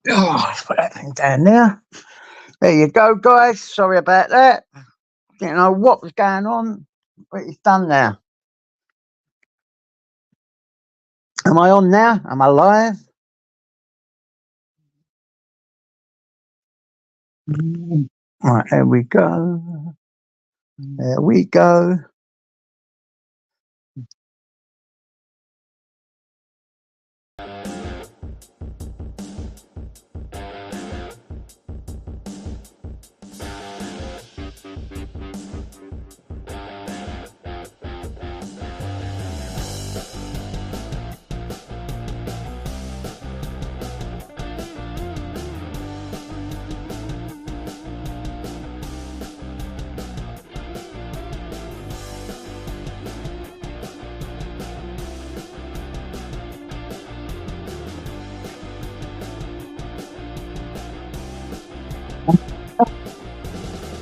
Oh, put that thing down there. There you go, guys. Sorry about that. Didn't know what was going on, but it's done now. Am I on now? Am I live? Right, there we go. There we go.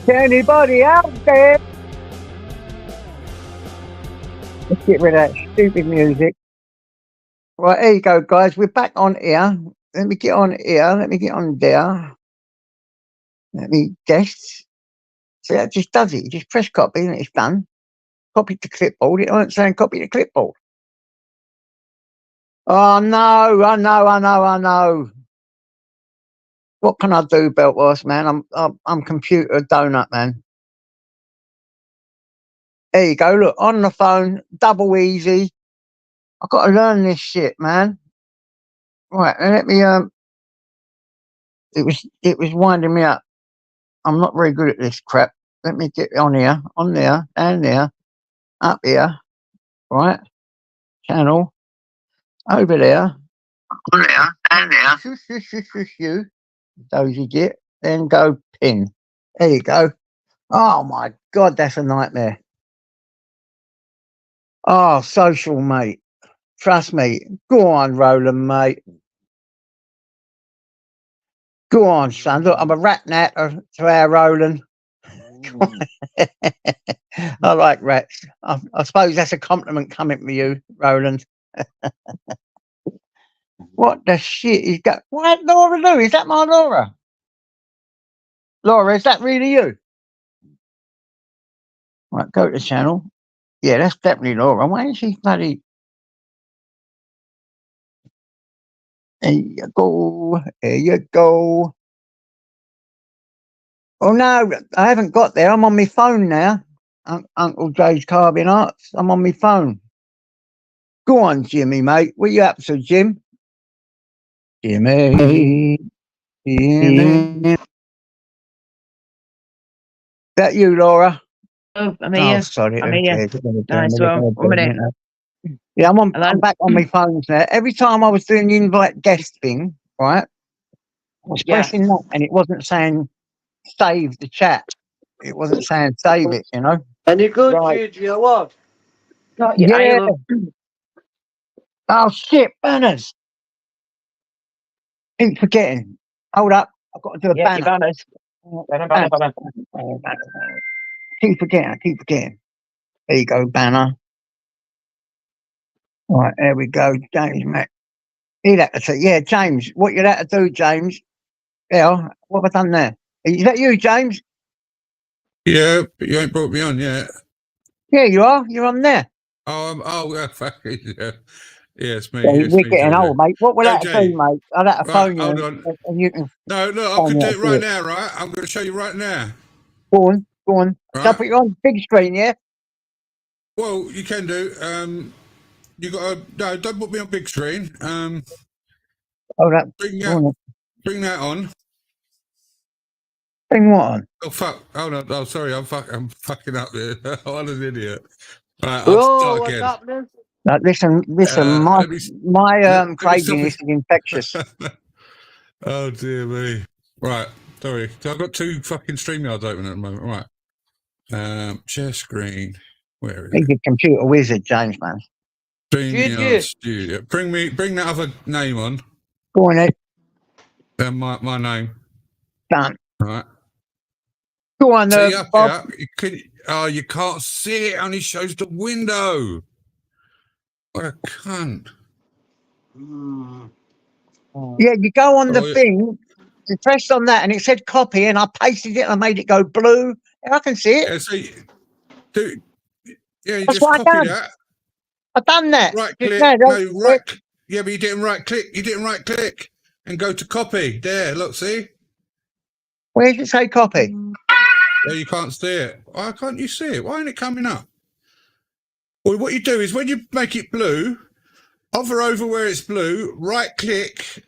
Anybody out there? Let's get rid of that stupid music. Right, here you go, guys. We're back on here. Let me get on here. Let me get on there. Let me guess. So that just does it. You just press copy and it's done. Copy to clipboard. It wasn't saying copy to clipboard. Oh no, I know. What can I do, Beltwast, man? I'm computer donut, man. There you go. Look, on the phone, double easy. I've got to learn this shit, man. Right, let me it was winding me up. I'm not very good at this crap. Let me get on here, down there, up here, right? Channel, over there, down there. You, those you get, then go pin. There you go. Oh my God, that's a nightmare. Oh, social, mate. Trust me. Go on, Roland, mate. Go on, son. Look, I'm a rat natter to our Roland. I like rats. I suppose that's a compliment coming from you, Roland. What the shit is that? What Laura do? Is that my Laura? Laura, is that really you? Right, go to the channel. Yeah, that's definitely Laura. Why is she bloody... There you go. There you go. Oh no, I haven't got there. I'm on my phone now. Uncle Jay's Carving Arts. I'm on my phone. Go on, Jimmy, mate. What you up to, Jim? Jimmy. Jimmy. That you, Laura? Oh, I'm here. Oh, sorry. I'm here. Nice one. 1 minute. Yeah, I'm back on my phones now. Every time I was doing the invite guest thing, right? I was pressing that and it wasn't saying save the chat. It wasn't saying save it, you know. Any good, right. Gigi, or what? Yeah. Oh shit, banners. Keep forgetting. Hold up. I've got to do a banner. Banners. Banner. Keep forgetting. There you go, banner. Right, there we go. James, mate. He'd have to say, yeah, James, what you'd have to do, James. Yeah, what have I done there? Is that you, James? Yeah, but you ain't brought me on yet. Yeah, you are. You're on there. Oh, fucking yeah. Yeah, it's me. Yeah, it's we're me, getting old, mate. What will that do, mate? I'll have to phone hold you. on. And you can No, look, I can do it right now, right? I'm going to show you right now. Go on. Right. So I put you on big screen, yeah? Well, you can do. You got to, no, don't put me on big screen. Hold up. Bring that on. Bring what on? Oh fuck! Oh no! Oh sorry, I'm fucking up there. I'm an idiot. Right, I'll start again. What's happening? No, listen. My craziness is infectious. Oh dear me. Right, sorry. So I've got 2 fucking StreamYards open at the moment. Right. Share screen. Where is it? He's a computer wizard, James, man. StreamYard Studio. Bring that other name on. Go on, Ed. My name. Done. Right. Go on, Bob. You can't see it. Only shows the window. What a cunt. Yeah, you go on the Oh, yeah. thing, you pressed on that, and it said copy, and I pasted it, and I made it go blue. I can see it. Yeah, so do, yeah, you That's just what I copy done. that. I've done that. Right Just click. now, No, don't- right. Yeah, but you didn't right click. You didn't right click and go to copy. There, look, see? Where does it say copy? Well, you can't see it. Why can't you see it? Why ain't it coming up? Well, what you do is when you make it blue, hover over where it's blue, right click,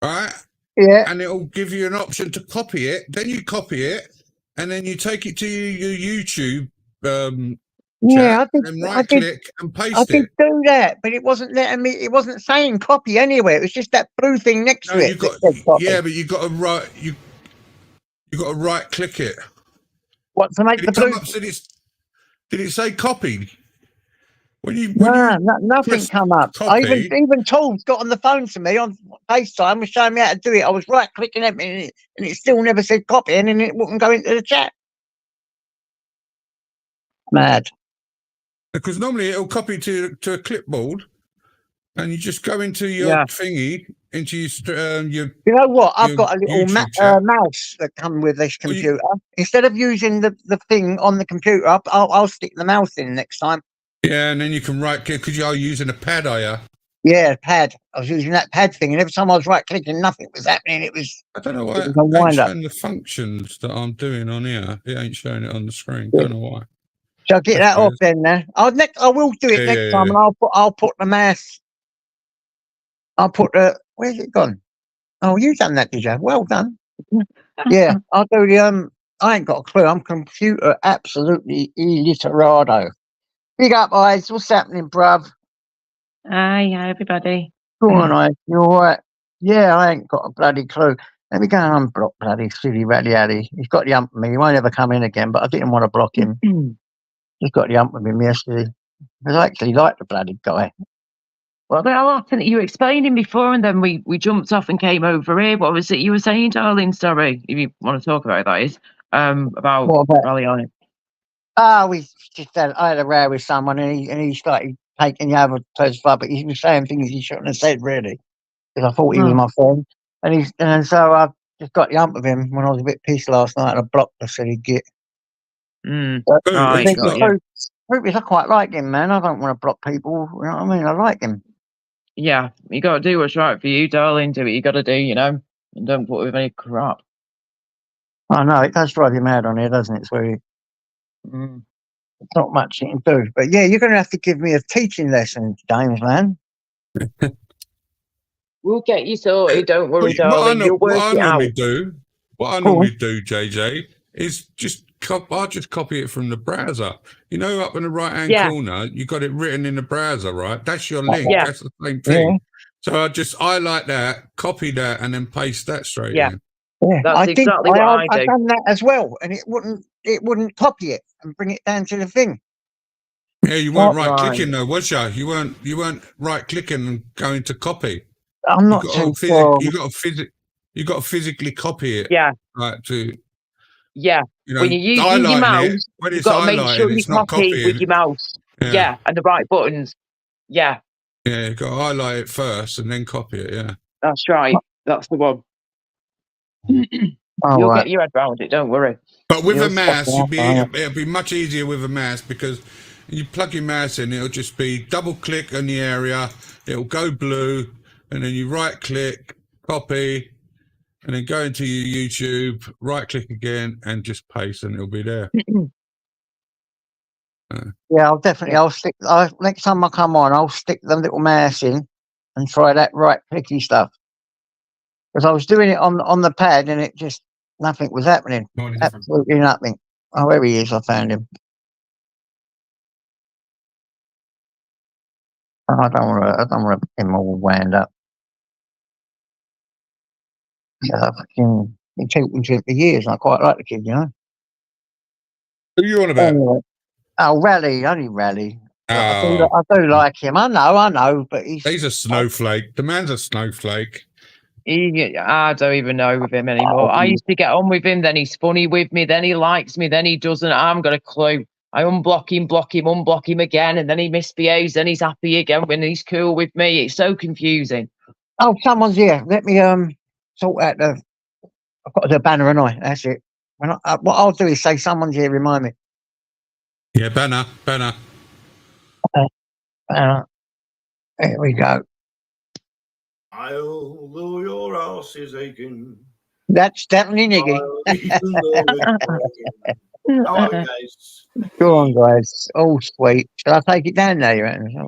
right? Yeah. And it'll give you an option to copy it. Then you copy it, and then you take it to your YouTube Yeah, chat, and I right did click and I paste did it. do that, but it wasn't letting me. It wasn't saying copy anywhere. It was just that blue thing next No, to you it that got said copy. yeah, but you got to right you got to right click it. What to make Did the it come blue? up? Did it say copy? When you Nothing press come up. I copy, even Tools got on the phone to me on FaceTime was showing me how to do it. I was right clicking everything, and it still never said copy, and then it wouldn't go into the chat. Mad. because normally it'll copy to a clipboard, and you just go into your Yeah. thingy, into your You know what? I've your got a little YouTube chat. mouse that come with this Well, computer. Instead of using the thing on the computer, I'll stick the mouse in next time. Yeah, and then you can right click because you're using a pad, are you? Yeah, pad. I was using that pad thing, and every time I was right clicking, nothing was happening. It was I don't know why it it was a ain't wind up. showing the functions that I'm doing on here. It ain't showing it on the screen. Yeah. Don't know why. So I'll get That's that off weird. then. I will do it Yeah, next yeah, time, yeah. and I'll put the mouse. I'll put the. Where's it gone? Oh, you done that, did you? Well done. Yeah, I'll do the. I ain't got a clue. I'm computer absolutely illiterado. Big up, eyes. What's happening, bruv? Hi, everybody. Go on, eyes. You all right? Yeah, I ain't got a bloody clue. Let me go and unblock bloody silly Rally Addy. He's got the hump with me. He won't ever come in again, but I didn't want to block him. He's got the hump with him yesterday. I actually like the bloody guy. Well, I think you were explaining before, and then we jumped off and came over here. What was it you were saying, darling? Sorry, if you want to talk about that, is about What about? Rally on it. I had a row with someone, and he started taking the other person's far, but he was saying things he shouldn't have said, really, because I thought he was my friend. And so I just got the hump with him when I was a bit pissed last night, and I blocked the silly git. But Oh, I Right, he's think got the you. truth is, I quite like him, man. I don't want to block people. You know what I mean? I like him. Yeah, you got to do what's right for you, darling. Do what you got to do, you know, and don't put with any crap. I know it does drive you mad on here, doesn't it? It's very not much you can do. But yeah, you're going to have to give me a teaching lesson, James, man. We'll get you sorted. Don't worry, darling. You'll work it out. What I normally do, JJ, is I'll just copy it from the browser. You know, up in the right-hand corner, you got it written in the browser, right? That's your link. Yeah. That's the same thing. So I just highlight that, copy that, and then paste that straight in. Yeah, That's exactly what I do. I've done that as well, and it wouldn't copy it and bring it down to the thing. Yeah, you weren't right-clicking though, was you? You weren't right-clicking and going to copy. I'm not too sure. You got to physically copy it. Yeah. Like to. Yeah. You know, When you're using your mouse, when you've it's got to make sure highlighted, you it's not copy copying. with your mouse. Yeah, and the right buttons. Yeah. Yeah, you've got to highlight it first and then copy it, yeah. That's right. That's the one. You'll get your head around it, don't worry. But with a mouse, it'll be much easier with a mouse because you plug your mouse in, it'll just be double click on the area, it'll go blue, and then you right click, copy, and then go into your YouTube, right click again, and just paste, and it'll be there. Yeah, I'll stick. Next time I come on, I'll stick the little mouse in and try that right clicky stuff. Because I was doing it on the pad, and it just nothing was happening. Absolutely nothing. Oh, there he is. I found him. I don't want to get him all wound up. Yeah, I've been talking to him for years, and I quite like the kid, you know. Who are you on about? Anyway, only Rally. Oh. I do like him. I know, but he's a snowflake. The man's a snowflake. I don't even know with him anymore. I used to get on with him, then he's funny with me, then he likes me, then he doesn't. I haven't got a clue. I unblock him, unblock him again, and then he misbehaves, then he's happy again when he's cool with me. It's so confusing. Oh, someone's here. Let me sort out the. I've got to do a banner, and I. That's it. When what I'll do is say someone's here. Remind me. Yeah, banner. There we go. Although your ass is aching. That's definitely Niggy. How are you guys? Go on, guys. Oh, sweet. Shall I take it down now? You reckon? Yeah,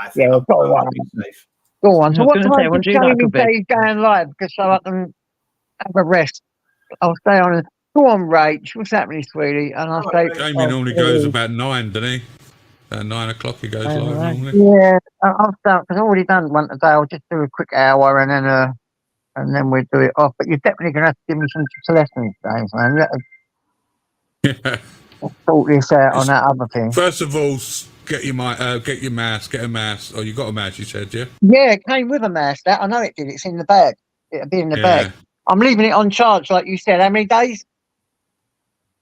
I think Yeah, go I'll on. be safe. Go on. So I was what gonna time say, I did wonder who that Jamie could be. say he's going live? Because so I can have a rest. I'll stay on. Go on, Rach. What's happening, sweetie? And I'll say. Jamie normally goes about 9, doesn't he? At 9 o'clock he goes live right. normally. Yeah, I'll start because I've already done one today. I'll just do a quick hour and then we'll do it off. But you're definitely going to have to give me some lessons, James, man. You have to sort this out on that other thing. First of all, get your mouse, get a mouse. Oh, you got a mouse, you said, yeah? Yeah, it came with a mouse. That I know it did. It's in the bag. It'll be in the bag. I'm leaving it on charge, like you said. How many days?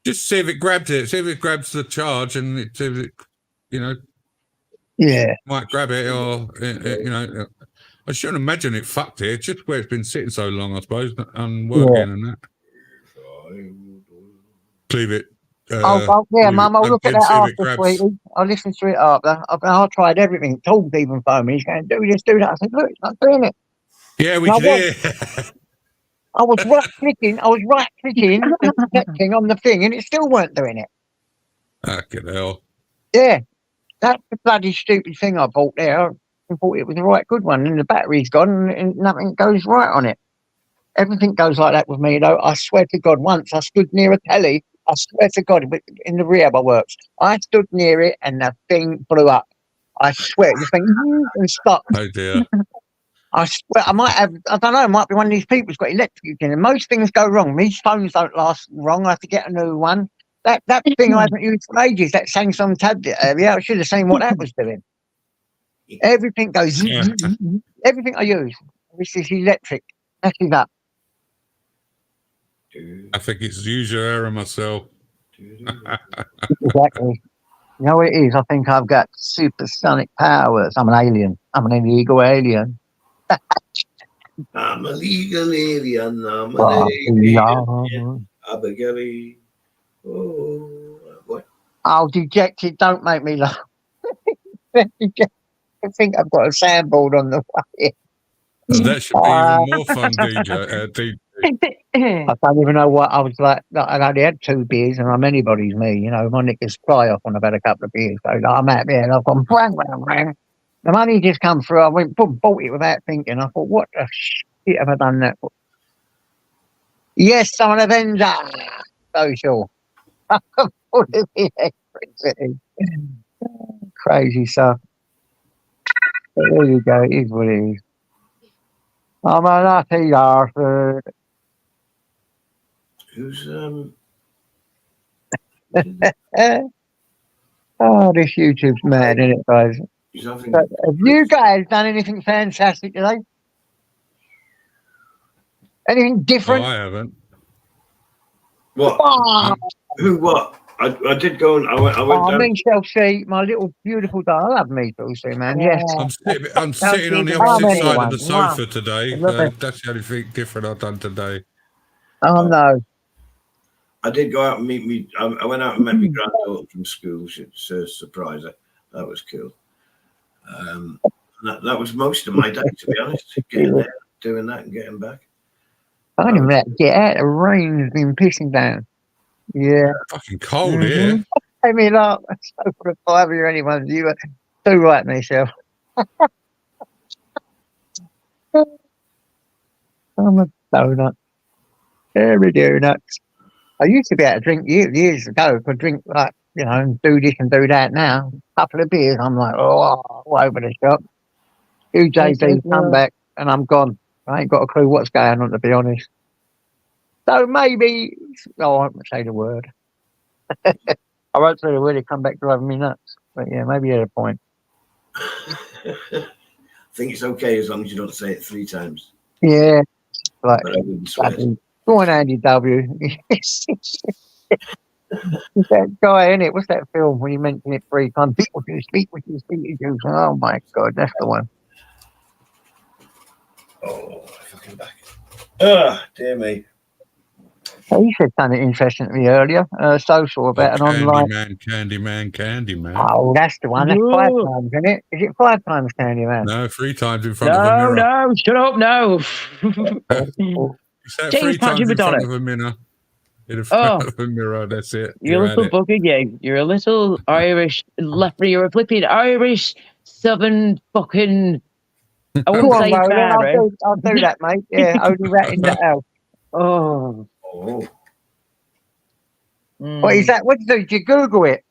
Just see if it grabs it. See if it grabs the charge, and see if it, Yeah. might grab it, or I shouldn't imagine it fucked it. It's just where it's been sitting so long, I suppose, unworking and that. Leave it. Yeah, Mum. I'll look at that after, grabs. sweetie. I'll listen to it after. I tried everything. Told even phone me. He's going, do this, do that. I said, look, it's not doing it. Yeah, we can hear. I was right clicking the setting on the thing, and it still weren't doing it. Fucking hell. Yeah, that's the bloody stupid thing I bought there. I thought it was the right good one, and the battery's gone, and nothing goes right on it. Everything goes like that with me, though. I swear to God, once I stood near a telly. I swear to God, in the rehab I works, I stood near it, and the thing blew up. I swear, the thing and stopped. Oh dear. I swear, I might have, I don't know, it might be one of these people who's got electric in it. Most things go wrong. These phones don't last wrong. I have to get a new one. That thing I haven't used for ages, that Samsung tablet area, I should have seen what that was doing. Everything goes, everything I use, this is electric. Messes up. I think it's user error myself. Exactly. You know what it is? I think I've got supersonic powers. I'm an alien. I'm an illegal alien. I'm a legal alien. I'm an alien. Abigail. Oh, what? Oh, dejected. Don't make me laugh. I think I've got a soundboard on the way. That should be even more fun, DJ. I don't even know what I was like. I only had 2 beers, and I'm anybody's me. My knickers fly off when I've had a couple of beers. So I'm out there, and I've gone bang, bang, bang. The money just come through. I went boom, bought it without thinking. I thought, what the shit have I done that for? Yes, I'm an Avenger. Social. Crazy stuff. But there you go. It is what it is. I'm a lucky Arthur. Who's Oh, this YouTube's mad, isn't it, guys? But have you guys done anything fantastic today? Anything different? Oh, I haven't. What? Oh, Who? What? I did go and I went down. me, Chelsea, my little beautiful dog. I love me, Chelsea, man. Yes. I'm sitting on the opposite side of the sofa today. That's the only thing different I've done today. Oh, no. I did go out and meet me. I went out and met my granddaughter from school. It's a surprise. That was cool. That was most of my day, to be honest. Getting there, doing that, and getting back. I don't even let get out. The rain's been pissing down. Yeah. Fucking cold here. I mean, look, so for a 5 year anyone, you were too right, Michelle. I'm a donut. Every donuts. I used to be able to drink years ago. Could drink like, and do this and do that now. A couple of beers, I'm like, all over the shop. 2 JBs come back and I'm gone. I ain't got a clue what's going on, to be honest. So maybe, I won't say the word. I won't say the word, it come back driving me nuts. But yeah, maybe you had a point. I think it's okay as long as you don't say it 3 times. Yeah. Like, but I wouldn't swear. Go on, Andy W. That guy, innit? What's that film when you mention it 3 times? Speak with you. Oh my God, that's the one. Oh, fucking back. Ah, dear me. So you said something interesting to me earlier. Social about an online. Candyman. Oh, that's the one. That's 5 Whoa. times, isn't it? Is it 5 times, Candyman? No, 3 times in front of a mirror. No, shut up, no. Oh, You say it James 3 times Patrick in front Madonna. of a mirror. In Oh. front of a mirror, that's it. You're a You're at little it. bugger, you. You're a little Irish leper. You're a flipping Irish southern fucking. I Go wouldn't on, say Roland. fairy. I'll do that, mate. Yeah, only rat in the house. Oh. Oh, What is that? What did you do? Did you Google it?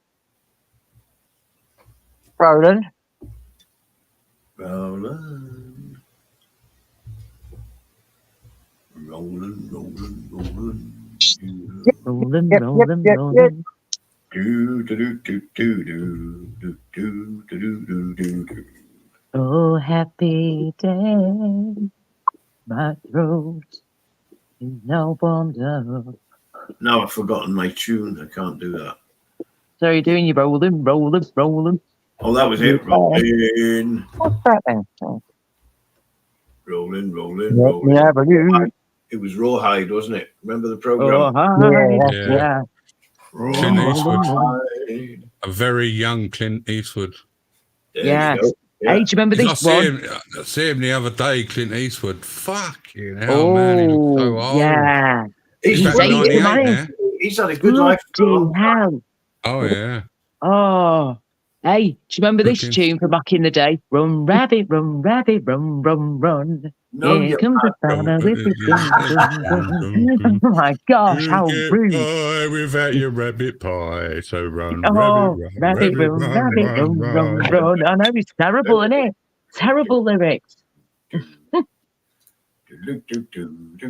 Roland? Roland. Roland. Rolling, Yep. rolling. Do, do, do, do, do, do, do, do, do, do, do. Oh, happy day. My throat is now bombed up. Now I've forgotten my tune. I can't do that. So you're doing your rolling. Oh, that was it. Rolling. What's that then? Rolling. Yeah, but you. It was Rawhide, wasn't it? Remember the Oh, program? hi. Yeah. Yeah. Clint Eastwood. Rawhide. A very young Clint Eastwood. There Yes. you go. Yeah. Hey, do you remember I this one? see him the other day, Clint Eastwood. Fucking hell, man. He looks so old. Yeah. He's, He's He's about 89. 98 now. he's had a good life. For a Bloody long time. hell. Oh, yeah. Oh. Hey, do you remember this Looking- tune from back in the day? Run, rabbit, run, run. No, Here you comes the fella with the dun. Oh my gosh, how You rude. get by without your rabbit pie. So run, Oh, rabbit, run. run. I know it's terrible, isn't it? Terrible lyrics.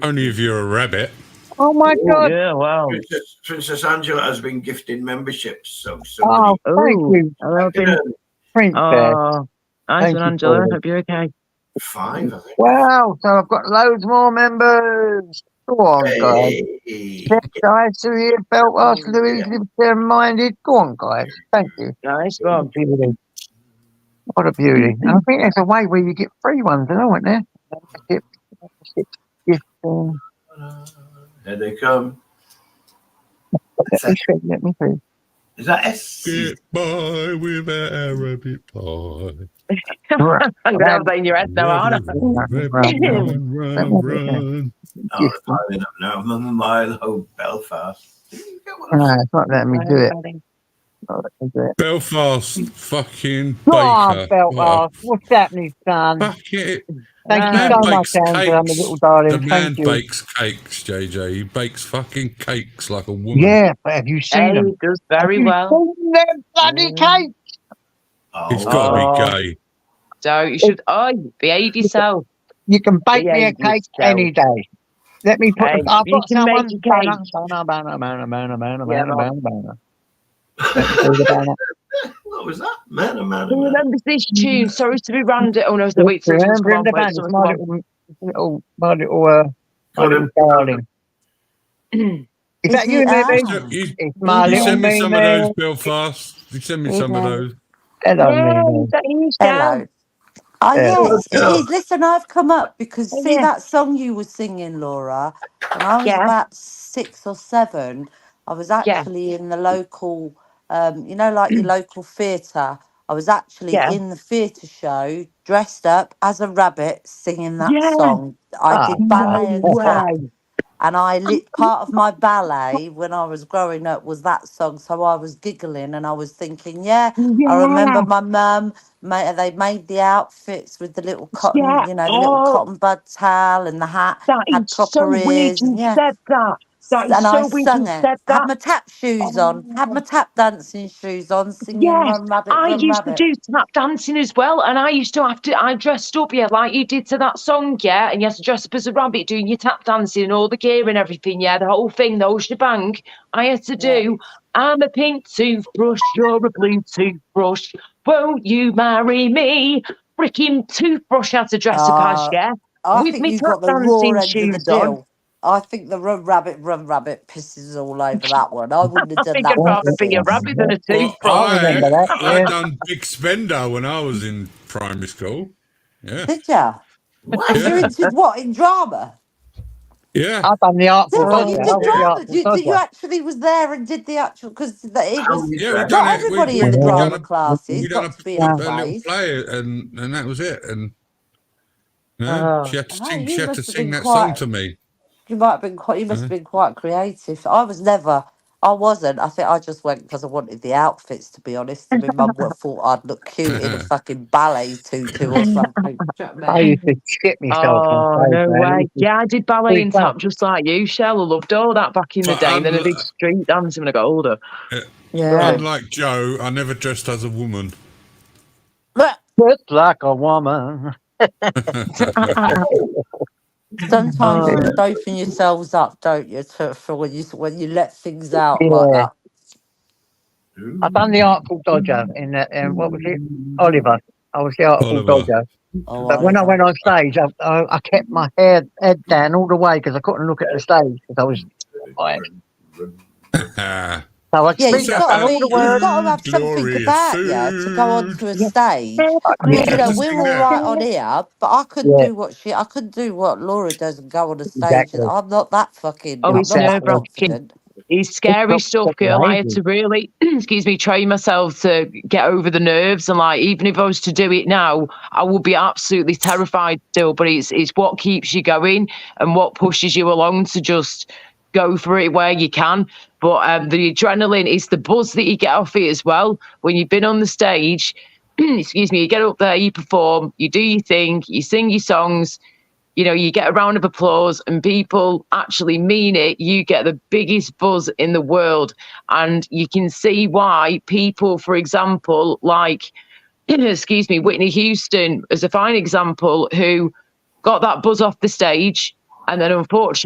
Only if you're a rabbit. Oh, my God. Yeah, wow. Princess Angela has been gifting memberships. So Oh, somebody. thank you, Hello, Princess. oh, nice Thank one, you, Angela. Paul. Hope you're okay. 5, I think. Wow, so I've got loads more members. Go on, guys. Hey. Guys, who here felt us, Louis, libertarian-minded. Go on, guys. Thank you. Nice one. Beauty. What a beauty. And I think there's a way where you get free ones, isn't there? Here they come. Let me see. Is that S? Get by without a rabbit pie. I'm going to have in your head now, aren't I? Run. Oh, it's piling up now. Mama Milo, Belfast. No, it's not letting me do it. Not letting me do it. Belfast fucking Go on, baker. Belfast. What's happening, son? Fuck it. Thank you Man so much, bakes Angela, my cakes. little darling. The man Thank you. bakes cakes, JJ. He bakes fucking cakes like a woman. Yeah, but have you seen Hey, them? he does very Have you well. seen them bloody cakes? He's got to be gay. So you should, behave yourself. You can bake me a Behave cake yourself. any day. Let me put. Hey, I've you got can someone. make your cake. What was that? Man. Who remembers this tune? Sorry to be random. Oh no, wait, someone's come on. Wait, someone's come on. My little darling. Is that you, Mimi? It's my You little send me some of Mimi. those, Belfast. You send me some of those. Hello, Yeah, Mimi. is that you, Hello. Oh, Yeah. yes, it is. Listen, I've come up because Oh, see yeah. that song you were singing, Laura? When I was Yeah. about 6 or 7, I was actually in the local, like your local theatre. I was actually Yeah. in the theatre show, dressed up as a rabbit, singing that Yeah. song. I did ballet and tap. way. And part of my ballet when I was growing up was that song. So I was giggling and I was thinking, I remember my mum, they made the outfits with the little cotton, Yeah. the little cotton bud towel and the hat, That had is so proper weird ears. you And said that. That is and I so weird sung you it. said Had that. my tap shoes on, had my tap dancing shoes on, singing Yes, Run Rabbit, I Run used to Rabbit. do tap dancing as well, and I used to I dressed up, like you did to that song, and you had to dress up as a rabbit doing your tap dancing and all the gear and everything, the whole thing, the whole shebang. I had to do, I'm a pink toothbrush, you're a blue toothbrush, won't you marry me? Freaking toothbrush had to dress up as, I with think me you tap got the raw dancing end of the shoes on. deal. I think the Run Rabbit pisses all over that one. I wouldn't have I done think that I'd one. rather be a rabbit than a Well, toothbrush. I remember that, I yeah. done Big Spender when I was in primary school. Yeah. Did ya? What? You're into what in drama? Yeah. I've done the Artful Yeah, Dodger. you I did was the drama. Artful You Dodger. actually was there and did the actual because it How was you Yeah, we dressed? done not it. everybody We in the done drama classes we done got to be in a little plays. play, and that was it. And she had to Oh, sing. She you had to must have sing been that song quite. to me. You might have been quite. You must have been quite creative. I was never. I wasn't. I think I just went because I wanted the outfits. To be honest, and my mum thought I'd look cute in a fucking ballet tutu or something. Do you know what I I mean? used to skip myself on Oh, stage, no man. way. Yeah, I did ballet Pretty and fun. tap just like you, Shell. I loved all that back in the But day. And then I did street dancing when I got older. Yeah. Unlike Joe, I never dressed as a woman. Just like a woman. Sometimes Oh, you open yourselves up, don't you, for when you let things out like Yeah. that. I've done the Artful Dodger in that, what was it? Oliver. I was the Artful Oliver. Dodger. Oh, But when I Oliver. went on stage, I kept my head down all the way because I couldn't look at the stage because I was quiet. So I'd Yeah, speak, you've I got say to all the be. You've words. got to have something glorious about you to go food. onto a yeah. stage. You You had know, to we're sing all that. right on here, but I couldn't Yeah, do I couldn't do what Laura does and go on a stage. And exactly. I'm not that fucking. Oh, I'm it's not that nerve-wracking. confident. It's It scary took stuff, girl. I had ages. to really, excuse me, train myself to get over the nerves. And like, even if I was to do it now, I would be absolutely terrified still. But it's what keeps you going and what pushes you along to just go for it where you can. But the adrenaline is the buzz that you get off it as well. When you've been on the stage, excuse me, you get up there, you perform, you do your thing, you sing your songs. You know, you get a round of applause and people actually mean it. You get the biggest buzz in the world. And you can see why people, for example, like, excuse me, Whitney Houston is a fine example who got that buzz off the stage. And then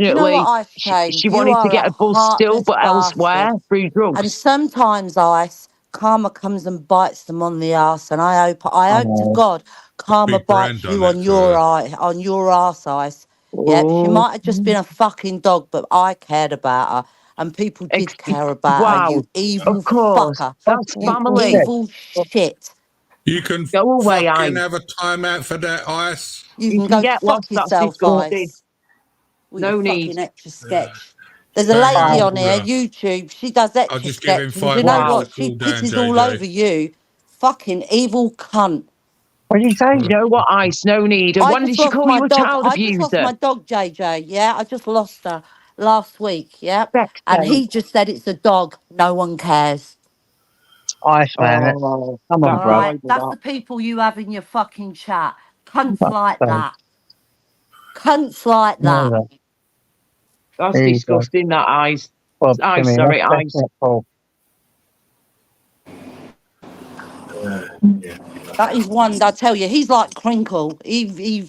Do you know what, unfortunately, Ice Chain? she You wanted to are a get a buzz still, heartless but elsewhere bastard. through And drugs. sometimes, Ice, karma comes and bites them on the ass. And I hope to Oh, God, karma Big Brand bites done you that on to your her. on your ass, Ice. Yep, she Oh, might have just been a fucking dog, but I cared about her, and people did care about her. wow. You evil Of course. fucker, That's what you you family. said. evil shit. You can Go away, fucking I. have a timeout for that, Ice. You You can can go get lost. fuck That's yourself, disgusting. Ice. With your No need. fucking etch a sketch. There's a Hang lady on, on here, caller. YouTube. She does I'll etch a just give him sketch, and do you 5 know minutes Wow. to what? She cool down, pisses all JJ. over you. Fucking evil cunt. What did you say? You know what, Ice? No need. And I when just did she lost call my you a dog. child I just lost abuser? my dog, JJ. Yeah, I just lost her last week. Yeah, and Backstage. he just said it's a dog. No one cares. Ice, man. Oh, Come on, that's All bro. right, horrible. that's That. the people you have in your fucking chat. Cunts like Backstage. that. Cunts like No, that. no. That's There you go. disgusting. That Ice. Bob, come Ice, here. sorry, That's Ice. not cool. Yeah. That is one. I tell you, he's like Crinkle. He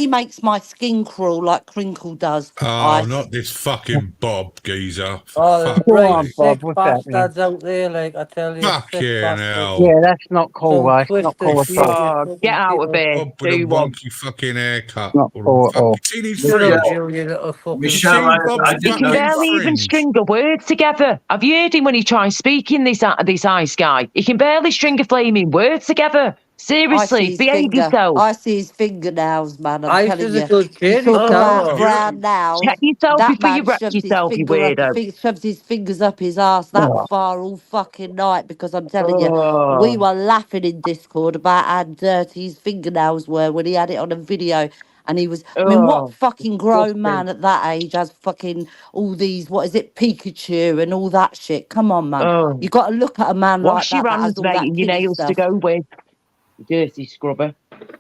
makes my skin crawl like Crinkle does. Oh, Ice. not this fucking Bob geezer. For Oh, there's fuck's Go right on, sake. Bob. sick What's happening? bastards out there, like, I tell you, sick Fucking bastards. hell. Yeah, that's not cool, Some Ice. Not twisted cool at all. future Oh, get fucking out of people. here. Bob with a Do one. wonky fucking haircut. Not Or cool at fuck, all. you seen his Shut up, fringe? you little fucking... You Michelle, seen Bob's I He didn't can know fucking you. barely even fringe? string a word together. Have you heard him when he tries speaking, this Ice guy? He can barely string a flaming word together. I see Seriously, his behave finger. yourself. I see his fingernails, man. I'm Ice telling is a you. good You kid, he's talk about tough. brown Check nails. yourself That before you man wreck yourself, you weirdo. shoves his fingers up his ass that Oh, far all fucking night because I'm telling you, we Oh, were laughing in Discord about how dirty his fingernails were when he had it on a video. And he was, I mean, what oh, fucking grown disgusting. man at that age has fucking all these, what is it, Pikachu and all that shit? Come on, man. Oh, You got to look at a man like wash your that has hands, all mate, that and your kiddie nails to stuff. go with. You dirty scrubber.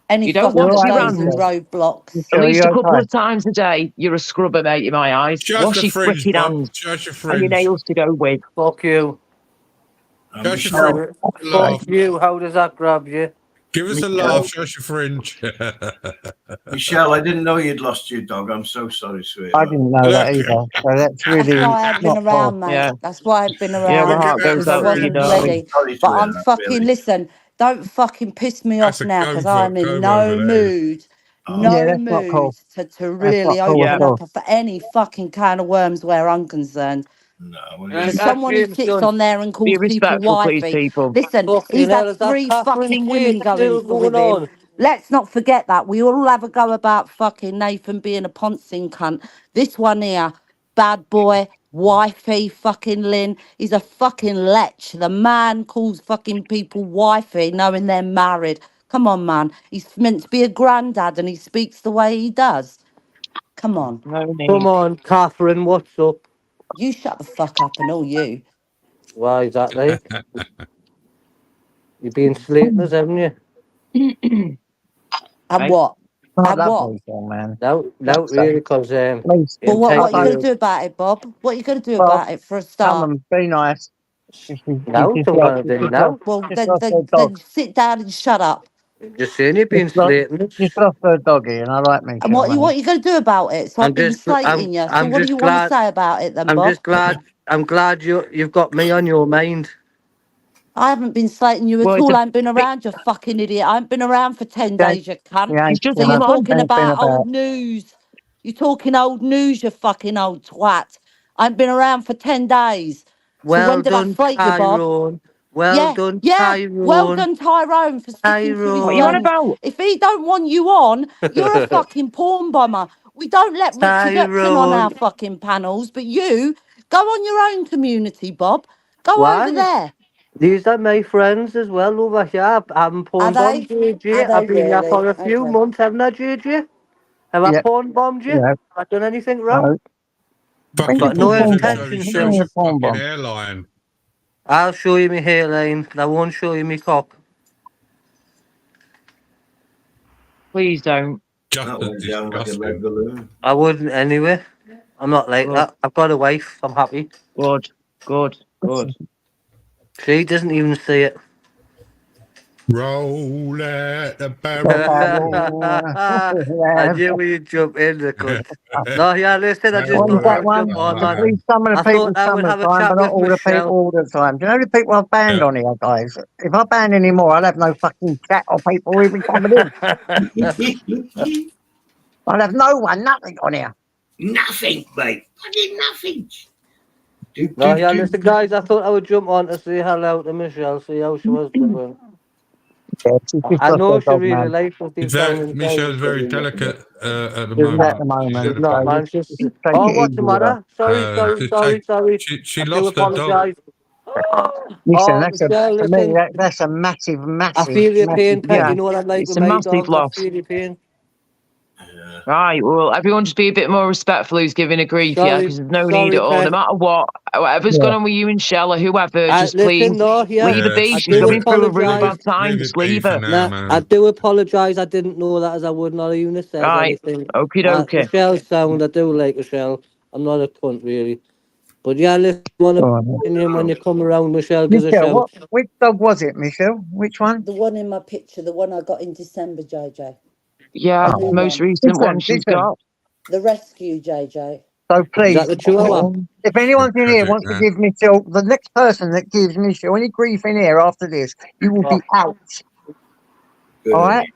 Any You don't fucker you're wash that right, your goes in hands Michelle. roadblocks. at Michelle, least a you're couple okay. of times a day. You're a scrubber, mate, in my eyes. Just Wash the your fringe, freaking Bob. hands Just your and your fringe. nails to go with. Fuck you. Just your Michelle, fringe. Fuck Laugh. you. How does that grab you? Give us a laugh. Michelle, Just your fringe. Michelle, I didn't know you'd lost your dog. I'm so sorry, I sweetheart. didn't know that Okay. either. So that's That's really why I ain't been not cool. around, mate. Yeah. That's why I ain't been Yeah, my around heart Look at goes because I that out to you, wasn't fringe. darling. I'm ready. sorry, But I'm sweetheart, fucking, really. listen, don't fucking piss me That's off a now because I'm in comb over, no that is. mood, Oh, Yeah, no that's not mood cool. to That's not really cool Yeah. at open all. up for any fucking can of worms where I'm concerned. no. Well, And For you, that someone who James sits done. on there and Be calls people respectful, please, wifey, people. listen, Fucking he's hell, had is that 3 Catherine fucking women Tate going still with going him. on? Let's not forget that. We all have a go about fucking Nathan being a poncing cunt. This one here, bad boy, wifey, fucking Lynn, he's a fucking lech. The man calls fucking people wifey knowing they're married. Come on, man. He's meant to be a granddad and he speaks the way he does. Come on. No need. Come on, Catherine, what's up? You shut the fuck up and all you. Why is that like? You've been slating us, haven't you? And Right. what? I And love what? these all, man. No, That's really, because Please, Well, what are you I going to do about it, Bob? What are you going to do Bob, about it for a come start? and be nice. She's no, don't want to do now. Well, just lost her then dog. sit down and shut up. Just saying you've been slating us. Just lost her doggy, and I like me. And what are you going to do about it? So I've been slating you. So I'm what do just you want to glad. say about it then, I'm Bob? just glad. I'm glad you've got me on your mind. I haven't been slating you at Well, it's all. a I ain't been around, you fucking idiot. I ain't been around for 10 Yeah, days, you cunt. yeah, He's just So a you're man. talking ain't been about old news. You're talking old news, you fucking old twat. I ain't been around for 10 days. So when Well did I done, slate you, Bob? Tyrone. Well Yeah, done, yeah. Well Tyrone. done, Tyrone, for sticking to his What you on Tyrone. guns. about? If he don't want you on, you're a fucking porn bomber. We don't let Richard Epton on our Tyrone. fucking panels, but you go on your own community, Bob. Go over Why? there. These are my friends as well over here. I haven't Are pawn bombed they? Are JJ. they I've been here really? for a few Okay. months, haven't I, JJ? Have I Yeah, pawn bombed you? yeah. Have I done anything wrong? No, bring Fucking your Got no pause phone and bomb. show, intention show to. Bring your your phone fucking bomb. hairline. I'll show you my hairline, but I won't show you my cock. Please don't. That Just went down like a lead disgusting. balloon. I wouldn't anyway. I'm not like Good, that. I've got a wife. I'm happy. good, good, good. She doesn't even see it. Roll at the The barrel. I knew you'd jump in the cunt. No, yeah, listen, I just What is thought I that would one? jump on, I man. see some of I the people thought I some would of have the a time, but chat not with all the people Michelle. all the time. Do you know the people I've banned Yeah. on here, guys? If I ban any more, I'll have no fucking chat or people even coming in. I'll have no one, nothing on here. Nothing, mate. Fucking nothing. No, yeah, listen, guys, I thought I would jump on to say hello to Michelle, see how she was doing. Yeah, she's just I lost know her she dog, really man. likes us It's deep down very, inside. Michelle's very delicate at the Isn't at moment. the She's moment. She's had a not, So man. just, She's... just take Oh, it what's easy the with her. matter? Sorry. she I do lost her dog. apologise. Listen, Oh, that's a Michelle, to me listen. that's a massive, I feel your pain, pet. Yeah, You know what I'm like it's with a my massive dogs. I loss. feel your pain. Right, well, everyone just be a bit more respectful who's giving a grief, yeah, because there's no need at all. No Pet. matter what, whatever's Yeah. going on with you and Shell or whoever, just please Listen, no, here. leave her Yeah, be. I She's do going through a really apologise. bad time. leave Just it be leave for her. now, Nah, I man. do apologise. I didn't know that as I would not even have said Right, anything. okie dokie. Michelle's sound, I do like Michelle. I'm not a cunt, really. But yeah, listen, want Go to on. opinion when you come around, Michelle, gives a Michelle, shout. which dog was it, Michelle? Which one? The one in my picture, the one I got in December, JJ. Yeah, The new most one. recent one she's Listen. got. The rescue, JJ. So Is please, that the Chihuahua? if anyone's in here Tragic, wants to man. give Michelle, the next person that gives Michelle any grief in here after this, you will be out. All right?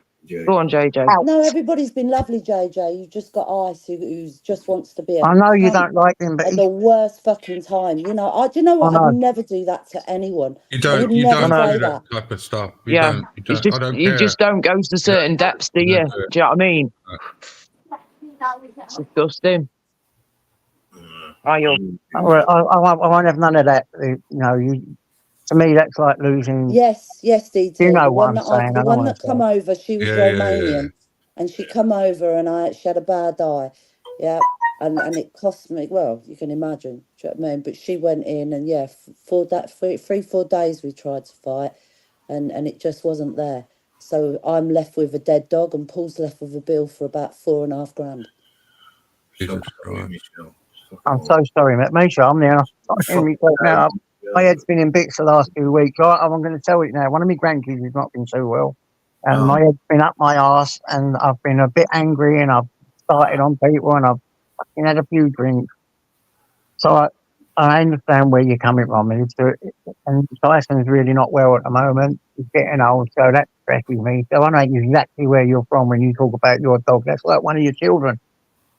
Go on, JJ. Out. No, everybody's been lovely, JJ. You've just got Ice who just wants to be a I know you cunt don't like him, but at the worst fucking time. You know, do you know I what? I'd know. never do that to anyone. You I would don't never know. say do that. that type of stuff. Yeah, You it's don't. I just don't you care. just don't go to certain depths, do You you? don't Do do it. you know what I mean? It's disgusting. I won't have none of that. You know, to me, that's like losing. Yes, DT. You know The what one I'm that I, saying. the I know one what I'm that come saying. over, she was Yeah. Romanian, and she come over, and she had a bad eye. Yeah, and it cost me. Well, you can imagine. Do you know what I mean? But she went in, and yeah, 4 days we tried to fight, and it just wasn't there. So I'm left with a dead dog, and Paul's left with a bill for about 4.5 grand. Jesus Christ. I'm so sorry, mate. Make sure I'm there. I'm hearing myself now. My head's been in bits the last 2 weeks. I'm going to tell you now. One of my grandkids has not been so well, and my head's been up my arse, and I've been a bit angry, and I've started on people, and I've fucking had a few drinks. So I understand where you're coming from, and Tyson's really not well at the moment. He's getting old, so that stresses me. So I know exactly where you're from when you talk about your dog. That's like one of your children.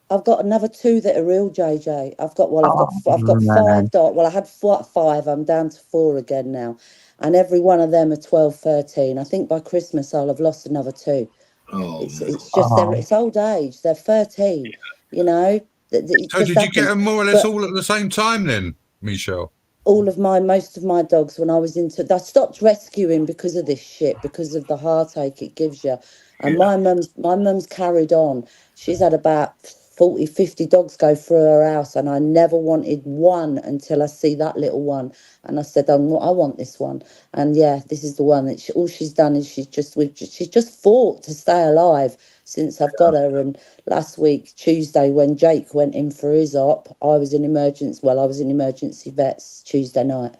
I've got another 2 that are ill, JJ. I've got 5 dogs. Well, I had 5. I'm down to 4 again now, and every one of them are 12, 13. I think by Christmas I'll have lost another 2. Oh, It's just it's old age. They're 13. You know. It So just did you get happens. them more or less But all at the same time then, Michelle? most of my dogs when I was I stopped rescuing because of this shit, because of the heartache it gives you. And yeah. my mum's carried on. She's had about 40, 50 dogs go through her house, and I never wanted one until I see that little one. And I said, I want this one. And yeah, this is the one that all she's done is she's just fought to stay alive since I've got her. And last week, Tuesday, when Jake went in for his op, I was in emergency vets Tuesday night.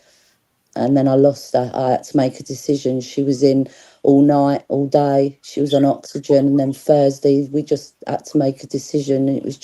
And then I lost her. I had to make a decision. She was in all night, all day. She was on oxygen. And then Thursday, we just had to make a decision. And it was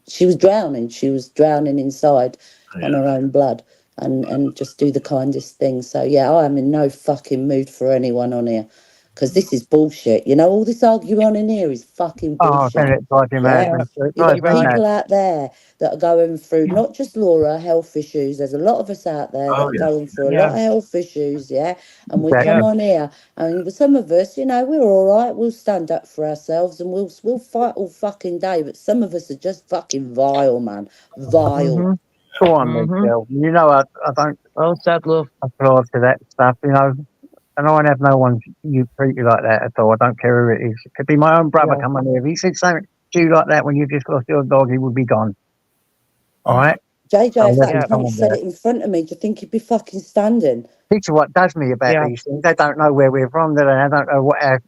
she was drowning. She was drowning inside on her own blood, and just do the kindest thing. So, yeah, I am in no fucking mood for anyone on here, because this is bullshit. You know, all this arguing in here is fucking Oh, bullshit. then it drives you mad. Yeah, Man. It you drives got me mad. people out there that are going through, not just Laura, health issues. There's a lot of us out there that Oh, are yeah. going through a lot of health issues, yeah. And we Exactly. come on here, and some of us, you know, we're all right. We'll stand up for ourselves, and we'll fight all fucking day. But some of us are just fucking vile, man, vile. Mm-hmm. Go on, Michelle. You know, I don't Well said, love. applaud to that stuff, you know. And I won't have no one you treat you like that at all. I don't care who it is. It could be my own brother coming here. If he said something to you like that when you just lost your dog, he would be gone. All right? JJ, I'll if let that him come cunt on said there. it in front of me, do you think he'd be fucking standing? Picture what does me about these things. They don't know where we're from. They don't know what our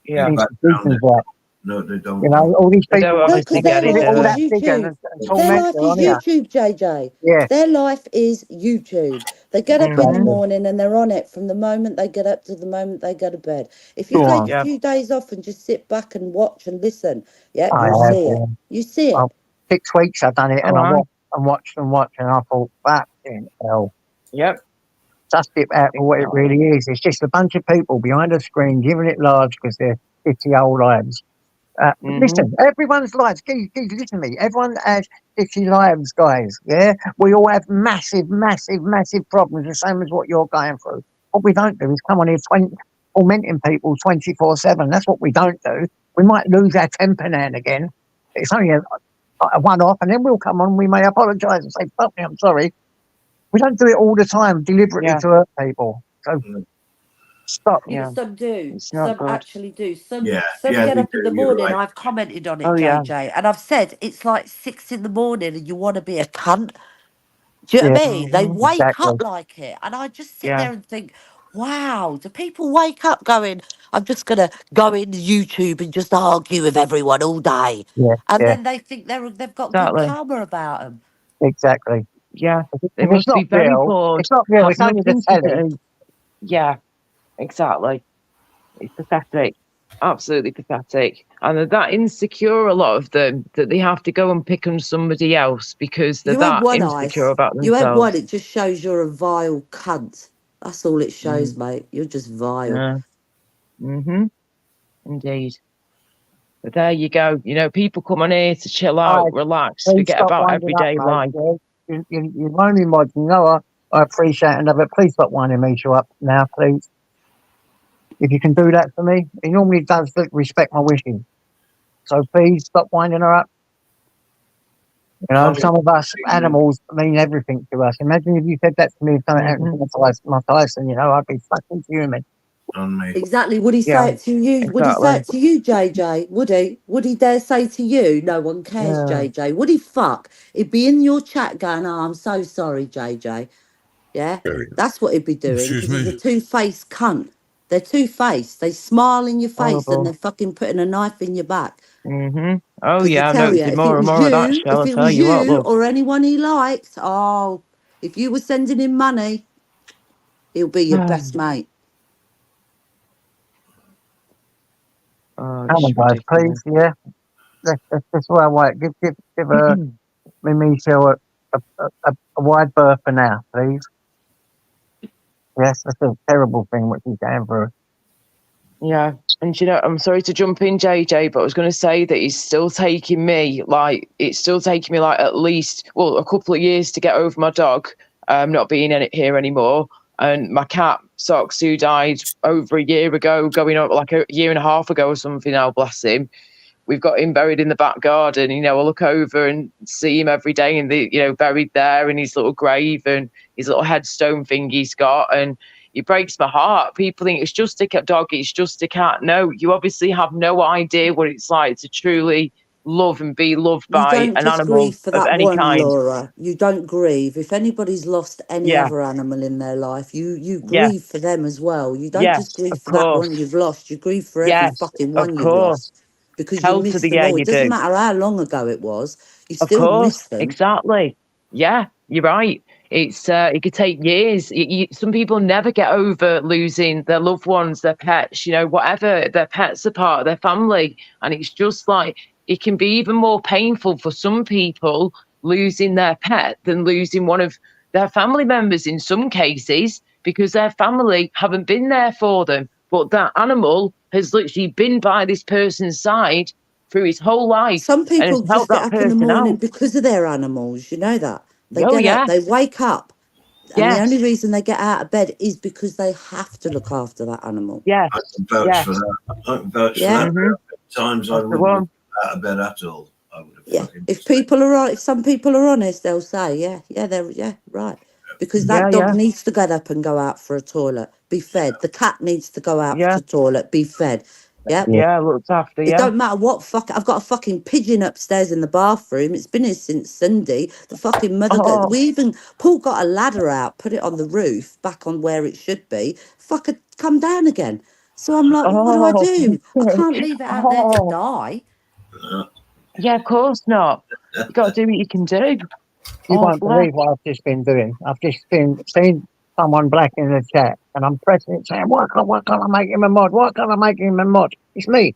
Yeah. institutions are. No, they don't. You know, all these They people don't No, obviously because want to their get it, put it life do all is that they? bigger YouTube. and Their torment life you is on here. YouTube, JJ. Yeah, Their life is YouTube. They get up in the exactly. morning and they're on it from the moment they get up to the moment they go to bed. If you Go take on. a few days off and just sit back and watch and listen, yeah, I you'll have. see it. You see it. Well, 6 weeks I've done it, All and I right. watched and I thought, fucking hell. Yep. Just it out for what it Exactly. really is. It's just a bunch of people behind a screen giving it large because they're 50 old lives. Listen, everyone's lives, listen to me. Everyone has 50 lives, guys. Yeah, we all have massive, massive, massive problems, the same as what you're going through. What we don't do is come on here tormenting people 24/7. That's what we don't do. We might lose our temper now and again. It's only a one-off, and then we'll come on. We may apologise and say, "Fuck me, I'm sorry." We don't do it all the time deliberately to hurt people. So stop. Yeah, but some do. It's not Some good. actually do. Some Yeah, get they up in the do. You're morning. right. I've commented on it, Oh, yeah. JJ, and I've said it's like 6 in the morning and you want to be a cunt. Do you know Yeah, what I mean? They wake exactly. up like it. And I just sit Yeah. there and think, wow, do people wake up going, I'm just going to go into YouTube and just argue with everyone all day? Yeah, And yeah, then they think they've got good Exactly. karma about them. exactly. Yeah. If They it's must not be very real, bored. it's not real. Have It's only the nothing to telly. do. Yeah. Exactly. It's pathetic. Absolutely pathetic. And they're that insecure, a lot of them, that they have to go and pick on somebody else because they're You had that one, insecure Ice. about You had one. themselves. It just shows you're a vile cunt. That's all it shows, mate. You're just vile. Yeah. Indeed. But there you go. You know, people come on here to chill out, relax, Please forget stop about winding up, everyday mate. life. Yeah? You're only mod. You know I appreciate it, but please stop winding Misha up now, please. If you can do that for me, he normally does respect my wishes. So please stop winding her up. You know, some of us animals mean everything to us. Imagine if you said that to me if something happened to my Tyson, you know, I'd be fucking human. On me. Exactly. Would he Yeah, say it to you? Would he say it to you, JJ? Would he? Would he dare say to you, no one cares, JJ? Would he fuck? He'd be in your chat going, oh, I'm so sorry, JJ. Yeah? That's what he'd be doing Excuse because he's a me. two-faced cunt. They're two-faced. They smile in your face and Horrible. they're fucking putting a knife in your back. Oh, Because I yeah, I tell you, noticed if it more and was more of that, you, shall if I it tell was you what, you love? or anyone he liked, oh, if you were sending him money, he'll be your best mate. Oh, Come it's on, guys, ridiculous. please, yeah. That's why I want. Give Michelle a wide berth for now, please. Yes, that's a terrible thing what she's going through. Yeah. And you know, I'm sorry to jump in, JJ, but I was going to say that it's still taking me like at least, well, a couple of years to get over my dog not being in it here anymore. And my cat, Socks, who died over a year ago, going up like a year and a half ago or something now, bless him. We've got him buried in the back garden. You know, I look over and see him every day, and buried there in his little grave and his little headstone thing he's got. And it breaks my heart. People think it's just a dog, it's just a cat. No, you obviously have no idea what it's like to truly love and be loved by an animal grieve for of that any one, kind. Laura. You don't grieve. If anybody's lost any other animal in their life, you grieve for them as well. You don't just grieve for that one you've lost. You grieve for every fucking one you've lost. Because you miss them all. It doesn't matter how long ago it was. You still miss them. Exactly. Yeah, you're right. It's it could take years. Some people never get over losing their loved ones, their pets, whatever. Their pets are part of their family, and it's just like it can be even more painful for some people losing their pet than losing one of their family members in some cases, because their family haven't been there for them, but that animal has literally been by this person's side through his whole life. Some people and just get up in the morning because of their animals. You know that. They get up, they wake up, and the only reason they get out of bed is because they have to look after that animal. Yeah. I can vouch for that. I can vouch for that. At times I wouldn't have out of bed at all. I would have If some people are honest, they'll say, right. Because that dog needs to get up and go out for a toilet, be fed. The cat needs to go out to the toilet, be fed. Yeah, looked after. It don't matter what I've got a fucking pigeon upstairs in the bathroom. It's been here since Sunday. The fucking mother Paul got a ladder out, put it on the roof, back on where it should be. Fucker, come down again. So I'm like, what do? I can't leave it out there to die. Yeah, of course not. You got to do what you can do. You won't believe what I've just been doing. I've just seen someone black in the chat, and I'm pressing it, saying, "Why can't I make him a mod? Why can't I make him a mod? It's me."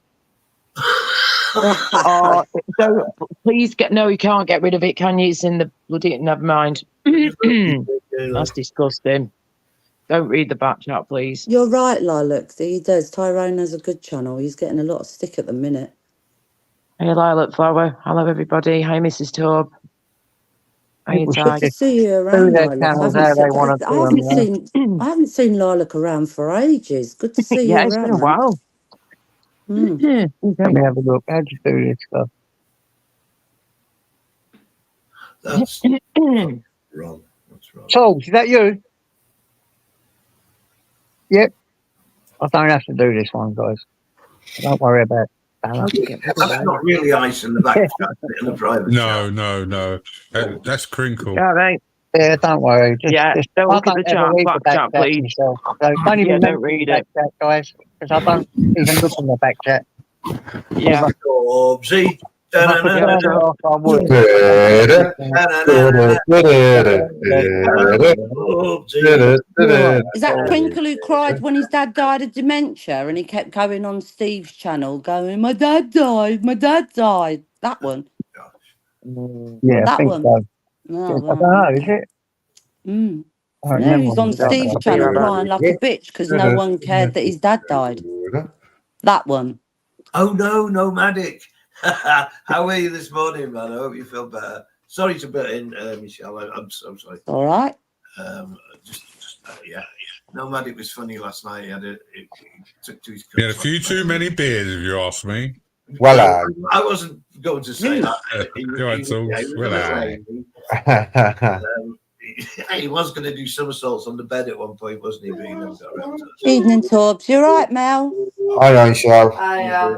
Please no, you can't get rid of it, can you? It's in the bloody. Never mind. That's disgusting. Don't read the back chat, please. You're right, Lilac. He does. Tyrone has a good channel. He's getting a lot of stick at the minute. Hey, Lilac Flower. Hello, everybody. Hi, Mrs. Taub. Good to see you around, Lilac. I haven't seen Lilac around for ages. Good to see you around. It's been a while. Let me have a look. How'd you do this stuff? That's wrong. That's wrong. So, is that you? Yep. I don't have to do this one, guys. Don't worry about it. That's not really ice in the back in the private. No. That's crinkle. Yeah, right. Yeah, don't worry. Just don't look at the back chat, please. So don't even read it, chat, guys, because I don't even look in the back chat. Yeah. Oopsie. Is that Crinkle who cried when his dad died of dementia and he kept going on Steve's channel going, my dad died, that one? Yeah, that I think one. So. No, I don't know, is it? No, he's on Steve's channel crying like a bitch because no one cared that his dad died. That one. Oh no, nomadic. How are you this morning, man? I hope you feel better. Sorry to butt in, Michelle. I'm so sorry. All right. Yeah. Nomadic was funny last night. He took to his. He had a few too many beers, if you ask me. Well, I wasn't going to say that. He was going to do somersaults on the bed at one point, wasn't he? Evening, Torbs. You all right, Mel? Hi, Michelle.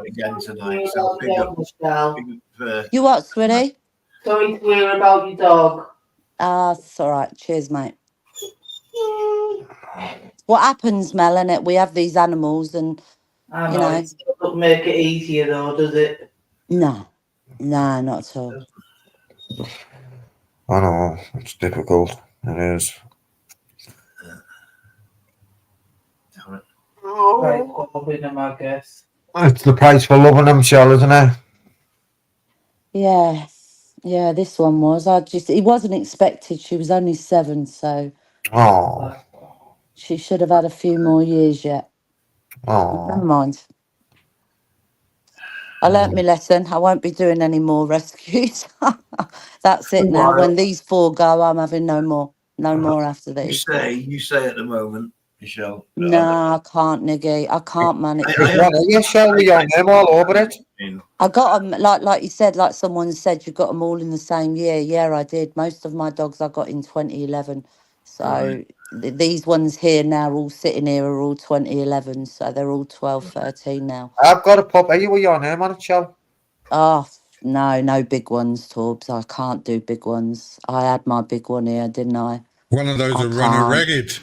Again tonight. So big up, you what, sweetie? Sorry to hear about your dog. It's all right. Cheers, mate. What happens, Mel, innit? We have these animals and, I know. It doesn't make it easier, though, does it? No, not at all. I know, it's difficult. It is. Right, loving them, I guess. It's the price for loving them, Michelle, isn't it? Yeah, this one was. It wasn't expected. She was only 7, so. Oh. She should have had a few more years yet. Oh. Never mind. I learnt my lesson. I won't be doing any more rescues. That's it now. When these 4 go, I'm having no more. No more after You these. say at the moment, Michelle. No, I can't, Niggy. I can't manage. You show me your name all over it. I got them, like you said, like someone said, you got them all in the same year. Yeah, I did. Most of my dogs I got in 2011. So these ones here now, all sitting here, are all 2011. So they're all 12, 13 now. I've got a pup. Are you with your name on it, Shell? Oh, no big ones, Torbs. I can't do big ones. I had my big one here, didn't I? One of those I will run a can't. ragged.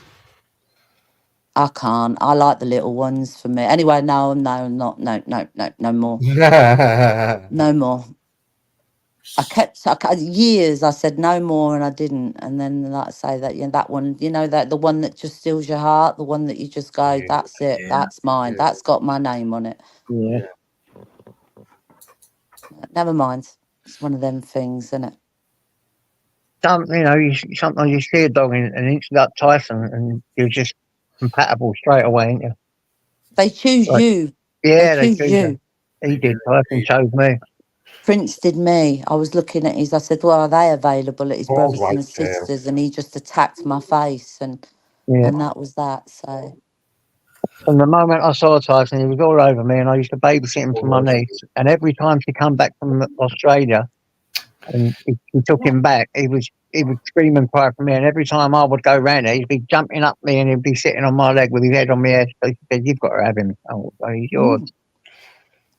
I can't. I like the little ones for me. Anyway, no more. No more. I kept years. I said no more, and I didn't. And then, like I say, that one, that the one that just steals your heart, the one that you just go, that's it, that's mine, that's got my name on it. Yeah. Never mind. It's one of them things, isn't it? Sometimes you see a dog and it's like Tyson, and you're just compatible straight away, ain't you? They choose you. Yeah, they choose you. He did. Tyson chose me. Prince did me. I was looking at his. I said, "Well, are they available at his brothers and his sisters?" And he just attacked my face, and that was that. So. From the moment I saw Tyson, he was all over me, and I used to babysit him for my niece. And every time she come back from Australia, and he took him back, he would scream and cry for me. And every time I would go round there, he'd be jumping up me, and he'd be sitting on my leg with his head on my head. So he said, "You've got to have him. Oh, he's yours."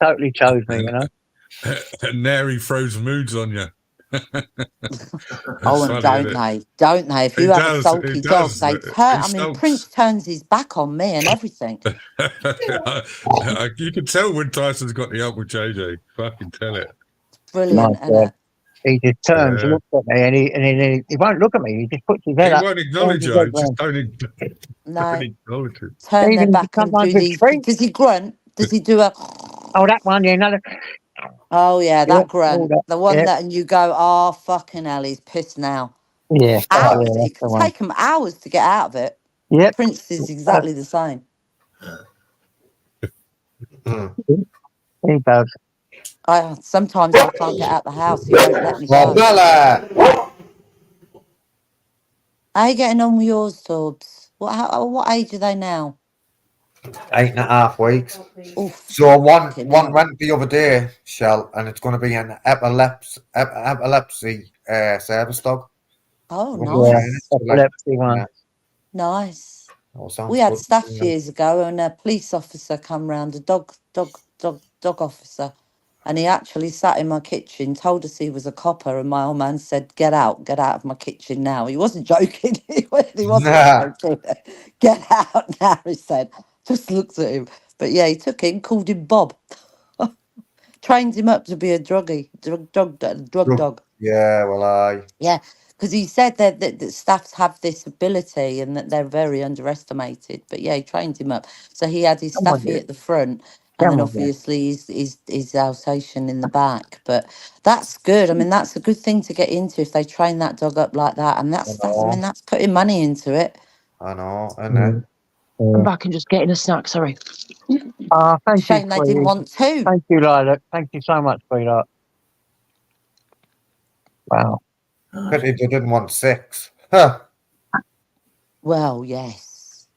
Totally chose me, And there he throws moods on you. Oh, and don't they? If you have a sulky dog, they turn. I mean, Prince turns his back on me and everything. You can tell when Tyson's got the Uncle JJ. Fucking tell it. Brilliant, isn't it? He just turns, looks at me, and he won't look at me. He just puts his head up. He won't acknowledge you. Just don't acknowledge it. Turn their back and do these. Does he grunt? Does he do a? Oh, that one, yeah, another. Oh yeah, that grunt, the one that, and you go, oh fucking hell, he's pissed now. Yeah, hours. It can take him hours to get out of it. Yep. Prince is exactly the same. He does. Sometimes I can't get out the house. He won't let me go. Bella! How are you getting on with yours, Torbs? What age are they now? 8.5 weeks. Oof, so one went the other day, Shell, and it's going to be an epilepsy service dog. Oh, nice. Epilepsy one. Nice. We had staff years ago, and a police officer come round, a dog officer, and he actually sat in my kitchen, told us he was a copper, and my old man said, get out of my kitchen now. He wasn't joking. He wasn't joking. Get out now, he said. Just looked at him. But yeah, he took him, called him Bob. Trained him up to be a drug dog. Yeah, well, yeah, because he said that staffs have this ability and that they're very underestimated. But yeah, he trained him up. So he had his staffy at the front, and then obviously his Alsatian in the back. But that's good. I mean, that's a good thing to get into if they train that dog up like that. And that's putting money into it. I know, and I'm back and just getting a snack. Sorry. Thank Shame you, they didn't want to. Thank you, Lilac. Thank you so much, sweetheart. Wow. But they didn't want 6. Huh. Well, yes.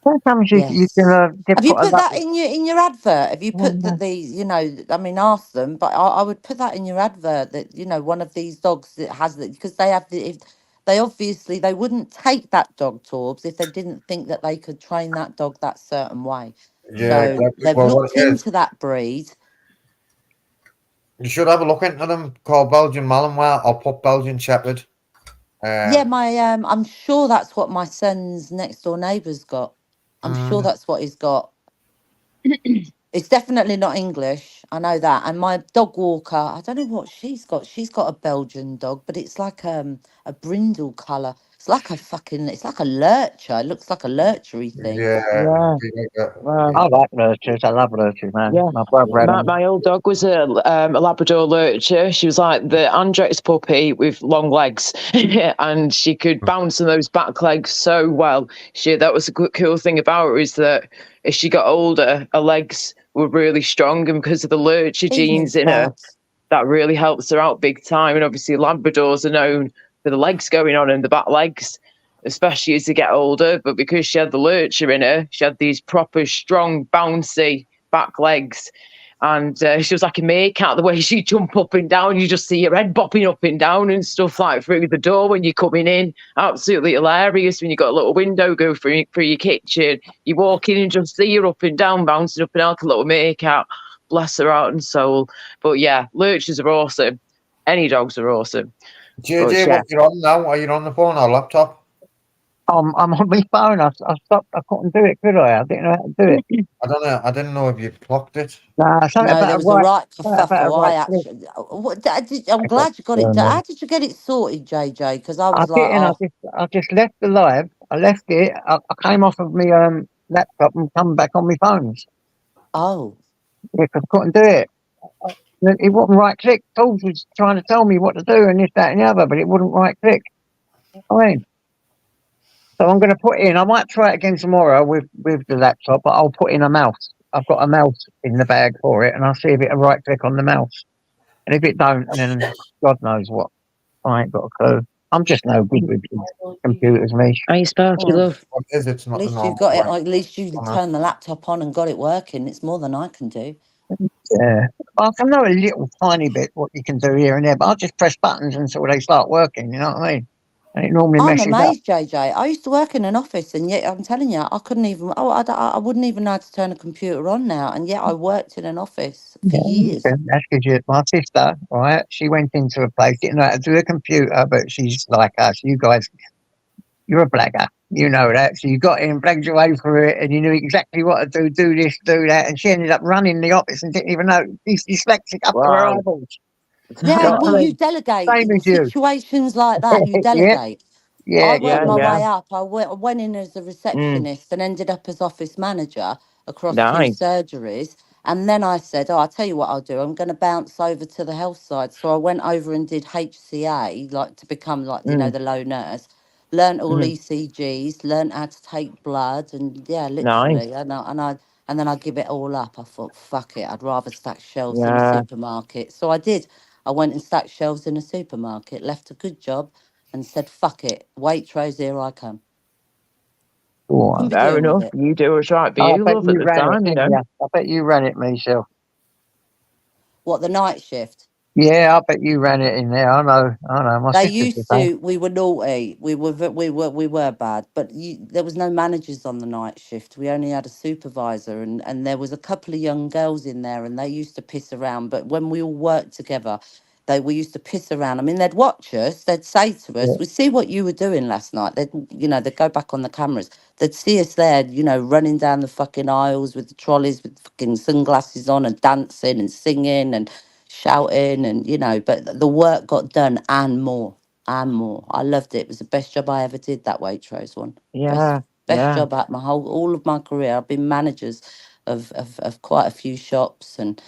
Sometimes you can. Have you put that in your advert? Have you put that these? I mean, ask them, but I would put that in your advert that one of these dogs that has that, because they have the. They wouldn't take that dog, Torbs, if they didn't think that they could train that dog that certain way. Yeah, so they've looked into that breed. You should have a look into them. Called Belgian Malinois or put Belgian Shepherd. Yeah, I'm sure that's what my son's next door neighbour's got. I'm sure that's what he's got. It's definitely not English. I know that. And my dog walker, I don't know what she's got. She's got a Belgian dog, but it's like a brindle colour. It's like a lurcher. It looks like a lurchery thing. Yeah. I like lurchers. I love lurchers, man. Yeah. My brother. My old dog was a Labrador lurcher. She was like the Andrex puppy with long legs, and she could bounce on those back legs so well. That was a cool thing about her, is that as she got older, her legs were really strong, and because of the lurcher genes in her, that really helps her out big time. And obviously Labradors are known for the legs going on and the back legs, especially as they get older. But because she had the lurcher in her, she had these proper strong, bouncy back legs. And she was like a meerkat, the way she jump up and down. You just see your head bopping up and down and stuff like through the door when you're coming in. Absolutely hilarious when you got a little window go through your kitchen. You walk in and just see her up and down, bouncing up and down like a little meerkat. Bless her heart and soul. But yeah, lurchers are awesome. Any dogs are awesome. JJ, what you're on now? Are you on the phone or laptop? I'm on my phone. I stopped. I couldn't do it, could I? I didn't know how to do it. I don't know. I didn't know if you clocked it. Nah, something No, about there a was a right. right Something about a kerfuffle. I right click. actually, I'm glad you got it. How did you get it sorted, JJ? Because I I was like, didn't. I just left the live. I left it. I came off of my laptop and come back on my phones. oh, Yeah, 'cause I couldn't do it. It wasn't right click. Tools was trying to tell me what to do and this, that, and the other, but it wouldn't right click. I mean, so I'm going to put in. I might try it again tomorrow with the laptop, but I'll put in a mouse. I've got a mouse in the bag for it, and I'll see if it'll right click on the mouse. And if it don't, then God knows what. I ain't got a clue. I'm just no good with computers, me. Hey, Sparky, well, love. What is it? It's at not the least normal you've got it. way. At least you turned the laptop on and got it working. It's more than I can do. Yeah, I can know a little tiny bit what you can do here and there, but I'll just press buttons until they start working. You know what I mean? And it normally I'm meshes up. amazed, JJ. I used to work in an office, and yet I'm telling you, I couldn't even. Oh, I wouldn't even know how to turn a computer on now, and yet I worked in an office for years. That's because my sister, right? She went into a place, didn't know how to do a computer, but she's like us. You guys, you're a blagger. You know that. So you got in, blagged your way through it, and you knew exactly what to do this, do that. And she ended up running the office and didn't even know. She's dyslexic up to her Wow. eyeballs. Yeah, Got well, her. you delegate Same in as you. situations like that. You Yeah, delegate. yeah, I worked Yeah, my yeah. way up. I went in as a receptionist and ended up as office manager across two Nice. surgeries. And then I said, "Oh, I'll tell you what I'll do. I'm going to bounce over to the health side." So I went over and did HCA, like to become like the low nurse. Learned all ECGs, learned how to take blood, and yeah, Nice. literally, and then I give it all up. I thought, fuck it, I'd rather stack shelves in a Yeah. supermarket. So I did. I went and stacked shelves in a supermarket, left a good job, and said, fuck it, Waitrose, here I come. Go Couldn't on. be Fair doing with enough. it. You do what's right for I you, bet love, at you the ran it, time, you didn't know. you? I bet you ran it, Michelle. What, the night shift? Yeah, I bet you ran it in there. I know. My They sister did used that. to. We were naughty. We were bad. But there was no managers on the night shift. We only had a supervisor, and there was a couple of young girls in there, and they used to piss around. But when we all worked together, we used to piss around. I mean, they'd watch us. They'd say to us, Yeah. "We see what you were doing last night." They'd go back on the cameras. They'd see us there, running down the fucking aisles with the trolleys with fucking sunglasses on and dancing and singing and shouting but the work got done and more. I loved it. It was the best job I ever did, that Waitrose one. Yeah. Best Yeah. job at all of my career. I've been managers of quite a few shops, and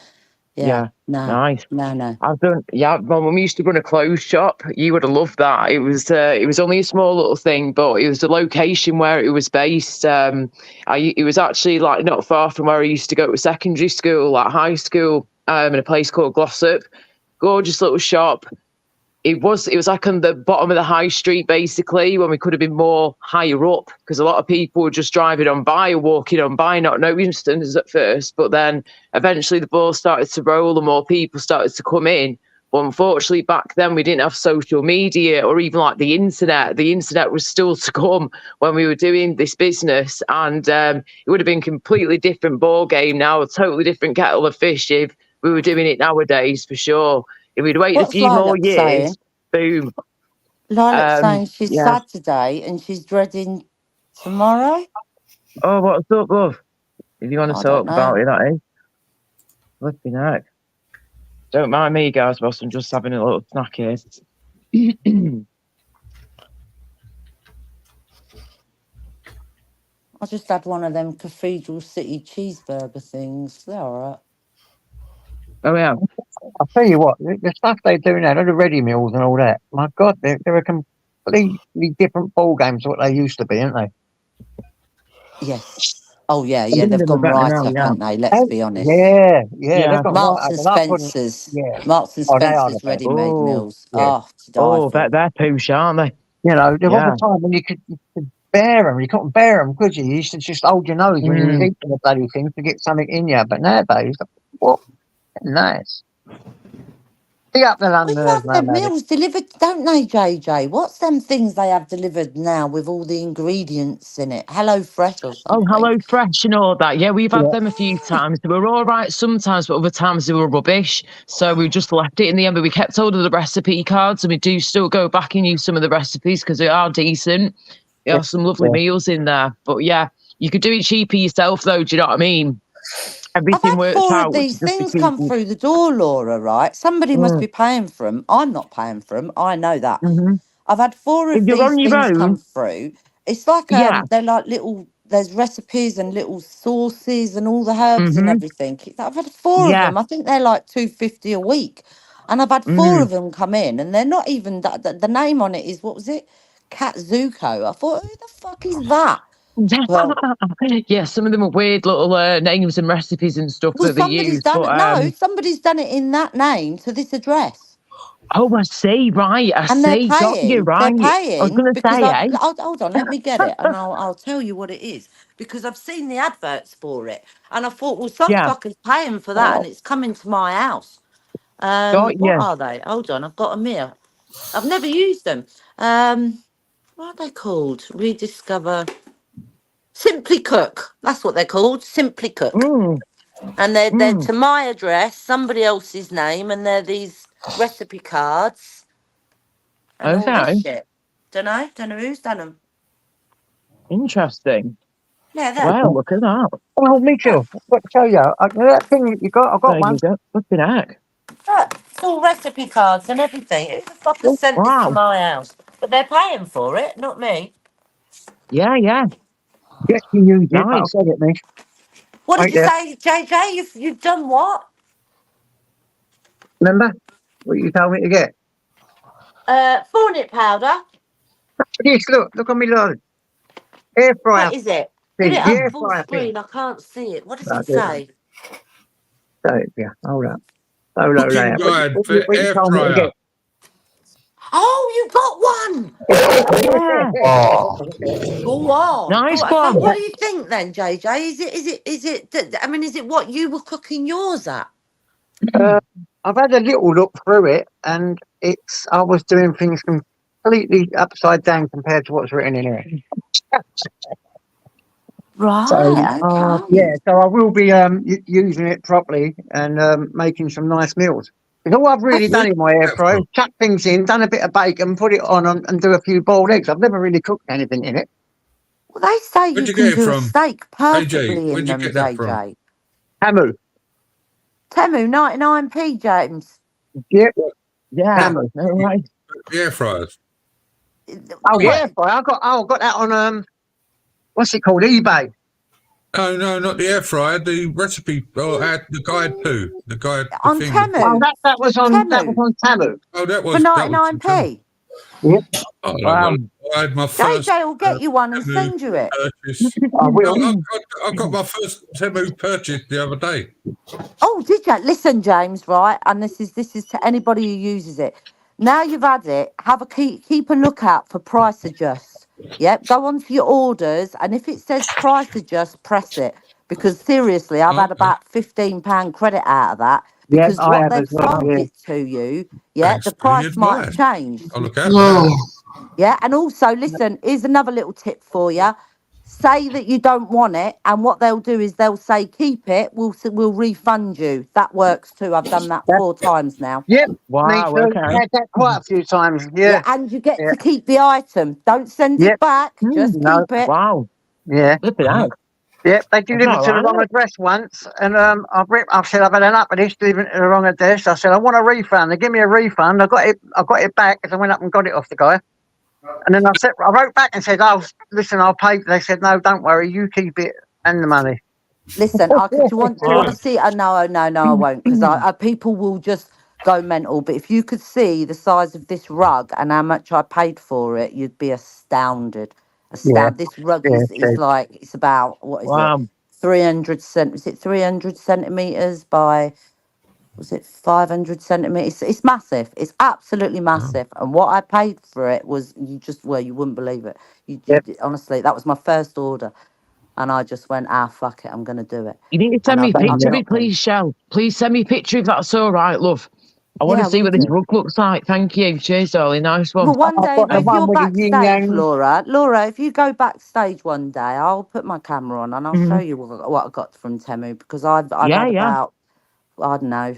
Yeah. no. Nice. No. I've done. Yeah, my mum used to run a clothes shop. You would have loved that. It was only a small little thing, but it was the location where it was based. It was actually like not far from where I used to go to secondary school, like high school, in a place called Glossop. Gorgeous little shop. It was like on the bottom of the high street, basically, when we could have been more higher up, because a lot of people were just driving on by or walking on by, not knowing us at first. But then eventually the ball started to roll and more people started to come in. But unfortunately, back then we didn't have social media or even like the internet. The internet was still to come when we were doing this business, and it would have been a completely different ball game now, a totally different kettle of fish if we were doing it nowadays, for sure. If we'd waited a What's few more Lilac saying? years, boom. Lilac's saying she's Yeah. sad today and she's dreading tomorrow. Oh, what's up, love? If you want to I don't talk know. about it, that is. Flipping heck. Don't mind me, guys, whilst I'm just having a little snack here. I just had one of them Cathedral City cheeseburger things. They're all right. Oh, yeah. I'll tell you what, the stuff they do now, the ready meals and all that, my God, they're a completely different ball games to what they used to be, aren't they? Yes. Oh yeah, I've been they've to gone about right now, up, yeah. haven't they? Let's be honest. Yeah, Yeah. they've got Marks right and up, and I couldn't. Spencers, Yeah. Marks and Oh, they are the Spencers best. ready-made Oh, meals. Yeah. Oh, to die for. they're poosh, aren't they? You know, there was Yeah. a time when you could bear them. You couldn't bear them, could you? You used to just hold your nose when you was eating the bloody thing to get something in you. But nowadays, what? Nice. Big up the Well, you Londoners, have man. them meals delivered, don't they, JJ? What's them things they have delivered now with all the ingredients in it? Hello Fresh or Oh, something? Hello Fresh and all that. Yeah, we've had Yeah. them a few times. They were all right sometimes, but other times they were rubbish. So we just left it in the end. But we kept hold of the recipe cards, and we do still go back and use some of the recipes because they are decent. There are some lovely meals in there. But yeah, you could do it cheaper yourself, though. Do you know what I mean? I've Everything had works 4 of out to these just be things come cheaper. through the door, Laura, right? Somebody must be paying for them. I'm not paying for them. I know that. Mm-hmm. I've had 4 If of you're these on your things come own, through. It's like yeah. they're like little, there's recipes and little sauces and all the herbs and Mm-hmm. everything. I've had 4 of Yeah. them. I think they're like $2.50 a week. And I've had 4 of them come in, and they're not even the name on it is, what was it? Katsuko. I thought, who the fuck is that? Well, Yeah, some of them are weird little names and recipes and stuff that they somebody's use. done But it. No, somebody's done it in that name to this address. oh, I see. Right, I And they're see. Got you paying. They're right. I was paying gonna because say, eh? hold on, let me get it, and I'll tell you what it is, because I've seen the adverts for it, and I thought, well, some Yeah, fucker's paying for that, and it's coming to my house. got What you. are they? Hold on, I've got them here. I've never used them. What are they called? Rediscover. Simply Cook. That's what they're called. Simply Cook. Mm, And they're mm. to my address, somebody else's name, and they're these recipe cards and all this Okay, shit. Don't know who's done them. interesting. Yeah, Wow, look at that. Oh, me too. I've got to tell you, that thing that you got, I got There one. you go. Look at that. look, it's all recipe cards and everything. Who the fuck has sent this to Wow. my house? But they're paying for it, not me. Yeah, yeah. Yes, you used it, but I'll Nice. get it, miss. What did Right you there. say, JJ? You've done what? Remember what you told me to get? Thornit powder. Yes, look on me, Lord. Air fryer What is it? Put thing. it The up air full fryer thing. screen. I can't see it. What does I'll it do it. say? So, yeah, hold up. Low Cooking layout. What, guide what, for what you air told me to fryer. get? Oh, you got one. Yeah. Oh, Go on. Go Nice on. So one. what do you think then, JJ? I mean, is it what you were cooking yours at? I've had a little look through it, and I was doing things completely upside down compared to what's written in here. So, Right, yeah, okay. so I will be using it properly and making some nice meals. Because all I've really done in my air fryer is chuck things in, done a bit of bacon, put it on and do a few boiled eggs. I've never really cooked anything in it. Well, they say Where'd you you can get it do a from? steak AJ, perfectly in where'd you them, get that from? JJ. Hamu. Temu, 99p, James. Yep, Yeah. Hamu. All right. The air fryers. Oh, the Well, air fryer. I got that on what's it called? eBay. No, not the air fryer. The recipe, or the guide too. The guide, the on thing. Oh, Temu. that was on Tamu. Oh, that For was some time. 99p. Yep, Oh, Wow. I had my JJ first will get you one and Temu send you it. purchase. I will. I got my first Temu purchase the other day. Oh, did you? Listen, James, right? And this is to anybody who uses it. Now you've had it, have a keep a lookout for price adjust. Yep, go on to your orders, and if it says price adjust, press it. Because seriously, I've had Okay. about £15 credit out of that. Yep, Because I what have as they've well. sold Yeah. it to you, yeah, Thanks the for the price might have advice. changed. I'll look out for that. Yeah, and also listen, here's another little tip for you. Say that you don't want it, and what they'll do is they'll say keep it. We'll refund you. That works too. I've done that 4 times now. Yep, me Wow. too. Okay. Had that quite a few times. Yeah, Yeah, and you get yeah, to keep the item. Don't send it yep. back. Just No, keep it. Wow. yeah, Look at that. yep. They That's delivered all to the wrong right. address once, and I said I've had enough of this delivering to the wrong address. I said I want a refund. They give me a refund. I got it back because I went up and got it off the guy. And then I wrote back and said, "Oh, listen, I'll pay." They said, "No, don't worry. You keep it and the money." Listen, I could. Do you want Wow. to see? Oh no, I won't, because I people will just go mental. But if you could see the size of this rug and how much I paid for it, you'd be astounded. Yeah, This rug yeah, is true. like, it's about, what is it? Wow. 300 was it 300 centimeters by, was it 500 centimeters? It's massive. It's absolutely massive. And what I paid for it was, you wouldn't believe it. Honestly, that was my first order. And I just went, fuck it, I'm going to do it. You need to send me a picture of it, please, Shell. Please send me a picture if that's all right, love. I want to see what this rug looks like. Thank you. Cheers, darling. Nice one. Well, one day, if you're backstage, Laura, if you go backstage one day, I'll put my camera on and I'll show you what I got from Temu, because I've had about, I don't know,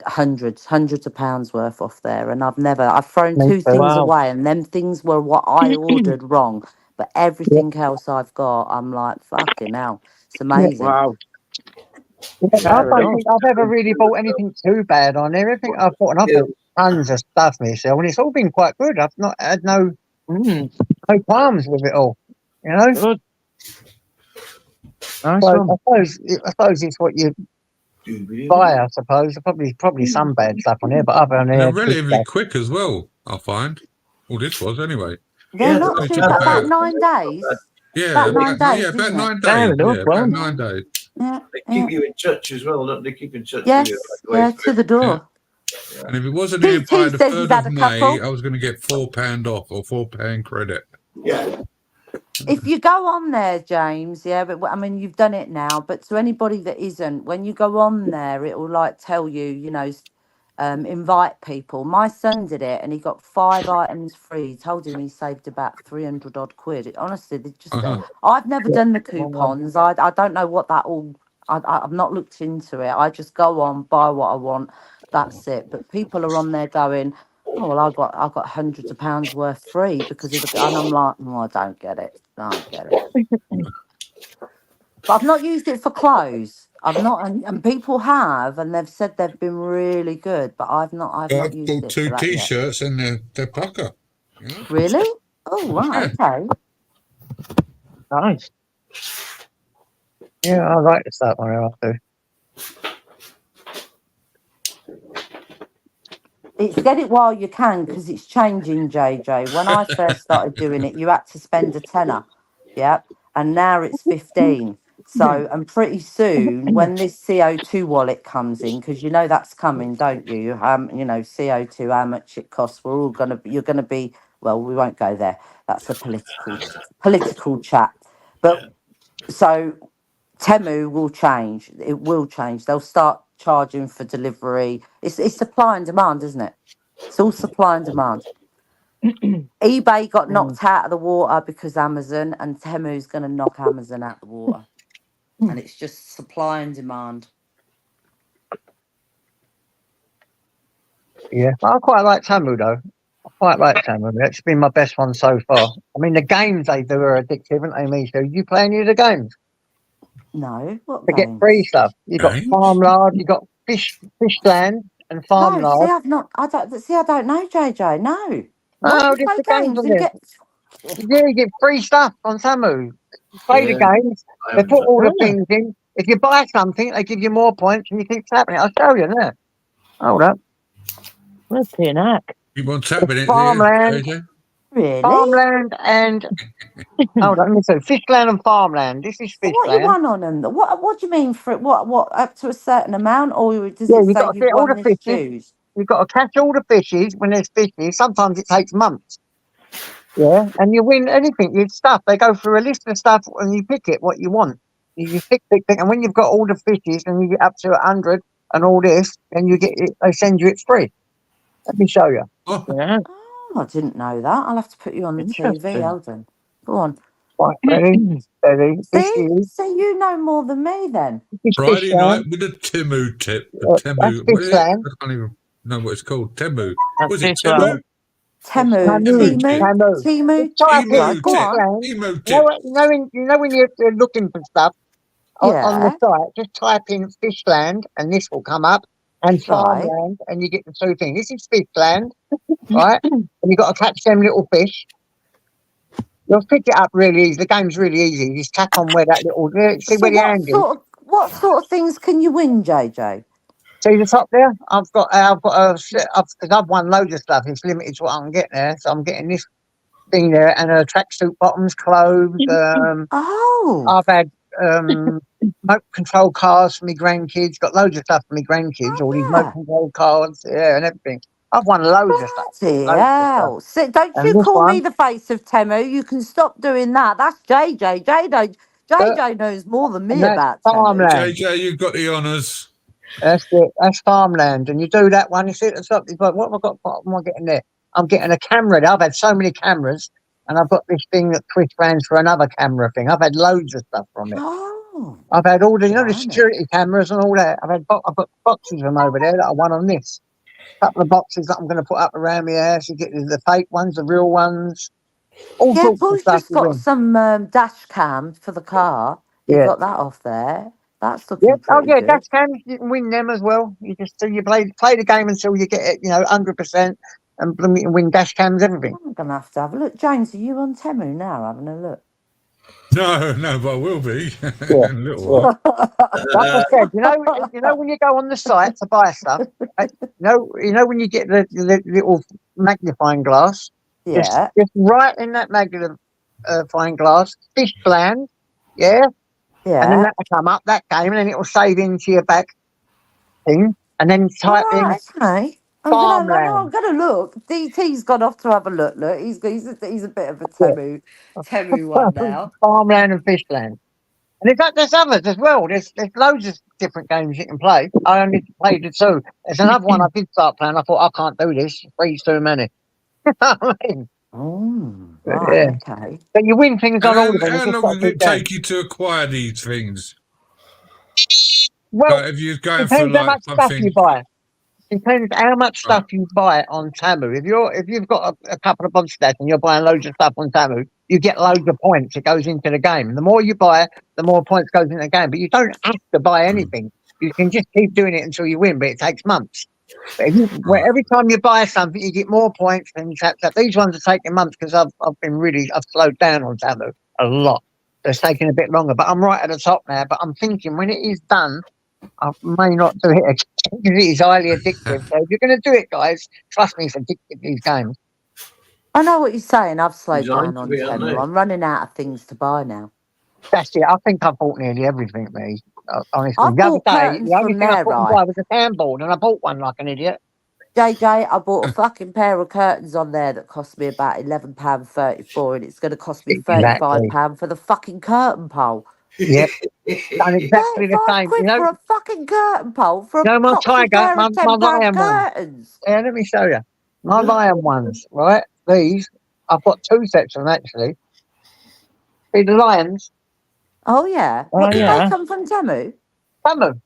hundreds of pounds worth off there, and I've thrown two things away, and them things were what I ordered wrong, but everything else I've got, I'm like, fucking hell, it's amazing. Wow. Yeah, I don't think I've ever really bought anything too bad on there. Everything I've bought, and I've bought tons of stuff myself, and it's all been quite good. I've not had no qualms with it all, you know. Good. Nice so I suppose it's what you buy. I suppose probably some bad stuff on there, but other than they're relatively quick as well. I find. Well, this was anyway. They're not too bad. About 9 days. Yeah, about 9 days. About 9 days. Fair enough, about 9 days. Yeah, they keep you in touch as well, don't they? Keep in touch yes, with you. to the door. Yeah. And if it wasn't here by the 3rd of May, couple. I was going to get £4 off or £4 credit. Yeah. If you go on there, James, but I mean, you've done it now, but to anybody that isn't, when you go on there, it will like tell you, you know, invite people. My son did it and he got 5 items free. He told him he saved about 300 odd quid. Honestly, they just, I've never done the coupons. I don't know what that all, I've not looked into it. I just go on, buy what I want. That's it. But people are on there going, oh, well, I got hundreds of pounds worth free because of the, and I'm like, I don't get it. But I've not used it for clothes. I've not, and people have, and they've said they've been really good, but I've not used it. I've bought 2 T-shirts and they're pucker. Yeah. Really? Oh, right, okay. Nice. Yeah, I like the stuff on there. It's get it while you can, because it's changing, JJ. When I first started doing it, you had to spend a tenner, and now it's 15. So, and pretty soon, when this CO2 wallet comes in, because you know that's coming, don't you? You know, CO2, how much it costs. We're all you're gonna be. Well, we won't go there. That's a political chat. But so, Temu will change. It will change. They'll start charging for delivery. It's supply and demand, isn't it? It's all supply and demand. eBay got knocked out of the water because Amazon, and Temu's going to knock Amazon out of the water. And it's just supply and demand. Yeah, I quite like Temu though. I quite like Temu. It's been my best one so far. I mean, the games they do are addictive, aren't they, Misha? You play any of the games? No, what to games? Get free stuff. You got Farmland, you got Fishland and Farmland. No, see, I've not. I don't know, JJ. No. Oh, just the games on there. Yeah, you get free stuff on Temu. Play the games. They put all the things in. If you buy something, they give you more points, and you think tapping it. I'll show you there. Hold up. Let's see an act. You want tapping it? Farmland. Really? Farmland and hold on, let me see. Fishland and Farmland. This is Fishland. What you want on them? What do you mean for it? What up to a certain amount, or does it say you've won this choose? You've got to catch all the fishes when there's fishes. Sometimes it takes months. Yeah, and you win anything. You stuff. They go through a list of stuff and you pick it what you want. You pick, and when you've got all the fishes and you get up to 100 and all this, then you get it. They send you it free. Let me show you. Yeah. Oh, I didn't know that. I'll have to put you on the TV, Eldon. Go on. Right, ready. See, you know more than me then. Friday night with a Temu tip. Temu. I can't even know what it's called. Temu. Was it Temu? Temu. Go on. You know when you're looking for stuff on the site, just type in Fishland and this will come up, and Farmland, and you get the 2 things. This is Fishland, right? And you've got to catch them little fish. You'll pick it up really easy. The game's really easy. You just tap on where that little, see where the hand is. What sort of things can you win, JJ? See the top there? I've won loads of stuff. It's limited to what I can get there. So I'm getting this thing there and tracksuit bottoms, clothes. I've had remote control cars for my grandkids. Got loads of stuff for my grandkids. All these remote control cars, and everything. I've won loads of stuff. Bloody Loads of stuff. hell. So, don't And you this call me one, the face of Temu. You can stop doing that. That's JJ. JJ knows more than me and that's about Temu. farmland. JJ, you've got the honours. That's it. That's farmland. And you do that one, you see at the top, you've got, what have I got? What am I getting there? I'm getting a camera there. I've had so many cameras, and I've got this thing that twists round for another camera thing. I've had loads of stuff from it. Oh. I've had all the, you know, the Blimey. security cameras and all that. I've got boxes of them over there that I won on this. A couple of boxes that I'm going to put up around my house. You get the fake ones, the real ones, all Yeah, sorts of Paul's stuff. just got some dash cam for the car. You Yeah. got that off there. That's Yeah. looking Oh, pretty yeah. good. Dash cams. You can win them as well. You just you play the game until you get it, 100%, and you can win dash cams, everything. I'm going to have a look. James, are you on Temu now having a look? No, but I will be in a little while. Like I said, you know when you go on the site to buy stuff, you know when you get the little magnifying glass, Yeah. just right in that magnifying glass, fish bland, yeah, and then Yeah. that will come up that game, and then it will save into your back thing, and then type in Okay. farmland. I'm gonna look. DT's gone off to have a look. Look, he's a bit of a Temu one now. Farmland and Fishland. And in fact, there's others as well. There's loads of different games you can play. I only played the two. There's another one I did start playing. I thought, I can't do this. Three's too many. I mean, Right, okay. but you win things on all of them. How long did it take you to acquire these things? Well, Like, if you're going for depends how like much stuff something. you buy. Depends how much stuff you buy on Tamu. If you've got a couple of box stats and you're buying loads of stuff on Tamu, you get loads of points. It goes into the game. And the more you buy, the more points goes into the game. But you don't have to buy anything. You can just keep doing it until you win. But it takes months. But every time you buy something, you get more points. And these ones are taking months because I've slowed down on Tamu a lot. So it's taking a bit longer. But I'm right at the top now. But I'm thinking when it is done, I may not do it again because it is highly addictive. So if you're going to do it, guys, trust me, it's addictive, these games. I know what you're saying. I've slowed Designed down to on be, aren't Temu. they? I'm running out of things to buy now. That's it. I think I bought nearly everything, me. Honestly, I the other bought day, curtains the only from thing I there, couldn't right? buy was a soundboard, and I bought one like an idiot. JJ, I bought a fucking pair of curtains on there that cost me about £11.34, and it's going to cost me Exactly. £35 for the fucking curtain pole. Yep. Done exactly the £35 same. You know, for a fucking curtain pole for a my costly Tiger, pair my of £10 lion one. curtains. Yeah, let me show you. My lion ones, right? These, I've got two sets of them actually. See the lions? Oh, yeah. Oh, What did yeah. they come from Temu? Some of them.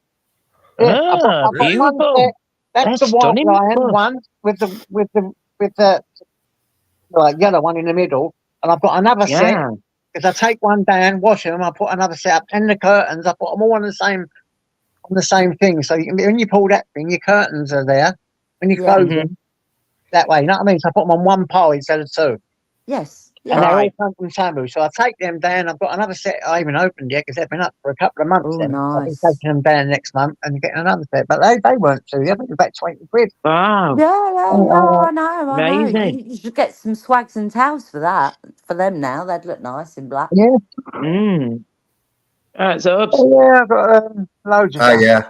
Yeah, I got one beautiful. set. That's the white stunning. lion one with the like yellow one in the middle, and I've got another set Yeah. because I take one down, wash them, I put another set up, and the curtains I put them all on the same thing. So you can, when you pull that thing, your curtains are there. When you Yeah. close them that way, you know what I mean? So I put them on one pole instead of two. Yes. And they all Right. come from Tamu. So I take them down. I've got another set I haven't opened yet because they've been up for a couple of months. Oh, Then I'll be nice. taking them down next month and getting another set. But they weren't too. I think it was about 20 quid. Wow. Yeah, I know. Amazing. You should get some swags and towels for them now. They'd look nice in black. Yeah. Right, so I've got loads of Oh, stuff. yeah.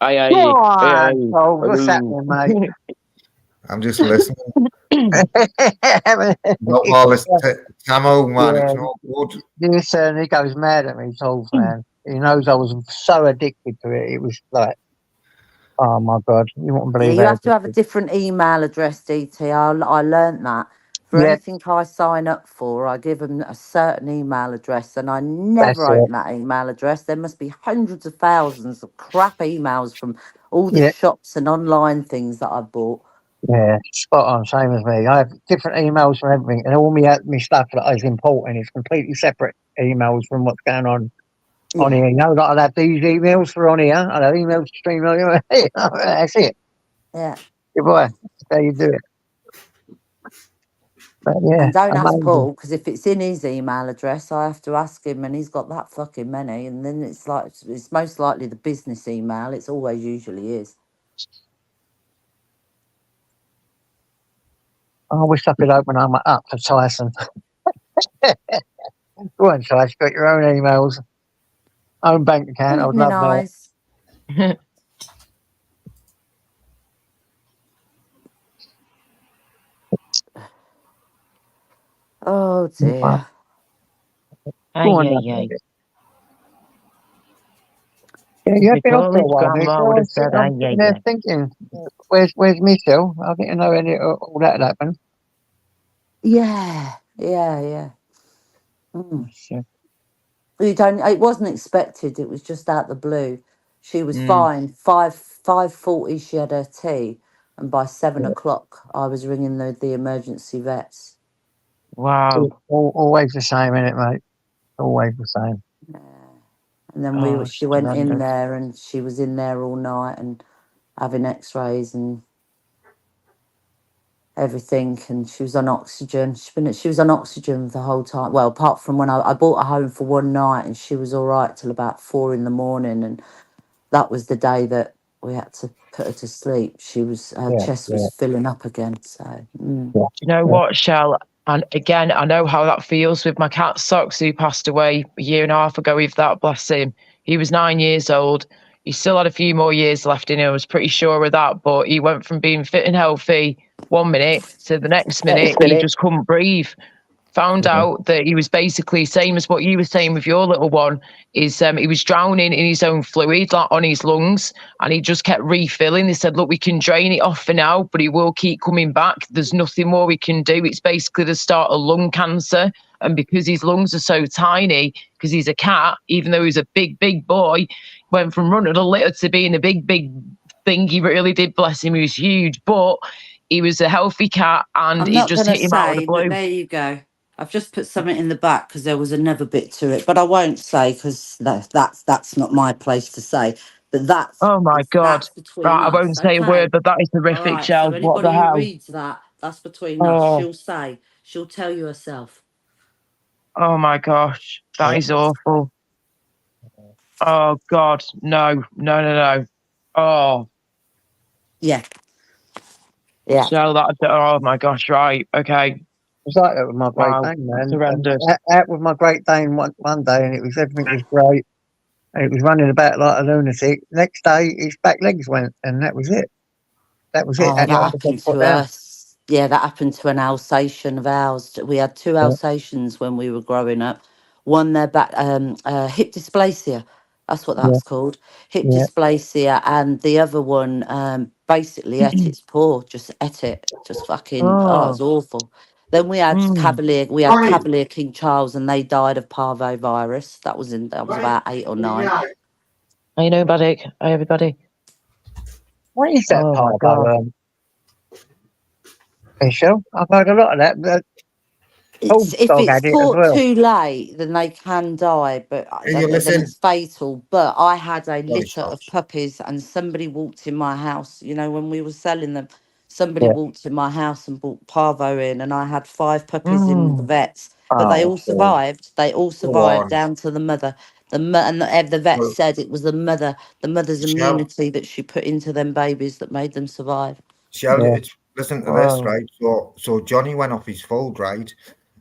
aye. Go on, Paul, what's happening, mate? I'm just listening. Yeah, Not all this Tamo, man. It's not good. and he goes mad at me, Tools, man. He knows I was so addicted to it. It was like, oh my God, you wouldn't Yeah, believe you how have to have a addicted. different email address, DT. I learnt that. For Yeah. anything I sign up for, I give them a certain email address, and I That's never it. open that email address. There must be hundreds of thousands of crap emails from all the Yeah. shops and online things that I've bought. Yeah, spot on, same as me. I have different emails for everything, and all my stuff that is important is completely separate emails from what's going on here. You know, like I'll have these emails for on here, I'll have emails to stream on here. That's it. Yeah. Good boy. That's how you do it. But yeah, And don't ask amazing. Paul, because if it's in his email address, I have to ask him, and he's got that fucking many. And then it's most likely the business email. It's always usually is. I wish I could open them up for Tyson. Go on, Tyson, got your own emails. own bank account. I would Evening, love that. eyes. Oh dear. Go on, Aye. yeah, you have been off Before for a his while, Nick. grandma would have said, I'm sitting there thinking, where's me still? I didn't know any all that happened. Yeah. Mm. You don't. It wasn't expected. It was just out the blue. She was fine. 5:40. She had her tea, and by 7 o'clock, I was ringing the emergency vets. wow. Always the same, isn't it, mate? Always the same. Yeah. And then she went in horrendous. there, and she was in there all night and having X-rays and everything, and she was on oxygen. She was on oxygen the whole time. Well, apart from when I brought her home for one night, and she was all right till about 4 a.m, and that was the day that we had to put her to sleep. Her chest was filling up again. So Do you know what, Shell? And again, I know how that feels with my cat Socks, who passed away a year and a half ago with that, bless him. He was 9 years old. He still had a few more years left in him, I was pretty sure of that. But he went from being fit and healthy 1 minute to the next minute, he just couldn't breathe. Found out that he was basically same as what you were saying with your little one, is he was drowning in his own fluid, like on his lungs, and he just kept refilling. They said, look, we can drain it off for now, but he will keep coming back. There's nothing more we can do. It's basically the start of lung cancer. And because his lungs are so tiny, because he's a cat, even though he's a big boy, went from running a litter to being a big thing. He really did, bless him. He was huge, but he was a healthy cat, and I'm it not just going to hit him out of the say, but blue. there you go. I've just put something in the back because there was another bit to it, but I won't say because that's not my place to say. But Oh my God. that's between Right, I us. won't say a word, Okay. but that is All horrific, right. So Shell. What the anybody who hell? reads that's between us. Oh, She'll tell you herself. oh my gosh. That is awful. Oh God. No. Oh, Yeah. Shell, oh my gosh, right. Okay. It was like that with my Great Wow. Dane, That's man. horrendous. Out with my Great Dane one day, and everything was great, and it was running about like a lunatic. Next day, his back legs went, and that was it. That was it. Oh, And that I had to happened put to down. us. Yeah, that happened to an Alsatian of ours. We had two Alsatians when we were growing up. One, their back, hip dysplasia. That's what Yeah, that's called. Hip yeah, dysplasia. And the other one basically ate its paw, just ate it. Just fucking, oh, it Oh. was awful. Then we had Cavalier King Charles, and they died of parvovirus. That was about 8 or 9. How you know, buddy? Hi, everybody. what is that Oh my God. parvo? Michelle? I've heard a lot of that. But If dog it's had it as caught well. too late, then they can die, but Hey, you then listen. it's fatal. But I had a Sorry, litter of Scotch. puppies, and somebody walked in my house. You know, when we were selling them, somebody Yeah. walked in my house and brought parvo in, and I had 5 puppies in the vets, but they Oh, all survived. They all Go survived on. down to the mother. The vet Well, said it was the mother's Shell, immunity that she put into them babies that made them survive. yeah. listen to this, Wow. right? So Johnny went off his fold, right?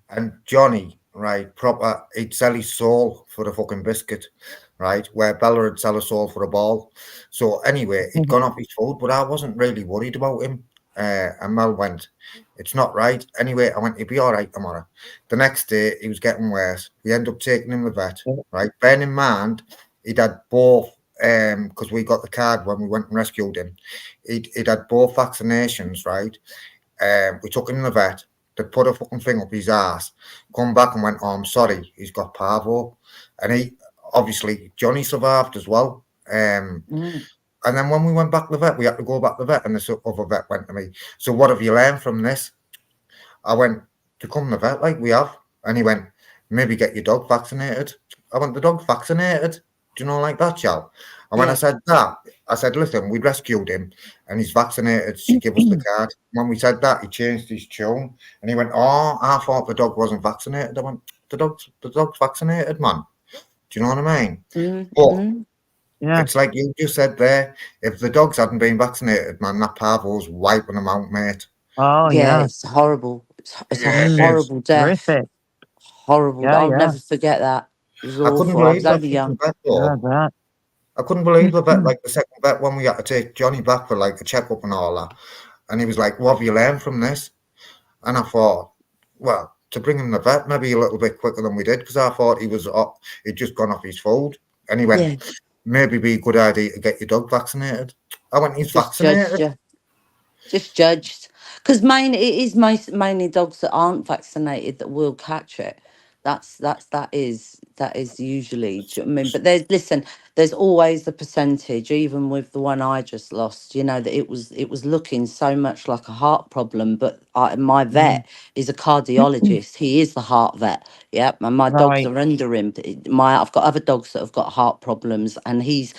And Johnny, right, he'd sell his soul for a fucking biscuit, right? Where Bella would sell her soul for a ball. So anyway, he'd gone off his fold, but I wasn't really worried about him. And Mel went, it's not right. Anyway, I went, he'll be all right tomorrow. The next day, he was getting worse. We ended up taking him to the vet, right? Bearing in mind, he'd had both, because we got the card when we went and rescued him. He'd had both vaccinations, right? We took him to the vet. They put a fucking thing up his ass, come back and went, oh, I'm sorry, he's got parvo. And obviously, Johnny survived as well. And then when we went back to the vet, we had to go back to the vet, and this other vet went to me, so what have you learned from this? I went, to come to the vet like we have. And he went, maybe get your dog vaccinated. I went, the dog's vaccinated. Do you know, like that, Chow? And when I said that, I said, listen, we rescued him and he's vaccinated. She gave us the card. When we said that, he changed his tune and he went, oh, I thought the dog wasn't vaccinated. I went, the dog's vaccinated, man. Do you know what I mean? But Yeah. it's like you just said there, if the dogs hadn't been vaccinated, man, that parvo's wiping them out, mate. Oh Yeah, yeah. it's horrible. It's a Yeah, it is. horrible death. Horrific. Horrible. Yeah, I'll yeah. never forget that. It was I couldn't awful. I believe was that only young. vet, though. that. I couldn't believe the vet, like the second vet, when we had to take Johnny back for like a checkup and all that. And he was like, "What have you learned from this?" And I thought, well, to bring him to the vet maybe a little bit quicker than we did, because I thought he'd just gone off his fold. And he went, Yeah. maybe be a good idea to get your dog vaccinated. I went, he's Just judged vaccinated. you. Just judged. Because it is mainly dogs that aren't vaccinated that will catch it. That is usually. Do you know what I mean? But there's always the percentage, even with the one I just lost, that it was looking so much like a heart problem. But my vet is a cardiologist. He is the heart vet. Yep. And my dogs Right. are under him. I've got other dogs that have got heart problems, and he's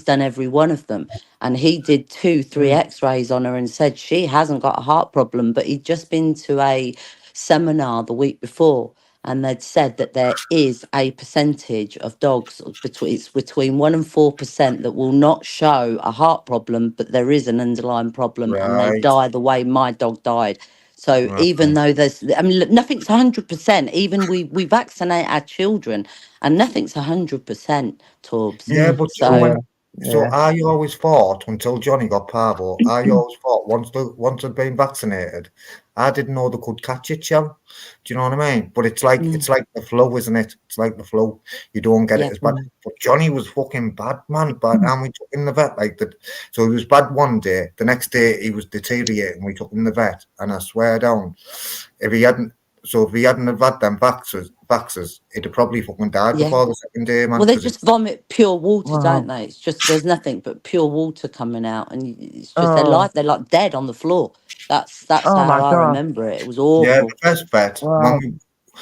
done every one of them. And he did 2-3 x-rays on her and said she hasn't got a heart problem. But he'd just been to a seminar the week before, and they'd said that there is a percentage of dogs between 1 and 4% that will not show a heart problem, but there is an underlying problem, and they Right. die the way my dog died. So Right. even though look, nothing's 100%. Even we vaccinate our children, and nothing's 100%, Torbs. Yeah, but you know So so I always thought until Johnny got parvo, I always thought once they'd been vaccinated, I didn't know they could catch it, Shell. Do you know what I mean? But it's like the flu, isn't it? It's like the flu. You don't get it as bad. But Johnny was fucking bad, man. But and we took him to the vet like that. So he was bad one day. The next day he was deteriorating. We took him to the vet, and I swear down, if he hadn't have had them vaxes, he'd have probably fucking died yeah. before the second day, man. Well, they 'cause just vomit pure water, Wow. don't they? It's just there's nothing but pure water coming out, and it's just Oh. they're like dead on the floor. That's Oh how my I God. remember it. It was Yeah, awful. the first bet Wow.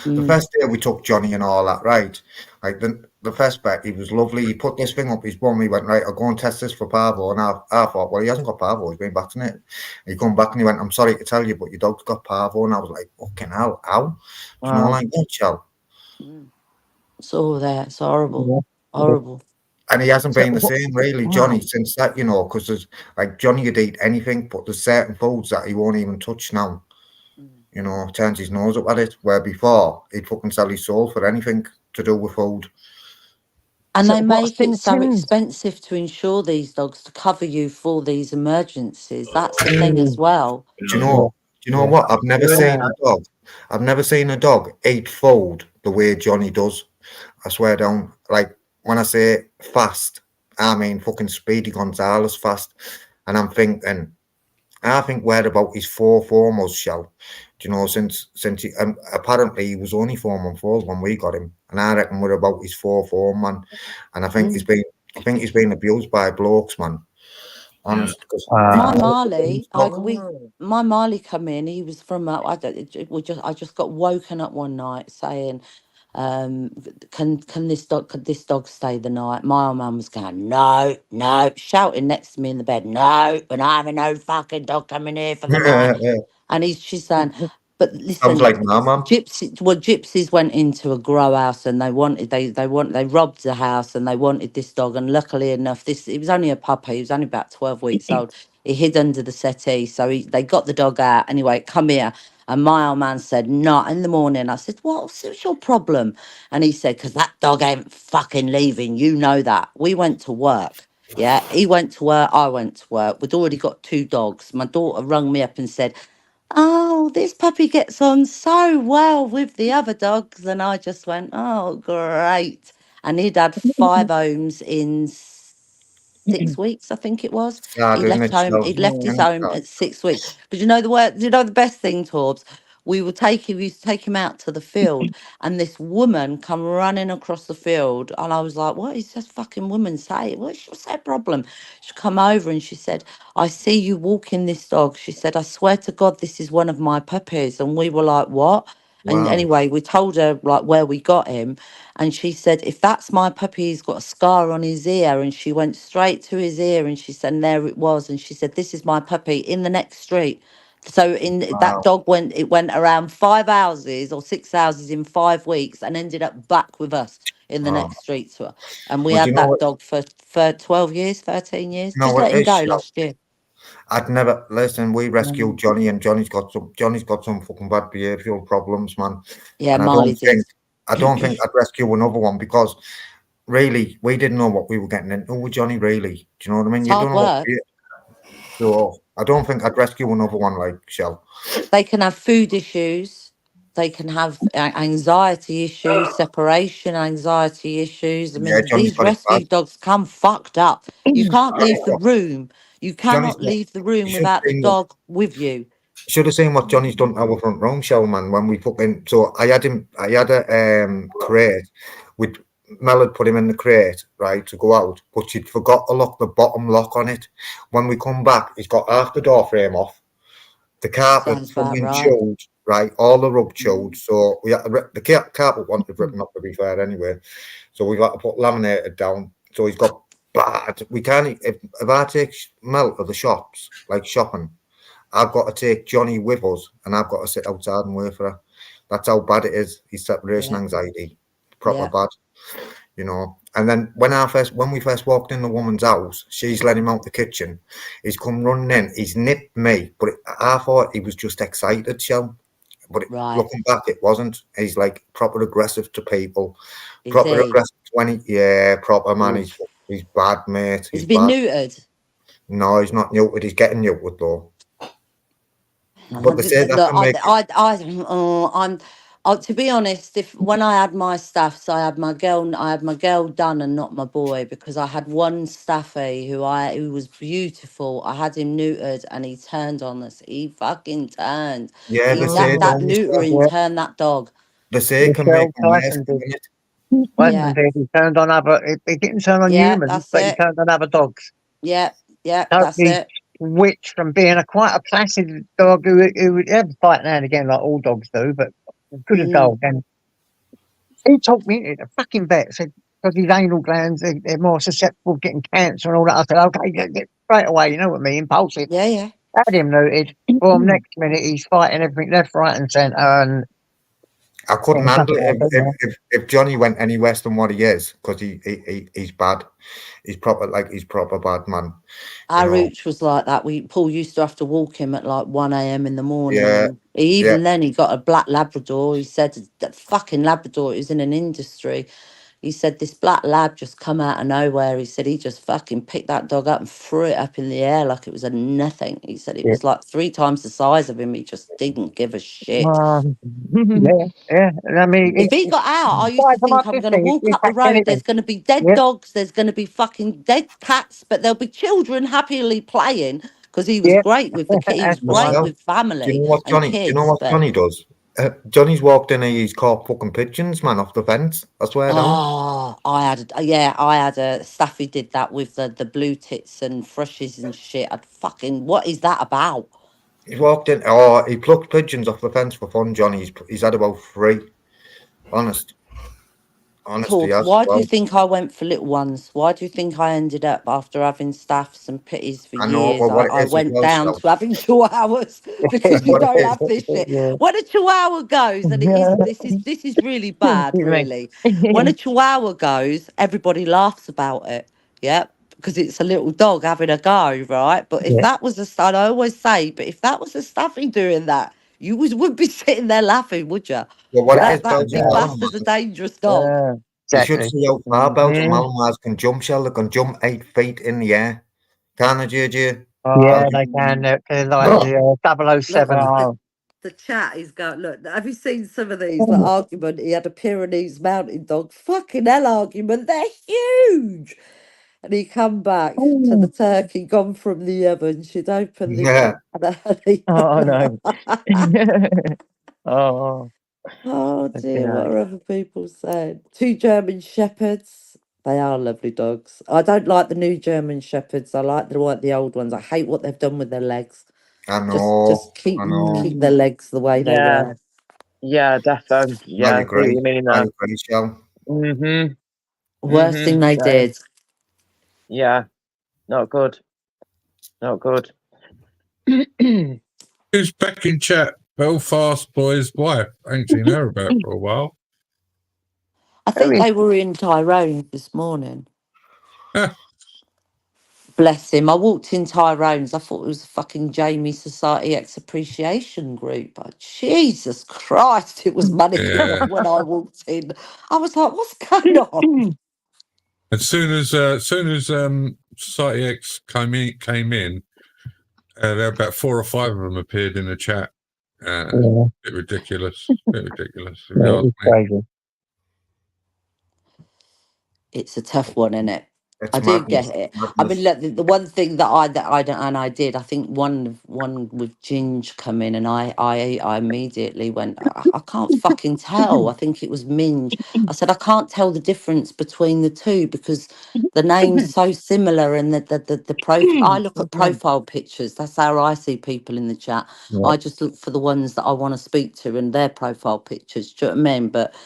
the first day we took Johnny and all that, right? Like the first bet, he was lovely. He put this thing up his bum. He went, right, I'll go and test this for parvo. And I thought, well, he hasn't got parvo. He's been vaccinated. And he come back and he went, I'm sorry to tell you, but your dog's got parvo. And I was like, fucking hell, how? Do you know, Wow. like that, Chell? It's all there. It's horrible, Yeah. horrible. And he hasn't So been the what- same, really, wow. Johnny, since that, because there's like Johnny could eat anything, but there's certain foods that he won't even touch now. Turns his nose up at it, where before he'd fucking sell his soul for anything to do with food. And So they what make it so symptoms? expensive to insure these dogs to cover you for these emergencies. That's the thing as well. Do you know what? I've never seen a dog. I've never seen a dog eat food the way Johnny does. I swear down. Like when I say fast, I mean fucking Speedy Gonzales fast. And I think we're about his 4 months, Shell. Do you know, since he apparently he was only 4 months old when we got him, and I reckon we're about his 4 man. And I think he's been abused by blokes, man. Honest, My Marley, my Marley come in. He was from. I just got woken up one night saying, "Can this dog stay the night?" My old man was going, "No, no," shouting next to me in the bed, "No, we're not having no fucking dog coming here for the night." And she's saying, but listen, sounds like my mum. gypsies went into a grow house and they robbed the house and they wanted this dog. And luckily enough, it was only a puppy. He was only about 12 weeks old. He hid under the settee. So they got the dog out. Anyway, come here. And my old man said, "No." In the morning, I said, what's your problem? And he said, "Because that dog ain't fucking leaving. You know that." We went to work. Yeah, he went to work. I went to work. We'd already got 2 dogs. My daughter rung me up and said, "Oh, this puppy gets on so well with the other dogs." And I just went, "Oh, great." And he'd had 5 homes in 6 weeks, I think it was. Yeah, didn't it? He'd left his home at 6 weeks. But the best thing, Torbs? We used to take him out to the field, and this woman come running across the field, and I was like, "What is this fucking woman saying? What's her problem?" She come over and she said, "I see you walking this dog." She said, "I swear to God, this is one of my puppies." And we were like, "What?" And Wow. anyway, we told her like where we got him, and she said, "If that's my puppy, he's got a scar on his ear." And she went straight to his ear, and she said, and there it was. And she said, "This is my puppy in the next street." So that dog went around 5 houses or 6 houses in 5 weeks and ended up back with us in the next street to her. And we Well, had that dog for 12 years, 13 years. No, Just it let him is, go Shell. last year. I'd never listen. We rescued Johnny, and Johnny's got some fucking bad behavioural problems, man. Yeah, And Marley did. I don't think I'd rescue another one because really we didn't know what we were getting into with Johnny. Really, do you know what I mean? It's You hard don't know work. so I don't think I'd rescue another one like Shell. They can have food issues. They can have anxiety issues, separation anxiety issues. I Yeah, mean, Johnny's these got it bad. rescue dogs come fucked up. You can't leave the room. You Johnny's cannot got, leave the you room should without the see dog with you. should have seen what Johnny's done to our front room, Shell, man, when we fucking so I had a crate with Mel had put him in the crate, right, to go out, but she'd forgot to lock the bottom lock on it. When we come back, he's got half the door frame off. The carpet Sounds about fucking right. chilled, right? All the rug chilled. So we had to the carpet wanted ripping up, to be fair, anyway. So we got to put laminated down. So he's got bad. We can't, if I take Mel to the shops, like shopping, I've got to take Johnny with us and I've got to sit outside and wait for her. That's how bad it is. His separation Yeah. anxiety, proper Yeah. bad, you know. And then when we first walked in the woman's house, she's let him out the kitchen. He's come running in. He's nipped me, but I thought he was just excited, Shell. But Right. looking back, it wasn't. He's like proper aggressive to people. Is Proper he? aggressive 20. Yeah, proper man. Oof. He's bad, mate. He's He's been bad. neutered. No, he's not neutered. He's getting neutered though. But they say that Look, can make to be honest, if when I had my staffs, I had my girl done and not my boy, because I had one staffy who was beautiful. I had him neutered and he turned on us. He fucking turned. yeah, He they say let that don't neutering turn that dog. They say it can make Michelle a mess, Tyson doesn't did. it? Yeah. Tyson did. He turned on he didn't turn on Yeah, humans, that's but he it. turned on other dogs. Yeah, that's Totally it. switched from being quite a placid dog who would have a fight now and again, like all dogs do, but as good as gold. And he talked me into the fucking vet, said, because his anal glands, they're more susceptible to getting cancer and all that. I said, okay, get straight away, you know what I mean, impulsive. Yeah. Had him noted. Well, next minute he's fighting everything left, right, and centre. And I couldn't yeah, handle nothing it happened, if Johnny went any worse than what he is, because he's bad. He's proper bad, man. Our You know? Rooch was like that. Paul used to have to walk him at like 1 a.m. in the morning. Yeah, And even then, he got a black Labrador. He said that fucking Labrador is in an industry. He said this black lab just come out of nowhere. He said he just fucking picked that dog up and threw it up in the air like it was a nothing. He said it yeah. was like 3 times the size of him. He just didn't give a shit. Yeah. And I mean, If he got out, I used to aside from think up I'm this going to thing, walk he up the attacked road. anything. There's going to be dead Yeah, dogs. There's going to be fucking dead cats, but there'll be children happily playing, because he was yeah. great with the kids. He was That's the great one. Michelle, with family and Do you know kids. what But Johnny does? Johnny's walked in and he's caught fucking pigeons, man, off the fence. I swear down. I had a staffy did that with the blue tits and thrushes and shit. What is that about? He's walked in. Oh, he plucked pigeons off the fence for fun, Johnny. He's had about 3. Honest, he Claude, has. why do you Well, think I went for little ones? Why do you think I ended up, after having staffs and pitties for I know, years, but what it I is as went well, down Shell. to having chihuahuas because we What it don't is. have this shit. Yeah. When a chihuahua goes, and this is really bad, really. When a chihuahua goes, everybody laughs about it. Yeah. Because it's a little dog having a go, right? But if Yeah. that was I always say, but if that was a staffy doing that, you would be sitting there laughing, would you? Well, what it is, That Belgian big Malinois. bastard's a dangerous dog. You should Exactly. see how far Belgian Yeah. Malinois can jump, Shell. They can jump 8 feet in the air. Can't they, JJ? Yeah, Belgian. they can. They're like the Look, 007. the chat is going, look, have you seen some of these? The argument, he had a Pyrenees mountain dog. Fucking hell argument, they're huge. And he come back to the turkey, gone from the oven. She'd open the Yeah. Oh, no. Oh, Oh you dear, what know. are other people saying? 2 German Shepherds. They are lovely dogs. I don't like the new German Shepherds. I like the old ones. I hate what they've done with their legs. I Just know. keep I know. their legs the way they Yeah, were. yeah, definitely. I Yeah, I see what agree. you mean I there. agree, Shell. Worst thing they did. Yeah, not good. Not good. Who's back in chat? Belfast boy's wife. I ain't seen her about for a while. I think they were in Tyrone this morning. Huh. Bless him. I walked in Tyrone's. I thought it was a fucking Jamie Society X appreciation group. But Jesus Christ, it was money Yeah. when I walked in. I was like, what's going on? As soon as Society X came in, there were about 4 or 5 of them appeared in the chat. Bit ridiculous. Bit ridiculous. if you Yeah, ask it's me. crazy. It's a tough one, isn't it? It's I do madness. get it. I Madness. mean, look, the one thing that I don't, and I did. I think one with Ginge come in, and I immediately went, I can't fucking tell. I think it was Minge. I said I can't tell the difference between the two because the name's so similar, and the profile. I look at profile pictures. That's how I see people in the chat. Yeah. I just look for the ones that I want to speak to and their profile pictures. Do you know what I mean? But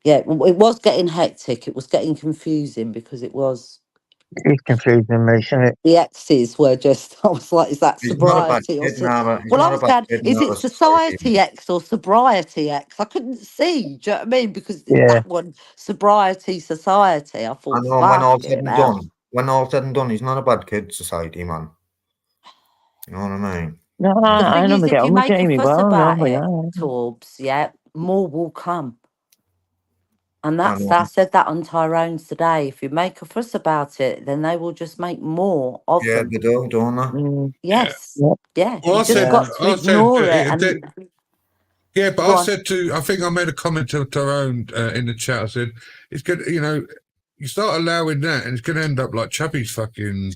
yeah, it was getting hectic. It was getting confusing because it was. It's confusing me, isn't it? The X's were just, I was like, is that He's not a bad sobriety or kid, Nara. He's well, I not a was bad going, kid, is it Nara. Society, society X or sobriety X? I couldn't see. Do you know what I mean? Because Yeah. that one, sobriety society, I I thought, know when all fuck said it and done, he's not a bad kid, Society, man. You know what I mean? No, The I thing is, normally get if you on with make a Jamie fuss well. about Normally, it, yeah. Torbs, yeah, more will come. And I that's know. I said that on Tyrone's today. If you make a fuss about it, then they will just make more of Yeah, them. they do, don't they? Yes. Yep. Yeah. Well, You I just said, got to ignore it and yeah, but go I on. said I think I made a comment to Tyrone in the chat. I said, it's good, you start allowing that and it's going to end up like Chubby's fucking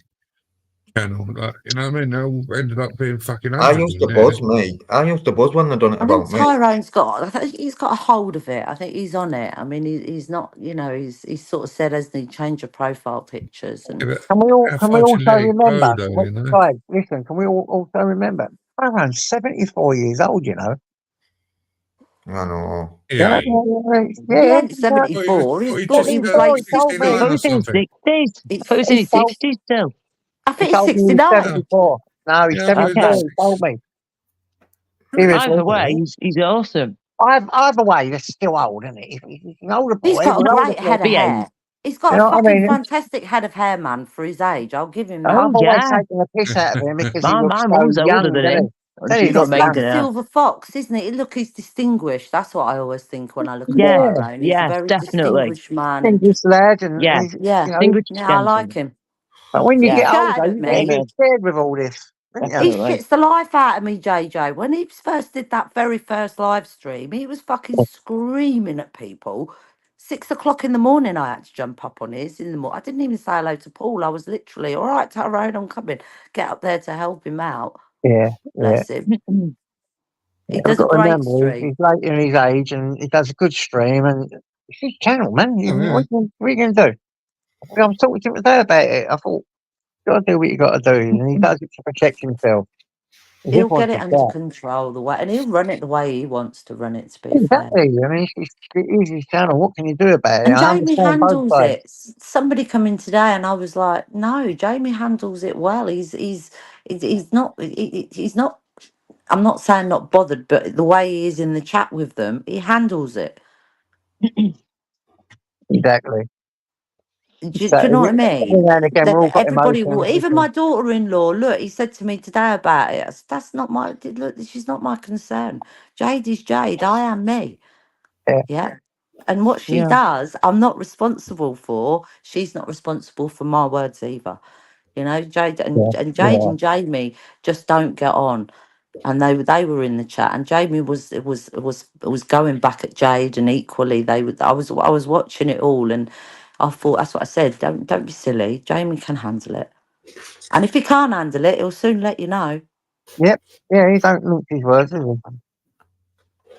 channel. Like, you know what I mean? They all ended up being fucking I hundreds used to in there. buzz me. I used to buzz when they done it I think about me. Tyrone's got. I think he's got a hold of it. I think he's on it. I mean, he's not. He's sort of said, hasn't he, change your profile pictures and. Yeah, but Can we how also far do you let it go, remember? though, you know? Guys, listen, can we also remember? I'm 74 years old, you know. I know. Yeah. He Yeah. ain't 74. What, He's he bloody. just He He was told, like he told me. I 69 thought or it was in his something? 60s. I thought it was in He his told, 60s still. I he think he's told me he's 69. 74. No, he's Yeah, but 74. Okay. He told me. Either Seriously. way, he's awesome. Either way, that's still old, isn't it? If he's an older He's boy, he's got a an older great boy. head of Behave. hair. He's got You a know what I fucking mean? fantastic head of hair, man, for his age. I'll give him that. Oh, I've always yeah. taken the piss out of him because he My looks so mum's older young, than doesn't him. he? Then he She's He's not looks like making a young. it out. silver fox, isn't he? Look, he's distinguished. That's what I always think when I look at Yeah, Yeah. Tyrone. He's a yeah, very definitely. distinguished man, and English lad, and Yeah, he's, yeah, you know, distinguished yeah, I like gentleman. him. but when you He get older, shouted at you get a me. bit scared with all this, don't you? He Definitely. shits the life out of me, JJ. When he first did that very first live stream, he was fucking screaming at people. 6 o'clock in the morning, I had to jump up on his in the morning. I didn't even say hello to Paul. I was literally, all right, Tyrone, I'm coming. Get up there to help him out. Yeah, yeah. Bless him. He I've does a got to great remember, stream. he's late in his age, and he does a good stream, and it's his channel, man. Oh, yeah. What are you going to do? I was talking to him today about it. I thought, you got to do what you got to do, and he does it to protect himself. If He'll everyone get it did under that, control the way, and he'll run it the way he wants to run it, to be fair. exactly. I mean, it is his channel. What can you do about it? And I Jamie understand both handles sides. it. Somebody come in today, and I was like, "No, Jamie handles it well. He's not. He's not. I'm not saying not bothered, but the way he is in the chat with them, he handles it. Exactly. Do So you know what I every mean? now and again, we've That all got everybody will. emotions. Even my daughter-in-law. Look, he said to me today about it. I said, that's not my. Look, she's not my concern. Jade is Jade. I am me. Yeah. Yeah. And what she Yeah. does, I'm not responsible for. She's not responsible for my words either. You know, Jade and Jade and Jamie just don't get on. And they were in the chat, and Jamie was going back at Jade, and equally they would. I was watching it all, and I thought that's what I said. Don't be silly. Jamie can handle it, and if he can't handle it, he'll soon let you know. Yep. Yeah, he don't mince his words, does he?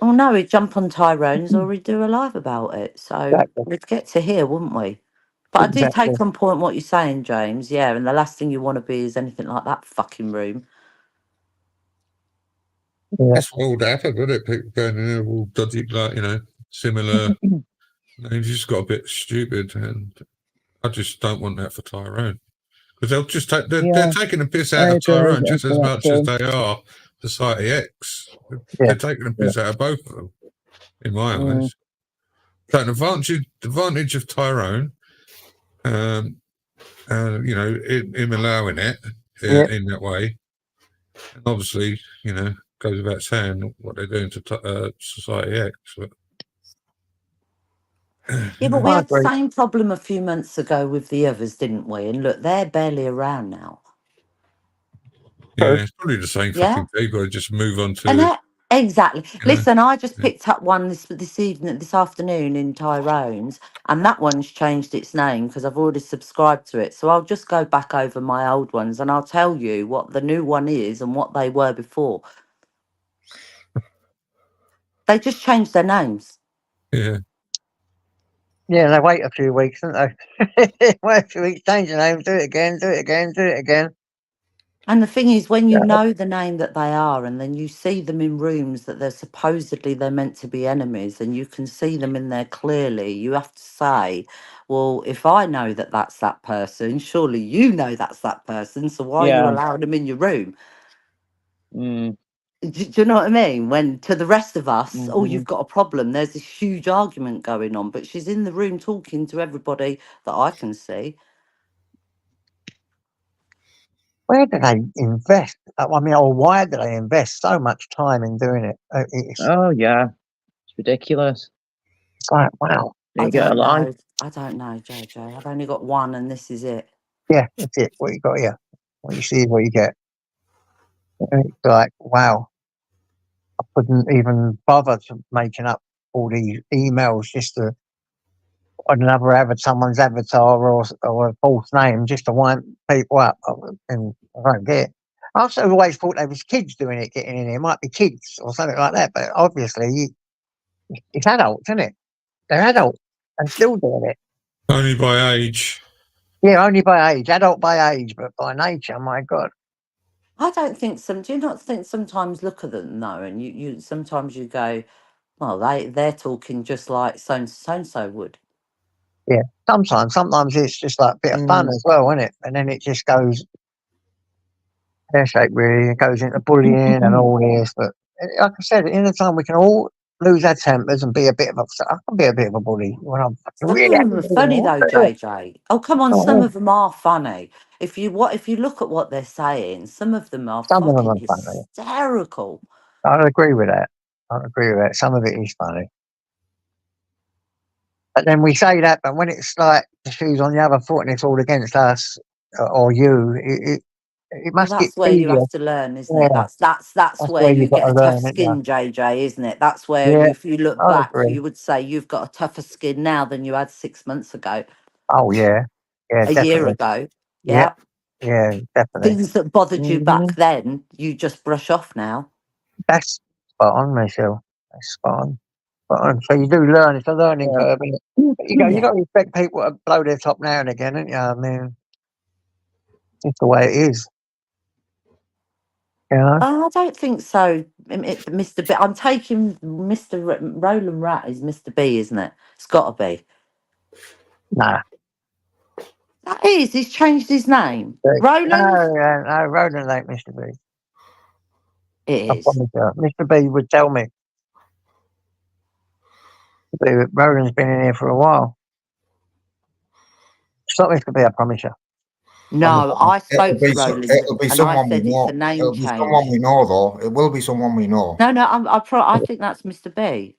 Oh no, he'd jump on Tyrone's or he'd do a live about it. So Exactly. we'd get to hear, wouldn't we? But I do Exactly. take on point what you're saying, James. Yeah, and the last thing you want to be is anything like that fucking room. Yeah. That's what would happen, wouldn't it? People going in there all dodgy, like, similar. They just got a bit stupid, and I just don't want that for Tyrone. Because they'll just take, they're taking the piss out of Tyrone just as much as they are Society X. They're taking the piss out of both of them, in my eyes. So an advantage of Tyrone, You know, him allowing it in that way, and obviously, you know, goes without saying what they're doing to Society X. But, Yeah, but we I had the agree. same problem a few months ago with the others, didn't we? And look, they're barely around now. yeah, it's probably the same Yeah. fucking people. Just move on to. And exactly. You know, Listen, I just picked up one this afternoon in Tyrone's, and that one's changed its name because I've already subscribed to it. So I'll just go back over my old ones and I'll tell you what the new one is and what they were before. They just changed their names. yeah. Yeah, they wait a few weeks, don't they? Wait a few weeks, change the name, do it again, do it again, do it again. And the thing is, when you know the name that they are, and then you see them in rooms that they're meant to be enemies, and you can see them in there clearly, you have to say, well, if I know that that's that person, surely you know that's that person. So why are you allowing them in your room? Do you know what I mean? When to the rest of us, oh, you've got a problem. There's this huge argument going on, but she's in the room talking to everybody that I can see. Where do they invest? I mean, or why do they invest so much time in doing it? It's Ridiculous. like, wow. I don't know, JJ. I've only got one, and this is it. Yeah, that's it. What you got here. What you see is what you get. And it's like, wow. I couldn't even bother to making up all these emails just to someone's avatar or a false name just to wind people up. And I don't get it. I also always thought they was kids doing it, getting in there. It might be kids or something like that, but obviously it's adults, isn't it? They're adults and still doing it. Only by age. Yeah, only by age. Adult by age, but by nature, my God. I don't think do you not think sometimes look at them though, and you sometimes you go, well, they're talking just like so and so would. Yeah, sometimes it's just like a bit of fun as well, isn't it? And then it just goes pear-shaped, really. It goes into bullying and all this. But like I said, in the time we can all lose our tempers and be a bit of I can be a bit of a bully when I'm Some really of them are funny though, JJ. Oh, come on, some of them are funny. If you look at what they're saying, some of them are Some of them fucking are funny. hysterical. I agree with that. Some of it is funny. But then we say that, but when it's like the shoes on the other foot and it's all against us or you, it Well, must get that's where you tedious. have to learn, isn't Yeah, it? That's where where you you've got get to a tough learn, isn't you? skin, JJ, isn't it? That's where Yeah, if you look I back, agree. you would say you've got a tougher skin now than you had 6 months ago, Oh, yeah. Yeah, a year definitely. ago. Yeah, Yeah. yeah, definitely. Things that bothered you back then, you just brush off now. That's spot on, Michelle. That's spot on. So you do learn. It's a learning curve, isn't it? But you got to respect people that blow their top now and again, don't you? I mean, it's the way it is. You know? I don't think so, Mr. B. I'm taking Mr. Roland Rat is Mr. B, isn't it? It's got to be. Nah. That is. He's changed his name. Roland. No, Roland ain't Mr. B. It I is. promise you. Mr. B would tell me. Roland's been in here for a while. It's not Mr. B, I promise you. No, I spoke to Roland, It'll be and I someone said we it's know. a name It'll be change. someone we know, though. It will be someone we know. No, I think that's Mr. B.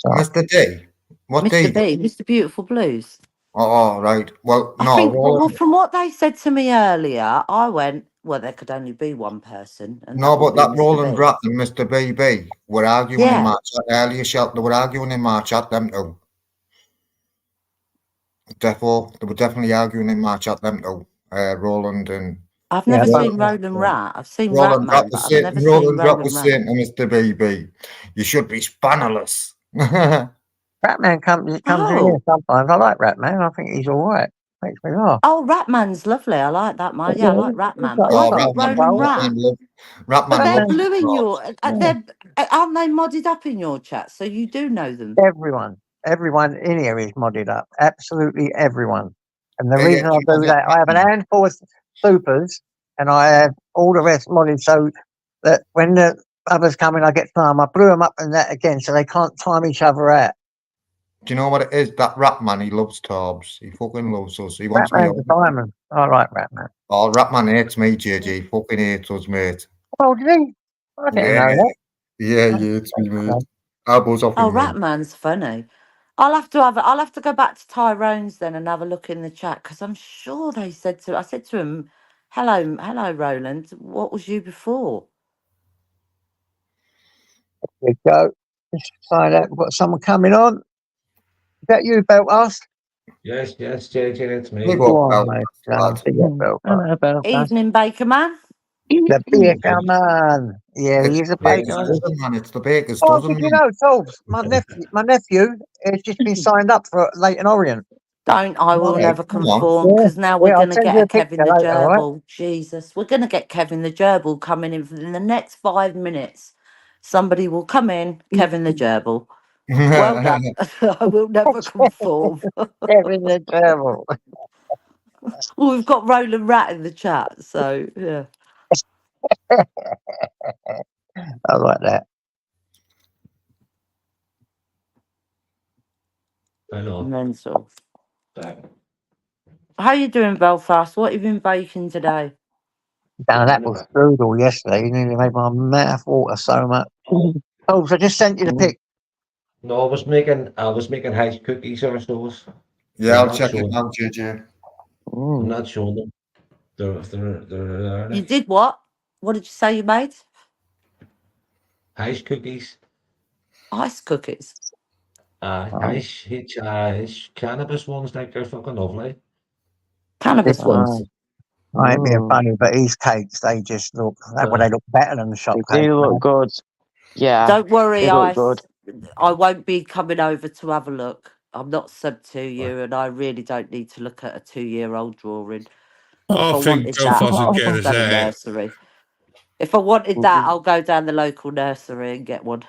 Mr. D. What Mr. D? B, Mr. Beautiful Blues. Oh, right. Well, I no. think. Well, from what they said to me earlier, I went, well, there could only be one person, and No, that would but be that Mr. Roland B. Rat and Mr. BB were arguing in my chat earlier, Shelter. They were arguing in my chat, them two. Therefore, they were definitely arguing in my chat, them two. Roland and... I've never seen Roland Rat. I've seen Roland Ratman, but I've never seen Rat was Roland Rat. saying to Mr. BB, you should be spannerless. Ratman comes in here sometimes. I like Ratman. I think he's all right. Makes me laugh. Oh, Ratman's lovely. I like that man. Yeah, I like Ratman. But Oh, I thought Roland Rat. But they're blue in your. Aren't they modded up in your chat? So you do know them. Everyone in here is modded up. Absolutely everyone. And the reason I do that, I have an handful of supers, and I have all the rest modded so that when the others come in, I get time. I blew them up and that again, so they can't time each other out. Do you know what it is? That rap man, he loves Torbs. He fucking loves us. He wants me Ratman's a on. diamond. I like Ratman. Oh, rap man hates me, JJ. He fucking hates us, mate. Oh, did he? I didn't Yeah, know that. yeah, he hates me, mate. I buzz off Oh, him, mate. Ratman's funny. I'll have to go back to Tyrone's then and have a look in the chat because I'm sure they said I said to him, hello, Roland. What was you before? There you go. Just find out. We've got someone coming on. Is that you, Belfast? Yes, JJ, it's me. Big Go up, on, Bel, mate. lad. See you, Belfast. Hello, Belfast. Evening, Baker Man. The Baker Man. Yeah, It's he's a the baker's baker. dozen, man. It's the baker's Oh, dozen, did you man. know, Tobes? My nephew has just been signed up for Leighton Orient. I will Right, never come on. conform because now Yeah, we're I'll going to send get you a a picture Kevin the later, all right? Gerbil. Jesus, we're going to get Kevin the Gerbil coming in the next 5 minutes. Somebody will come in, Kevin the Gerbil. Well done. I will never conform. Kevin the Devil. Well, we've got Roland Rat in the chat, so yeah. I like that. I know. Mental. How you doing, Belfast? What have you been baking today? Done an apple strudel yesterday. You nearly made my mouth water so much. Oh, so I just sent you the pic. No, I was making hash cookies or those. Yeah, I'm I'll not check sure. it out, JJ. I'm not showing them. They're there. You did what? What did you say you made? Hash cookies. Ice cookies. Hash cannabis ones, like they're fucking lovely. Cannabis ones. I ain't being funny, but these cakes, they just look, they look better than the shop They cakes. do look good. Yeah. Don't worry, They look good. I won't be coming over to have a look. I'm not sub to you, and I really don't need to look at a 2-year-old drawing. I If I think wanted that, Belfast I'll would get go us down the out. nursery. If I wanted that, I'll go down the local nursery and get one.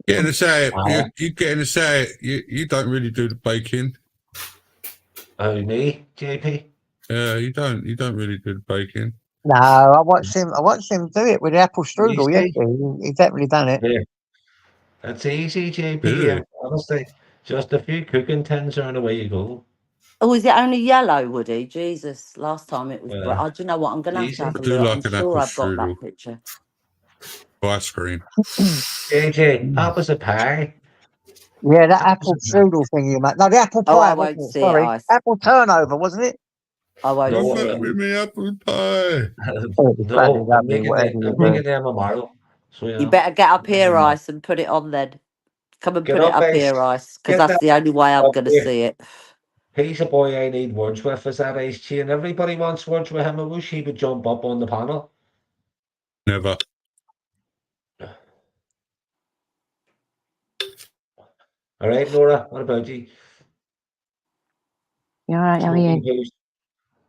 Getting us out. You're getting us out. You don't really do the baking. Oh, me, JP? You don't really do the baking. No, I watched him do it with the apple strudel. Easy. Yes, he's definitely done it. Yeah. That's easy, JP. Really? Honestly, just a few cooking tins are the way you go. Oh, is it only yellow, Woody? Jesus, last time it was bright. Yeah. Oh, do you know what? I'm going to have to Easy. have I a do look. I'm like an sure apple I've got strudel. that picture. Ice cream. JJ, opposite pie. Yeah, that apple strudel thing you made. No, the apple Oh, I pie, won't wasn't it? see it, Sorry. Ice. Apple turnover, wasn't it? I won't No, see Come it. back with me apple pie. Oh, it's bloody No, lovely, whatever you I'm do. making them tomorrow. So You better get up here, Ice, and put it on then. Come and Get put it up, up Ice. here, Ice, because Get that's that the only way I'm up going to here. see it. He's a boy I need words with, is that Ice Chi, and everybody wants words with him. I wish he would jump up on the panel. Never. All right, Laura, what about you? You all right? How are Smoky you? poos?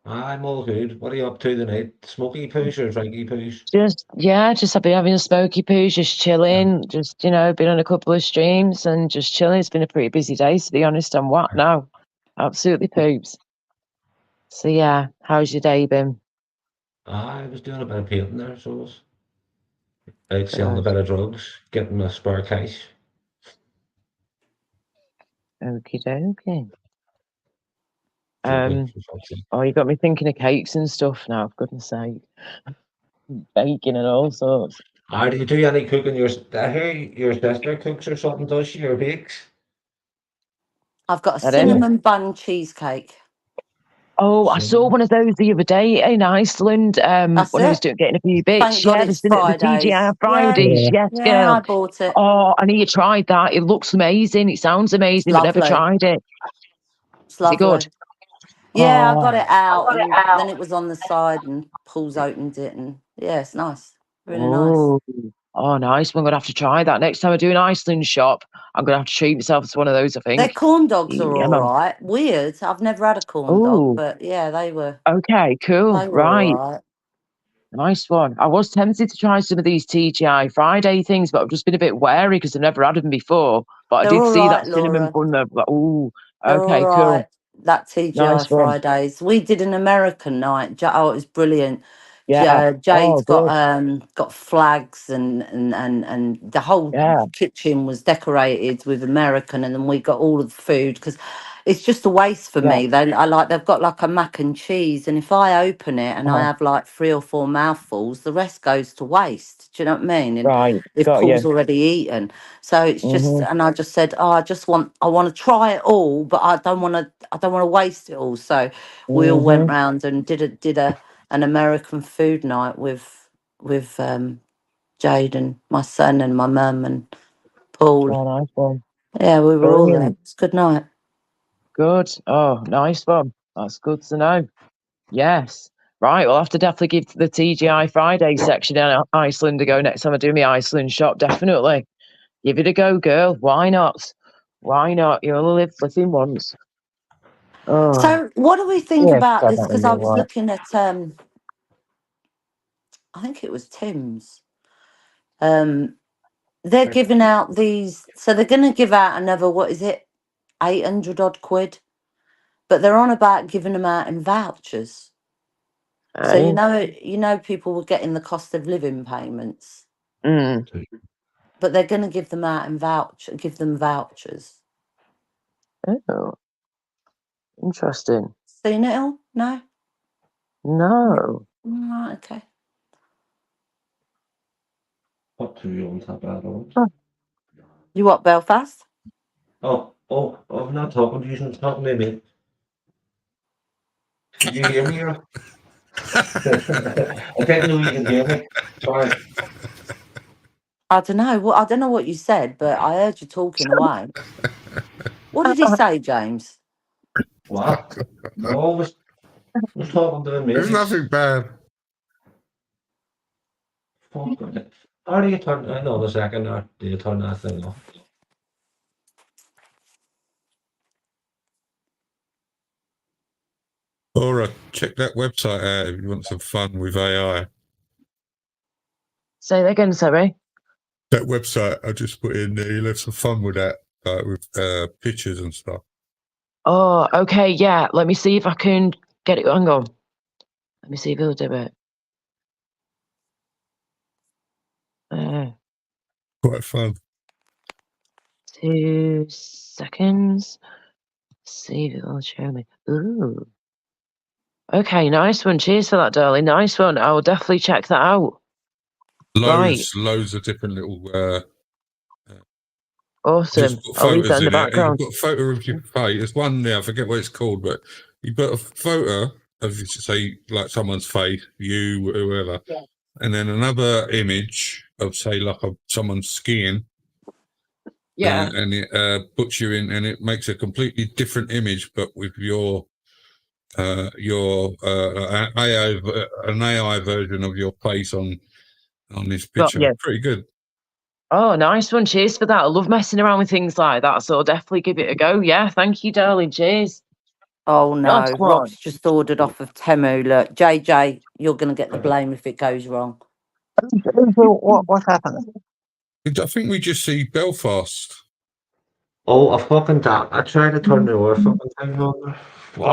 I'm all good. What are you up to tonight? Smoky poos or drinky poos? Just I've been having a smoky poo, just chilling, just, been on a couple of streams and just chilling. It's been a pretty busy day, to be honest. I'm what now? Absolutely poops. So yeah, how's your day been? I was doing a bit of painting there, so I was out selling a bit of drugs, getting my spare cash. Okie dokie. Joking, for fuck's sake. Oh, you got me thinking of cakes and stuff now, for goodness sake. Baking and all sorts. Do you do any cooking? I hear your sister cooks or something, does she, or bakes? I've got a That is. cinnamon bun cheesecake. Oh, I saw one of those the other day in Iceland. That's When I was it. getting a few bits. Thank God Yeah, it's the TGI Fridays. Fridays. Yes, Yeah, girl. I bought it. Oh, I need to try that. It looks amazing. It sounds amazing, but never lovely. tried it. It's Is it good? lovely. Yeah, I got Oh, it out, and then it was on the side, and Paul's opened it, and yeah, it's nice. Really nice. oh, nice. I'm gonna have to try that next time I do an Iceland shop. I'm gonna have to treat myself to one of those. I think Their corn dogs are Yeah, all man. right. Weird. I've never had a corn dog, but yeah, they were. Okay, cool. They were Right. all right. Nice one. I was tempted to try some of these TGI Friday things, but I've just been a bit wary because I've never had them before. But I They're did all see right, that cinnamon Laura. bun there. Ooh, They're okay, all cool. right. That TGI Nice one. Fridays. We did an American night. Oh, it was brilliant. Yeah. Jade's Oh, got flags and the whole yeah. kitchen was decorated with American, and then we got all of the food because it's just a waste for Yeah. me. They've got like a mac and cheese, and if I open it and I Uh-huh. have like 3 or 4 mouthfuls, the rest goes to waste. Do you know what I mean? And Right. if Got Paul's you. already eaten, so it's just, Mm-hmm. and I just said, oh, I want to try it all, but I don't want to waste it all. So we all went Mm-hmm. round and did an American food night with Jade and my son and my mum and Paul. Oh, nice one. Yeah, we were all there. Brilliant. It's a good night. Good. Oh, nice one. That's good to know. Yes. Right. We'll have to definitely give the TGI Friday section in Iceland a go next time I do my Iceland shop. Definitely. Give it a go, girl. Why not? Why not? You only live flipping once. Oh, So what do we think Yeah, about so this? that Because was I all was right. looking at I think it was Tim's. They're giving out these, so they're going to give out another, what is it, 800 odd quid, but they're on about giving them out in vouchers. So hey. people were getting the cost of living payments, Mm. but they're going to give them out in give them vouchers. Oh, interesting. Seen it all? No. No. Right. Okay. What do you want to have on? You what, Belfast? I'm not talking to you, I'm talking to me. Did you hear me? I didn't know you could hear me. Sorry. I don't know. I don't know what you said, but I heard you talking away. What did he say, James? What? No, I was talking to the There's missus. nothing bad. Fuck it. How do you turn? I know the second there. Do you turn that thing off? Or check that website out if you want some fun with AI. Say that again, sorry. That website I just put in there, you'll have some fun with that, like with pictures and stuff. Oh, okay, yeah. Let me see if I can get it. Hang on. Let me see if he'll do it. Quite fun. 2 seconds. See if it'll show me. Ooh. Okay, nice one. Cheers for that, darling. Nice one. I will definitely check that out. Loads of different little. Awesome. Just put I'll leave that photos in the in it, and background. you've got a photo of your face. There's one there, I forget what it's called, but you put a photo of, say, like someone's face, you, whoever, and then another image of, say, like someone skiing. Yeah. And it puts you in, and it makes a completely different image, but with your an AI version of your face on this picture. Yeah. Pretty good. Oh, nice one. Cheers for that. I love messing around with things like that, so I'll definitely give it a go. Yeah, thank you, darling. Cheers. Oh Nice no, one. Rob's just ordered off of Temu. Look, JJ, you're going to get the blame if it goes wrong. What's happened? I think we just see Belfast. Oh, I fucking that. I tried to turn the other fucking thing on.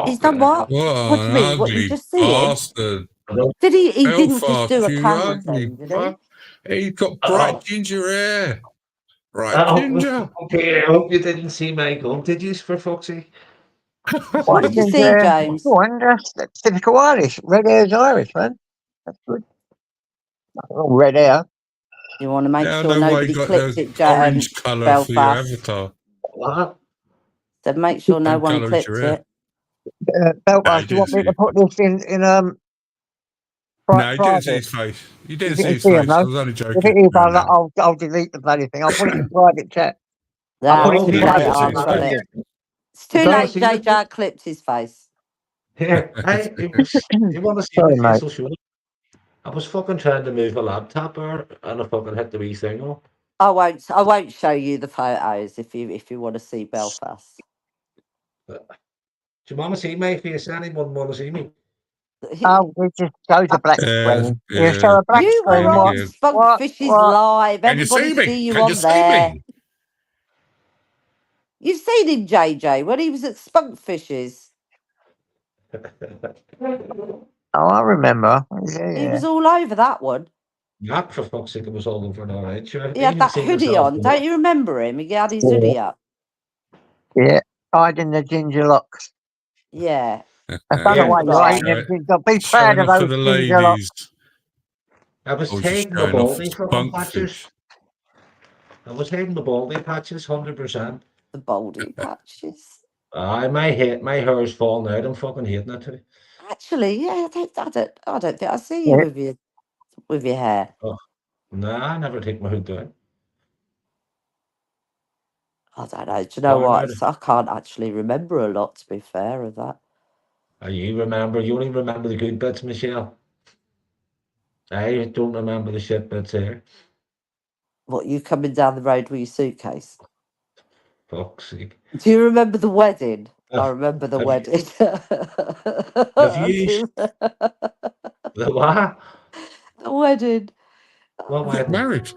He's done what? What What do an you mean? What, you ugly just see him? bastard. Did he didn't just Belfast, do a you camera ugly thing, did he? fuck. He's got bright ginger hair. Bright I ginger. hope you didn't see my gun, did you, for fuck's sake? What did you see, James? Go on, that's typical Irish. Red hair's Irish, man. That's good. All red hair. You want to make Now I sure know why you nobody got clips the it, orange colour for your Belfast. avatar. What? So make sure no Same one colour as your clips hair. it. Belfast, you want me to put this in No, you didn't see private? his face. You didn't You see didn't his see him, face. I no? was only If joking. it is, No. I'll delete the bloody thing. I'll put it in private chat. Ah, I'll put it's it too in late. private I've chat. got it. It's too Sorry? wanna late. see it? JJ clipped his face. Here, you want to see Sorry, my mate. face? I'll show you. I was fucking trying to move a laptop there, and I fucking hit the wee thing on. I won't show you the photos if you want to see Belfast. Do you want to see my face? Anyone want to see me? Oh, we just shows a black screen. You show a black You were screen. on Yeah. Spunkfish's live. Can you Everybody see me? see you Can you on see there. me? You've seen him, JJ, when he was at Spunkfish's. Oh, I remember. Yeah, He yeah. was all over that one. Not for fuck's sake, it was all over all right. Sure, He had even that seen hoodie myself on. do it. Don't you remember him? He had his Yeah. hoodie up. Yeah. Hiding the ginger locks. Yeah. I don't know Yeah, why you're Right. hiding them ginger. Be proud Showing of off to those the ginger locks. ladies. I was I was just taking the showing off baldy his fucking bunk patches. fish. I was taking the baldy patches, 100%. The baldy patches. Aye, my hair's falling out. I'm fucking hating it too. Actually, yeah, I don't think I see you Yeah. with your hair. Oh, nah, I never take my hood down. I don't know. Do you know Far what? out. I can't actually remember a lot, to be fair, of that. You only remember the good bits, Michelle. I don't remember the shit bits here. What, you coming down the road with your suitcase? Fuck's sake. Do you remember the wedding? I Uh, remember the have you, wedding. have I you do. the what? The wedding. What Got wedding? married.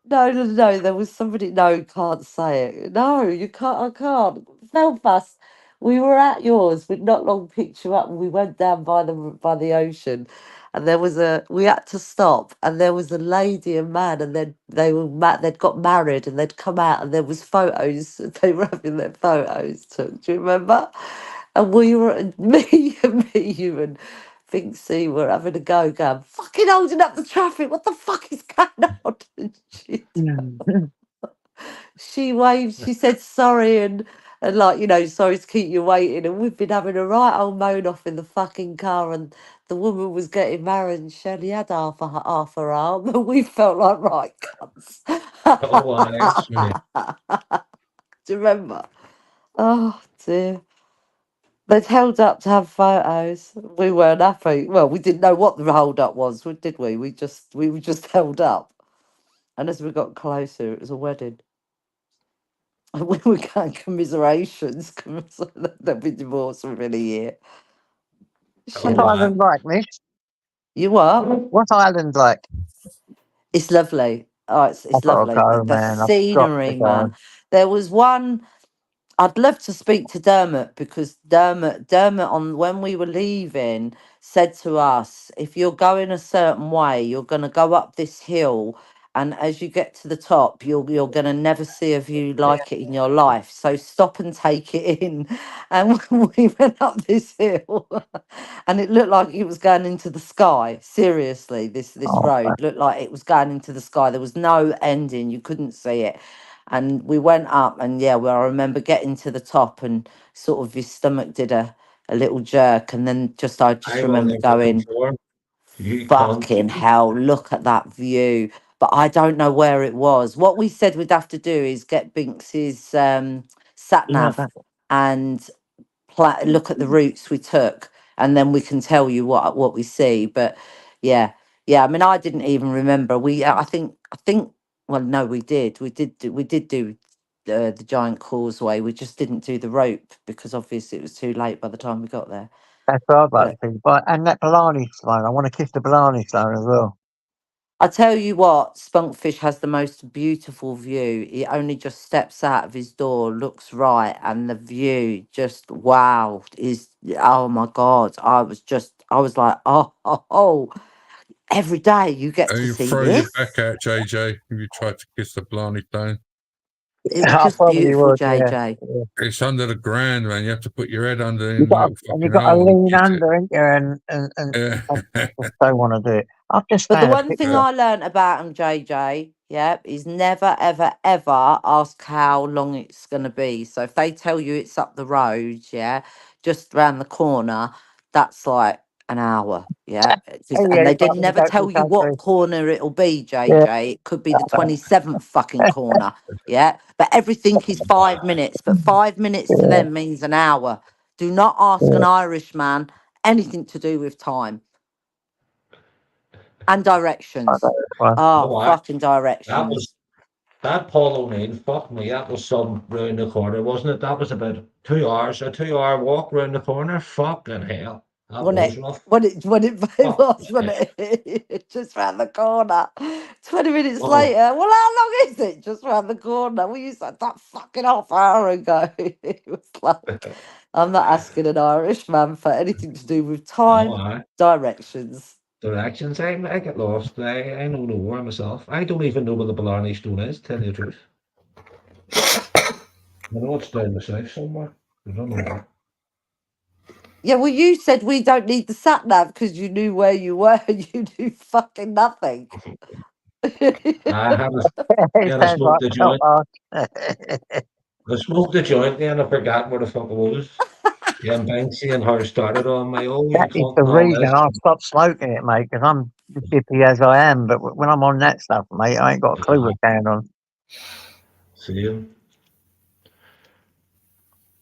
No. There was somebody. No, can't say it. No, you can't. I can't. Belfast. We were at yours. We'd not long picked you up, and we went down by the ocean, and there was a. We had to stop, and there was a lady and man, and then they'd got married, and they'd come out, and there was photos. They were having their photos took. Do you remember? And we were me, you, and Vincy were having a go, going fucking holding up the traffic. What the fuck is going on? And she waved. She said sorry and like sorry to keep you waiting. And we've been having a right old moan off in the fucking car. And the woman was getting married, and she only had half her arm, and we felt like right cunts. Oh, that's right. Do you remember? Oh dear. They'd held up to have photos. We weren't happy. Well, we didn't know what the hold up was, did we? We were just held up. And as we got closer, it was a wedding. And we were going commiserations. They'll be divorced within a year. Oh, What's Shit. wow. Ireland like, Miss? You what? What's Ireland like? It's lovely. Oh, I've it's got to lovely. go, The man. I've got to scenery, go. man. There was one. I'd love to speak to Dermot, because Dermot on when we were leaving said to us, if you're going a certain way, you're going to go up this hill, and as you get to the top, you're going to never see a view like it in your life. So stop and take it in. And we went up this hill, and it looked like it was going into the sky. Seriously, this Oh, road looked like it was going into the sky. There was no ending. You couldn't see it. And we went up, and yeah, well, I remember getting to the top, and sort of your stomach did a little jerk, and then I just I've on remember there fucking going, before. You can't. fucking hell, look at that view. But I don't know where it was. What we said we'd have to do is get Binks's sat yeah, nav and look at the routes we took, and then we can tell you what we see. But yeah, I mean, I didn't even remember. I think well, no, we did do the giant causeway. We just didn't do the rope, because obviously it was too late by the time we got there. that's what I'd like But to see. But and that Blarney Stone, I want to kiss the Blarney Stone as well. I tell you what, Spunkfish has the most beautiful view. He only just steps out of his door, looks right, and the view just wow is, oh my god. I was like, oh, every day you get And to you see throw your this. back out, JJ, if you try to kiss the Blarney Stone. It was I just probably beautiful, would, yeah. JJ. Yeah. It's under the ground, man. You have to put your head under You in the got little and you fucking got to hole and lean kiss it. under, ain't you? And Yeah. I just don't want to do it. I've just But the found a one thing picture. I learnt about him, JJ, yeah, is never, ever, ever ask how long it's going to be. So if they tell you it's up the road, yeah, just round the corner, that's like an hour, yeah. Oh And yeah, they but didn't never tell you what corner it'll be, yeah, JJ. It could be the 27th fucking corner, yeah. But everything is 5 minutes. But 5 minutes to yeah, them means an hour. Do not ask an Irishman anything to do with time. And directions. well, Oh, Oh, fucking that was directions. that Paul O'Neill. Fuck me, that was some round the corner, wasn't it? That was about 2 hours, a 2 hour walk round the corner. Fucking hell, that When was it rough. it Fuck was when me. it just round the corner. 20 minutes Oh, later. Well, how long is it? Just round the corner. We used that fucking half hour ago. It was like, I'm not asking an Irish man for anything to do with time, directions. Directions. I get lost. I know nowhere myself. I don't even know where the Blarney Stone is, tell you the truth. I know it's down the south somewhere. I don't know where. Yeah, well, you said we don't need the sat nav because you knew where you were. You knew fucking nothing. I had a, It yeah, I sounds smoked like the felt joint. hard. I smoked the joint then I forgot where the fuck it was. Yeah, and Banksy and her started on my, oh, you That is can't the all reason this. I stopped smoking it, mate, because I'm as hippie as I am. But when I'm on that stuff, mate, I ain't got a clue what's going on. Same.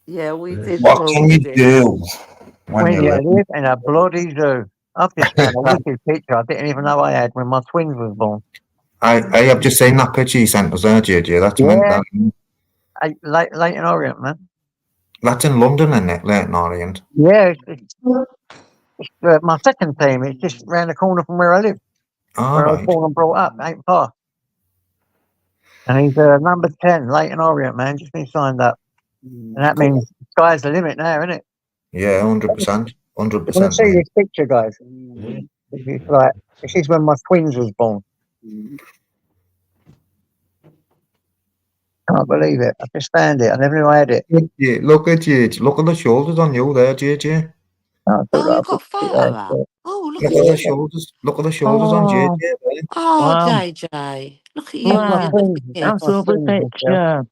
Yeah, we Yes. did. What Well, can we you did. do when When you you live? live in a bloody zoo. I've just found a wicked picture I didn't even know I had when my twins was born. I have just seen that picture you sent us there, JJ. That's meant Yeah. that. Late in Orient, man. That's in London, isn't it? Leighton Orient. Yeah, it's my second team. It's just round the corner from where I live, All where I was right. born and brought up, ain't far. And he's number 10, Leighton Orient, man, just been signed up. And that Cool. means sky's the limit now, isn't it? Yeah, 100%. You want to 100%. see mate. this picture, guys? It's like, this is when my twins was born. Can't believe it. I just found it. I never knew I had it. Yeah, look at you. Look at the shoulders on you there, JJ. Oh, you've got a photo out. Oh, look Look at at the you. shoulders. Look at the shoulders on JJ. Oh, There. Oh, wow. JJ. Look at you That's my with Wow. your twins. lovely That's kids. That's a my lovely twins, Michelle. picture.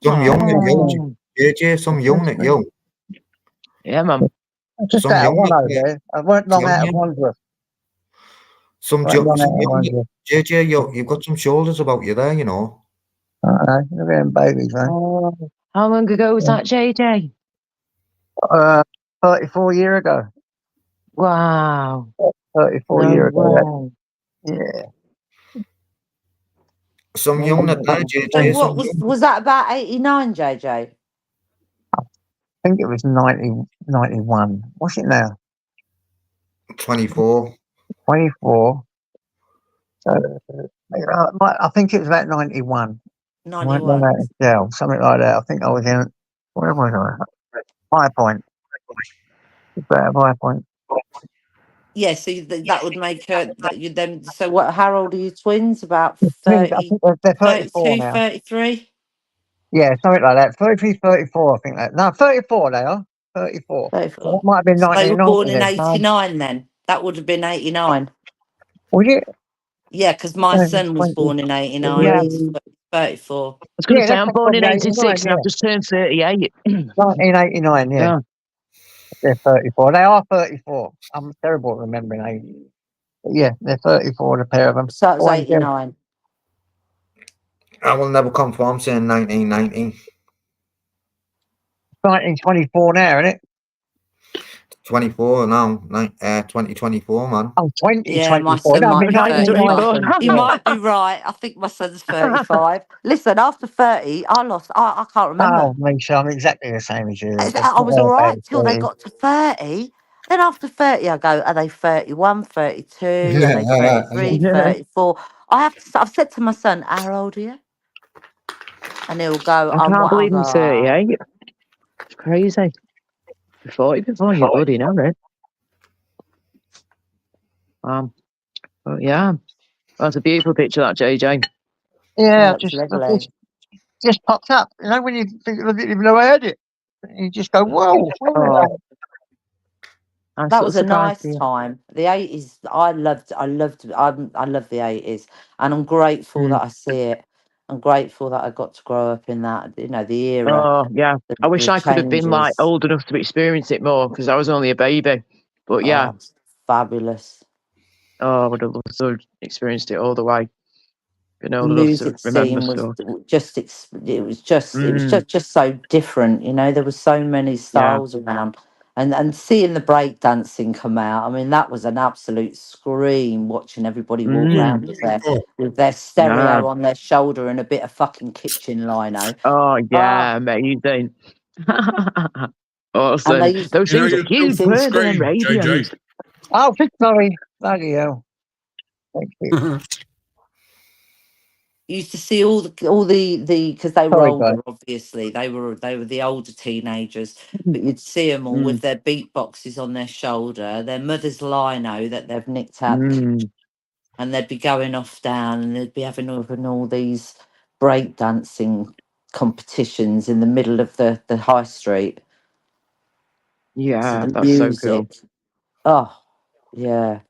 Some young and Oh, young. JJ, some young and young. Yeah, man. Just Some out of young one at over there. I weren't long young, out of yeah. Wandsworth. Some Weren't long some out of young. Wandsworth. JJ, you've got some shoulders about you there, you know. I know. Look at them babies, man. Oh, how long ago was that, JJ? 34 years ago. Wow. 34 No years ago. way. Yeah. Some No young at there, way. so JJ. what was that about 89, JJ? I think it was 91. What's it now? 24. 24. So, I think it was about 91. 91. Yeah, something like that. I think I was in, where was I? High Point. About High Point. Yeah, so that would make her that you then. So what? How old are you twins? About I 30, think they're 34 32, now. 33? Yeah, something like that. 33, 34, I think that. No, 34 they are. 34. 34. So it might have been So they were 1990 born in then. 89 then. That would have been 89. Was it? Yeah, because my son was 20. born in 89. Yeah. He's 34. I was going to say, Yeah, I'm that's born in probably 86 and 89, I've just turned 38. 1989, yeah. Yeah. They're 34. They are 34. I'm terrible at remembering age. But yeah, they're 34, the pair of them. So it was Boy and girl. 89. I will never confirm saying 1990. 1924 now, isn't it? 24 now. 2024, man. Oh, Yeah, my 2024. son No, I might mean be 35. 1924. He yeah. might be right. I think my son's 35. Listen, after 30, I can't remember. Oh, Misha, I'm exactly the same as you. I was all right till they got to 30. Then after 30, I go, are they 31, 32? Are they 33, 34? I've said to my son, how old are you? And he'll go, I can't believe I'm "Ah." 38. It's crazy. You're 40 before you bloody know it. But yeah. That's a beautiful picture, that, JJ. Yeah, That's lovely. just popped up. You know, when you think, I didn't even know I had it. You just go, whoa. Oh, That was a nice time. The 80s, I love the 80s, and I'm grateful that I see it. I'm grateful that I got to grow up in that, the era. Oh, yeah. I wish the I could have been like changes. old enough to experience it more because I was only a baby. But yeah. Oh, it's fabulous. Oh, I would have loved to have experienced it all the way. You know, The music scene was just so different. There was so many styles around, and seeing the break dancing come out. I mean, that was an absolute scream watching everybody walk around with their stereo on their shoulder and a bit of fucking kitchen lino. Oh yeah, amazing. Awesome. Those things are huge, weren't they, them radios? Oh, sorry. Bloody hell. Thank you. you used to see all the because they were Sorry, older, guys. obviously they were the older teenagers, but you'd see them all with their beat boxes on their shoulder, their mother's lino that they've nicked out, and they'd be going off down, and they'd be having all these break dancing competitions in the middle of the high street. Yeah, The that's so cool. music. Oh, yeah.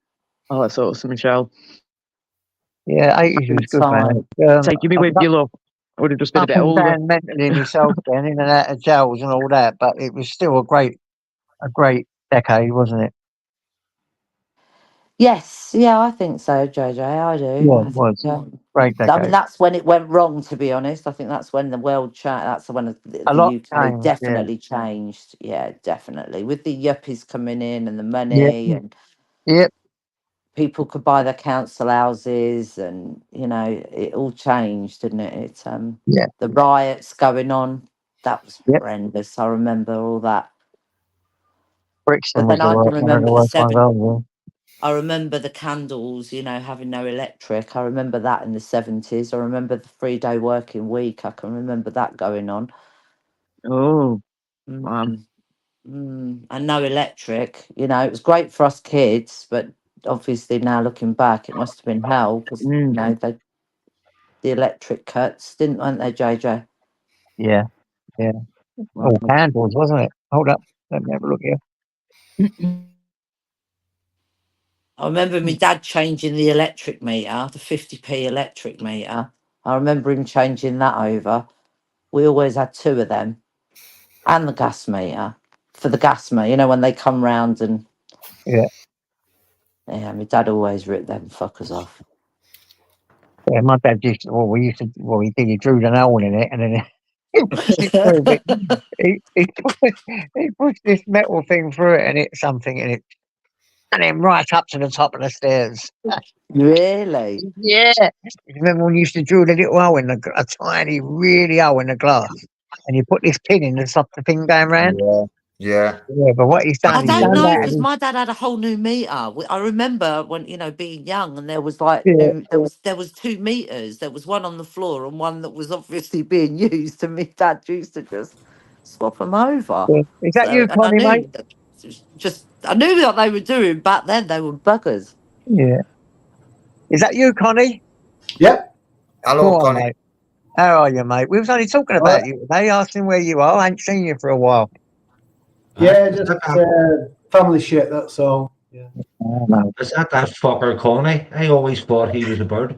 Oh, that's awesome, Michelle. Yeah, 80s was good, man. Taking me with you, love. I would have just been a Up bit and older. down mentally myself then, in and out of jails and all that, but it was still a great decade, wasn't it? Yes, yeah, I think so, JJ. I do. Yeah, I it think, was. yeah. Great I decade. mean, that's when it went wrong, to be honest. I think that's when the world that's when A the lot UK changed, definitely changed. Yeah, definitely. With the yuppies coming in and the yeah. money, and Yep. people could buy their council houses, and it all changed, didn't it? It's Yeah. the riots going on. That was Yep. horrendous. I remember all that. Brixton But was then I can one of the remember the worst ones 70s. over. I remember the candles, having no electric. I remember that in the 70s. I remember the 3-day working week. I can remember that going on. Oh, wow. And no electric. It was great for us kids, but obviously now looking back, it must have been hell because, the electric cuts, weren't they, JJ? Yeah, yeah. Wow. All candles, wasn't it? Hold up. Let me have a look here. I remember my dad changing the electric meter, the 50p electric meter. I remember him changing that over. We always had 2 of them. And the gas meter, for the gas meter, when they come round and... Yeah. Yeah, my dad always ripped them fuckers off. Yeah, my dad he did, he drew the hole in it and then he pushed it through a bit. He pushed this metal thing through it and hit something in it. And then right up to the top of the stairs. Really? Yeah. Remember when you used to drill the little hole in a tiny, really hole in the glass? And you put this pin in to stop the thing going round? Yeah. Yeah, but what he's done, I he's don't done know, that. because And my dad had a whole new meter. I remember when, being young, and there was like yeah, there was 2 meters. There was one on the floor and one that was obviously being used, and my dad used to just swap them over. yeah. Is that you, And I Connie, mate? knew I knew what they were doing back then. They were buggers. Yeah. Is that you, Connie? Yep. Hello, Go on, Connie. mate. How are you, mate? We was only talking about you today, asking where you are. I ain't seen you for a while. Yeah, just family shit, that's all. Yeah. Oh, no. Is that fucker Connie? I always thought he was a bird.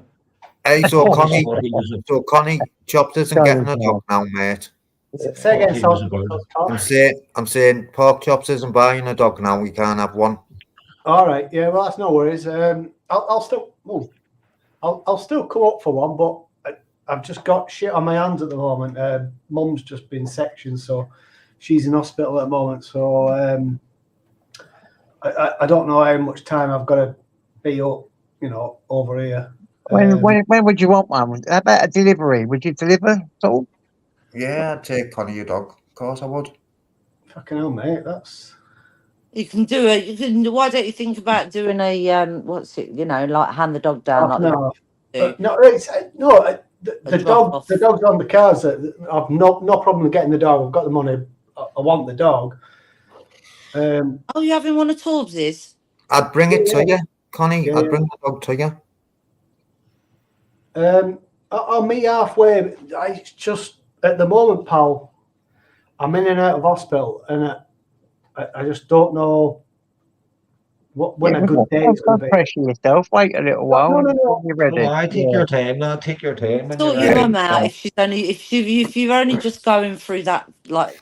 Hey, so Always Connie, thought he was Chops isn't Sorry, getting a dog now, mate. Say again, he was a bird. I'm saying Pork Chops isn't buying a dog now. We can't have one. All right, yeah, well, that's no worries. I'll still come up for one, but I've just got shit on my hands at the moment. Mum's just been sectioned, so she's in hospital at the moment. So I don't know how much time I've got to be up, over here. When would you want one? How about a delivery? Would you deliver at all? Yeah, I'd take Connie your dog. Of course I would. Fucking hell, mate, that's... You can do it. Why don't you think about doing a what's it? Like hand the dog down. Like no, the the dog. The dog's on the cards. I've no problem with getting the dog. I've got the money. I want the dog. Oh, you having one of Torbs's? I'd bring it to you, Connie. I'd bring the dog to you. I'll meet halfway. I just at the moment, pal, I'm in and out of hospital, and I just don't know when a good day is going to be. Don't pressure yourself. Wait a little while. No. When you're ready. No, take your time. No, take your time. Sort your mum out if you're only just going through that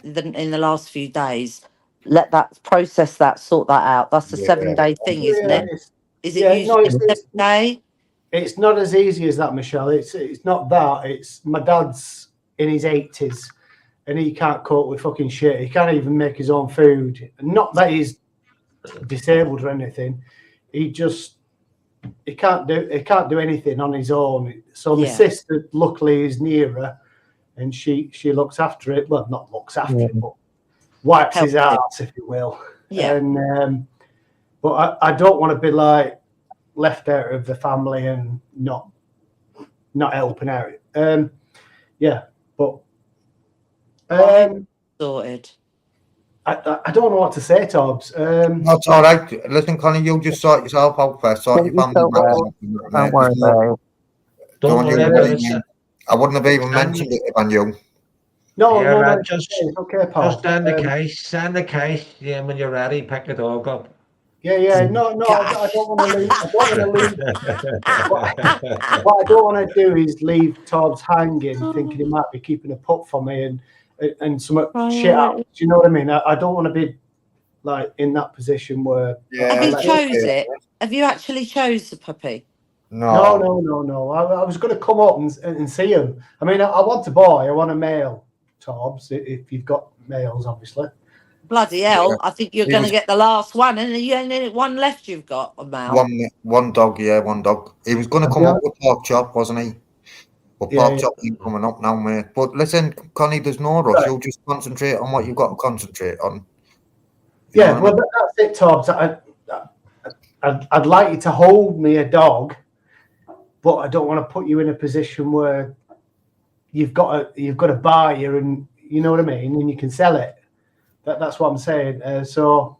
in the last few days. Let that process that, sort that out. That's a 7-day thing, isn't it? Is it usually a 7-day? It's not as easy as that, Michelle. It's not that. It's my dad's in his 80s, and he can't cope with fucking shit. He can't even make his own food. Not that he's disabled or anything. He can't do anything on his own. So my sister, luckily, is nearer, and she looks after it. Well, not looks after it, but wipes his ass, if you will. Yeah. And but I don't want to be like left out of the family and not not helping out. Yeah, but Sorted. I don't know what to say, Tobbs. That's all right. Listen, Connie, you just sort yourself out first. Sort your family Don't matters worry. out. Don't worry about it. Don't you worry worry, about it. mate. I wouldn't have even mentioned it if I knew. No, Yeah, no, right, no. just It's okay, pal. send the case. Yeah, when you're ready, pick the dog up. Yeah. No, I don't want to leave. I don't want to leave. What I don't want to do is leave Tobbs hanging, thinking he might be keeping a pup for me and some shit out. Do you know what I mean? I don't want to be like in that position where. Have you chose it? Have you actually chose the puppy? No. I was going to come up and see him. I mean, I want a boy. I want a male, Tobbs. If you've got males, obviously. Bloody hell! I think you're going to get the last one, and you only one left. You've got a male. One dog, yeah, one dog. He was going to come up with Pork Chop, wasn't he? But Pork Chop ain't coming up now, mate. But listen, Connie, there's no rush. You'll just concentrate on what you've got to concentrate on. Yeah, well, that's it, Tobbs. I'd like you to hold me a dog, but I don't want to put you in a position where you've got a buyer, and you know what I mean, and you can sell it. That's what I'm saying. So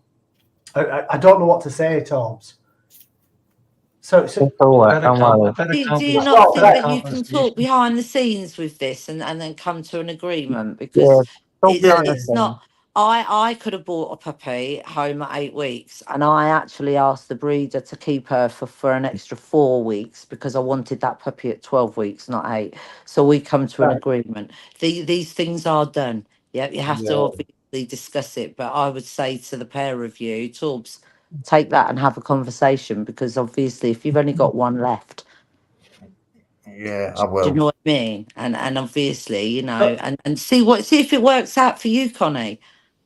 I don't know what to say, Tobbs. So do you not think that you can talk behind the scenes with this and then come to an agreement? Because it's not. I could have bought a puppy home at 8 weeks, and I actually asked the breeder to keep her for an extra 4 weeks because I wanted that puppy at 12 weeks, not 8. So we come to an agreement. These things are done. Yeah, you have to obviously discuss it, but I would say to the pair of you, Tobbs, take that and have a conversation, because obviously if you've only got one left, yeah, I will. do you know what I mean? And obviously, you know, and see if it works out for you, Connie.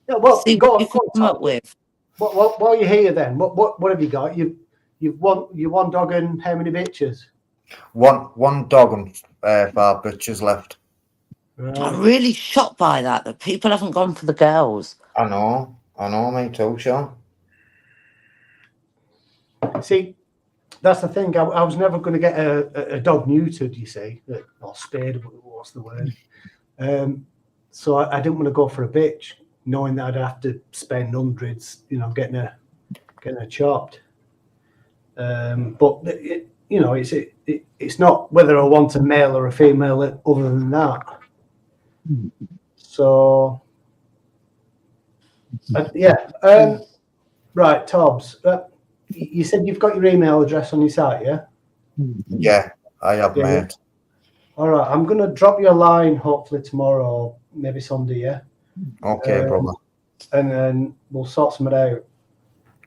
Yeah, well, see what you can come up with. While you're here, then what have you got? You one dog and how many bitches? One dog and 5 bitches left. I'm really shocked by that people haven't gone for the girls. I know, me too, Sean. See, that's the thing. I was never going to get a dog neutered, you see, or spayed. What's the word? So I didn't want to go for a bitch, knowing that I'd have to spend hundreds, you know, getting her chopped. But it's not whether I want a male or a female. Other than that, so right, Tobbs. You said you've got your email address on your site, yeah? Yeah, I have, mate. All right, I'm going to drop you a line hopefully tomorrow, or maybe Sunday, yeah? Okay, brother. And then we'll sort something out.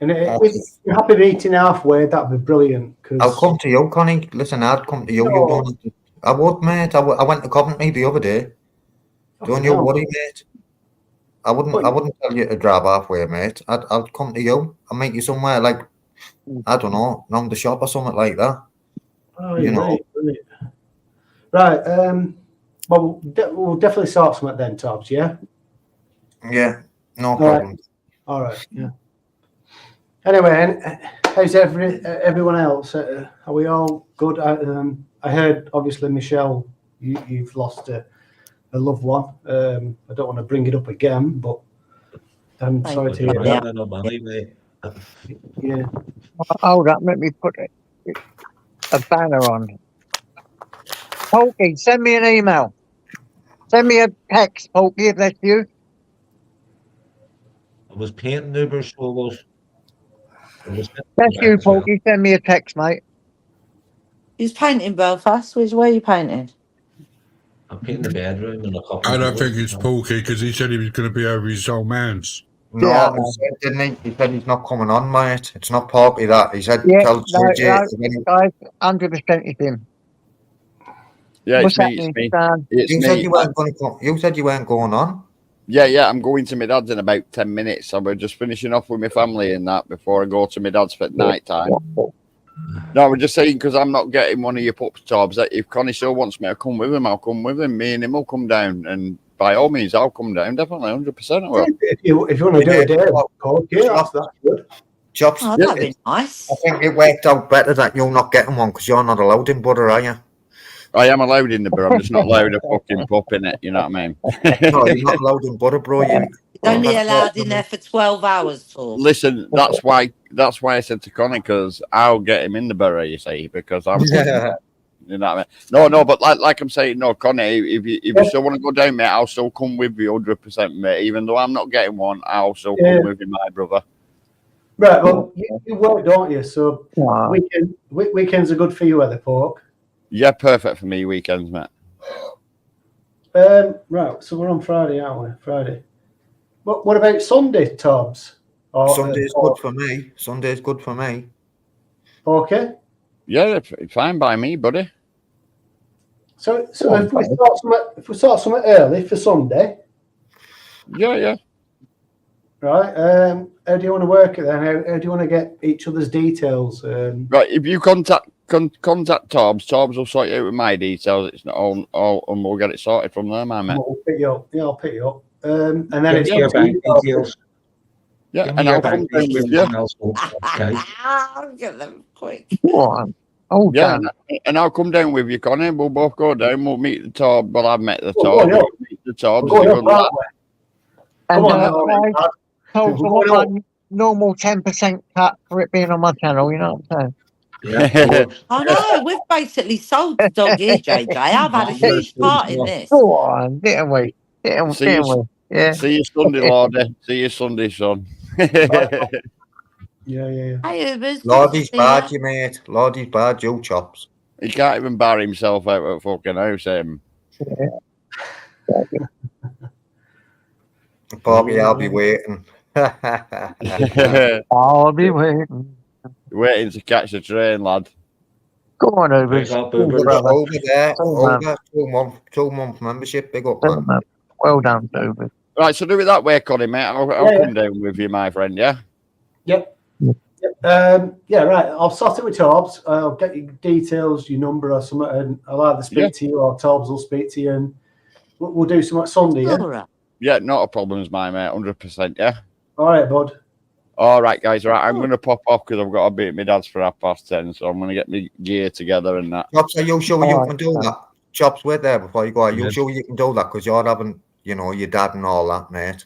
And if you're happy meeting halfway, that'd be brilliant. I'll come to you, Connie. Listen, I'd come to you. You don't have to, I would, mate. I went to Coventry the other day. Don't you worry, mate. I wouldn't tell you to drive halfway, mate. I'd come to you. I'll meet you somewhere, like, I don't know, round the shop or something like that. Oh, you know. Right. Well, we'll definitely sort something then, Tobbs, yeah? Yeah, no problem. All right, yeah. Anyway, how's everyone else? Are we all good? I heard, obviously, Michelle, you've lost a loved one. I don't want to bring it up again, but I'm sorry to hear that. Yeah. Hold up, let me put a banner on. Polky, send me an email. Send me a text, Polky, if that's you. I was painting Uber, so was. That's you, Polky. Send me a text, mate. He's painting Belfast. Where are you painting? I'm painting the bedroom and a couple. I don't think it's Porky because he said he was going to be over his old man's. No, he said, didn't he? He said he's not coming on, mate. It's not Porky that. He said, tell guys, 100% it's him. Yeah, What's it's me. You said you weren't going to come. You said you weren't going on. Yeah, I'm going to my dad's in about 10 minutes. So we're just finishing off with my family and that before I go to my dad's for night time. No, we're just saying because I'm not getting one of your pups, Tobbs. That if Connie still wants me, I'll come with him. I'll come with him. Me and him will come down, and by all means, I'll come down. Definitely, 100%. If you want to do a day, that's good. Chops. Oh, that'd be nice. I think it worked out better that you're not getting one because you're not allowed in butter, are you? I am allowed in the beer. I'm just not allowed a fucking pup in it. You know what I mean? No, you're not allowed in butter, bro. You, Only that's allowed in there for 12 hours, Tor. Listen, that's why I said to Connie, because I'll get him in the borough, you see, because I'm you know what I mean? No, but like I'm saying, no, Connie, if you still want to go down, mate, I'll still come with you 100%, mate. Even though I'm not getting one, I'll still come with you, my brother. Right, well, you work, don't you? So Wow. weekends are good for you, are they, Pork? Yeah, perfect for me weekends, mate. Right, so we're on Friday, aren't we? Friday. What about Sunday, Tobbs? Sunday's good for me. Sunday's good for me. Okay. Yeah, it's fine by me, buddy. So if we start something early for Sunday, Yeah. right? How do you want to work it then? How do you want to get each other's details? Right, if you contact Tobbs will sort you out with my details. It's not all and we'll get it sorted from there, my mate. We'll pick you up. Yeah, I'll pick you up. And then it's your bank details. Yeah, Give and me your I'll come bank down with details you. and I'll sort it, okay? I'll get them quick. Go on. Oh, Yeah, damn. and I'll come down with you, Connie. We'll both go down. We'll meet the Tob. Well, I've met the Oh, Tob. yeah. We'll meet the Tob. We're going up, aren't we? And Come on, now, I told We're them what going my normal 10% cut for it being on my channel, you know what I'm saying? Yeah, I know, we've basically sold the dog here, JJ. I've had a huge part in this. Go on, didn't we? Didn't we? Yeah. See you Sunday, Lordy. See you Sunday, son. Yeah. Hey, Ubers. Lordy's bad, you mate. Lordy's bad, you chops. He can't even bar himself out of fucking house, Bobby, I'll be waiting. I'll be waiting. Waiting to catch the train, lad. Go on, Big Ubers. up, Good Ubers. brother. Over there, Oh, man. over 2 month membership. Big up, Oh, man. man. Well done, Ubers. Right, so do it that way, Connie, mate. I'll come down with you, my friend, yeah? Yep. Yeah, right. I'll sort it with Tobbs. I'll get your details, your number or something, and I'll either speak to you or Tobbs will speak to you, and we'll do something Sunday, yeah? All right. Yeah, not a problem, my mate. 100%, yeah? All right, bud. All right, guys. Right, I'm going to pop off because I've got to be at my dad's for 10:30, so I'm going to get my gear together and that. Chops, are you sure you can do that? Chops, wait there before you go. Are you sure you can do that? Because you're having, your dad and all that, mate.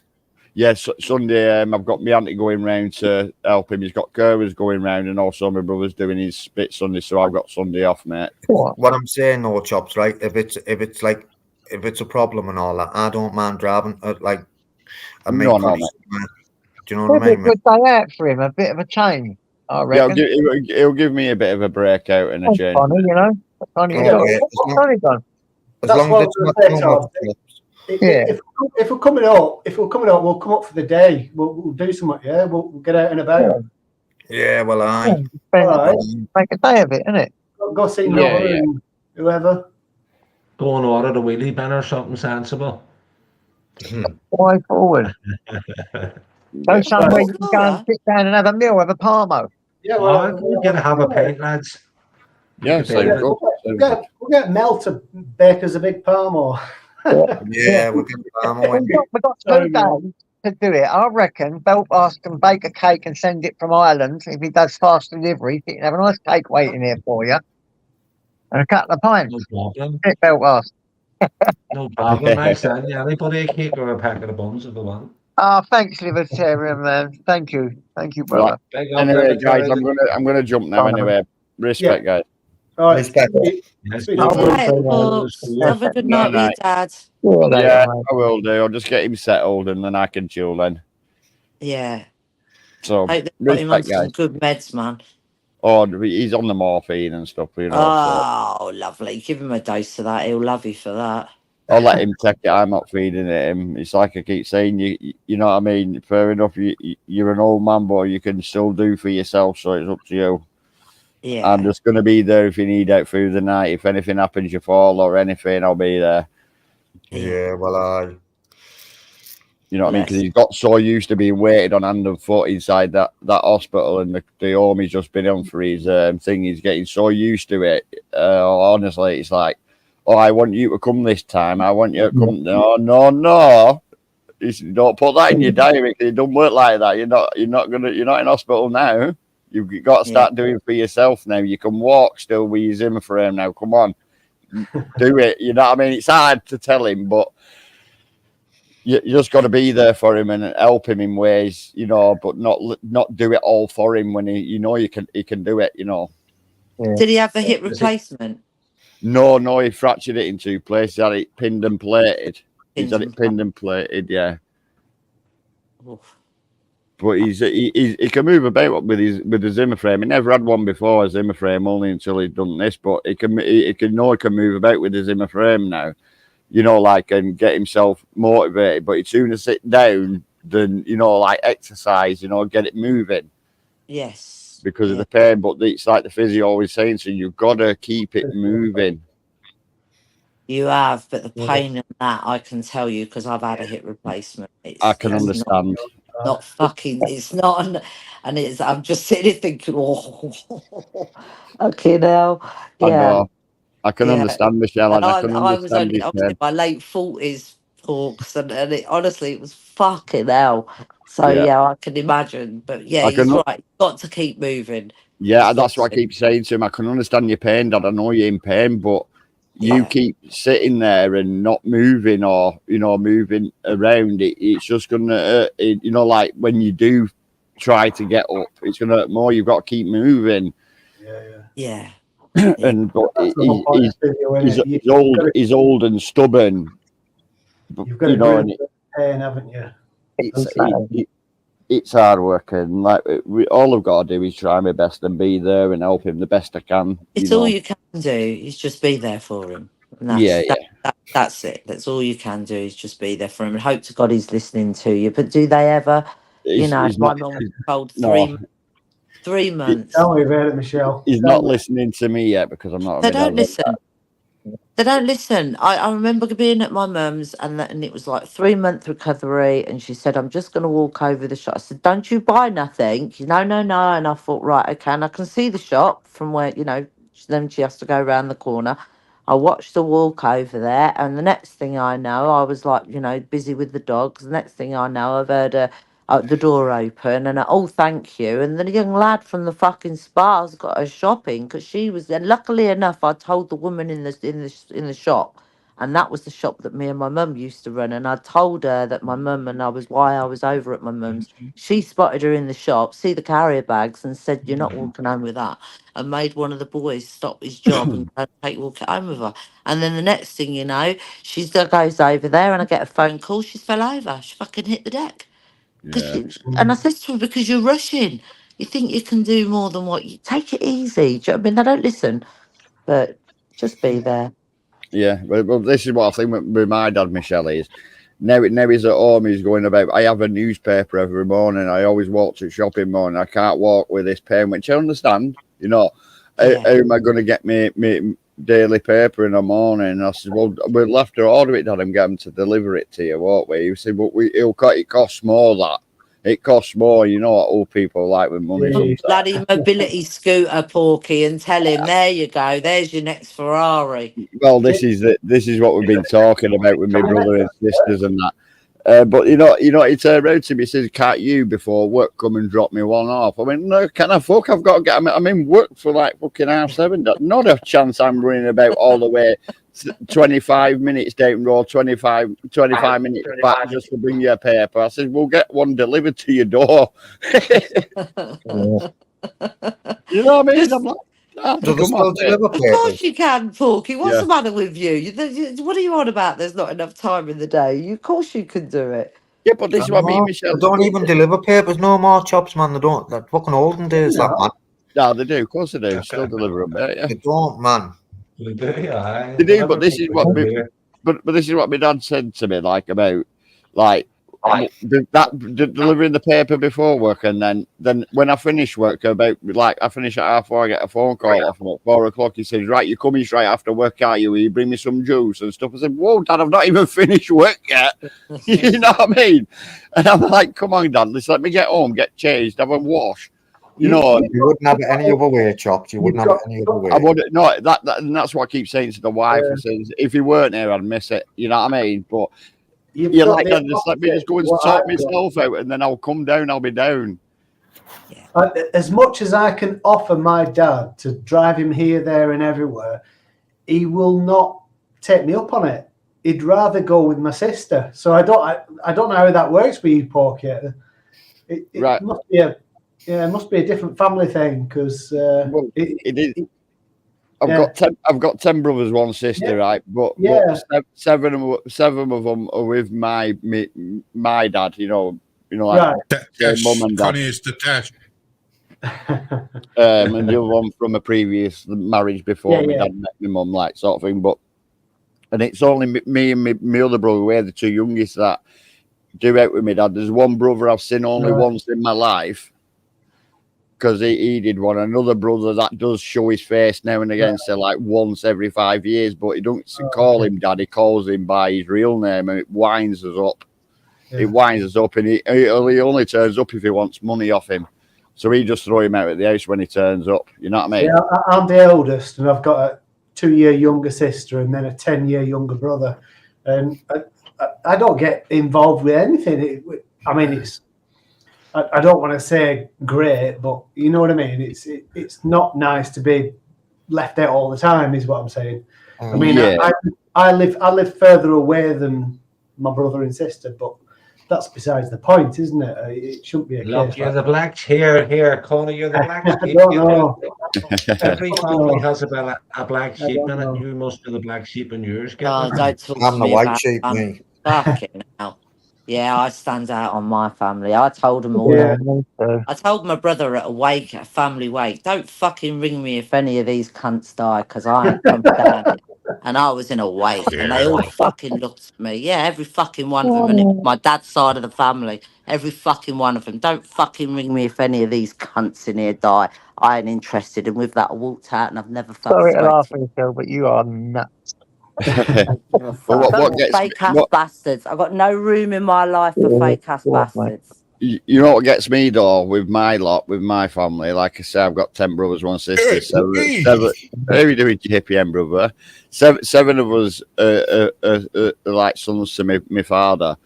Yes, Sunday I've got my auntie going round to help him. He's got carers going round, and also my brother's doing his bit Sunday, so I've got Sunday off, mate. What I'm saying, though, Chops, right? If it's a problem and all that, I don't mind driving. I mean, No, do you know It'll what I be a mean? good day out for him, a bit of a change, I reckon. Yeah, he'll give me a bit of a breakout and a change. Funny, you know. Funny, As long as it's not too much. If we're coming up, we'll come up for the day. We'll do something. Yeah, we'll get out and about. Yeah, well, All right. Make a day of it, innit? Go see Noah and whoever. Go and order the wheelie bin or something sensible. Way forward. Go somewhere you can go and sit down and have a meal, have a palmo. Yeah, well, we're going to have a pint, lads. Yeah, we'll get Mel to bake us a big palmo. Yeah, we'll get palmo. We've got 2 days to do it. I reckon Belfast can bake a cake and send it from Ireland. If he does fast delivery, he can have a nice cake waiting here for you. And a couple of pints. No problem. Belfast. No problem, my son. Yeah, anybody a cake or a packet of buns if they want. Thanks, Libertarian man. Thank you, brother. Right. Anyway, guys, I'm gonna jump now. Anyway, respect, guys. All right. Respect. Have a good night with your dad. Yeah, I will do. I'll just get him settled and then I can chill then. Yeah. So, I hope they got him on respect, some guys. good meds, man. Oh, he's on the morphine and stuff, you know. Oh, lovely. Give him a dose of that. He'll love you for that. I'll let him take it. I'm not feeding it him. It's like I keep saying, you know what I mean? Fair enough. You're an old man, boy. You can still do for yourself, so it's up to you. Yeah. I'm just going to be there if you need out through the night. If anything happens, you fall or anything, I'll be there. Yeah, well, You know what I mean? Because he's got so used to being waited on hand and foot inside that hospital, and the home he's just been on for his thing. He's getting so used to it. Honestly, it's like, oh, I want you to come this time. I want you to come. No. Don't put that in your diary. It don't work like that. You're not in hospital now. You've got to start doing it for yourself now. You can walk still with your Zimmer frame now. Come on. do it. You know what I mean? It's hard to tell him, but you just got to be there for him and help him in ways, you know, but not do it all for him when he can do it, you know. Yeah. Did he have a hip replacement? No, he fractured it in 2 places. He had it pinned and plated. He's had it pinned and plated, yeah. Oof. But he can move about with his Zimmer frame. He never had one before, a Zimmer frame, only until he'd done this. But he can move about with his Zimmer frame now, you know, like, and get himself motivated. But he'd sooner sit down than, you know, like, exercise, you know, get it moving. Yes. Because of the pain. But it's like the physio always saying, so you've got to keep it moving. You have, but the pain in that, I can tell you, because I've had a hip replacement. I can understand. Not fucking, it's not, and it's, I'm just sitting here thinking, oh, okay, now, I yeah. know. I can understand, Michelle, and I can I was understand only, I was in my late 40s, Hawks, and honestly, it was fucking hell. So, yeah, I can imagine. But, yeah, he's right. You've got to keep moving. Yeah, that's what I keep saying to him. I can understand your pain, Dad. I know you're in pain, but you keep sitting there and not moving or, you know, moving around. It's just going to hurt. You know, like when you do try to get up, it's going to hurt more. You've got to keep moving. Yeah. And but he's old and stubborn. You've got to go pain, haven't you? It's hard work, and like all I've got to do is try my best and be there and help him the best I can. It's all you can do is just be there for him. And that's it. That's all you can do is just be there for him, and hope to God he's listening to you. But do they ever? You know, my mum was told 3 months. Tell me about it, Michelle. He's not listening to me yet because I'm not. They don't listen. They don't listen. I remember being at my mum's and it was like 3-month recovery, and she said, I'm just going to walk over the shop. I said, don't you buy nothing? No. And I thought, right, okay. And I can see the shop from where, you know, then she has to go around the corner. I watched her walk over there, and the next thing I know, I was like, you know, busy with the dogs. The next thing I know, I've heard the door open, and thank you. And the young lad from the fucking spa's got her shopping because she was. And luckily enough, I told the woman in the shop, and that was the shop that me and my mum used to run. And I told her that my mum and I was over at my mum's. She spotted her in the shop, see the carrier bags, and said, "You're not walking home with that." And made one of the boys stop his job and walk home with her. And then the next thing you know, she goes over there, and I get a phone call. She fell over. She fucking hit the deck. And I said to her, because you're rushing, you think you can do more than what you take it easy. Do you know what I mean? They don't listen, but just be there. Yeah, well, this is what I think with my dad, Michelle, is now he's at home, he's going about. I have a newspaper every morning. I always walk to shopping morning. I can't walk with this pain, which I understand. You know, how am I going to get me daily paper in the morning? And I said, well, we'll have to order it, Dad, and get them to deliver it to you, won't we? He said, but it costs more, that. It costs more, you know what old people like with money. Bloody mobility scooter, Porky, and tell him, there you go, there's your next Ferrari. Well, this is what we've been talking about with my brother and sisters and that. But you know, he turned around to me, he says, can't you before work come and drop me one off? I mean, no, can I fuck? I've got to get, I'm in work for like fucking 7:30. Not a chance I'm running about all the way 25 minutes down road, 25 minutes back just to bring you a paper. I said, we'll get one delivered to your door. You know what I mean? I'm like, of course you can, Porky. What's the matter with you? What are you on about? There's not enough time in the day. Of course you can do it. Yeah, but this is what I mean, Michelle. They don't even deliver papers no more, Chops, man. They don't. That fucking olden days, that man. No, they do. Of course they do. Still deliver them, yeah. They don't, man. They do, They do, but this is what this is what my dad said to me, like about delivering the paper before work, and then when I finish work, about like I finish at 4:30, I get a phone call off at 4 o'clock. He says, right, you're coming straight after work, are you? Will you bring me some juice and stuff? I said, whoa, Dad, I've not even finished work yet. You know what I mean? And I'm like, come on, Dad, let's let me get home, get changed, have a wash. You know, you wouldn't have it any other way, Chops. You wouldn't have it any other way. I wouldn't. No, and that's what I keep saying to the wife. I says, if he weren't here, I'd miss it. You know what I mean? But you're like, just let me just go and sort myself out, and then I'll come down. I'll be down. As much as I can offer my dad to drive him here, there, and everywhere, he will not take me up on it. He'd rather go with my sister. So I don't know how that works with you, Porky. It Right. must be a different family thing because Well, it is. I've got 10 brothers, 1 sister, right? But seven of them are with my dad. You know, like mum and dad. Connie is the Tash. And the other one from a previous marriage before my dad met my mum, like sort of thing. And it's only me and my other brother, we're the 2 youngest that do out with my dad. There's one brother I've seen only once in my life because he did one. Another brother that does show his face now and again, so like once every 5 years, but he don't call him dad, he calls him by his real name, and it winds us up. It winds us up, and he only turns up if he wants money off him. So he just throw him out at the house when he turns up. You know what I mean? Yeah, I'm the eldest, and I've got a 2-year younger sister and then a 10-year younger brother. And I don't get involved with anything. I don't want to say great, but you know what I mean? It's not nice to be left out all the time, is what I'm saying. I live further away than my brother and sister, but that's besides the point, isn't it? It shouldn't be a Look, case. you're the black here, Connie. You're the black sheep. I don't know. Every family has a black sheep in it. You must be the black sheep in yours. Oh, don't talk I'm to the me white about sheep, me. Fucking hell. Yeah, I stand out on my family. I told them all. I told my brother at a family wake, don't fucking ring me if any of these cunts die, because I ain't come down. And I was in a wake, and they all fucking looked at me. Yeah, every fucking one of them. And it's my dad's side of the family, every fucking one of them. Don't fucking ring me if any of these cunts in here die. I ain't interested. And with that, I walked out, and I've never fucking Sorry to spoken laugh to him. Phil, but you are nuts. What gets Fake ass bastards. I've got no room in my life for fake ass bastards. You know what gets me though with my family? Like I say, I've got 10 brothers, 1 sister. Seven. How are you doing, JPM, brother? Seven of us are like sons to my father.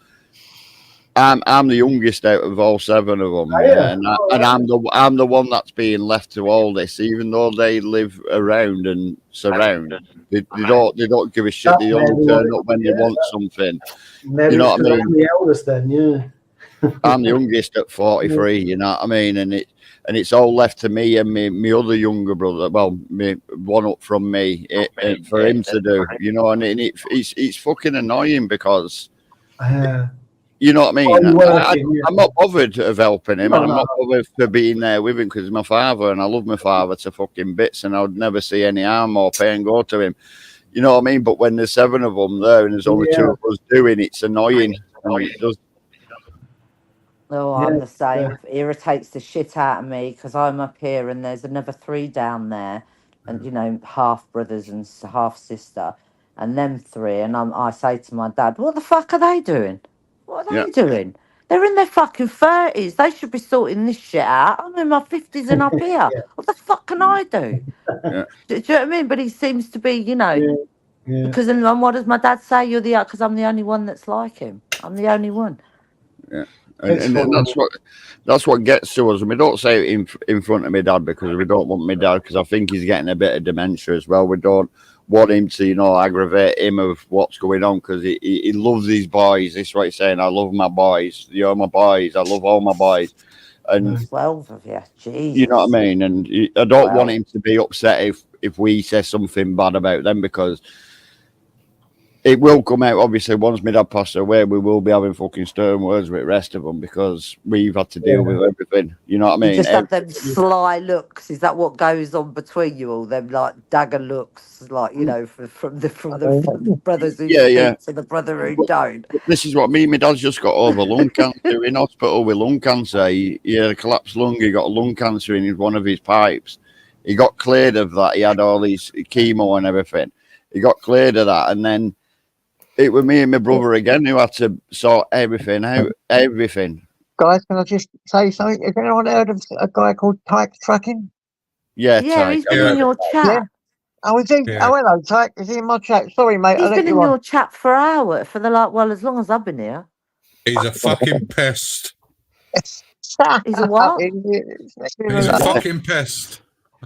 I'm the youngest out of all 7 of them, and I'm the one that's being left to all this, even though they live around and surround. They don't give a shit. They only turn up when they want something. Maybe you know what I mean? I'm the eldest then, yeah. I'm the youngest at 43. You know what I mean? And it's all left to me and my other younger brother. Well, me one up from me for him to do. You know, and it's fucking annoying because. You know what I mean? I'm not bothered of helping him, and I'm not bothered for being there with him because he's my father, and I love my father to fucking bits, and I would never see any harm or pain go to him. You know what I mean? But when there's 7 of them there and there's only 2 of us doing it, it's annoying. And it does. Oh, I'm the same. It irritates the shit out of me because I'm up here and there's another 3 down there, and you know, half brothers and half sister, and them 3, and I say to my dad, "What the fuck are they doing? What are they doing? They're in their fucking 30s. They should be sorting this shit out. I'm in my 50s and up here. What the fuck can I do?" Do you know what I mean? But he seems to be, you know, because then what does my dad say? You're the because I'm the only one that's like him. I'm the only one. Yeah. And that's what gets to us. And we don't say it in front of my dad because we don't want my dad because I think he's getting a bit of dementia as well. We don't want him to, you know, aggravate him of what's going on because he loves his boys. This is what he's saying. I love my boys. You're my boys. I love all my boys. And 12 of you, Jesus. You know what I mean? And I don't want him to be upset if we say something bad about them because it will come out. Obviously, once my dad passes away, we will be having fucking stern words with the rest of them because we've had to deal with everything. You know what I mean? You just have them sly looks. Is that what goes on between you all? Them like dagger looks, like you know, from the brothers who speak to the brother who don't. This is what me and my dad's just got over lung cancer in hospital with lung cancer. He had a collapsed lung. He got lung cancer in one of his pipes. He got cleared of that. He had all these chemo and everything. He got cleared of that, and then. It was me and my brother again who had to sort everything out. Everything. Guys, can I just say something? Has anyone heard of a guy called Tyke Tracking? Yeah, he's been in your chat. Yeah. Oh, is he? Yeah. Oh, hello, Tyke. Is he in my chat? Sorry, mate. He's been in your chat for hours, for as long as I've been here. He's a fucking pest. He's a what? He's a fucking pest.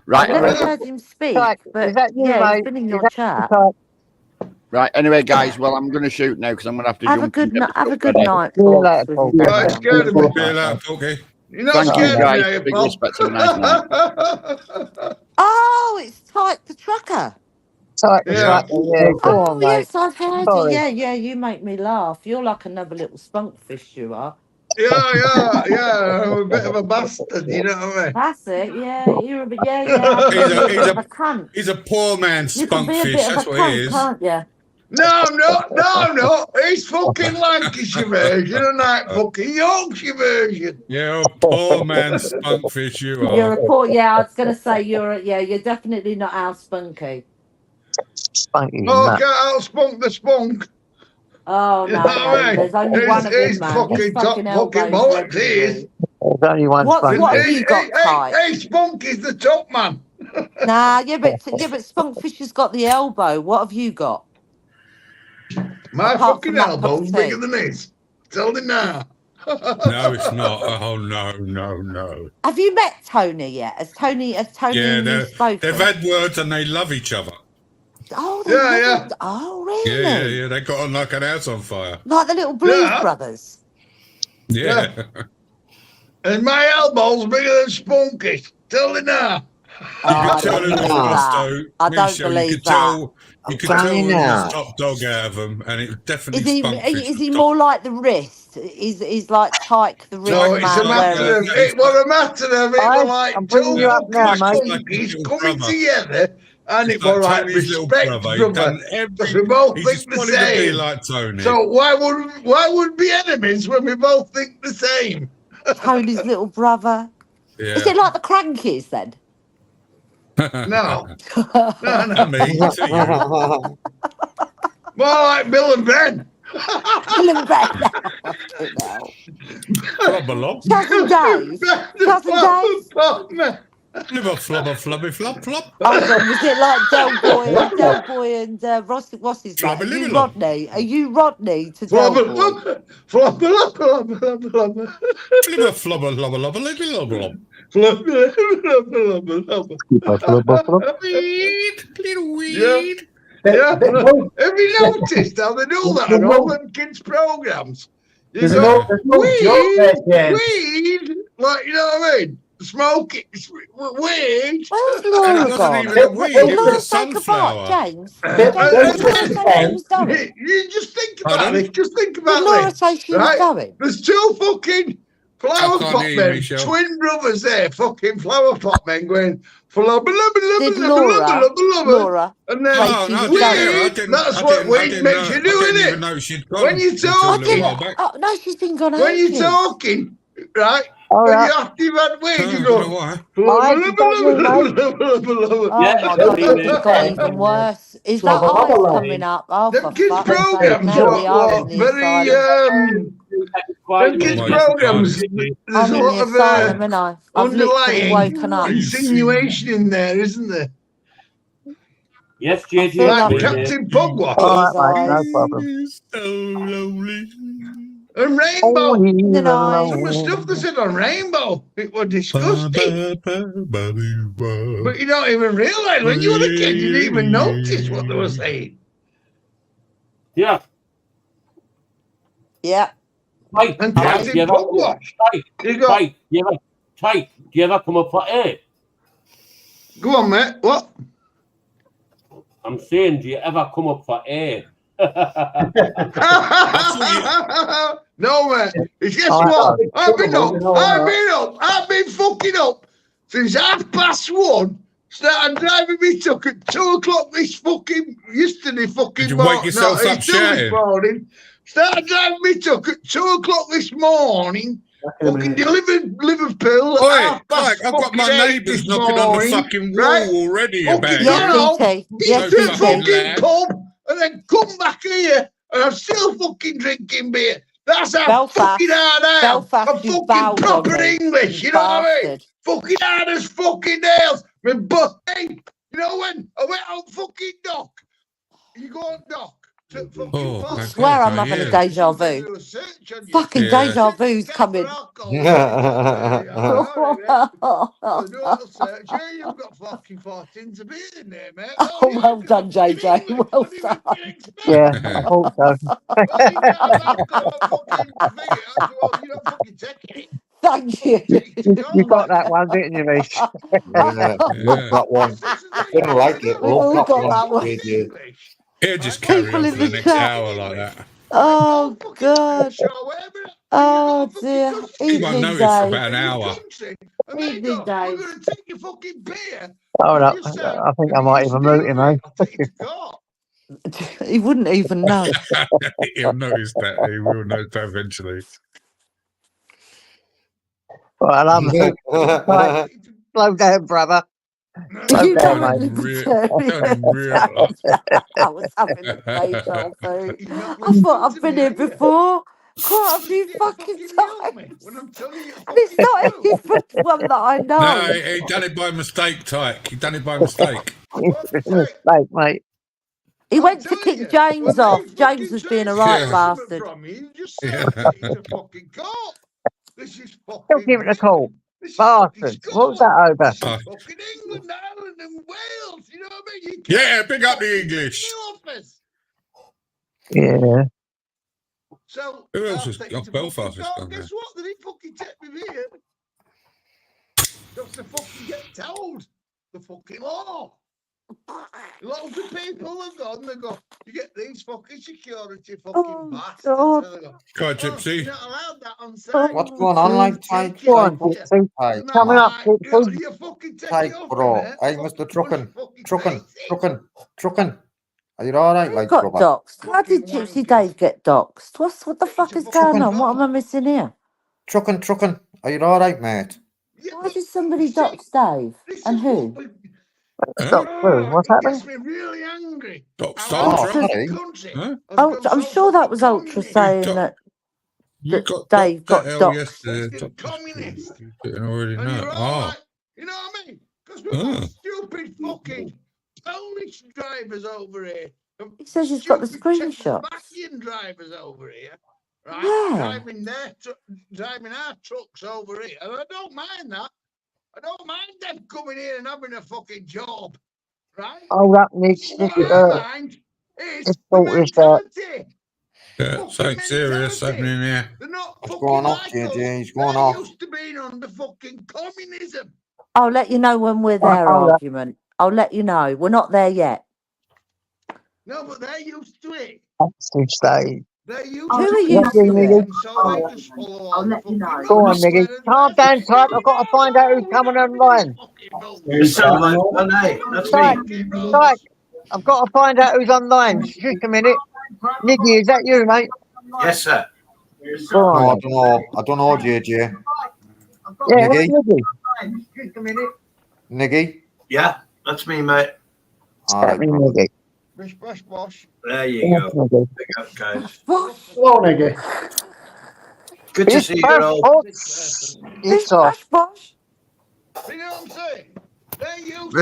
Right, I've never anyway, heard him speak, Tyke, is but that you, yeah, he's mate? been in Is your that chat. you, Tyke? right. Anyway, guys. Well, I'm going to shoot now because I'm going to have to Have a jump. good and get night. the Have a stuff good ready. night, See you later, folks. With Paul. your Right, bed scared of down. me. See you later, Porky. You're not Thank you, scared of guys. me, are you, Big Paul? respect. Have a nice night. Oh, it's Tyke the trucker. Tyke the Yeah. trucker, yeah. Go Oh on, mate. yes, I've heard you. Sorry. Yeah, yeah, you make me laugh. You're like another little spunkfish, you are. Yeah. I'm a bit of a bastard, you know what I mean? That's it. Yeah, you're a bit. Yeah, yeah. I can be a bit of a cunt. He's a poor man's You can be a spunkfish. bit of a That's what he cunt, is. can't you? No. He's fucking Lancashire version and that fucking Yorkshire version. You're a poor man's spunkfish. You You're are. a poor. Yeah, I was gonna say you're. You're definitely not our spunky. Spunky Oh, nut. can't outspunk the spunk. Oh You no, know what I no. mean? There's only one of him, He's man. His fucking top fucking fucking elbows bollocks, he is. legendary. There's only one What spunky. have you got, Tyke? Hey, Spunk is the top man. Nah, but Spunkfish has got the elbow. What have you got? My Apart fucking from that cup of elbow's bigger tea. than his. Tell him now. No, it's not. Oh no. Have you met Tony yet? Has Tony Yeah, and you spoken? they've had words and they love each other. Oh, Yeah. Oh, really? Yeah. They got on like an house on fire. Like the little Blues Yeah. Brothers. Yeah. And my elbow's bigger than Spunky's. Tell him now. Oh, I You could tell don't who believe it was, that. though. I don't Michelle, believe you could that. tell. You could tell telling who you was now. top dog out of them, and it definitely Is Spunkfish. he more like the wrist? Is like Tyke the wrist No, it's a man? matter Whereas of it was a matter of it Aye, was like I'm bringing two you up now, fucking mate. Spunkies Little coming brother. together, and It's it was like Tony's little respect, brother. He's brother. done every. Because we both He think just the wanted to be same. like Tony. So why would be enemies when we both think the same? Tony's little brother. yeah. Is it like the Crankies then? No. To me, to you. More like Bill and Ben. Bill and Ben. Flubber Cousin Dave. Cousin Dave. Flubber flubby flop flop. Hold on, was it like Del Boy and Ross? What's his name? Flubber Are you libber. Rodney? Are you Rodney to Del Boy? Flubber. Flubber flubber lubber lubber lubber lubber. Weed, little weed. Yeah. Have you noticed how they do that on all them kids' programs? You There's go, no joke there, James. weed, like, you know what I mean? Smoking, weed. Where's And Laura it wasn't gone? even a weed, Did it Laura was a take a bite, sunflower. James? But- James, but- did Laura say she was going? You just think about Pardon? it. Just think Did about Laura it. say she was Right? going? There's two fucking flower can't pot hear you, men, Michelle. twin brothers there, fucking flower pot men going, Did Laura and then say Oh, she no, was weed, going? that's what weed makes you do, I didn't isn't even it? know she'd gone When you until talk, a I little didn't. while back. Oh, no, she's been gone When you're ages. talking, right? All When right. you have to have weed, I you don't know go. why. Oh Yeah, my don't God, leave this it. has got even worse. Is that Flubber ice lubber coming up? Oh, Them for kids' fuck's sake! programs, Now we are in the very asylum. them kids' Oh my programs. God. There's I'm a in lot the of asylum, and I've literally underlying woken up. insinuation in there, isn't there? Yes, I JJ. feel Like like Captain Pugwash All right, mate. No eyes. problem. So lonely. and Oh, Rainbow. he's The night. Some of the stuff they said on Rainbow, it was disgusting. But you don't even realise when you were a kid, you didn't even notice what they were saying. Yeah. Yeah. Right. And Right. Captain Yeah, Pugwash, Right. you go, Right. Yeah. Right. Do you ever come up for air? go on, mate. What? I'm saying, do you ever come up for air? No, man. Guess Oh, what? I've been fucking up since 1:30. Started driving me truck at 2:00 this fucking yesterday fucking Did you morning. wake yourself up it's 2 this shouting? morning. Started driving me truck at 2:00 this morning. Fucking delivered Liverpool. Oi, at Mike, I've got my 8:08 neighbours this knocking on the morning, fucking wall right? already Fucking about Yeah, you. know, BT. Been Yeah, to the fucking BT. fucking pub and then come back here and I'm still fucking drinking beer. That's how Belfast. fucking hard I am. Belfast, I'm you fucking bowed on proper me, English, you you know what I mean? bastard. Fucking hard as fucking nails. But hey, you know when I went out fucking dock, you go on dock to fucking Oh, Boston. I swear I'm okay, having a yeah. deja vu. Do a search on you. Fucking Yeah. deja vu's Check coming. for all the do a little search here. You've got fucking 14 to be in there, mate. Oh, well done, JJ. Well done. Yeah, I thought so. Well, you can't have got a fucking figure. Well, you're not fucking taking it. Thank you. You got that one, didn't you, Reece? Yeah, love that one. Didn't like it. We've Love all that got one. that one. JJ. He'll just carry People on in for the the next chat. hour like that. Oh, God. Oh, dear. He won't Evening, notice for Dave. about an hour. Evening, We're Dave. going to take your fucking beer. Hold up. You say, I think I might even mute him, eh? I'll take you to court. He wouldn't even know. He'll notice that. He will notice that eventually. Well, I'm right. Slow down, brother. Slow You down, don't mate. I was having a deja vu. I thought I've been here before quite a few fucking times. And it's not even one that I know. No, he done it by mistake, Tyke. He done it by mistake. Mistake, mate. He went to kick James off. James was being a right bastard. Don't give it a call. Bastards. What was that over? Fucking England, Ireland, and Wales. You know what I mean? Yeah, pick up the English. Yeah. So who else is Belfast? Guess what? They didn't fucking take me here. Just to fucking get told the fucking law. Loads of people have gone. They go, you get these fucking security fucking bastards. God. Go on, Gypsy. You're not allowed that on site. What's going on, like, Tyke? Go on, Gypsy. Coming up, Gypsy. You fucking take Tyke, it off, bro. mate. Hey, Mr. Truckin. Are you all right, Who like, got brother? doxed? How did Gypsy Dave get doxed? What the fuck is going on? What am I missing here? Truckin. Are you all right, mate? Why did somebody dox Dave? And who? What's happening? Gets me really angry. Oh, I'm sure that was Ultra saying that Dave got doxed. Communist. Didn't already know. You know what I mean? Because we've got stupid fucking Polish drivers over here. He says he's got the screenshot. Czechoslovakian drivers over here, right? Yeah. Driving our trucks over here. And I don't mind that. I don't mind them coming here and having a fucking job, right? Oh, that needs What I mind is the mentality. Yeah, something serious happening here. They're not What's going on, JJ? He's going off. used to being under fucking communism. I'll let you know when we're there, argument. I'll let you know. We're not there yet. No, but they're used to it. That's too stay. They're used Who to are it. you? So they just follow all the fucking rules. Go on, Niggy. Calm down, Tyke. I've got to find out who's coming online. Tyke, I've got to find out who's online. Just a minute. Niggy, is that you, mate? Yes, sir. Go on. No, I don't know, JJ. Yeah, Niggy? Just a minute. Niggy? Yeah, that's me, mate. All right, Niggy. Bish, bosh, bosh. There you go. Big up, guys. Hello, Niggy. Good to see you all. It's off. You know what I'm saying? They're used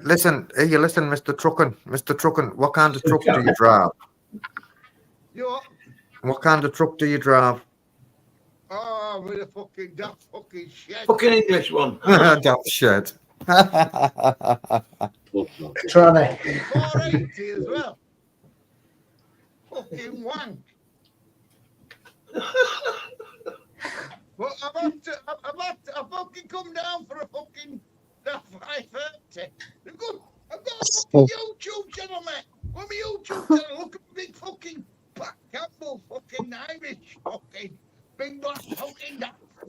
Listen. Hey, you listen, Mr. Truckin. Mr. Truckin, what kind of truck do you drive? What kind of truck do you drive? Oh, with a fucking daft fucking shed. Fucking English one. Daft shed. Try 480 as well. Fucking wank. But I've fucking come down for a fucking 530. I've got a fucking YouTube channel, mate. What my YouTube channel? Look at big fucking Pat Campbell, fucking Irish, fucking big black fucking dance. I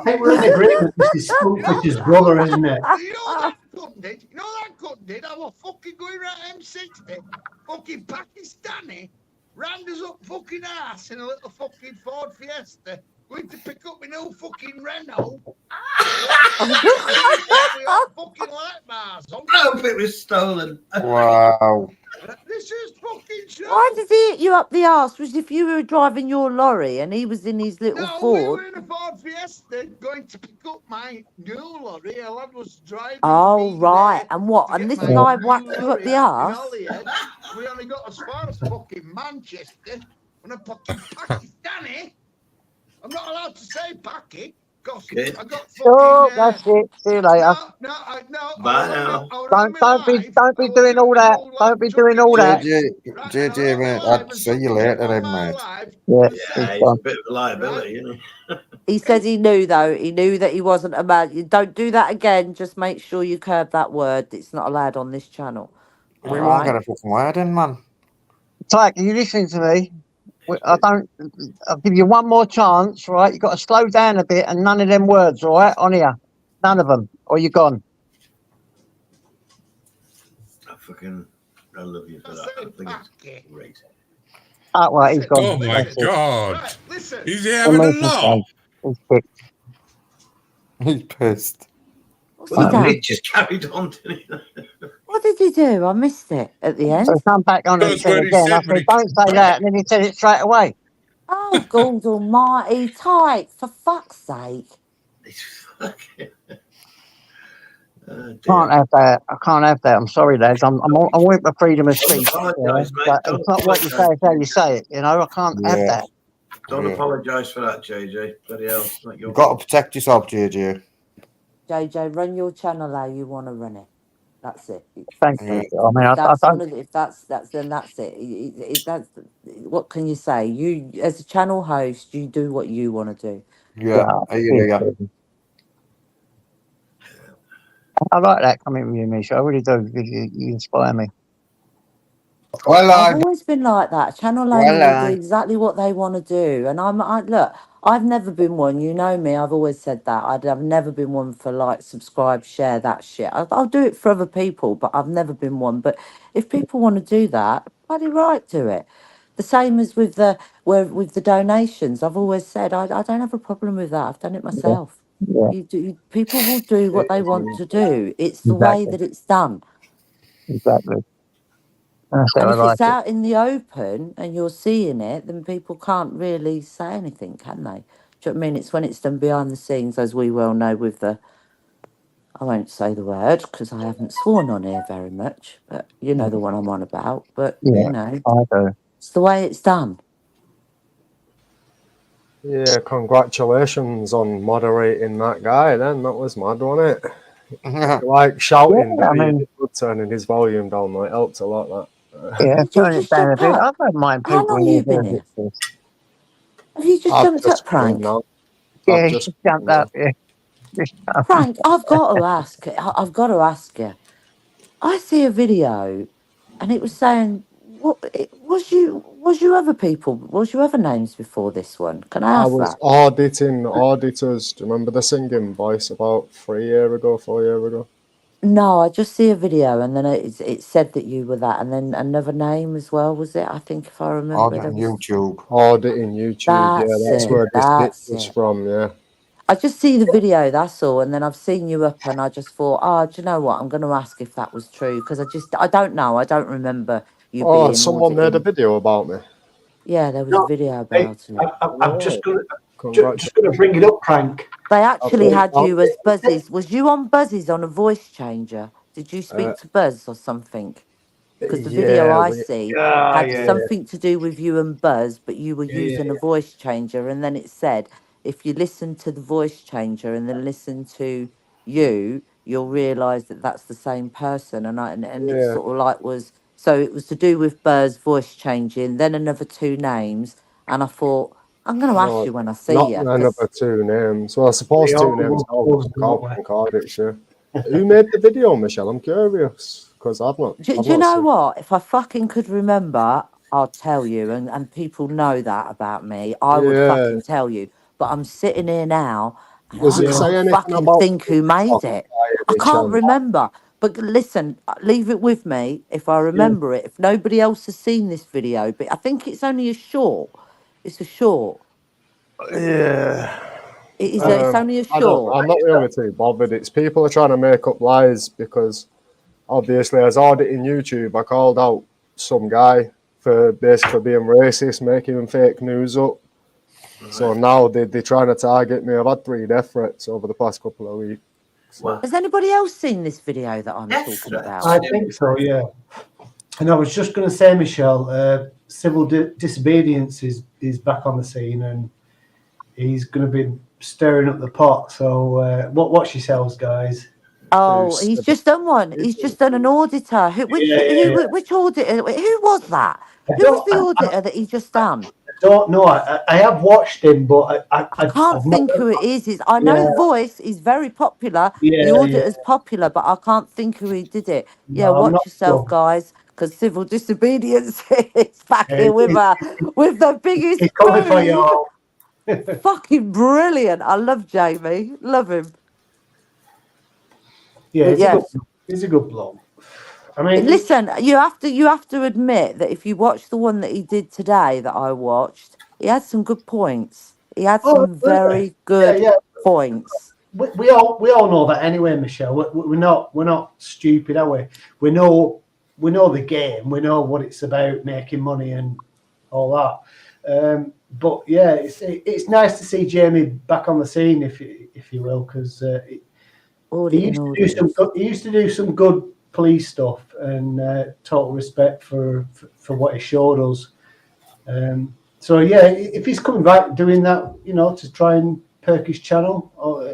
think we're in agreement. This is Skunkfish's brother, isn't it? You know that cunt did? I was fucking going around M60, fucking Pakistani, rammed us up fucking ass in a little fucking Ford Fiesta, going to pick up my new fucking Renault. Fucking light bars. I hope it was stolen. Wow. This is fucking shit. Why did he hit you up the arse? Was if you were driving your lorry and he was in his little Ford? We were in a Ford Fiesta going to pick up my new lorry. A lad was driving. Oh, right. And what? And this guy whacked you up the arse? We only got as far as fucking Manchester when a fucking Pakistani I'm not allowed to say packy because Okay. I got Oh, fucking. that's it. See you later. No. Bye now. Don't be doing all that. Don't be doing all that. JJ, mate, I'd see you later then, mate. Yeah, Yeah, he's a bit of a liability, isn't he? He said he knew, though. He knew that he wasn't a man. You don't do that again. Just make sure you curb that word. It's not allowed on this channel. We All won't right? get a fucking word in, man. Tyke, are you listening to me? I'll give you one more chance, right? You've got to slow down a bit and none of them words, all right, on here. None of them, or you're gone. I love you for that. I think it's great. Oh, right, he's gone. Oh my That's it. God. Right, listen. Is he having a laugh? He's pissed. He's pissed. What's Well, he that done? Nick just carried on, didn't he? What did he do? I missed it at the end. So come back on and That's said what he again. I said when said, don't say that, and then he said it straight away. Oh, God almighty. Tyke, for fuck's sake. Can't have that. I can't have that. I'm sorry, lads. I'm with my freedom of Don't speech. apologise, mate. But Don't it's not what you say, apologise. it's how you say it. You know, I can't have Yeah. that. Don't Yeah. apologise for that, JJ. Bloody hell. It's not your You've got fault. to protect yourself, JJ. JJ, run your channel how you want to run it. That's it. Thank Yeah. you. I mean, If that's I one don't. of the, if that's then that's it. That's what can you say? You as a channel host, you do what you want to do. Yeah. I like that coming from you, Misha. I really do, because you inspire me. Well, I've always been like that. Channel owner will do Well, exactly what they want to do, and look. I've never been one. You know me. I've always said that. I've never been one for like subscribe, share that shit. I'll do it for other people, but I've never been one. But if people want to do that, bloody right, do it. The same as with the donations. I've always said I don't have a problem with that. I've done it myself. Yeah, People will do what they want to do. It's the way exactly. that it's done. Exactly. That's how And I if like it's it. out in the open and you're seeing it, then people can't really say anything, can they? Do you know what I mean? It's when it's done behind the scenes, as we well know with the, I won't say the word because I haven't sworn on here very much, but you know the one I'm on about. But, Yeah, you know, I do. it's the way it's done. Yeah, congratulations on moderating that guy then. That was mad, wasn't it? Like shouting, Yeah, I but he mean, did turning his volume down. Like, helped a lot, that. yeah, Did you turn it just down a jump bit. I up? don't mind How people long when have you they're been doing here? this. Have you just I've jumped just up, come in Prank? now. Yeah, I've he just just jumped up. Yeah, just jumped. Frank, I've got to ask. I've got to ask you. I see a video, and it was saying, "What was you? Was you other people? Was you other names before this one?" Can I I ask was that? auditing auditors. Do you remember the singing voice about 4 years ago? No, I just see a video, and then it said that you were that, and then another name as well. Was it? I think if I remember, there on was. YouTube. Auditing YouTube. Yeah, That's that's it. where this bit That's was it. from. Yeah. I just see the video. That's all, and then I've seen you up, and I just thought, oh, do you know what? I'm going to ask if that was true because I don't know. I don't remember you Oh, being someone made a auditing. video about me. Yeah, there was a No, video hey, about it. I'm just Oh, gonna bring it up, Prank. They actually had you as Okay. Buzzies. Was you on Buzzies on a voice changer? Did you speak to Buzz or something? Because the video Yeah, I see had something to do with you and Buzz, but you were using a voice changer. And then it said, if you listen to the voice changer and then listen to you, you'll realise that that's the same person. And it yeah. sort of like was, so it was to do with Buzz voice changing, then another two names. And I thought, I'm going to ask No, you when I see not you. none of the two names. Well, I suppose We two all names was can't card it, sure. Who made the video, Michelle? I'm curious because I've not Do you know seen. what? If I fucking could remember, I'll tell you. And people know that about me. I would Yeah. fucking tell you. But I'm sitting here now and Does I it say can't anything fucking about think who made it. I can't remember. But listen, leave it with me if I remember it. If nobody else has seen this video, but I think it's only a short. It's a short. Yeah. It's only a I don't. short. I'm not really too bothered. It's people are trying to make up lies because obviously, as auditing YouTube, I called out some guy for basically being racist, making fake news up. So now they're trying to target me. I've had 3 death threats over the past couple of weeks. So. Has anybody else seen this video that I'm talking about? I think so, yeah. And I was just going to say, Michelle, civil disobedience is back on the scene, and he's going to be stirring up the pot. So watch yourselves, guys. Oh, he's just done one. He's just done an auditor. Which auditor? Who was that? Who was the auditor that he just done? I don't know. I have watched him, but I can't think who it is. I know the voice is very popular. Yeah, The auditor's popular, but I can't think who he did it. Yeah, No, I'm watch not yourself, sure. guys, because civil disobedience is back here with her with the biggest He's coming for you spoon. all. Fucking brilliant. I love Jamie. Love him. Yeah, But he's a good bloke. I mean, listen, you have to admit that if you watch the one that he did today that I watched, he had some good points. He had some very good points. We all know that anyway, Michelle. We're not stupid, are we? We know the game. We know what it's about, making money and all that. But yeah, it's nice to see Jamie back on the scene, if you will, because he used to do some good police stuff, and total respect for what he showed us. So yeah, if he's coming back doing that, to try and perk his channel,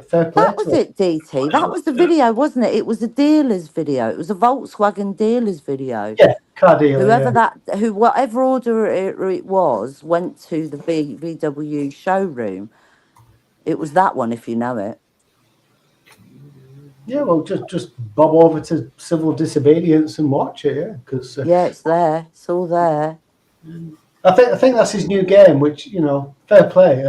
fair play. That was it, DT. That was the video, wasn't it? It was a dealer's video. It was a Volkswagen dealer's video. Yeah, car dealer. Whatever order it was, went to the VW showroom. It was that one, if you know it. Yeah, well, just bob over to civil disobedience and watch it, yeah, because it's there. It's all there. I think that's his new game, which fair play.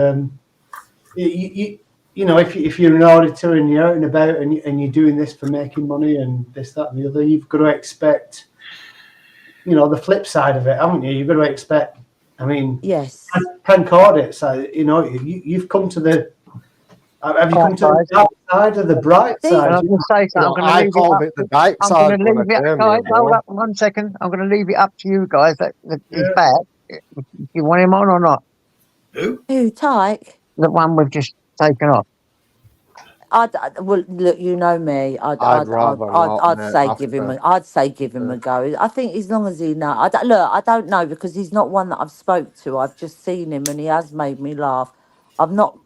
If you're an auditor and you're out and about and you're doing this for making money and this, that, and the other, you've got to expect, the flip side of it, haven't you? You've got to expect. I mean, yes, prank audits. You've come to the. Have you come to the dark side or the bright side? I'm going to say something. I called it the dark side. I'm going to leave it. Guys, hold up 1 second. I'm going to leave it up to you guys. He's back. You want him on or not? Who, Tyke? The one we've just taken off. Well, look, you know me. I'd say give him a go. I think as long as he know. I don't know, because he's not one that I've spoke to. I've just seen him and he has made me laugh. I've not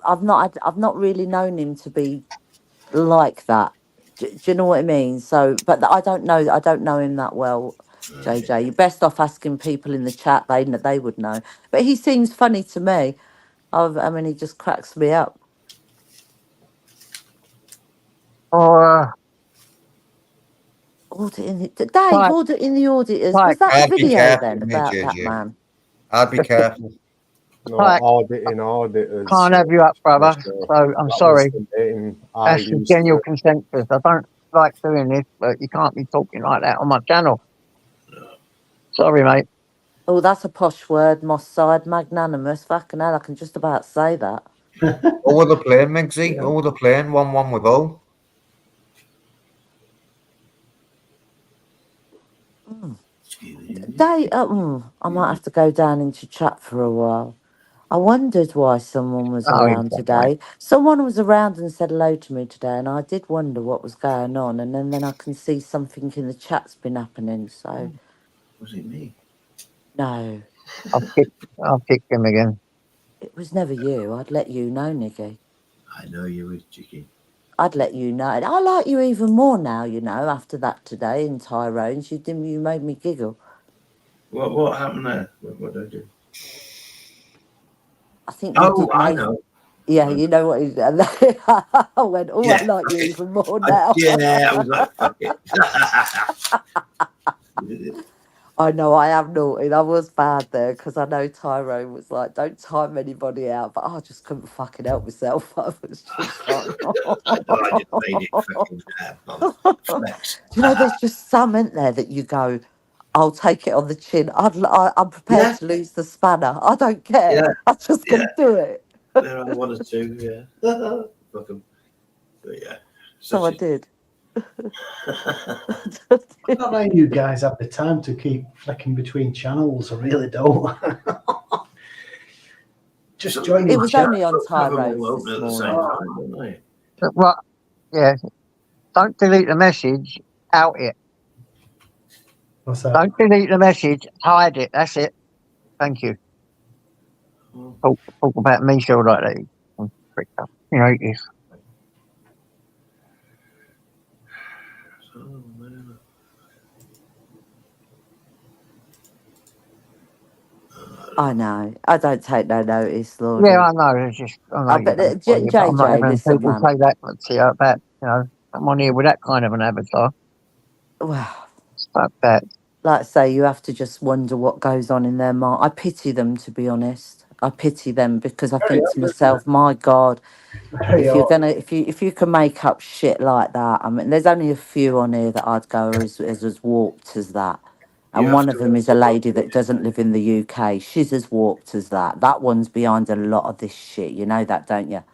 really known him to be like that. Do you know what I mean? So, but I don't know him that well, JJ. You're best off asking people in the chat. They would know. But he seems funny to me. I mean, he just cracks me up. Audit in the auditors. Was that the video then about that man? I'd be careful. No, auditing auditors. Can't have you up, brother. So I'm sorry. That's the general consensus. I don't like doing this, but you can't be talking like that on my channel. Sorry, mate. Oh, that's a posh word, Moss side, magnanimous. Fucking hell, I can just about say that. Over the plane, Migsy. Over the plane, 1-1 with all. I might have to go down into chat for a while. I wondered why someone was around today. Someone was around and said hello to me today, and I did wonder what was going on. And then I can see something in the chat's been happening. So, was it me? No, I'll kick him again. It was never you. I'd let you know, Nicky. I know you were chicken. I'd let you know. I like you even more now. After that today in Tyrone's, you made me giggle. What happened there? What did I do? I think you did. I know. Yeah, you know what? I went, I like you even more now. I was like, fuck it. I know I am naughty. I was bad there because I know Tyrone was like, don't time anybody out, but I just couldn't fucking help myself. I was just like, I just made it fucking there's just some in there that you go, I'll take it on the chin. I'm prepared to lose the spanner. I don't care. Yeah. I'm just going to do it. There are one or two, yeah. Fuck 'em. But yeah. So I did. I don't know how you guys have the time to keep flicking between channels. I really don't. Just join. It was only on Tyrone's this morning. Well, yeah. Don't delete the message. Out it. What's that? Don't delete the message. Hide it. That's it. Thank you. Talk about me show like that. You know, it's I know. I don't take no notice, Lord. yeah, I know. It's just I know I you bet don't. But I'm not JJ, having listen, people man. say that to you about I'm on here with that kind of an avatar. Well, Fuck that. like I say, you have to just wonder what goes on in their mind. I pity them, to be honest. I pity them because I Very think odd, to isn't myself, my God, it? Very if you're odd. gonna, if you can make up shit like that, I mean, there's only a few on here that I'd go as warped as that. You And have one of to. them is a lady that doesn't live in the UK. She's as warped as that. That one's behind a lot of this shit. You know that, don't you?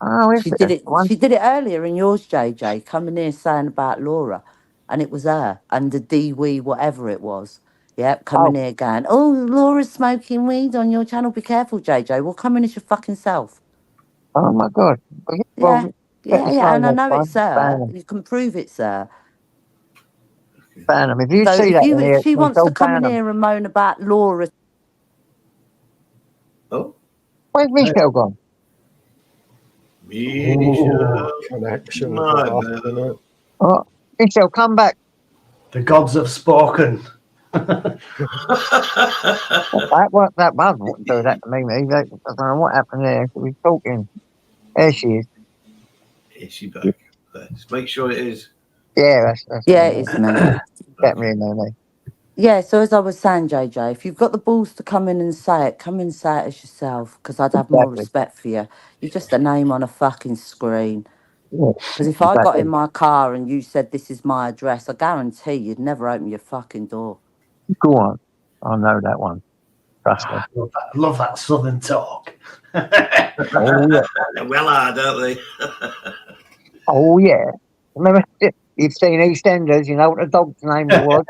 Oh, is She it did it. one? She did it earlier in yours, JJ, coming here saying about Laura, and it was her and the DWE, whatever it was. Yeah, coming Oh, here going, oh, Laura's smoking weed on your channel. Be careful, JJ. Well, come in as your fucking self. oh my God. Yeah, Well, let yeah, us yeah. know And I next know it's time. Ban her. them. You can prove it's her. Ban them. If you So see that in if here, she wants to they'll come ban in them. here and moan about Laura, Oh, Where's Michelle gone? Misha, Connection my cut off, bad. innit? Oh, Michelle, come back. The gods have spoken. That buzz wouldn't do that to me. I don't know what happened there. We were talking. There she is. Is she back? Let's make sure it is. Yeah, that's yeah, me. it's me. Definitely me. Yeah, so as I was saying, JJ, if you've got the balls to come in and say it, come in and say it as yourself, because I'd have more Exactly. respect for you. You're just a name on a fucking screen. Yeah, Because if I got exactly. in my car and you said this is my address, I guarantee you'd never open your fucking door. Go on. I know that one. Trust me. I love that southern talk. Oh yeah. They're well hard, aren't they? Oh yeah. Remember, you've seen EastEnders. You know what the dog's name was?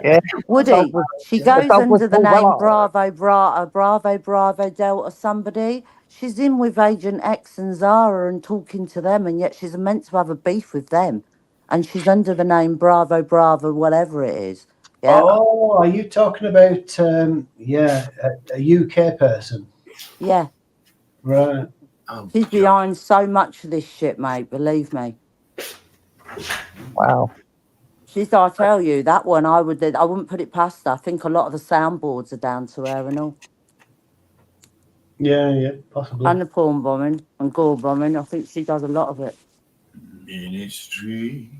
Yeah. Woody, she The goes dog was under the called name Well. Bravo Delta somebody. She's in with Agent X and Zara and talking to them, and yet she's meant to have a beef with them. And she's under the name Bravo, whatever it is. Yeah. Oh, are you talking about a UK person? Yeah. Right. She's behind so much of this shit, mate, believe me. Wow. I tell you, that one I wouldn't put it past her. I think a lot of the soundboards are down to her and all. Yeah, possibly. And the porn bombing and gore bombing. I think she does a lot of it. Ministry.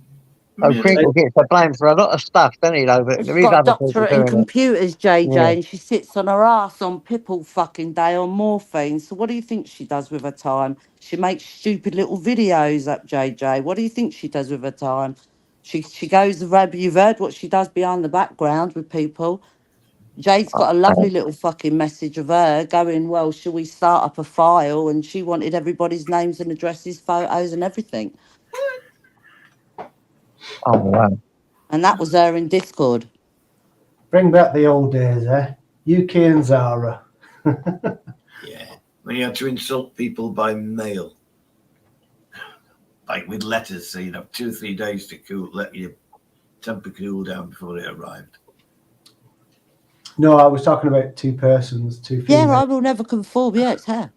So Crinkle gets the blame for a lot of stuff, doesn't he, though? But She's there is got a other people doctorate in doing it. computers, JJ, Yeah. and she sits on her ass on Pipple fucking day on morphine. So what do you think she does with her time? She makes stupid little videos up, JJ. What do you think she does with her time? She goes around, you've heard what she does behind the background with people. Jade's got a lovely little fucking message of her going, well, shall we start up a file? And she wanted everybody's names and addresses, photos and everything. Oh, wow. And that was her in Discord. Bring back the old days, eh? UK and Zara. Yeah. When you had to insult people by mail. Like with letters, so you'd have 2 or 3 days to let your temper cool down before it arrived. No, I was talking about two persons, two females. Yeah, I will never conform. Yeah, it's her.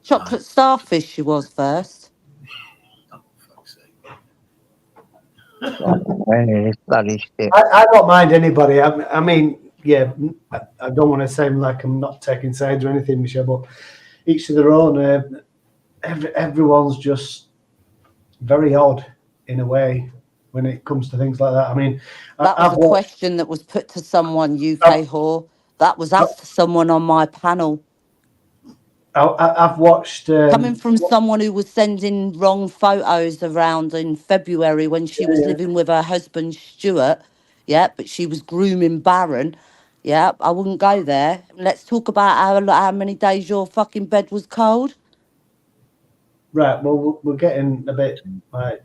Chocolate starfish she was first. It's bloody shit. I don't mind anybody. I mean, yeah, I don't want to sound like I'm not taking sides or anything, Michelle, but each to their own. Everyone's just very odd in a way when it comes to things like that. I mean, that was a question that was put to someone, UK whore. That was asked to someone on my panel. I've watched coming from someone who was sending wrong photos around in February when she was living with her husband Stuart. Yeah, but she was grooming Baron. Yeah, I wouldn't go there. Let's talk about how many days your fucking bed was cold. Right. Well, we're getting a bit like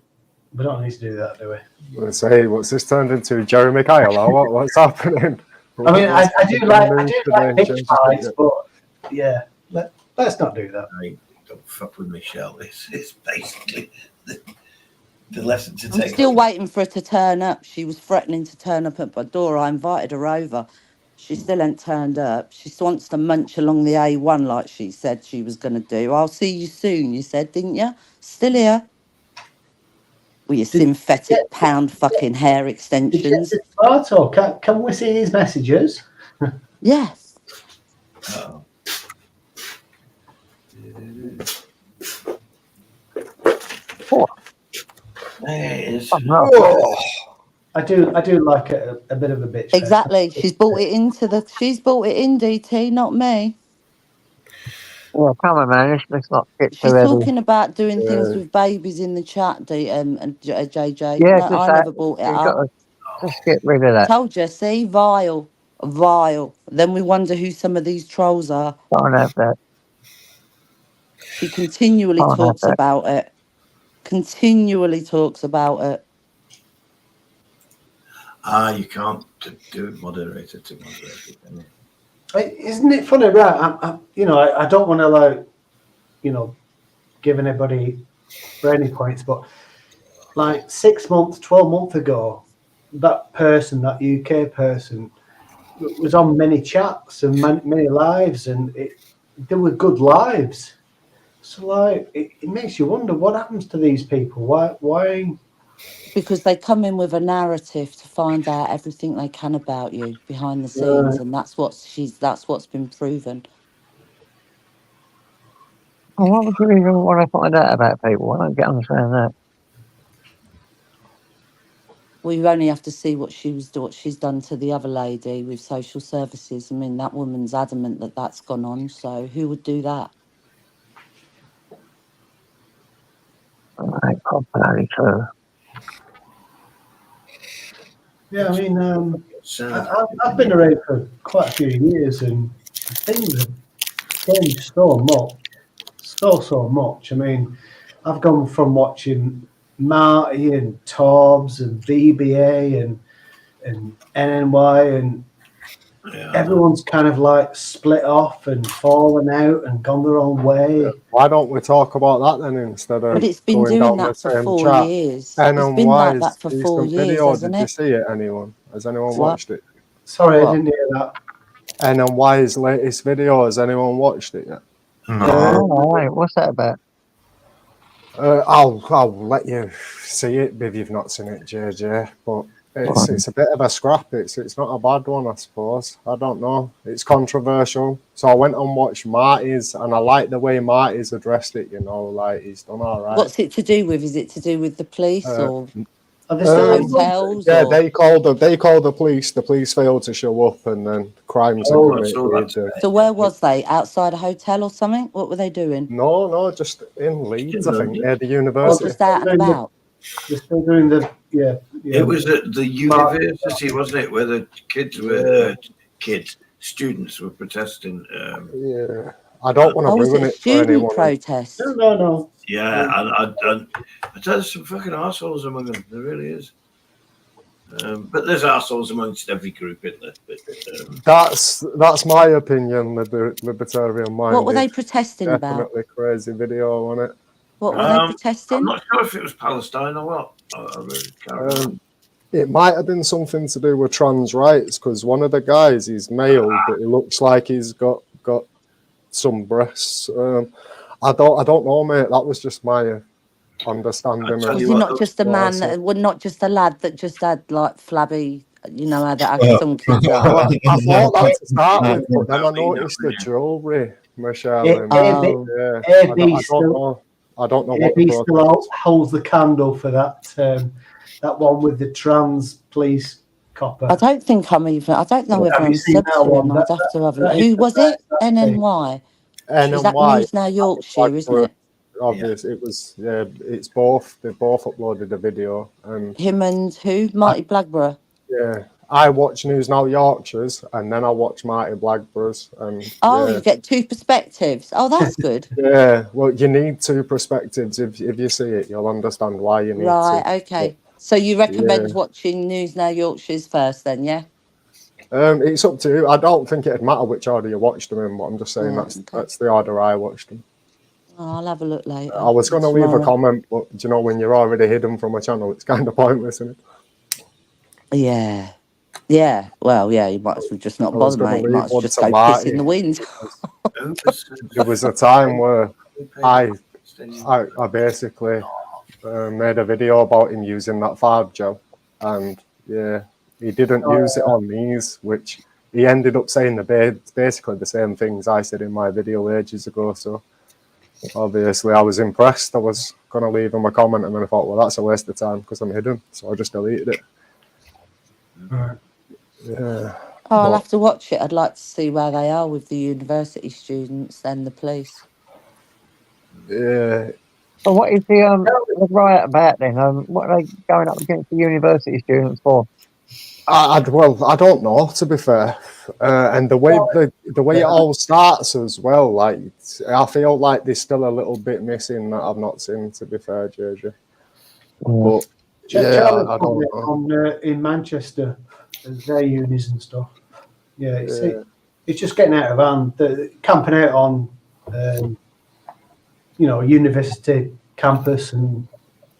we don't need to do that, do we? Let's say, what's this turned into? Jeremy Kyle or what's happening? I mean, I do like bitch fights, but yeah, let's not do that. Don't fuck with Michelle. It's basically the lesson to I'm take. still waiting for her to turn up. She was threatening to turn up at my door. I invited her over. She still ain't turned up. She wants to munch along the A1 like she said she was going to do. I'll see you soon, you said, didn't you? Still here. With your synthetic pound fucking hair Did you extensions. get this photo? Can we see his messages? Yes. Oh. Oh. There it is. Oh, I do like a bit of a bitch. Exactly. She's brought it in, DT, not me. yeah, come on, man. Let's not get too She's heavy. talking about doing things with babies in the chat, JJ. Yeah, No, just I that. never brought it You've up. got to just get rid of that. Told you, see, vile. Then we wonder who some of these trolls are. Can't have that. She continually Can't have talks that. about it. Continually talks about it. You can't do moderator to moderator, can you? Isn't it funny, right? I don't want to give anybody brownie points, but like 6 months, 12 months ago, that UK person, was on many chats and many lives, and they were good lives. So it makes you wonder what happens to these people. Why? Because they come in with a narrative to find out everything they can about you behind the scenes, and that's what's been proven. Well, why would you even want to find out about people? I don't understand that. Well, you only have to see what she's done to the other lady with social services. I mean, that woman's adamant that that's gone on. So who would do that? Right, probably true. Yeah, I mean, I've been around for quite a few years, and things have changed so much. I mean, I've gone from watching Marty and Torbs and VBA and NNY, and everyone's kind of like split off and fallen out and gone their own way. Why don't we talk about that then instead of But it's been going doing down that the for same 4 chat? years. And It's on been like Wise that for 4 decent years, video. hasn't Did you it? see it? Anyone? Has anyone What? watched it? Sorry, What? I didn't hear that. And on Wise latest video, has anyone watched it yet? All right, what's that about? I'll let you see it if you've not seen it, JJ. But it's a bit of a scrap. It's not a bad one, I suppose. I don't know. It's controversial. So I went and watched Marty's, and I like the way Marty's addressed it. Like he's done all right. What's it to do with? Is it to do with the police or Are they the still hotels? Yeah, or... they called the police. The police failed to show up, and then crimes are committed. So where was they? Outside a hotel or something? What were they doing? No, just in Leeds, I think, near the Or university. just out and about? They're still doing the It was at the university, wasn't it, where the students were protesting. Yeah, I don't want to was ruin it a it for student anyone. protest? No. Yeah, and I tell you, there's some fucking arseholes among them. There really is. But there's arseholes amongst every group, isn't there? But, That's my opinion. Libertarian mind. What were they protesting about? Definitely crazy video on it. What were they protesting? I'm not sure if it was Palestine or what. I really can't remember. It might have been something to do with trans rights, because one of the guys, he's male, but he looks like he's got some breasts. I don't know, mate. That was just my understanding. Was he not just a man that, well, not just a lad that just had like flabby, how that some kids are? Well, I thought that to start with, but then I noticed the jewellery, Michelle. I don't know what he still holds the candle for that one with the trans police copper. I don't know whether I'm sub to him. I'd have to have a look. Who was it? NNY. Is that News Now Yorkshire, isn't it? Obviously, it was. Yeah, it's both. They both uploaded a video. And him and who? Marty Blackburrow. Yeah, I watch News Now Yorkshire's, and then I watch Marty Blackburrow's. And you get two perspectives. Oh, that's good. Yeah, well, you need two perspectives. If you see it, you'll understand why you need to. Right. Okay. So you recommend watching News Now Yorkshire's first, then? Yeah. It's up to you. I don't think it'd matter which order you watched them in, but I'm just saying that's the order I watched them. Oh, I'll have a look later. I was going to leave a comment, but do you know when you're already hidden from a channel, it's kind of pointless, isn't it? Yeah. Yeah, well, yeah, you might as well just not I was bother, going mate. to You might leave as well one just to go piss in Marty. the wind. There was a time where I basically made a video about him using that farb gel, and yeah, he didn't use it on these, which he ended up saying basically the same things I said in my video ages ago. So obviously I was impressed. I was going to leave him a comment, and then I thought, well, that's a waste of time because I'm hidden, so I just deleted it. Yeah. Oh, I'll have to watch it. I'd like to see where they are with the university students and the police. Yeah. So what is the riot about then? What are they going up against the university students for? Well, I don't know, to be fair. And the way it all starts as well, like I feel like there's still a little bit missing that I've not seen, to be fair, JJ. But Charlie I don't know. on in Manchester, their unis and stuff. Yeah, it's just getting out of hand. The camping out on, university campus and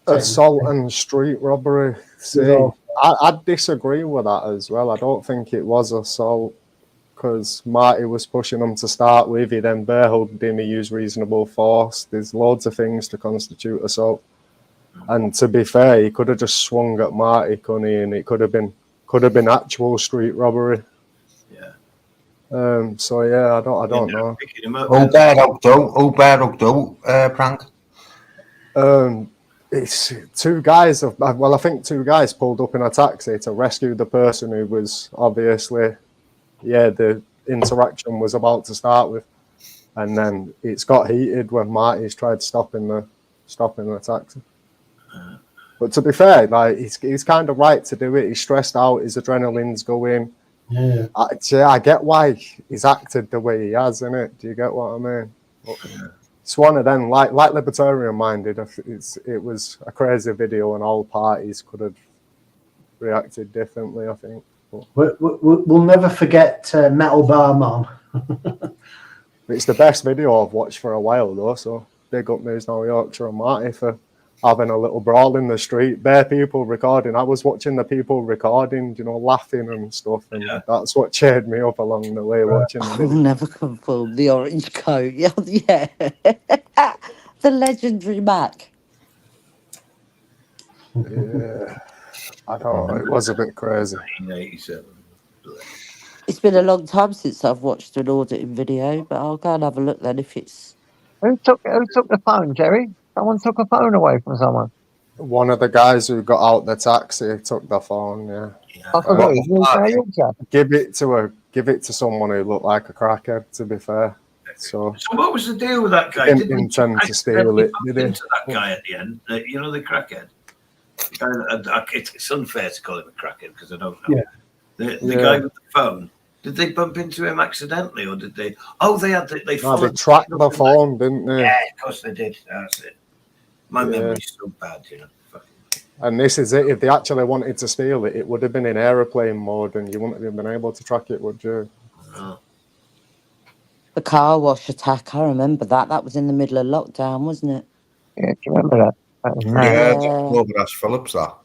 assault and street robbery. See, I disagree with that as well. I don't think it was assault because Marty was pushing him to start with. He then barehugged him. He used reasonable force. There's loads of things to constitute assault. And to be fair, he could have just swung at Marty, couldn't he? And it could have been actual street robbery. Yeah. So yeah, I don't know. Who barehugged though, Frank? It's two guys. I think two guys pulled up in a taxi to rescue the person who was obviously, the interaction was about to start with, and then it's got heated when Marty's tried stopping the taxi. But to be fair, like he's kind of right to do it. He's stressed out. His adrenaline's going. Yeah. I get why he's acted the way he has, innit? Do you get what I mean? But it's one of them, like Libertarian Minded. It was a crazy video, and all parties could have reacted differently, I think. But we'll never forget Metal Bar Man. It's the best video I've watched for a while, though. So big up News Now Yorkshire and Marty for having a little brawl in the street. Bare people recording. I was watching the people recording, laughing and stuff, and that's what cheered me up along the way watching the video. I'll never conform the orange coat. Yeah. The legendary Mac. Yeah. I don't know. It was a bit crazy. 1987. It's been a long time since I've watched an auditing video, but I'll go and have a look then if it's... Who took the phone, Jerry? Someone took a phone away from someone. One of the guys who got out the taxi took the phone. Yeah. Give it to someone who looked like a crackhead. To be fair, so what was the deal with that guy? Didn't intend to steal it, did he? Into that guy at the end, the crackhead. It's unfair to call him a crackhead because I don't know. Yeah. The guy with the phone. Did they bump into him accidentally, or did they? Oh, they had. They tracked the phone, didn't they? Yeah, of course they did. That's it. My memory's so bad, And this is it. If they actually wanted to steal it, it would have been in aeroplane mode, and you wouldn't have been able to track it, would you? No. The car wash attack, I remember that. That was in the middle of lockdown, wasn't it? Yeah, do you remember that? That was mad. Yeah, Ash Phillips, that.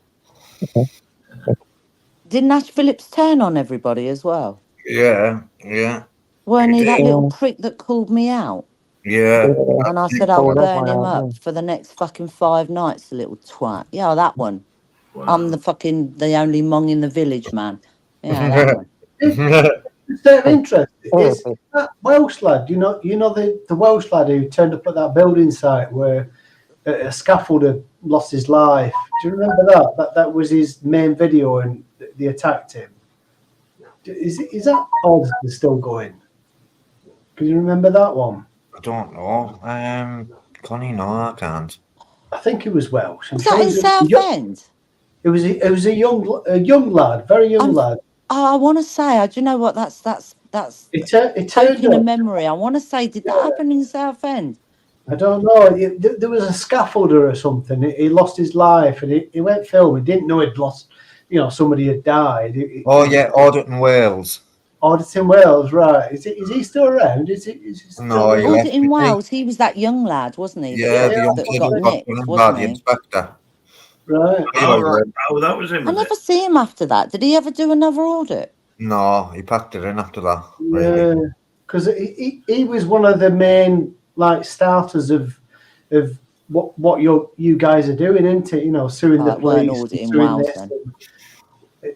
Didn't Ash Phillips turn on everybody as well? Yeah. Weren't he that little prick that called me out? Yeah. And I said I'll burn him up for the next fucking 5 nights, the little twat. Yeah, that one. Wow. I'm the only mong in the village, man. Yeah, that one. It's of interest. Is that Welsh lad? You know the Welsh lad who turned up at that building site where a scaffolder lost his life. Do you remember that? That was his main video, and they attacked him. Is that auditor still going? Can you remember that one? I don't know. Connie, no, I can't. I think it was Welsh. Was that in Southend? It was a young lad, very young lad. I want to say, do you know what? That's it taking a memory. I want to say, did that happen in Southend? I don't know. There was a scaffolder or something. He lost his life, and he went filming. He didn't know he'd lost. Somebody had died. Auditing Wales. Auditing Wales, right? Is he still around? No, he left. Auditing Wales. He was that young lad, wasn't he? Yeah, that got nicked, wasn't he? Inspector. Right. Oh, that was him. I Was never it? see him after that. Did he ever do another audit? No, he packed it in after that. Yeah, Really. because he was one of the main like starters of what you guys are doing, isn't it? You know, suing the Like, weren't police, auditing suing Wales this. then.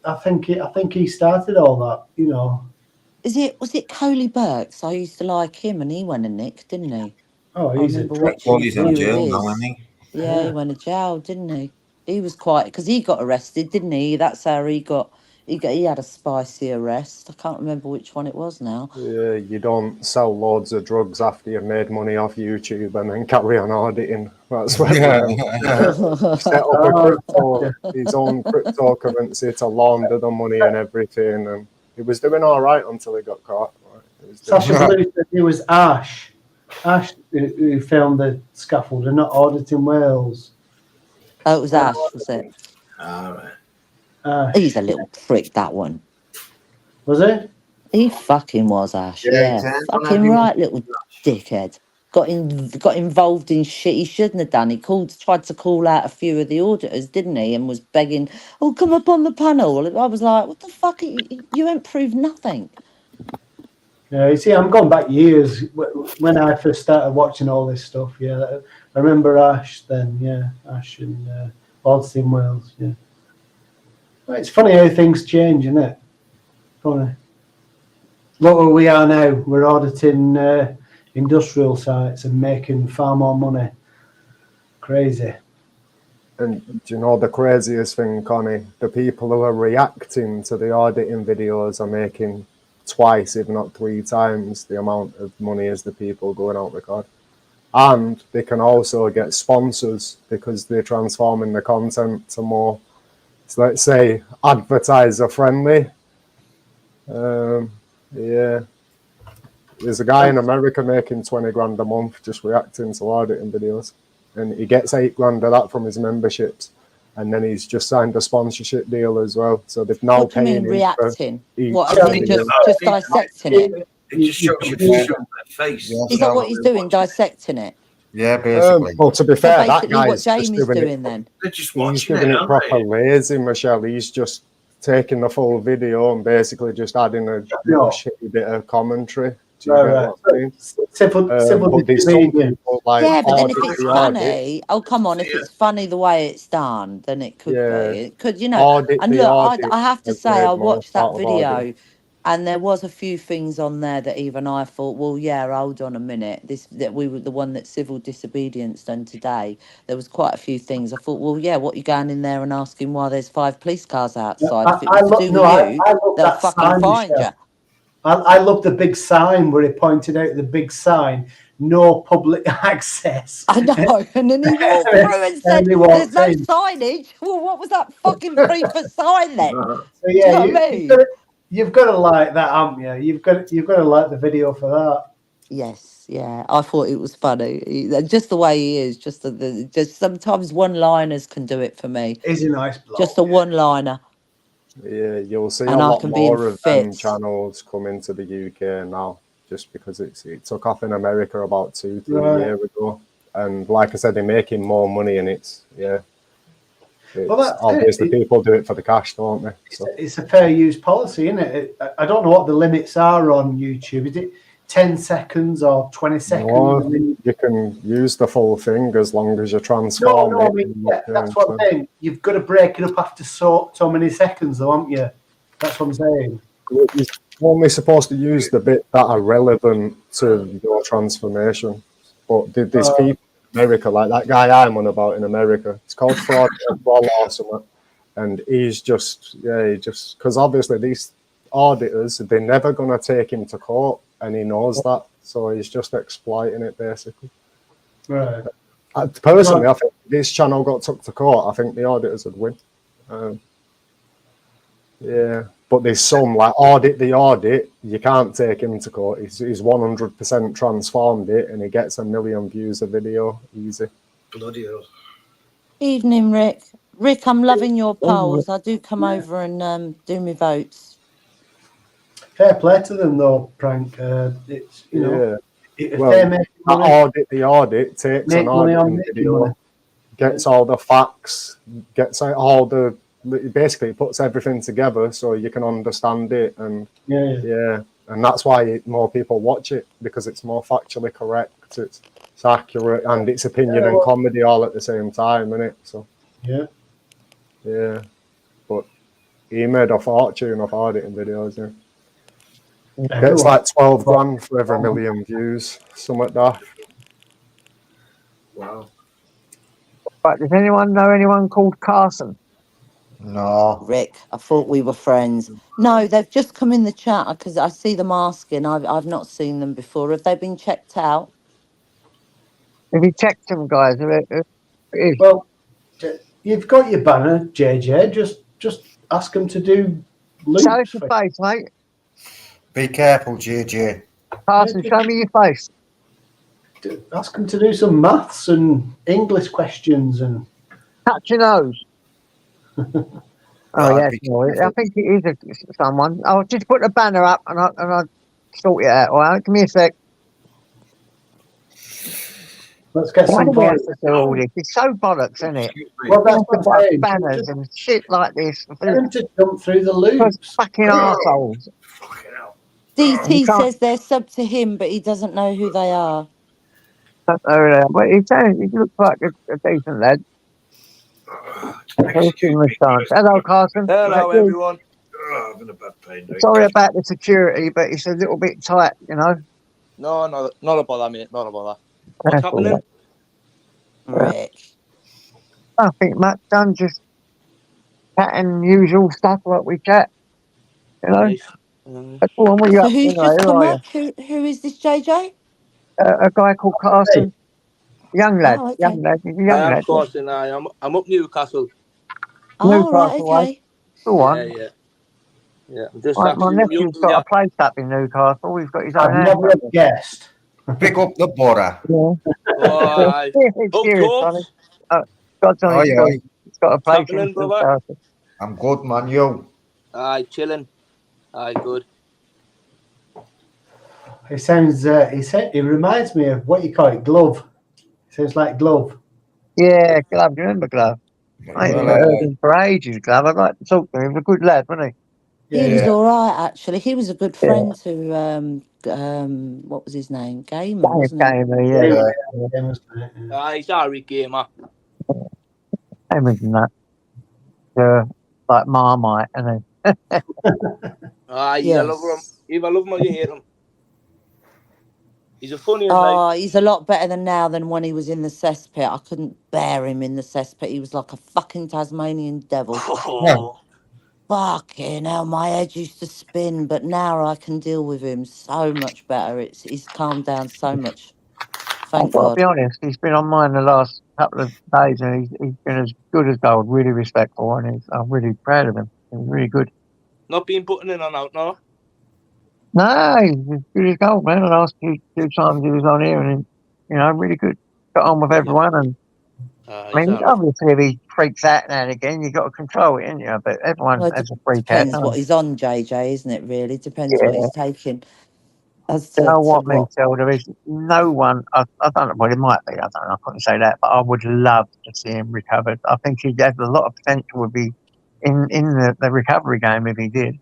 I think he started all that. You know. Was it Coley Burks? I used to like him, and he went and nicked, didn't he? Oh, I he's a remember prick. watching a He's in few of jail his. now, isn't he? Yeah, he went to jail, didn't he? He was quite because he got arrested, didn't he? That's how he got. He had a spicy arrest. I can't remember which one it was now. Yeah, you don't sell loads of drugs after you've made money off YouTube and then carry on auditing. That's what set up his own cryptocurrency to launder the money and everything, and he was doing all right until he got caught. Right? Sasha Blue said it was Ash who filmed the scaffold and not auditing Wales. Oh, it was Ash, was it? All right. He's a little prick, that one. Was it? He fucking was, Ash. Yeah, Yeah, fucking right, little dickhead. Got involved in shit he shouldn't have done. He tried to call out a few of the auditors, didn't he? And was begging, "Oh, come up on the panel." I was like, "What the fuck? You ain't proved nothing." Yeah, you see, I'm going back years when I first started watching all this stuff. Yeah, I remember Ash then. Yeah, Ash and Auditing Wales. Yeah, well, it's funny how things change, isn't it? Funny. Look where we are now. We're auditing industrial sites and making far more money. Crazy. And do you know the craziest thing, Connie? The people who are reacting to the auditing videos are making twice, if not 3 times, the amount of money as the people going out the card. And they can also get sponsors because they're transforming the content to more, so let's say, advertiser friendly. Yeah. There's a guy in America making 20 grand a month just reacting to auditing videos. And he gets 8 grand of that from his memberships. And then he's just signed a sponsorship deal as well. So they've now What do you paying mean him reacting? for What? each As in video. just dissecting it? It just shows their face. Is that what he's doing? Dissecting it? Yeah, basically. Well, to be So fair, that basically, what guy's just Jamie's doing doing it. then? They're just He's watching doing it, it aren't proper they? lazy, Michelle. He's just taking the full video and basically just adding a little shitty bit of commentary. Do you get what I mean? Civil But there's some people like Yeah, but then if audit it's the audit. funny, oh come on, if it's funny the way it's done, then it could Yeah. be. It could, you know. Audit And the look, audit I have to has say, made I more watched that out of video, audit. and there was a few things on there that even I thought, well, yeah, hold on a minute. That we were the one that civil disobedience done today. There was quite a few things. I thought, well, yeah, what you going in there and asking why there's 5 police cars outside? If it was to do with you, I love they'll that fucking sign, find you. Michelle. I love the big sign where he pointed out the big sign, no public access. I know, and then he walked through and said, he "There's walked no in. signage." Well, what was that fucking 3-foot sign then? So Do you yeah, know what I mean? you've got to like that, haven't you? You've got to like the video for that. Yes, yeah, I thought it was funny. Just the way he is, just sometimes one-liners can do it for me. He's a nice bloke. Just a one-liner. Yeah, you'll see And a I lot can be in more of them fits. channels come into the UK now, just because it took off in America about 2-3 Right. years ago. And like I said, they're making more money, and it's Well, that's obviously people do it for the cash, don't they? So. It's a fair use policy, isn't it? I don't know what the limits are on YouTube. Is it 10 seconds or 20 seconds? No, I mean, you can use the full thing as long as you transform no, I it. mean, yeah, that's what I'm saying. You've got to break it up after so many seconds, though, haven't you? That's what I'm saying. You're only supposed to use the bit that are relevant to your transformation. But there's people in America, like that guy I'm on about in America, it's called fraud or something. And he's just, because obviously these auditors, they're never going to take him to court, and he knows that. So he's just exploiting it, basically. Right. Personally, I think if this channel got took to court, I think the auditors would win. Yeah, but there's some, like audit the audit, you can't take him to court. He's 100% transformed it, and he gets 1 million views a video, easy. Bloody hell. Evening, Rick. Rick, I'm loving your polls. I do come over and do my votes. Fair play to them, though, Prank. It's, you know, Yeah. if Well, they make money, audit the audit takes make an money on auditing making video, money. gets all the facts, gets all the, basically puts everything together so you can understand it, and yeah, and that's why more people watch it, because it's more factually correct, it's accurate, and it's opinion and comedy all at the same time, isn't it? So yeah, but he made a fortune off auditing videos. Gets like 12 grand for every 1 million views, something like that. Wow. Right, does anyone know anyone called Carson? No. Rick, I thought we were friends. No, they've just come in the chat because I see them asking. I've not seen them before. Have they been checked out? Have you checked them, guys? Well, you've got your banner, JJ. Just ask them to do loops. Show us your face, mate. Be careful, JJ. Carson, show me your face. Ask them to do some maths and English questions and touch your nose. Oh yeah, I think it is someone. I'll just put the banner up and I'll sort it out. All right, give me a sec. Let's get some bollocks. It's so bollocks, isn't it? Well, that's what I'm saying. Banners and shit like this. Get them to jump through the loops. Fucking arseholes. DT says they're sub to him, but he doesn't know who they are. But he looks like a decent lad. Hello, Carson. Hello, everyone. Oh, I'm in a bad pain. Sorry about the security, but it's a little bit tight, you know. No, not a bother, mate. Not a bother. What's happening? I think Matt's done just chatting usual stuff like we chat. You know. What you So up who's to, just who come are up? Who is this, JJ? A guy called Carson. Young lad. Oh, okay. Young lad. He's a young I am lad. Carson. I'm up Newcastle. Oh, right, okay. Go on. Yeah. I'm just Right, my actually nephew's got a place up in Newcastle. He's got his own I've house. never guessed. Pick up the butter. God's on his side. He's got a place in brother? I'm good, man. You? Aye, chilling. Aye, good. It sounds. It reminds me of what you call it, glove. It sounds like glove. Yeah, Glove. Do you remember Glove? I ain't heard him for ages, Glove. I'd like to talk to him. He was a good lad, wasn't he? He was all right, actually. He was a good friend to what was his name? Gamer, wasn't he? Gamer, Aye, he's a gamer. Gamer's and that. Like Marmite, isn't he? Aye, Yes. I love him. Either love him or you hate him. He's a funny Oh, he's a lot better than now than when he was in the cesspit. I couldn't bear him in the cesspit. He was like a fucking Tasmanian devil. Fucking hell, my head used to spin, but now I can deal with him so much better. He's calmed down so much. Thank I've got to God. be honest, he's been on mine the last couple of days and he's been as good as gold, really respectful, and I'm really proud of him. He's really good. Not being putting in and out, no? No, he's as good as gold, man. The last two times he was on here, and you know, really good. Got on with everyone, and I mean, obviously, if he freaks out now and again, you got to control it, ain't you? But everyone has a freak out. Depends what he's on, JJ, isn't it? Really depends what he's taking. As to, You know what, to what? Michelle? There is no one. I don't know. Well, it might be. I don't know. I couldn't say that, but I would love to see him recovered. I think he has a lot of potential. Would be in the recovery game if he did.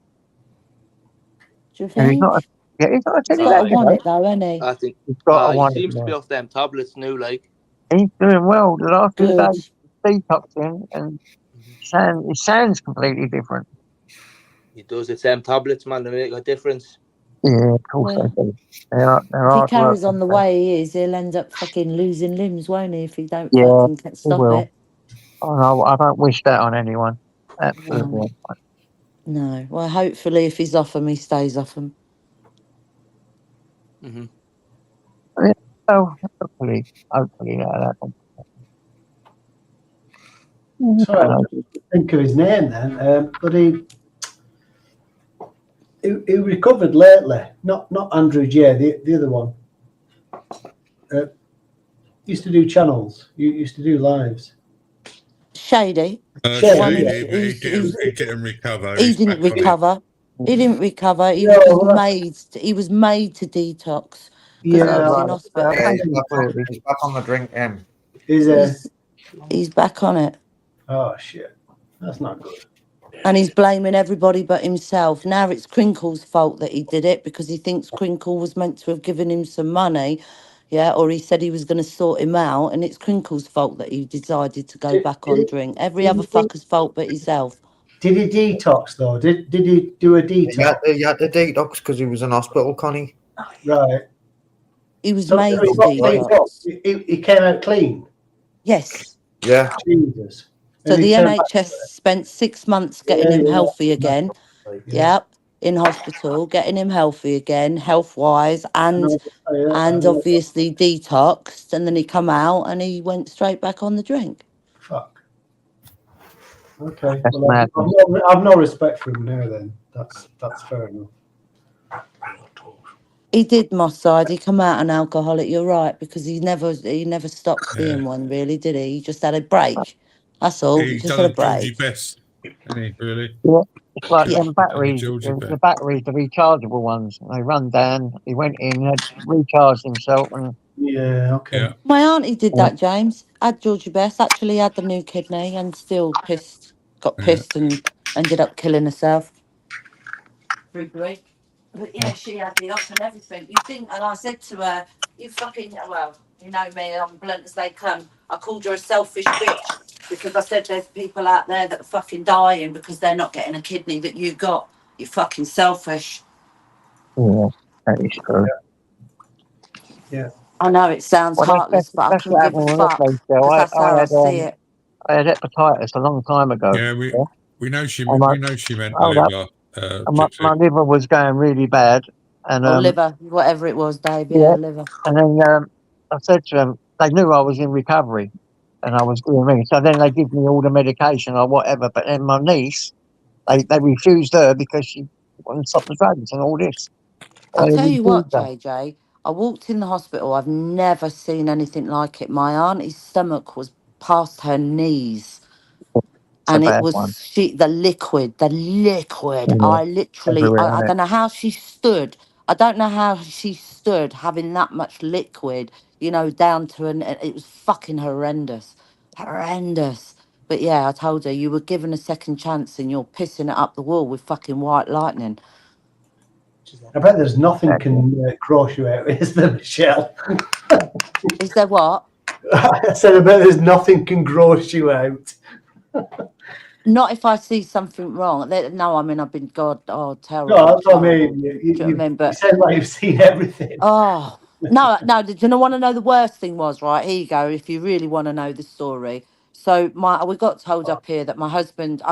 Do you And think? he's not a He's silly got lad, to want it, though, hasn't he? I think he's got to he want it. seems to be off them tablets now, like. He's doing well. The last 2 Good. days, detoxing, and it sounds completely different. He does it, them tablets, man, they make a difference. Yeah, of course they do. They're If he hard carries work. on the way he is, he'll end up fucking losing limbs, won't he? If he don't Yeah, fucking he stop will. it. Oh no, I don't wish that on anyone. Absolutely. No. Well, hopefully, if he's off him, he stays off him. Mm-hmm. Yeah, so hopefully that happens. Sorry, I didn't think of his name then. But he recovered lately. Not Andrew J. The other one. Used to do channels. You used to do lives. Shady. Shady, but he didn't recover. He He's didn't back on it. recover. He didn't recover. He No, was well, made. He was made to detox because he Yeah, was in hospital. Yeah, he's back on the drink, He's He's back on it. Oh shit, that's not good. And he's blaming everybody but himself. Now it's Crinkle's fault that he did it because he thinks Crinkle was meant to have given him some money. Yeah, or he said he was going to sort him out, and it's Crinkle's fault that he decided to go back on drink. Every other fucker's fault but himself. Did he detox though? Did he do a detox? He had to detox because he was in hospital, Connie. Right. He was So, made so to detox. he came out clean. Yes. Yeah. Jesus. So And he the turned back NHS spent 6 months getting him healthy again. Yep, in hospital, getting him healthy again, health-wise, and obviously detoxed. And then he come out and he went straight back on the drink. Fuck. Okay. That's Well, I've no respect for him now. Then that's fair enough. He did, Moss side. He come out an alcoholic. You're right, because he never stopped being one, really, did he? He just had a break. That's all. He Just done had a a Georgie break. best, isn't he, really? Yeah, it's like Yeah. them batteries, Georgie the best. batteries, the rechargeable ones. They run down. He went in, had recharged himself, and yeah, okay. Yeah. My auntie did that, James. Had Georgie Best, actually had the new kidney and still got pissed and ended up killing herself. But yeah, she had the up and everything. You think, and I said to her, you fucking, well, you know me, I'm blunt as they come. I called her a selfish bitch because I said there's people out there that are fucking dying because they're not getting a kidney that you got. You're fucking selfish. yeah, that is true. Yeah. I know it sounds heartless, but I couldn't give a fuck because that's how I see it. I had hepatitis a long time ago. Yeah, we know she And meant hold up. liver. And my liver was going really bad, and liver, whatever it was, Dave. Yeah, liver. And then I said to them, they knew I was in recovery, and I was doing me. So then they give me all the medication or whatever. But then my niece, they refused her because she wouldn't stop the drugs and all this. I'll They tell you what, refused her. JJ. I walked in the hospital. I've never seen anything like it. My auntie's stomach was past her knees. It's a And it bad was one. the liquid. Yeah, I literally, everywhere, I innit? don't know how she stood. I don't know how she stood having that much liquid, you know, down to it was fucking horrendous. Horrendous. But yeah, I told her you were given a second chance and you're pissing it up the wall with fucking white lightning. I bet there's nothing can gross you out, is there, Michelle? Is there what? I said, I bet there's nothing can gross you out. Not if I see something wrong. No, I mean, I've been, terrible. No, that's what I terrible. mean. Do you know what I mean? But you said like you've seen everything. Oh, no. Do you want to know the worst thing was, right? Here you go, if you really want to know the story. So we got told up here that my husband,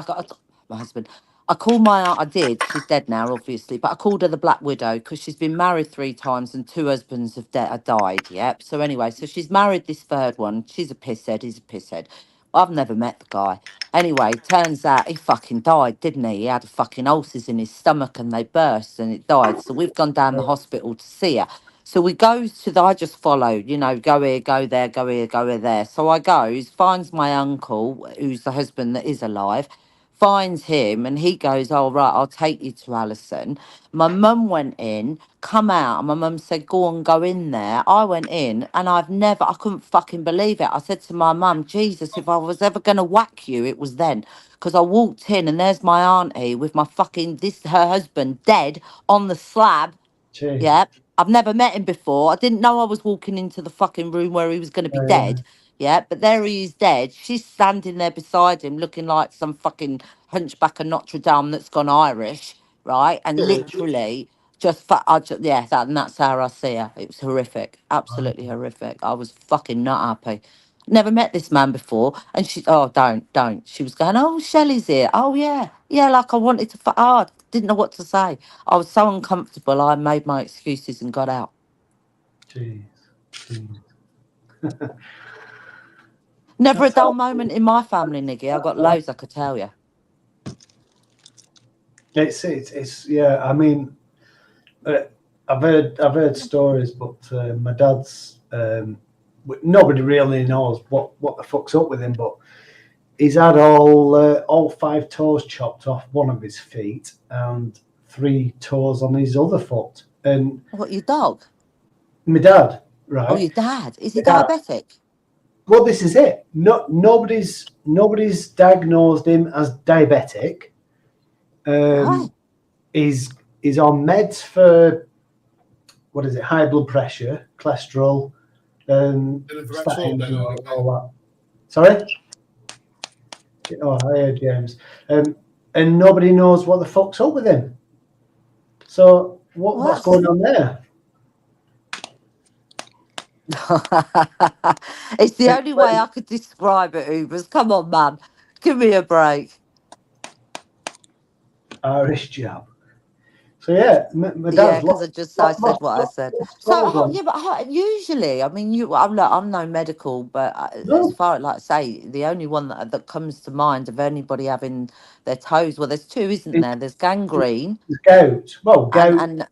I called my aunt, I did, she's dead now, obviously, but I called her the Black Widow because she's been married 3 times and 2 husbands have died, yep. So anyway, so she's married this 3rd one. She's a pisshead, he's a pisshead. I've never met the guy. Anyway, turns out he fucking died, didn't he? He had fucking ulcers in his stomach and they burst and it died. So we've gone down the hospital to see her. So we go to I just followed, you know, go here, go there, go here, go there. So I goes, finds my uncle, who's the husband that is alive, finds him and he goes, oh, right, I'll take you to Alison. My mum went in, come out, and my mum said, go in there. I went in and I couldn't fucking believe it. I said to my mum, Jesus, if I was ever going to whack you, it was then. Because I walked in and there's my auntie with my her husband dead on the slab. Jeez. Yeah. I've never met him before. I didn't know I was walking into the fucking room where he was going to be dead. Yeah, but there he is dead. She's standing there beside him looking like some fucking hunchback of Notre Dame that's gone Irish, right? And literally that's how I see her. It was horrific. Absolutely horrific. I was fucking not happy. Never met this man before. And she, don't. She was going, oh, Shelley's here. Oh, yeah. Yeah, like I wanted to, didn't know what to say. I was so uncomfortable, I made my excuses and got out. Jeez. Never a dull moment in my family, Niggy. I've got loads I could tell you. It's yeah. I mean, I've heard stories, but my dad's nobody really knows what the fuck's up with him. But he's had all 5 toes chopped off one of his feet and 3 toes on his other foot. And what, your dog? My dad, right? Oh, your dad? Is he diabetic? Well, this is it. Nobody's diagnosed him as diabetic. He's on meds for what is it? High blood pressure, cholesterol, statins, and all that. Sorry. Oh, I heard James. And nobody knows what the fuck's up with him. So what's going on there? It's the only way I could describe it, Ubers. Come on, man. Give me a break. Irish jab. So yeah, my dad's Yeah, because I said what I said. So yeah, but usually, I mean, I'm no medical, but as far like I say, the only one that comes to mind of anybody having their toes. Well, there's two, isn't there? There's gangrene. There's gout. Well, gout, and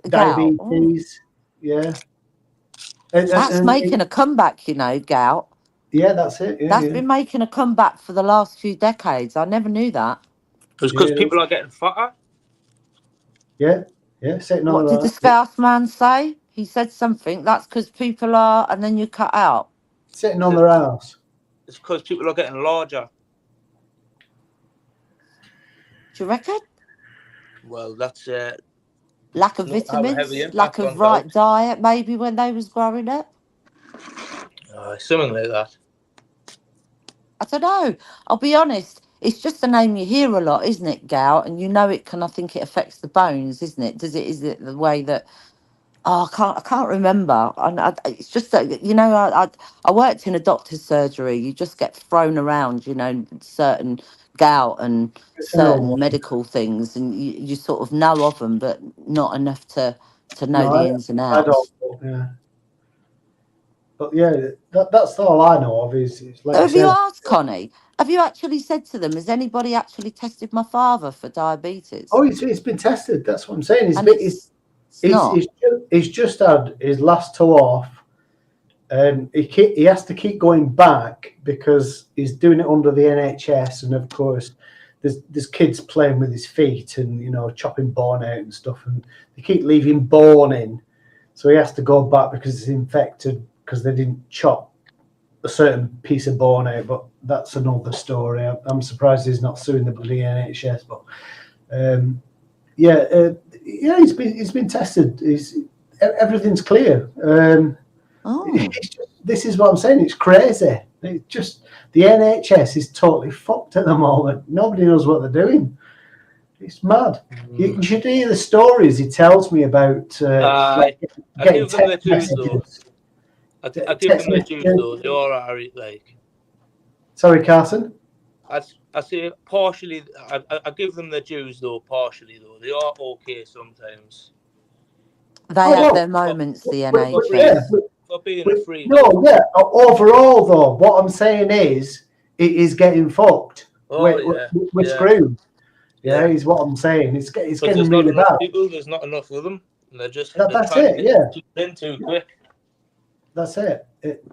diabetes. gout. Yeah. That's making a comeback, you know, gout. Yeah, that's it. Yeah, That's been making a comeback for the last few decades. I never knew that. It's because people are getting fatter. Yeah, sitting on What did the Scouse man say? He said something. That's because people are, and then you cut out. Sitting on their ass. It's because people are getting larger. Do you reckon? Well, that's lack of vitamins, lack of right diet, maybe when they was growing up. Something like that. I don't know. I'll be honest. It's just a name you hear a lot, isn't it, gout? And you know it can. I think it affects the bones, isn't it? Does it? Is it the way that? Oh, I can't remember. It's just that, you know, I worked in a doctor's surgery. You just get thrown around, you know, certain gout and certain medical things, and you sort of know of them, but not enough to know the ins and outs. I don't. Yeah. But yeah, that's all I know of. Is like. Have you asked Connie? Have you actually said to them? Has anybody actually tested my father for diabetes? Oh, it's been tested. That's what I'm saying. He's just had his last toe off, and he has to keep going back because he's doing it under the NHS, and of course, there's kids playing with his feet and, you know, chopping bone out and stuff, and they keep leaving bone in, so he has to go back because it's infected because they didn't chop a certain piece of bone out. But that's another story. I'm surprised he's not suing the bloody NHS, but. He's been tested. Everything's clear. This is what I'm saying. It's crazy. It's just the NHS is totally fucked at the moment. Nobody knows what they're doing. It's mad. You should hear the stories he tells me about. I give them the juice though. I give them the juice though. They're all right, like. Sorry, Carson. I say partially. I give them the dues though. Partially though, they are okay sometimes. They have their moments. The NHS. For being a free. No, yeah. Overall, though, what I'm saying is, it is getting fucked. We're screwed. Yeah, is what I'm saying. It's getting really bad. People, there's not enough of them. And they're just. That's it. Yeah. In too quick. That's it.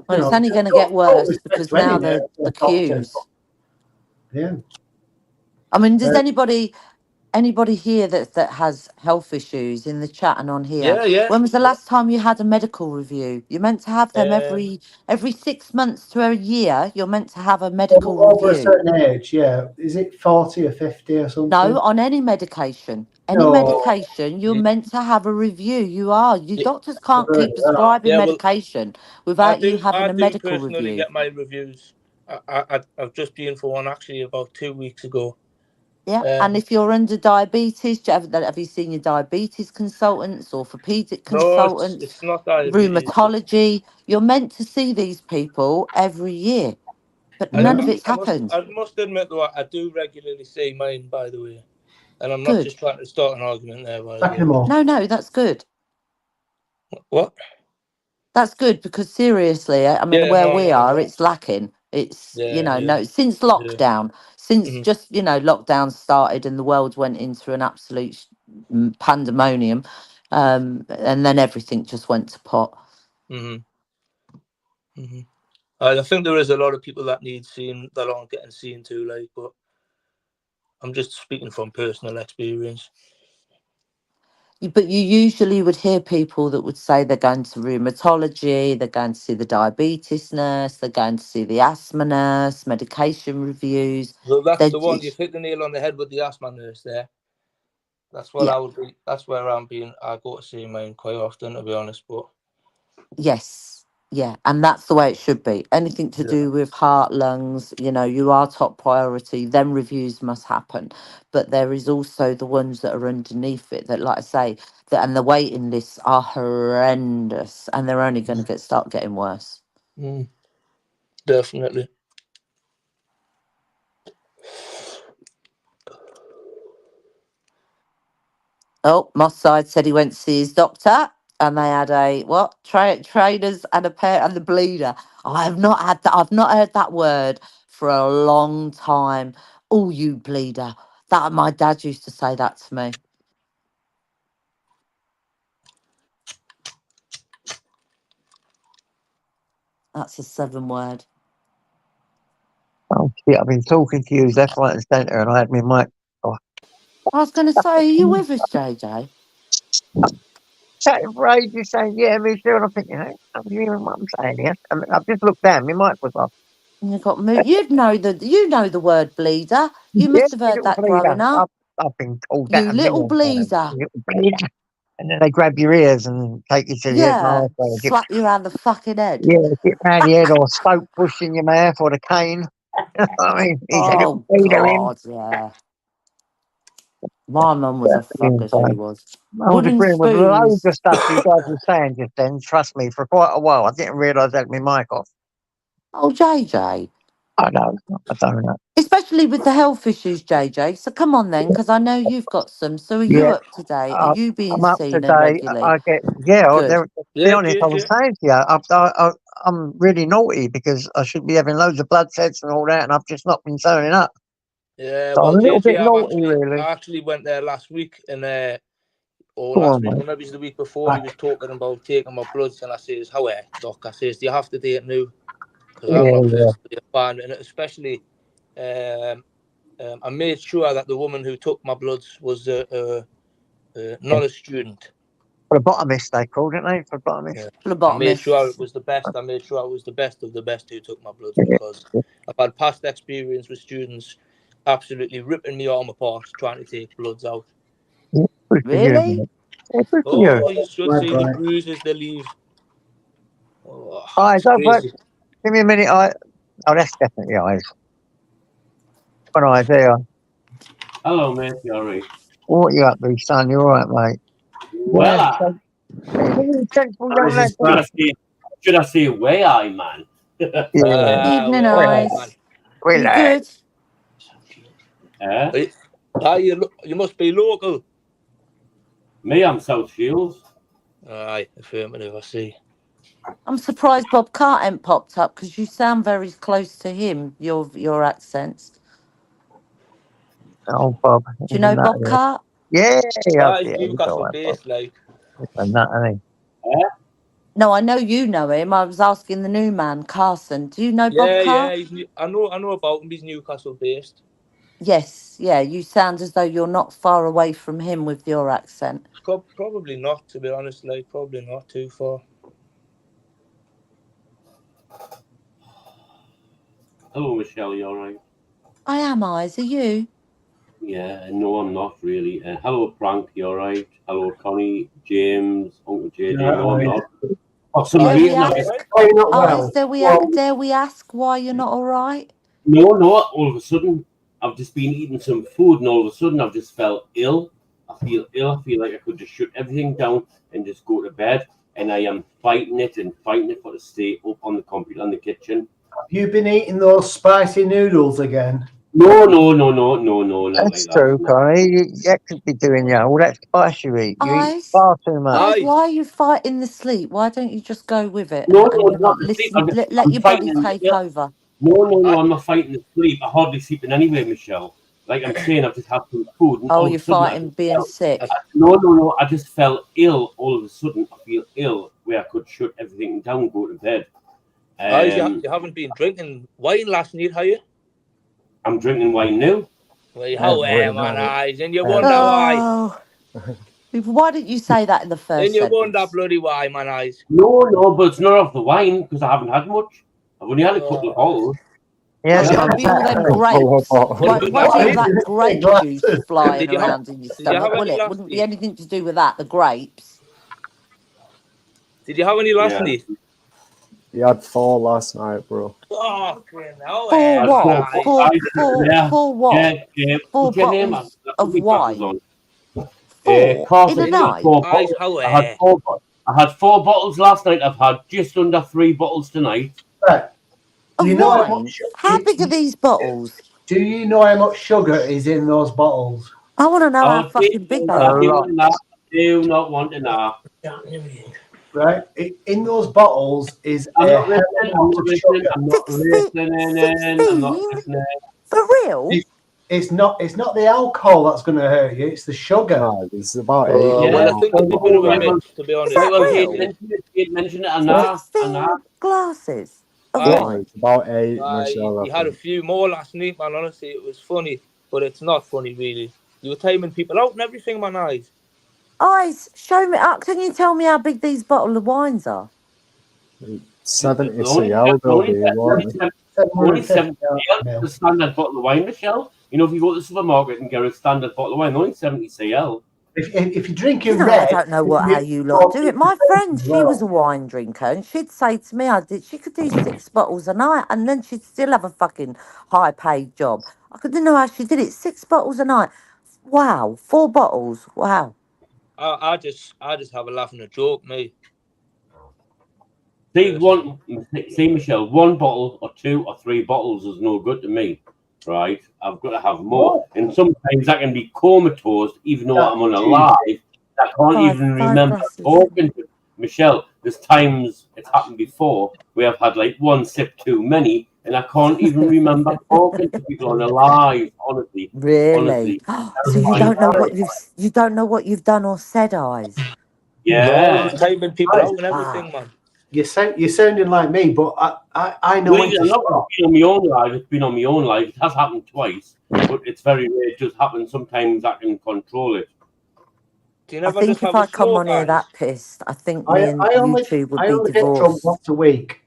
Well, it's only going to get worse because now they're the queues. Yeah. I mean, does anybody here that has health issues in the chat and on here? Yeah. When was the last time you had a medical review? You're meant to have them every 6 months to a year. You're meant to have a medical review. Over a certain age, yeah. Is it 40 or 50 or something? No, on any medication. Any medication, you're meant to have a review. You are. Your doctors can't keep prescribing medication without you having a medical review. I personally get my reviews. I've just been for one actually about 2 weeks ago. Yeah, and if you're under diabetes, have you seen your diabetes consultants, orthopedic consultants? No, it's not diabetes. Rheumatology. You're meant to see these people every year, but none of it's happened. I must admit, though, I do regularly see mine, by the way, and I'm not just trying to start an argument there. No, that's good. What? That's good because seriously, I mean, we are, it's lacking. It's since lockdown, just lockdown started and the world went into an absolute pandemonium, and then everything just went to pot. I think there is a lot of people that need seeing that aren't getting seen too, like, but I'm just speaking from personal experience. But you usually would hear people that would say they're going to rheumatology, they're going to see the diabetes nurse, they're going to see the asthma nurse, medication reviews. So that's They're the one. just, You've hit the nail on the head with the asthma nurse there. That's what yeah, I would be. That's where I'm being. I go to see mine quite often, to be honest. But yes, yeah, and that's the way it should be. Anything to yeah. do with heart, lungs, you are top priority. Then reviews must happen, but there is also the ones that are underneath it that, like I say, and the waiting lists are horrendous, and they're only going to start getting worse. Definitely. Oh, Moss Side said he went to see his doctor, and they had a trainers and a pair and the bleeder. I have not had that. I've not heard that word for a long time. Oh, you bleeder! That my dad used to say that to me. That's a 7 word. Oh shit! I've been talking to you left, right, and centre, and I had my mic off. I was going to say, are you with us, JJ? Chatting for ages, saying, "Yeah, me too." And I'm thinking, "Hey, I'm hearing what I'm saying here." And I've just looked down. My mic was off. You got you know the word bleeder. You Yeah, must have you heard little that bleeder. growing up. I've been called that You a little million times. bleeder. You little bleeder. And then they grab your ears and take you to the head Yeah, master. Or slap you around the fucking head. get round your head or spoke push in your mouth or the cane. I mean, he's a little Oh bleeder in. God, yeah. My mum was a fucker, she was. I was Wooden agreeing with loads spoons. of stuff you guys were saying just then. Trust me, for quite a while. I didn't realise I had my mic off. Oh, JJ. I know. I don't know. Especially with the health issues, JJ. So come on then, because I know you've got some. So are you Yeah, up to date? Are you being I'm up to seen and date. regularly? I get, yeah, Good. to be Yeah, honest, I was saying to you, I'm really naughty because I should be having loads of blood tests and all that, and I've just not been turning up. Yeah, So well, I'm a little JJ, bit naughty, I really. actually went there last week, and or Go last on, week, mate. or maybe it's the week before. He was talking about taking my bloods, and I says, "How are doc?" I says, "Do you have to do it now?" Because I'm not Yeah. personally a fan, and especially, I made sure that the woman who took my bloods was not a student. Phlebotomist, they called it, mate. Phlebotomist. Yeah. I made sure it Phlebotomist. was the best. I made sure it was the best of the best who took my bloods, Yeah. because I've had past experience with students absolutely ripping my arm apart trying to take bloods out. Yeah, good for you, Really? mate. Yeah, good for Oh, you. you should see the bruises they leave. Oh, Eyes, it's I've got, crazy. give me a minute. Oh, that's definitely eyes. One eye there. Hello, mate. You all right? What you up to, son? You all right, mate? Well, Yeah. So, he's a really sensible young lad. should I say where I, man? Yeah. Evening, Well, I, man. eyes. You Relax. good? Eh? You must be local. Me, I'm South Shields. Aye, affirmative, I see. I'm surprised Bob Cart ain't popped up because you sound very close to him, your accents. Oh, Bob. Do you He's a know nut. Bob Cart? Yeah. That is Yeah. He's all Newcastle right, Bob. based, like. He's a nut, isn't Eh? No, I know you know him. I was asking the new man, Carson. Do you know Bob Yeah. Cart? I know about him. He's Newcastle based. Yes, yeah. You sound as though you're not far away from him with your accent. Probably not, to be honest. Like, probably not too far. Hello, Michelle. You all right? I am, Eyes. Are you? Yeah. No, I'm not really. Hello, Frank. You all right? Hello, Connie, James, Uncle JJ. No, I'm not. For some Dare we reason, I ask? was. Eyes, dare we ask why you're not all right? No. All of a sudden, I've just been eating some food, and all of a sudden, I've just felt ill. I feel ill. I feel like I could just shut everything down and just go to bed. And I am fighting it for to stay up on the computer in the kitchen. Have you been eating those spicy noodles again? No, not That's like true, that. Connie. You could be doing, all that spice you eat. You eat Eyes, far too much. Eyes, why are you fighting the sleep? Why don't you just go with it No, and not not the sleep. listen? Let I'm your body fighting. take over. No, I'm not fighting the sleep. I hardly sleep in anyway, Michelle. Like I'm saying, I've just had some food, and Oh, all of you're a sudden, fighting being sick. no, I just felt ill. All of a sudden, I feel ill where I could shut everything down, go to bed. You haven't been drinking wine last night, have you? I'm drinking wine now. Well, how am I, Eyes? And you wonder why. Oh, Why didn't you say that in the first And you sentence? won that bloody wine, man, eyes. No, but it's not off the wine because I haven't had much. I've only had a couple of bottles. Yeah, It's got to be all them grapes. Why do you have that grape juice flying Did you have- around in your did you have stomach? Will any it? last Wouldn't be night? anything to do with that. The grapes. Did you have any last night? You had 4 last night, bro. Oh, hell, For what? For Yeah. what? Yeah. Four What's your name? bottles I've of got my glasses wine. on. Four in a night. I had 4 bottles last night. I've had just under 3 bottles tonight. Right. Of You know how wine. much- How big are these bottles? Do you know how much sugar is in those bottles? I want to know how fucking big they are. Do not want to know. Right? In those bottles is I'm a not hell listening. of a lot of sugar. I'm not listening. I'm not listening. For real? It's not the alcohol that's going to hurt you. It's the sugar. No, it's about 8. Well, I think it's a bit of a mix, to be honest. Mention it, Anna. 16 glasses of Aye. wine. It's about 8, Michelle. I You had a think. few more last night, man. Honestly, it was funny, but it's not funny, really. You were timing people out and everything, man. Eyes. Eyes, show me. Can you tell me how big these bottle of wines are? 70 CL, they'll be, won't they? Only 70 CL, the standard bottle of wine, Michelle. You know, if you go to the supermarket and get a standard bottle of wine, only 70 CL. If you're drinking You know, red, I don't know how you lot do it. My friend, she was a wine drinker, and she'd say to me, she could do 6 bottles a night, and then she'd still have a fucking high-paid job. I didn't know how she did it. 6 bottles a night. Wow, 4 bottles. Wow. I just have a laugh and a joke, mate. See, Michelle, 1 bottle or 2 or 3 bottles is no good to me, right? I've got to have more. And sometimes I can be comatose, even though I'm on a live. I can't even remember talking to Michelle. There's times it's happened before where I've had like 1 sip too many, and I can't even remember talking to people on a live. Honestly, Really? So you don't know what you've done or said, Eyes. Yeah. No, timing people out and everything, man. You're sounding like me, but I know when to I'm not stop. been on my own live. It's been on my own live. It has happened twice, but it's very rare. It just happens. Sometimes I can control it. Do you I never think just if have I a come smoke, on here guys? that pissed, I think me and YouTube would I be only get drunk divorced. once a week.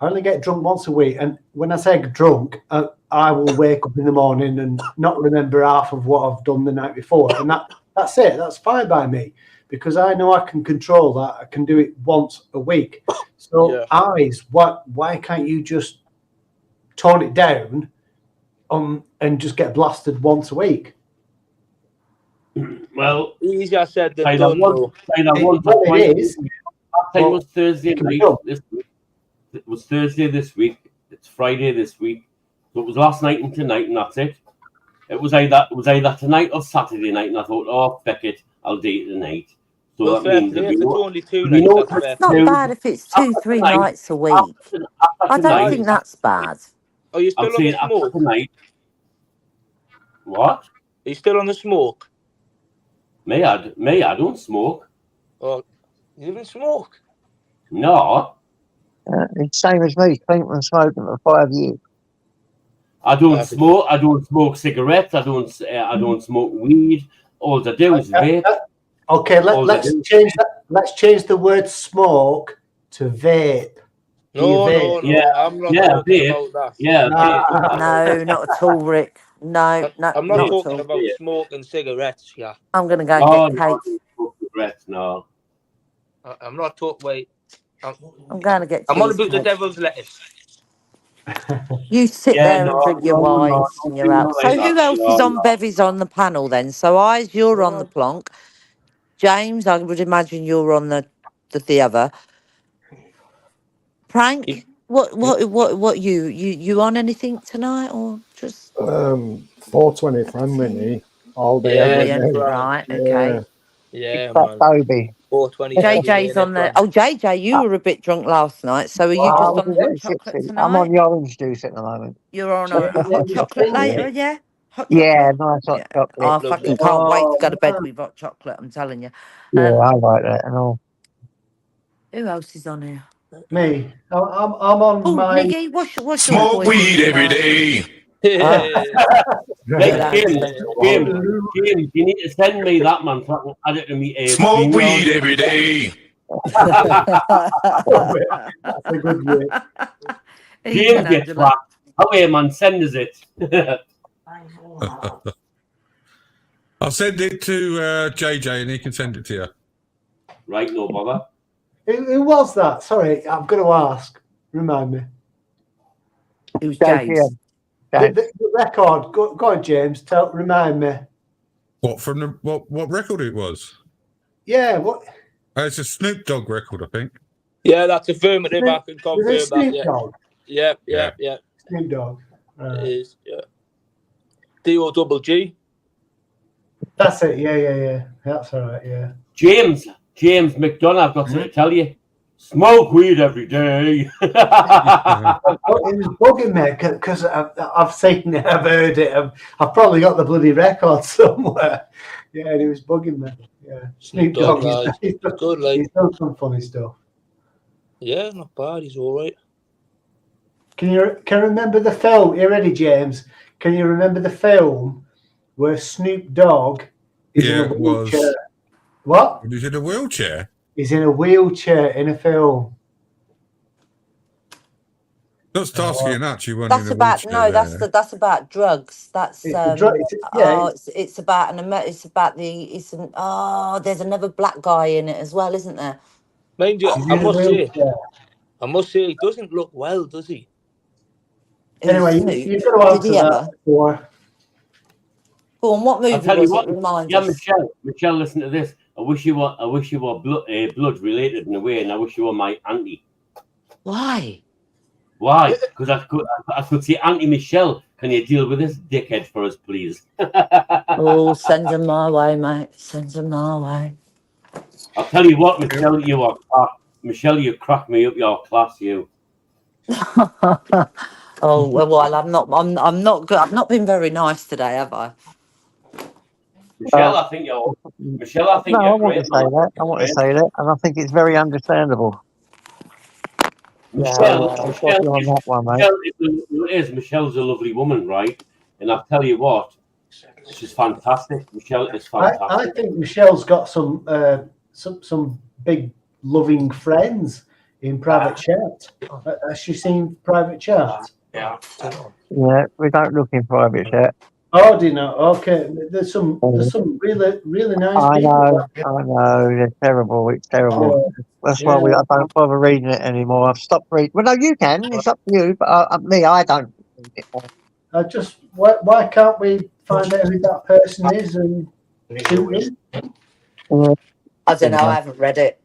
I only get drunk once a week, and when I say drunk, I will wake up in the morning and not remember half of what I've done the night before, and that's it. That's fine by me because I know I can control that. I can do it once a week. So, Eyes, why can't you just tone it down, and just get blasted once a week? Well, easier said than either done, once, though. either once or twice this week. Last time was Thursday night. This week. It was Thursday this week. It's Friday this week. So it was last night and tonight, and that's it. It was either tonight or Saturday night, and I thought, oh, fuck it, I'll do it tonight. So Well, that fair means play. If it's only 2 nights, that's fair It's not play. bad if it's 2-3 nights a week. I don't think that's bad. Are you still I'm on saying the after smoke? tonight. What? Are you still on the smoke? Me, I don't smoke. Oh, you even smoke? No, It's same as me. Clean from smoking for 5 years. I don't smoke. I don't smoke cigarettes. I don't smoke weed. All I do is vape. Okay, let's change that. Let's change the word smoke to vape. No, Yeah, I'm not yeah, talking vape. about that. Yeah, No, not at all, Rick. No, I'm not not at talking all. about smoking cigarettes, yeah. I'm going to go and Oh, get no, I cake. don't smoke cigarettes, no. I'm not talking. Wait, I'm going to get I'm on about the cheesecake. devil's lettuce. You sit Yeah, there and drink your wines and you're out. So who else is on bevies on the panel then? So Eyes, you're on the plonk. James, I would imagine you're on the other. Prank, what you on anything tonight or just 420 friendly me all day, Yeah, every brilliant, day. right? Okay. Yeah. Yeah, That man. Toby. 420 JJ's on the. Oh, JJ, you were a bit drunk last night. So are you I just was on a hot bit chocolate tipsy. I'm tonight? on the orange juice at the moment. You're on a hot chocolate later, yeah? Hot Yeah, chocolate. nice hot chocolate. I fucking can't wait to go to bed with hot chocolate. I'm telling you. Yeah, I like that and all. Who else is on here? Me, I'm on Oh, my. Niggy, what's your Smoke poison weed every tonight? day. James, you need to send me that, man, so I can add it to me. Smoke weed every day. That's a good way. James gets whacked. Okay, man, send us it. I'll send it to JJ and he can send it to you. Right, no bother. Who was that? Sorry, I'm going to ask. Remind me. It was James. The record. Go on, James. Remind me. What from the what record it was? Yeah, what? It's a Snoop Dogg record, I think. Yeah, that's affirmative. I can confirm that. Snoop Dogg? Yeah. Snoop Dogg. It is. Yeah. D-O-double-G. That's it. Yeah. That's all right. Yeah. James McDonough, I've got to tell you. Smoke weed every day. It was bugging me because I've seen it, I've heard it. I've probably got the bloody record somewhere. Yeah, and it was bugging me. Yeah, Snoop Dogg. He's done some funny stuff. Yeah, not bad. He's all right. Can you remember the film? You ready, James? Can you remember the film where Snoop Dogg is in a wheelchair? What? He's in a wheelchair? He's in a wheelchair in a film. That's about drugs. That's it's about there's another black guy in it as well, isn't there? Mind you, I must say, he doesn't look well, does he? Anyway, you've got to answer that before. Go on, what movie was it? Remind us. Michelle, listen to this. I wish you were blood related in a way, and I wish you were my auntie. Why? Why? Because I could say, Auntie Michelle, can you deal with this dickhead for us, please? Oh, send them my way, mate. Send them my way. I'll tell you what, Michelle, you crack me up your class, you. Oh well, I'm not good. I've not been very nice today, have I? Michelle, I think you're great. I want to say that, and I think it's very understandable. Michelle's a lovely woman, right? And I'll tell you what, she's fantastic. Michelle is fantastic. I think Michelle's got some big loving friends in private chat. Has she seen private chat? Yeah, we don't look in private chat. Oh, do you know? Okay, there's some really nice people. I know, they're terrible. It's terrible. That's why I don't bother reading it anymore. I've stopped reading. Well, no, you can. It's up to you. But I don't. Why can't we find out who that person is and shoot them? I don't know. I haven't read it.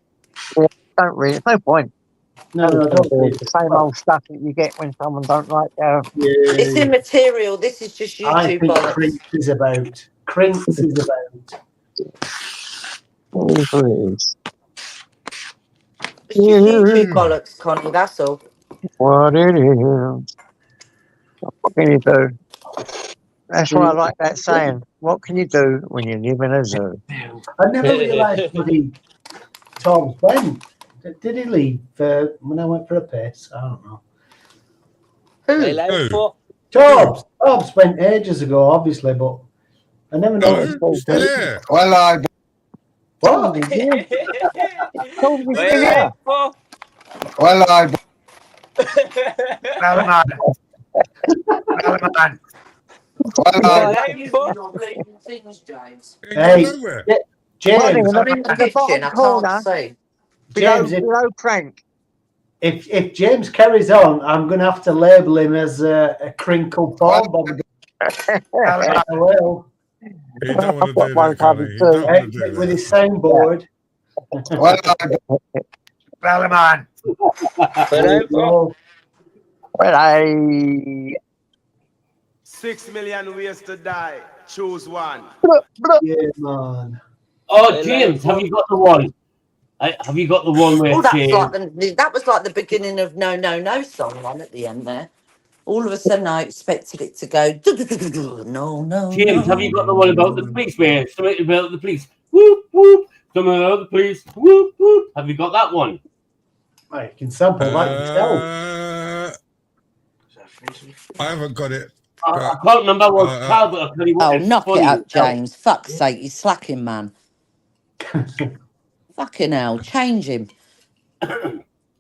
Don't read it. No point. No, don't read it. The same old stuff that you get when someone don't like you. It's immaterial. This is just YouTube. I think Crinks is about. It is. It's just YouTube bollocks, Connie. That's all. What it is. What can you do? That's why I like that saying. What can you do when you live in a zoo? I never realised bloody Tom's went. Did he leave when I went for a piss? I don't know. Who? Tobbs went ages ago, obviously, but I never noticed. Yeah. Well, I. What? Well, I. Hey, James. Below crank. If James carries on, I'm going to have to label him as a crinkled bomb. I will. You don't want to do that, Connie. You don't want to do with that. his soundboard. Man. Well, 6 million ways to die. Choose one. Yeah, man. Oh, James, have you got the one? Have you got the one where that was like the beginning of No song on at the end there. All of a sudden, I expected it to go no. James, have you got the one about the police where something about the police? Whoop whoop. Something about the police. Whoop whoop. Have you got that one? You can sample that yourself. I haven't got it. I can't remember what it's called, but I'll tell you what. Oh, it's knock it funny up, as hell. James. Fuck's sake, he's slacking, man. Fucking hell, change him.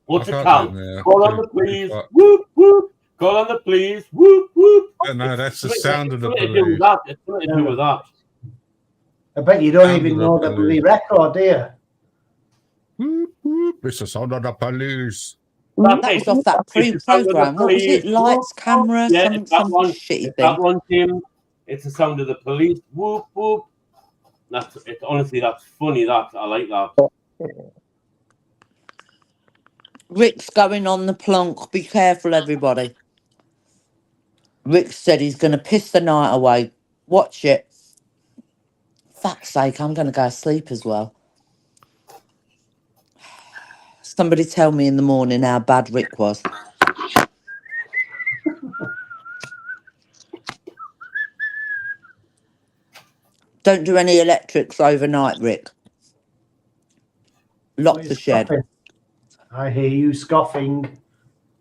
What's I it can't called? do it now. Call on the police. Whoop whoop. Call on the police. Whoop whoop. No, that's the It's sound of the something to do with police. that. It's something to do with that. I bet you don't Sound even of the know the bloody police. record, do you? Whoop, whoop. It's the sound of the police. That was off that It's the sound of the program. What was it? police. Lights, camera, Yeah, some it's that one. shitty It's thing. that one, Tim. It's the sound of the police. Whoop whoop. It's honestly, that's funny. That I like that. Rick's going on the plonk. Be careful, everybody. Rick said he's going to piss the night away. Watch it. Fuck's sake, I'm going to go to sleep as well. Somebody tell me in the morning how bad Rick was. Don't do any electrics overnight, Rick. Lock the shed. Scoffing. I hear you scoffing.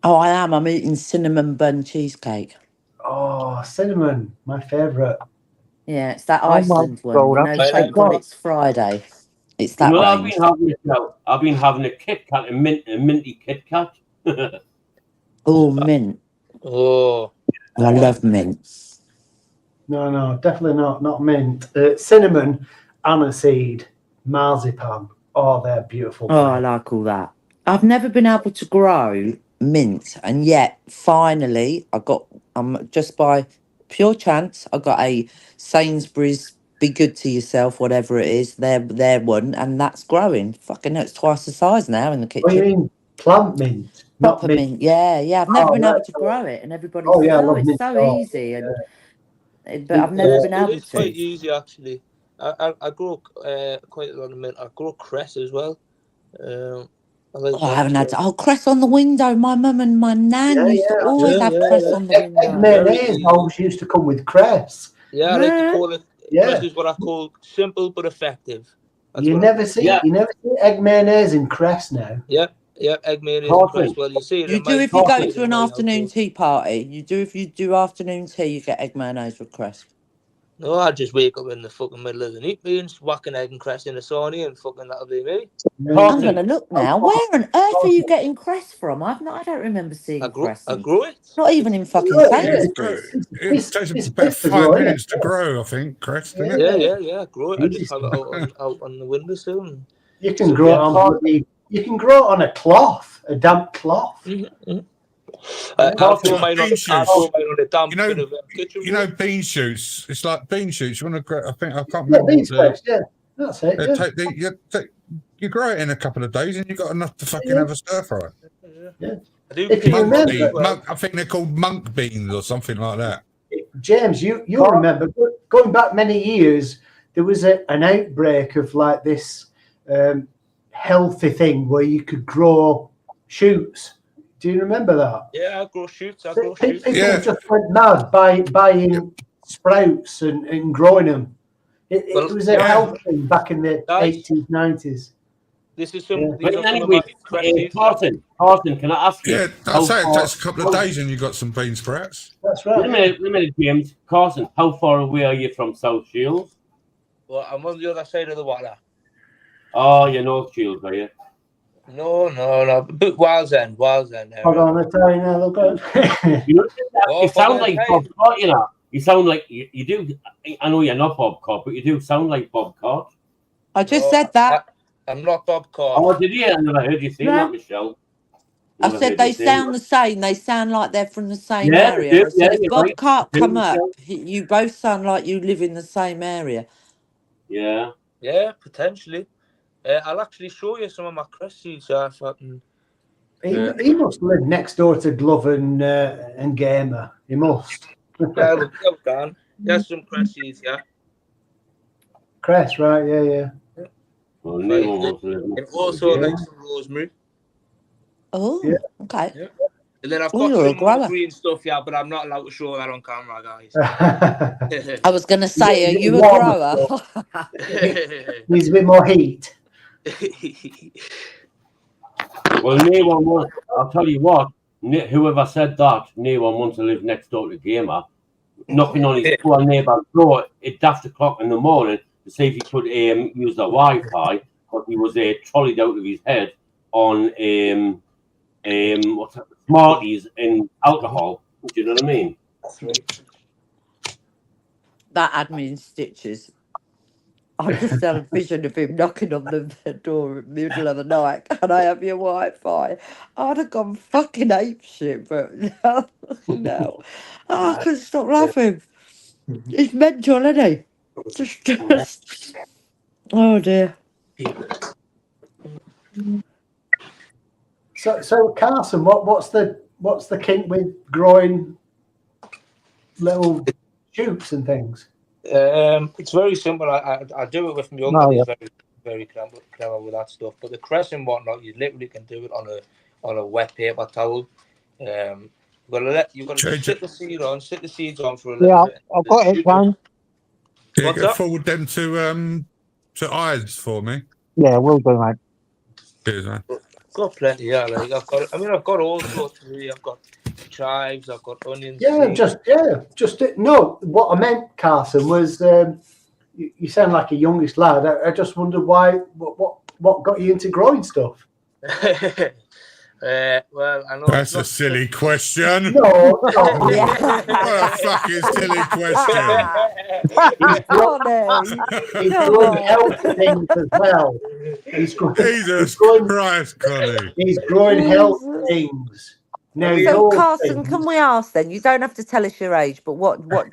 Oh, I am. I'm eating cinnamon bun cheesecake. Oh, cinnamon, my favourite. Yeah, it's that Oh my Iceland one. God, You know, that's thank God it's Friday. It's that range. I've been having a Kit Kat, a minty Kit Kat. Oh, mint. Oh, I love mint. No, definitely not mint. Cinnamon, aniseed, marzipan. Oh, they're beautiful. Oh, I like all that. I've never been able to grow mint, and yet finally just by pure chance, I got a Sainsbury's Be Good to Yourself, whatever it is, their one, and that's growing. Fucking hell, it's twice the size now in the kitchen. What do you mean plant mint? Proper mint. Yeah. I've never been able to grow it, and everybody says, I "Oh, love it's mint. so Oh, easy," but I've never been able It is quite to. easy, actually. I grow quite a lot of mint. I grow cress as well. I like Oh, I haven't that. had cress on the window. My mum and my nan used to always have cress on the window. Mayonnaise always used to come with cress. Yeah, I like to call it. Yeah. Cress is what I call simple but effective. That's You what never see egg mayonnaise and cress now. Yeah, egg mayonnaise and cress. Well, you see it. You in do my- if you go in to an my afternoon household. tea party. You do if you do afternoon tea, you get egg mayonnaise with cress. No, I just wake up in the fucking middle of the night, me, and whack an egg and cress in a sauna, and fucking that'll be me. I'm going to look now. Where on earth are you getting cress from? I don't remember seeing cress. I grew it. Not even in fucking Sainsbury's. It takes about 5 minutes to grow, I think, crest, doesn't it? Yeah, I grow it. I just have it out on the windowsill. And You can grow it on you can grow it on a cloth, a damp cloth. I'll grow mine on a damp bit of kitchen. You know bean shoots. It's like bean shoots. You want to grow? I can't Yeah, remember. bean sprouts, yeah. That's it. You grow it in a couple of days, and you've got enough to fucking have a stir fry. Yeah. If you remember, I think they're called monk beans or something like that. James, you remember going back many years, there was an outbreak of like this healthy thing where you could grow shoots. Do you remember that? Yeah, I grow shoots. People just went mad buying sprouts and growing them. It was a health thing back in the 80s, 90s. This is some. But anyway, Carson, can I ask you? Yeah, I'd say it takes a couple of days and you got some bean sprouts. That's right. Wait a minute, James. Carson, how far away are you from South Shields? Well, I'm on the other side of the water. Oh, you're North Shields, are you? No. But Wild's End. Hold on, I'll tell you now. Look at You sound like Bob Cott, you know. You sound like you do. I know you're not Bob Cott, but you do sound like Bob Cott. I just said that. I'm not Bob Cott. Oh, did you? I never heard you say that, Michelle. I said they sound the same. They sound like they're from the same Yeah, area. they do. I said Yeah, if you're Bob right. can't They come do, up, yeah. you both sound like you live in the same area. Yeah. Yeah, potentially. I'll actually show you some of my cress seeds. He must live next door to Glove and Gamer. He must. Yeah, look, I've gone. There's some cress seeds, yeah. Cress, right? Yeah. Well, and also like some rosemary. Oh, okay. Yeah. And then I've Oh, got you're a some more grower. green stuff, yeah, but I'm not allowed to show that on camera, guys. I was going to say, are you a grower? Needs a bit more heat. Well, no one wants. I'll tell you what. Whoever said that, no one wants to live next door to Gamer. knocking on his poor neighbour's door at daft o'clock in the morning to see if he could use the Wi-Fi, because he was trolleyed out of his head on what's that, Smarties and alcohol. Do you know what I mean? That's right. That admin stitches. I just had a vision of him knocking on the door in the middle of the night. Can I have your Wi-Fi? I'd have gone fucking apeshit, but no. Oh, I couldn't stop laughing. He's mental, isn't he? Just oh dear. So Carson, what's the kink with growing little shoots and things? It's very simple. I do it with my uncle. He's very clever with that stuff. But the cress and whatnot, you literally can do it on a wet paper towel. You've got to sit the seeds on for a little bit. I've got it, Wayne. Yeah, What's get that? forward them to eyes for me. Yeah, we'll do, mate. Cheers, man. Got plenty, yeah. Like I've got all sorts of I've got chives, I've got onions. No. What I meant, Carson, was you sound like a youngish lad. I just wondered what got you into growing stuff. Well, I know that's a silly question. No. What a fucking silly question. He's growing healthy things as well. Jesus Christ, Connie. He's growing healthy things. Now, So, Carson, can we ask then? You don't have to tell us your age, but what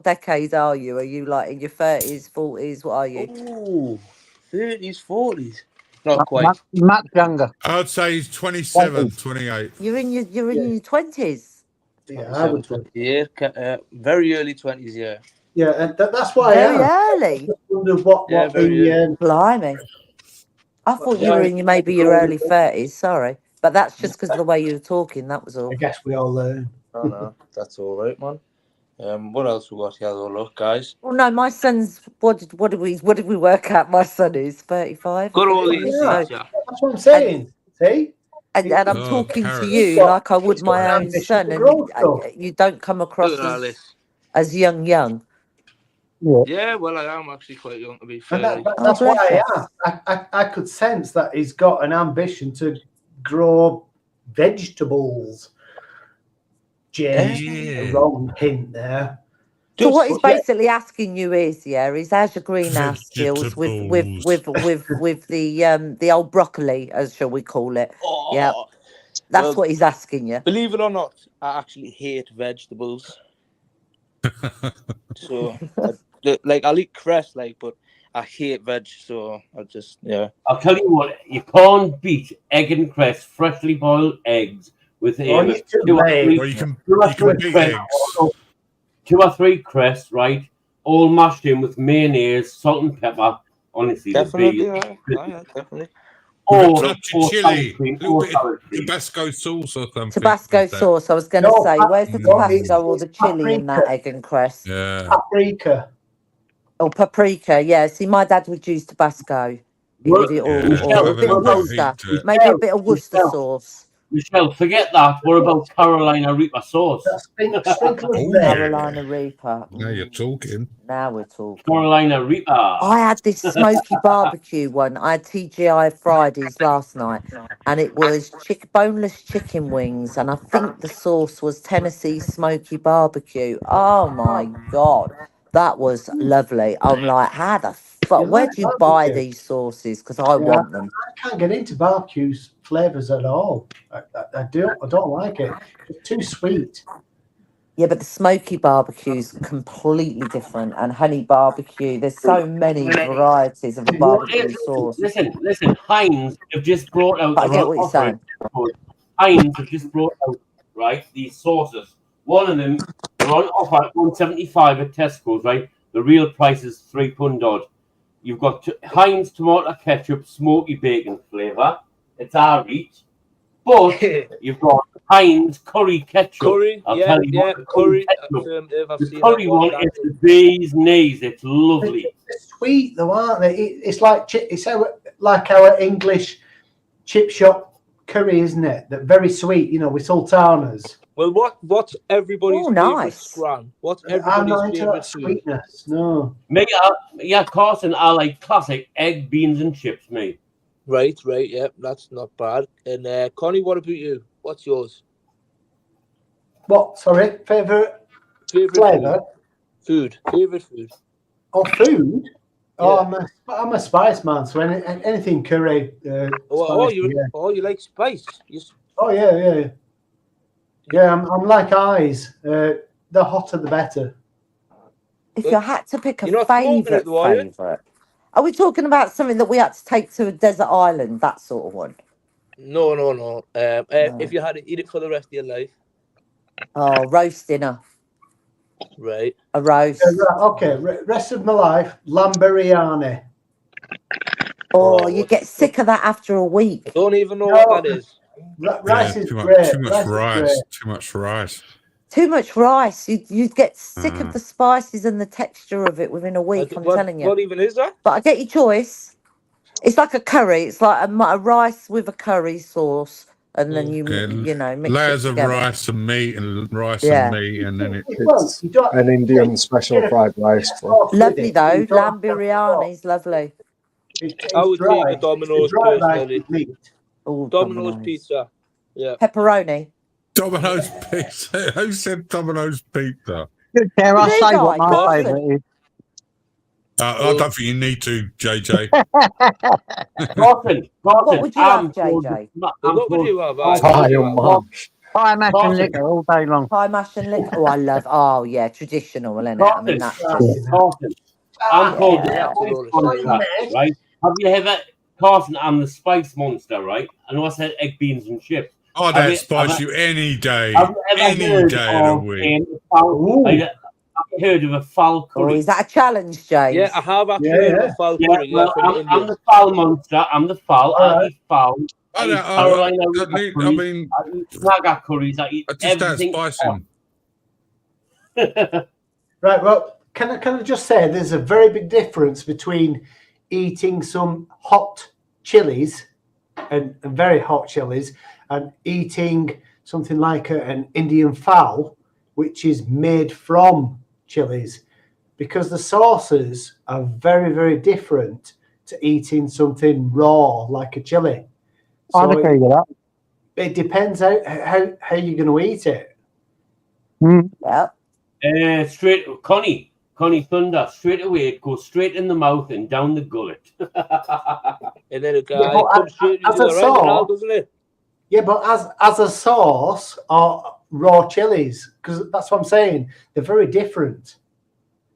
decade are you? Are you like in your 30s, 40s? What are you? Ooh, 30s, 40s. Not quite. Much younger. I'd say he's 27, 28. You're in your 20s. Yeah, I would. Yeah, very early 20s. Yeah. Yeah, and that's why Very I early. wondered what Blimey. I thought you were in maybe your early 30s. Sorry, but that's just because of the way you were talking. That was all. I guess we all learn. Oh no, that's all right, man. What else we got here? Oh, look, guys. Well, no, my son's. What did we work out? My son is 35. Got all these. Yeah, that's what I'm saying. See. And I'm talking to you like I would my own son, and you don't come across as young. Yeah, well, I am actually quite young to be fair. That's why I asked. I could sense that he's got an ambition to grow vegetables. James, wrong hint there. So what he's basically asking you is, how's your greenhouse skills with the old broccoli, as shall we call it? Oh, yeah, that's what he's asking you. Believe it or not, I actually hate vegetables. So, I'll eat cress, but I hate veg. So I just I'll tell you what, you can't beat egg and cress, freshly boiled eggs with two or three cress, right? All mashed in with mayonnaise, salt and pepper. Honestly, definitely. Or chili, Tabasco sauce or something. Tabasco sauce. I was going to say, where's the Tabasco or the chili in that egg and cress? Yeah. Paprika. Oh, paprika. Yeah. See, my dad would use Tabasco. Or a bit of Worcester. Maybe a bit of Worcester sauce. Michelle, forget that. What about Carolina Reaper sauce? Carolina Reaper. Now you're talking. Now we're talking. Carolina Reaper. I had this smoky barbecue one. I had TGI Fridays last night, and it was boneless chicken wings, and I think the sauce was Tennessee smoky barbecue. Oh my God, that was lovely. I'm like, how the fuck? Where do you buy these sauces? Because I want them. I can't get into barbecues flavors at all. I don't like it. It's too sweet. Yeah, but the smoky barbecue's completely different, and honey barbecue. There's so many varieties of barbecue sauce. Listen. Heinz have just brought out. I get what you're saying. Heinz have just brought out these sauces. One of them they're on offer at $1.75 at Tesco's. Right, the real price is £3 odd. You've got Heinz tomato ketchup, smoky bacon flavour. It's our reach. But you've got Heinz curry ketchup. Curry, curry. The curry one is the bee's knees. It's lovely. They're sweet though, aren't they? It's like our English chip shop curry, isn't it? That very sweet, with sultanas. Well, what's everybody's Oh, favourite nice. scran? What's I'm everybody's not into favourite that food? sweetness. No. Mate, yeah, Carson, I like classic egg, beans, and chips, mate. Right, yeah, that's not bad. And Connie, what about you? What's yours? What? Sorry, favourite flavour? Food. Favourite food. Oh, food? Oh, Yeah. I'm a spice man, so anything curry, spicy, you like spice? Oh, yeah. Yeah, I'm like eyes. The hotter, the better. If you had to pick a You're not smoking it, though, are you? favourite, are we talking about something that we had to take to a desert island, that sort of one? No. If you had to eat it for the rest of your life. Oh, roast dinner. Right. A roast. Okay, rest of my life, lamb biryani. Oh, you get sick of that after a week. I don't even know what that is. Rice is too great. much rice. Too much rice. Too much rice. You'd get sick of the spices and the texture of it within a week, I'm telling you. What even is that? But I get your choice. It's like a curry. It's like a rice with a curry sauce. And then you mix layers it of together. rice and meat and rice Yeah. and meat, and then It's an Indian special fried rice. Lovely though. Lamb biryani is lovely. I would take a Domino's personally. Oh, Domino's pizza. Yeah. Pepperoni. Domino's pizza. Who said Domino's pizza? Good care. I'll say what my Carson. favourite is. I don't think you need to, JJ. Carson, What would you have, JJ? What would you have? Pie, mash and liquor all day long. Pie, mash and liquor. Oh, I love. Oh, yeah, traditional, isn't it? I mean, that's just. Carson, I'm called the Yeah. Spice Monster, right? Have you ever, Carson? I'm the Spice Monster, right? I know I said egg, beans, and chips. Oh, that spice you any day. Have you ever Any heard day of the week. I've heard of a foul curry. Oh, is that a challenge, James? Yeah, I have actually heard of a foul curry. Well, I'm the foul monster. I'm the foul. I eat foul. I eat Carolina. I eat Naga curries. I eat everything. Right. Well, can I just say there's a very big difference between eating some hot chilies and very hot chilies and eating something like an Indian fowl, which is made from chilies, because the sauces are very, very different to eating something raw like a chili. I'd agree with that. It depends how you're going to eat it. Yeah. Straight, Connie Thunder, straight away it goes straight in the mouth and down the gullet. And then it comes straight into the right now, doesn't it? Yeah, but as a sauce or raw chilies, because that's what I'm saying. They're very different.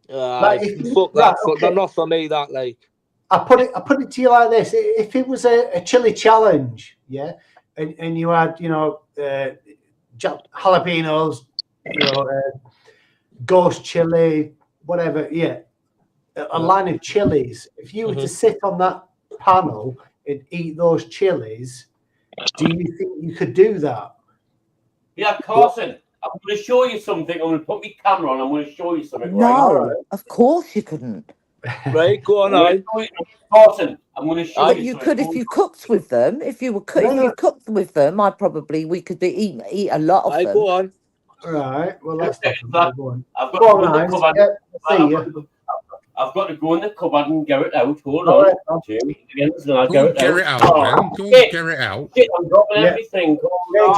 Fuck that. They're not for me. That like. I put it to you like this: if it was a chili challenge, yeah, and you had jalapenos, ghost chili, whatever, yeah, a line of chilies. If you were to sit on that panel and eat those chilies, do you think you could do that? Yeah, Carson, I'm going to show you something. I'm going to put my camera on. I'm going to show you something. No, of course you couldn't. Right, go on. Carson, I'm going to show But you. you could if you cooked with them. If you cooked with them, we could eat a lot of them. Go on. All right. Well, let's go on. I've got to go in the cupboard and get it out. Hold on. Get it out, man. Go and get it out. I'm dropping everything. You're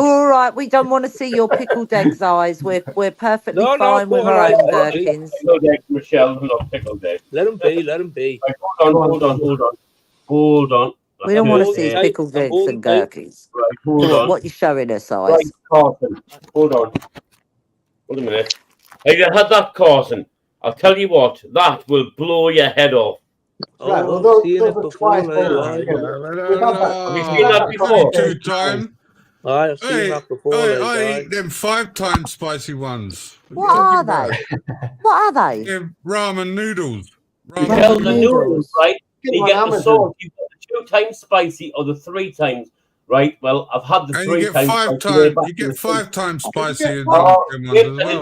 all right. We don't want to see your pickled eggs eyes. We're perfectly fine with our own gherkins. Pickled eggs, Michelle, not pickled eggs. Let them be. Hold on. We don't want to see pickled eggs and gherkins. Right, hold on. What you showing us, eyes? Right, Carson. Hold on. Hold a minute. Have you had that, Carson? I'll tell you what, that will blow your head off. Right, well, those are twice. Have you seen that before? 2 times. I've seen that before. I eat them 5 times spicy ones. What are they? What are they? They're ramen noodles. You tell the noodles, right? You get the sauce. You get the 2 times spicy or the 3 times. Right, well, I've had the 3 times. You get 5 times spicy. Are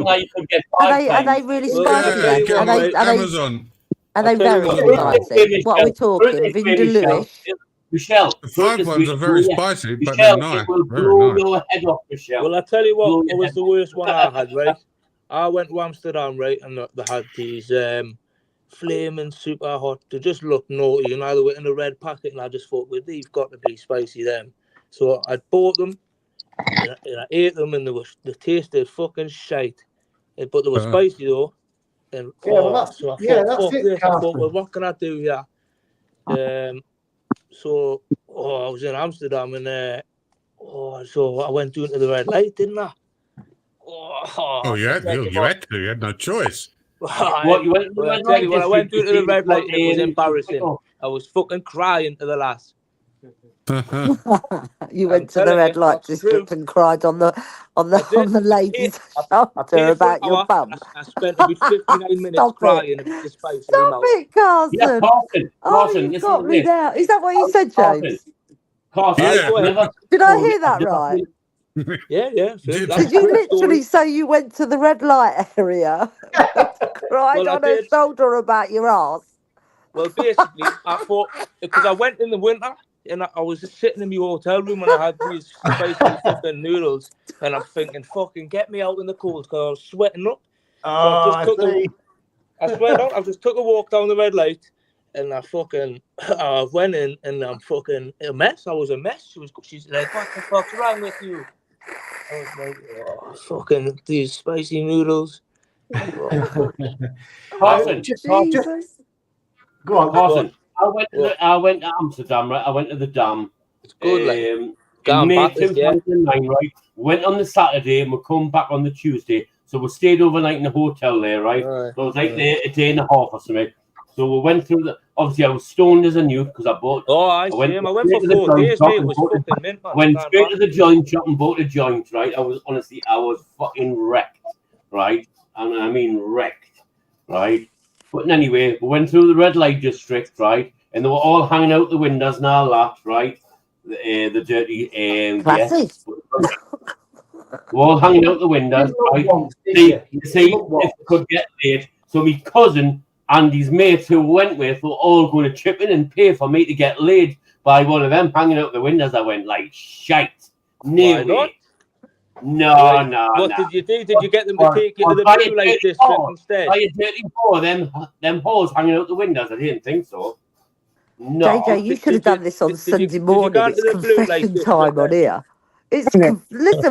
they really spicy? Amazon. Are they very spicy? What are we talking? Vindaloo-ish? Michelle, The put it 5 this ones way, are very yeah. spicy, but Michelle, they're nice. it will Very blow nice. your head off, Michelle. Well, I tell you Blow what, your it was head the worst one I had, right? I went to Amsterdam, right, and they had these flaming super hot. They just looked naughty, and they were in a red packet, and I just thought, well, they've got to be spicy, them. So I bought them, and I ate them, and they tasted fucking shite. But they were spicy, though. And Yeah, well, that's, so I yeah, thought, that's fuck it, this. I thought, Carson. well, what can I do here? So I was in Amsterdam, and so I went into the red light, didn't I? Oh, you had to. You had no choice. What, you went to the Well, I red tell light you, when I district, went into the red light, and it was fucking- embarrassing. I was fucking crying to the last. You went to the red light district and cried on the lady's shoulder about your bum. I spent about 59 minutes Stop crying it. about the spice in my Stop mouth. it, Carson. Yeah, Carson, Oh, listen you've got to me this. now. Is that what you said, Carson, James? Carson, Yeah. I've never. Did I hear that I've never right? Yeah. Did you literally say you went to the red light area and cried Well, I on her did. shoulder about your ass? Well, basically, I thought, because I went in the winter, and I was just sitting in my hotel room, and I had these spicy fucking noodles, and I'm thinking, fucking get me out in the cold, because I was sweating up. Oh, I just took a walk down the red light, and I went in, and I'm fucking a mess. I was a mess. She's like, what the fuck's wrong with you? I was like, oh, fucking these spicy noodles. Carson, Jesus. Go on, Carson. I went to Amsterdam, right? I went to the dam. It's good, in Gone May backwards, yeah. 2009, right? Went on the Saturday and we come back on the Tuesday. So we stayed overnight in the hotel there, right? So I was like there a day and a half or something. So we went through obviously I was stoned as a youth because I bought. I went for 4 days, mate. It was fucking mint, man. Went straight to the joint shop and bought a joint, right? I was fucking wrecked, right? And I mean wrecked, right? But anyway, we went through the red light district, right? And they were all hanging out the windows and all that, right? The dirty, Classy. yes. We're all hanging out the windows, right? See if they could get laid. So my cousin and his mates who went with were all going to chip in and pay for me to get laid by one of them hanging out the windows. I went like, shite. Why not? No. What did you do? Did you get them to take you to the blue light district instead? By a dirty whore, them whores hanging out the windows. I didn't think so. No. JJ, you should have done this on Sunday morning. go It's to the blue light confession district time on here. Listen,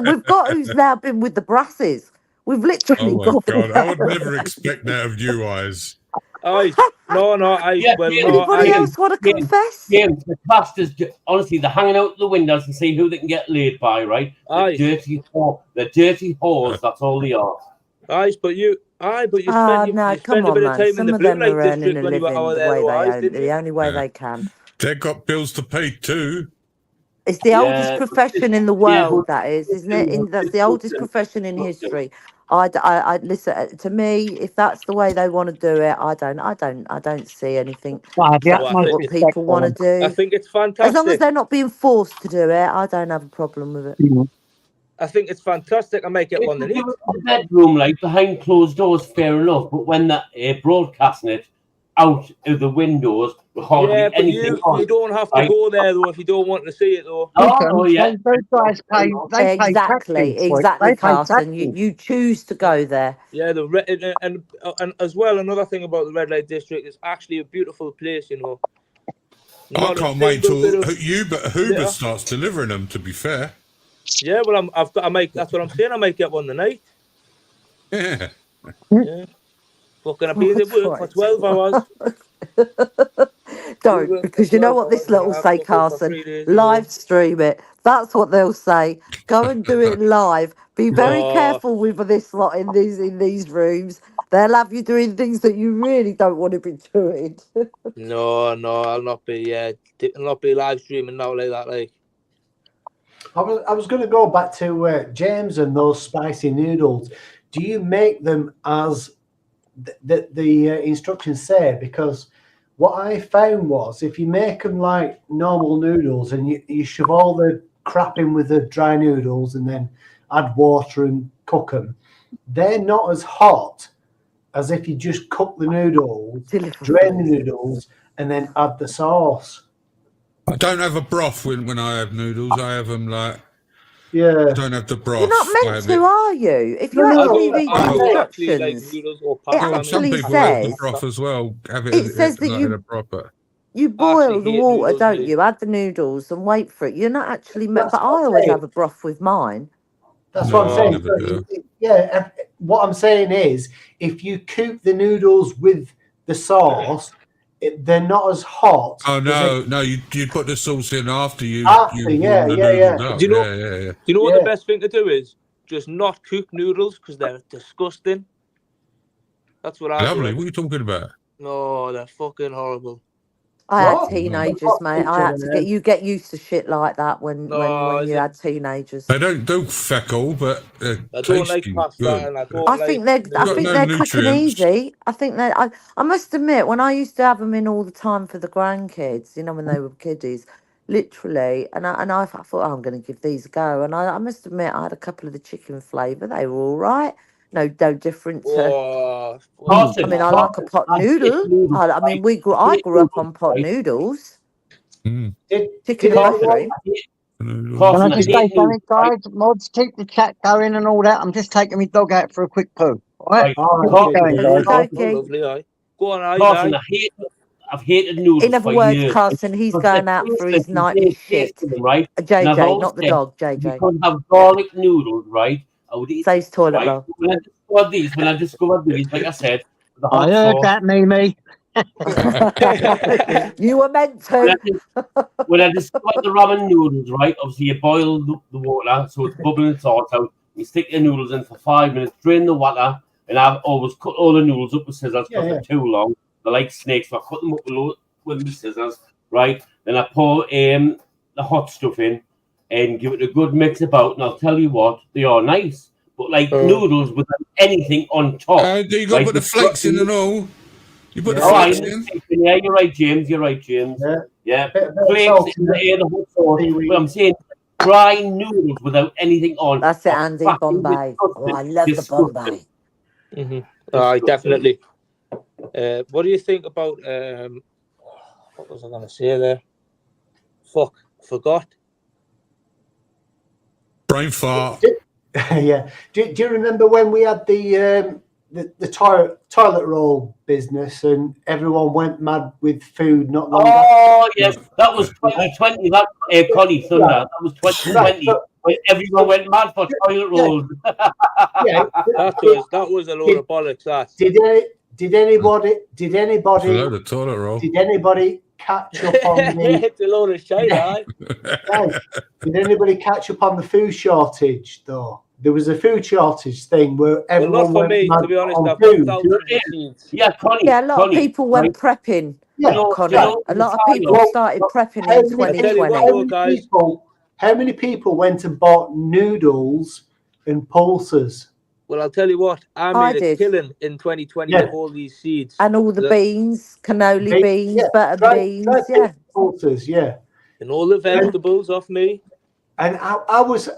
we've got who's now been with the brasses. We've literally Oh my got. God! I would never expect that of you, Eyes. Anybody else want to confess? James, the bastards, honestly, they're hanging out the windows and see who they can get laid by, right? The dirty whores, that's all they are. But you No, spend come a on, bit of man. time in Some the of blue them light are earning district a when you were living over the there, way though, they eyes, own, didn't the you? only way they can. They've got bills to pay too. It's the oldest Yeah. profession in the world, that is, isn't it? That's the oldest profession in history. I listen to me. If that's the way they want to do it, I don't see anything. If that's what people want to do, I think it's as long as fantastic. they're not being forced to do it, I don't have a problem with it. I think it's fantastic. I make it If on the you do neat. it in the bedroom, like behind closed doors, fair enough. But when they're broadcasting it out of the windows, with hardly Yeah, but anything on, you don't have to right? go there though if you don't want to see it though. Oh, yeah. Those guys pay. They pay Exactly, taxes for it. exactly, They pay Carson. taxes. You choose to go there. Yeah, and as well, another thing about the red light district is actually a beautiful place. You know. I Not a can't wait single till bit of Hoover litter. starts delivering them. To be fair. Yeah, well, that's what I'm saying. I might get one tonight. Yeah. Yeah. Fucking, I've been at work for 12 hours. Don't, because you know what this lot will say, Carson. Live stream it. That's what they'll say. Go and do it live. Be very No. careful with this lot in these rooms. They'll have you doing things that you really don't want to be doing. No, I'll not be. I'll not be live streaming now like that. Like. I was going to go back to James and those spicy noodles. Do you make them as the instructions say? Because what I found was if you make them like normal noodles and you shove all the crap in with the dry noodles and then add water and cook them, they're not as hot as if you just cook the noodles, drain the noodles, and then add the sauce. I don't have a broth when I have noodles. I have them like. Yeah. I don't have the broth. You're not I meant have to, it. are you? If you No, actually no, read I the don't actually like instructions, noodles or it pasta. Well, some actually people have the says broth as well. Have it, it says that like in a broth, but you I actually boil the hate water, noodles, don't mate. you? Add the noodles and wait for it. You're not actually meant. That's But what I I'm always saying. have a broth with mine. That's no, what I'm I saying. never So do. yeah, what I'm saying is, if you cook the noodles with the sauce, they're not as hot. Oh as no, no! You put the sauce in after you after. Yeah, warm the yeah, noodles yeah. up. Do you know? Yeah. Do you know what Yeah. the best thing to do is? Just not cook noodles because they're disgusting. That's what I Lovely. do. What are you talking about? No, they're fucking horrible. I had What? teenagers, mate. I had to get used to shit like that when No, you had teenagers. They don't do feckle, but they're I don't like tasty pasta good. and I don't I like think they're Got no quick and nutrients. easy. I think that I must admit, when I used to have them in all the time for the grandkids, when they were kiddies, literally, and I thought, oh, I'm going to give these a go, and I must admit, I had a couple of the chicken flavour. They were all right. No different to. Oh, I mean, I like a pot noodle. I mean, I grew up on pot noodles. Mm. Chicken and mushroom. Can I just say something, guys? Mods, keep the chat going and all that. I'm just taking my dog out for a quick poo. All right? Keep going, guys. Lovely, aye. Go on, aye, Carson, aye. I've hated noodles In other for words, years. Carson, he's going out for his nightly shit. Right? And I've JJ, always not the said, dog, if you JJ. could have garlic noodles, right? I would eat Says toilet right? roll. When I discovered these, like I said, the I hot heard sauce. that, Mimi. You were meant to. When I discovered the ramen noodles, right? Obviously, you boil the water so it's bubbling salt out. You stick the noodles in for 5 minutes, drain the water, and I've always cut all the noodles up with scissors because they're too long. They're like snakes, so I cut them up with my scissors, right? Then I pour the hot stuff in and give it a good mix about, and I'll tell you what, they are nice. But like noodles without anything on top. You got to put the flakes in and all. You put the flakes in. Yeah, you're right, James. You're right, James. Yeah. Flakes in the hot sauce. But I'm saying dry noodles without anything on. That's it, Andy. Bombay. Oh, I love the Bombay. Aye, definitely. What do you think about what was I going to say there? Fuck, forgot. Brain fart. Yeah. Do you remember when we had the toilet roll business and everyone went mad with food not long Oh, yes. That was 2020. That Connie Thunder. That was 2020. When everyone went mad for toilet rolls. That was a load of bollocks. That. Did anybody It's a load of toilet roll. did anybody catch up on the It's a load of shit, aye. Guys, did anybody catch up on the food shortage though? There was a food shortage thing where everyone not for went me, mad to be honest. on I've got food. thousands of seeds. Yeah, Connie. Yeah, a lot of people went prepping. Yeah, Connie. yeah. A lot of people started prepping in 2020. How many people went and bought noodles and pulses? Well, I'll tell you what. I made a killing in 2020 with all these seeds. And all the beans, cannoli beans, butter beans, yeah. Pulses, yeah. And all the vegetables off me. And I was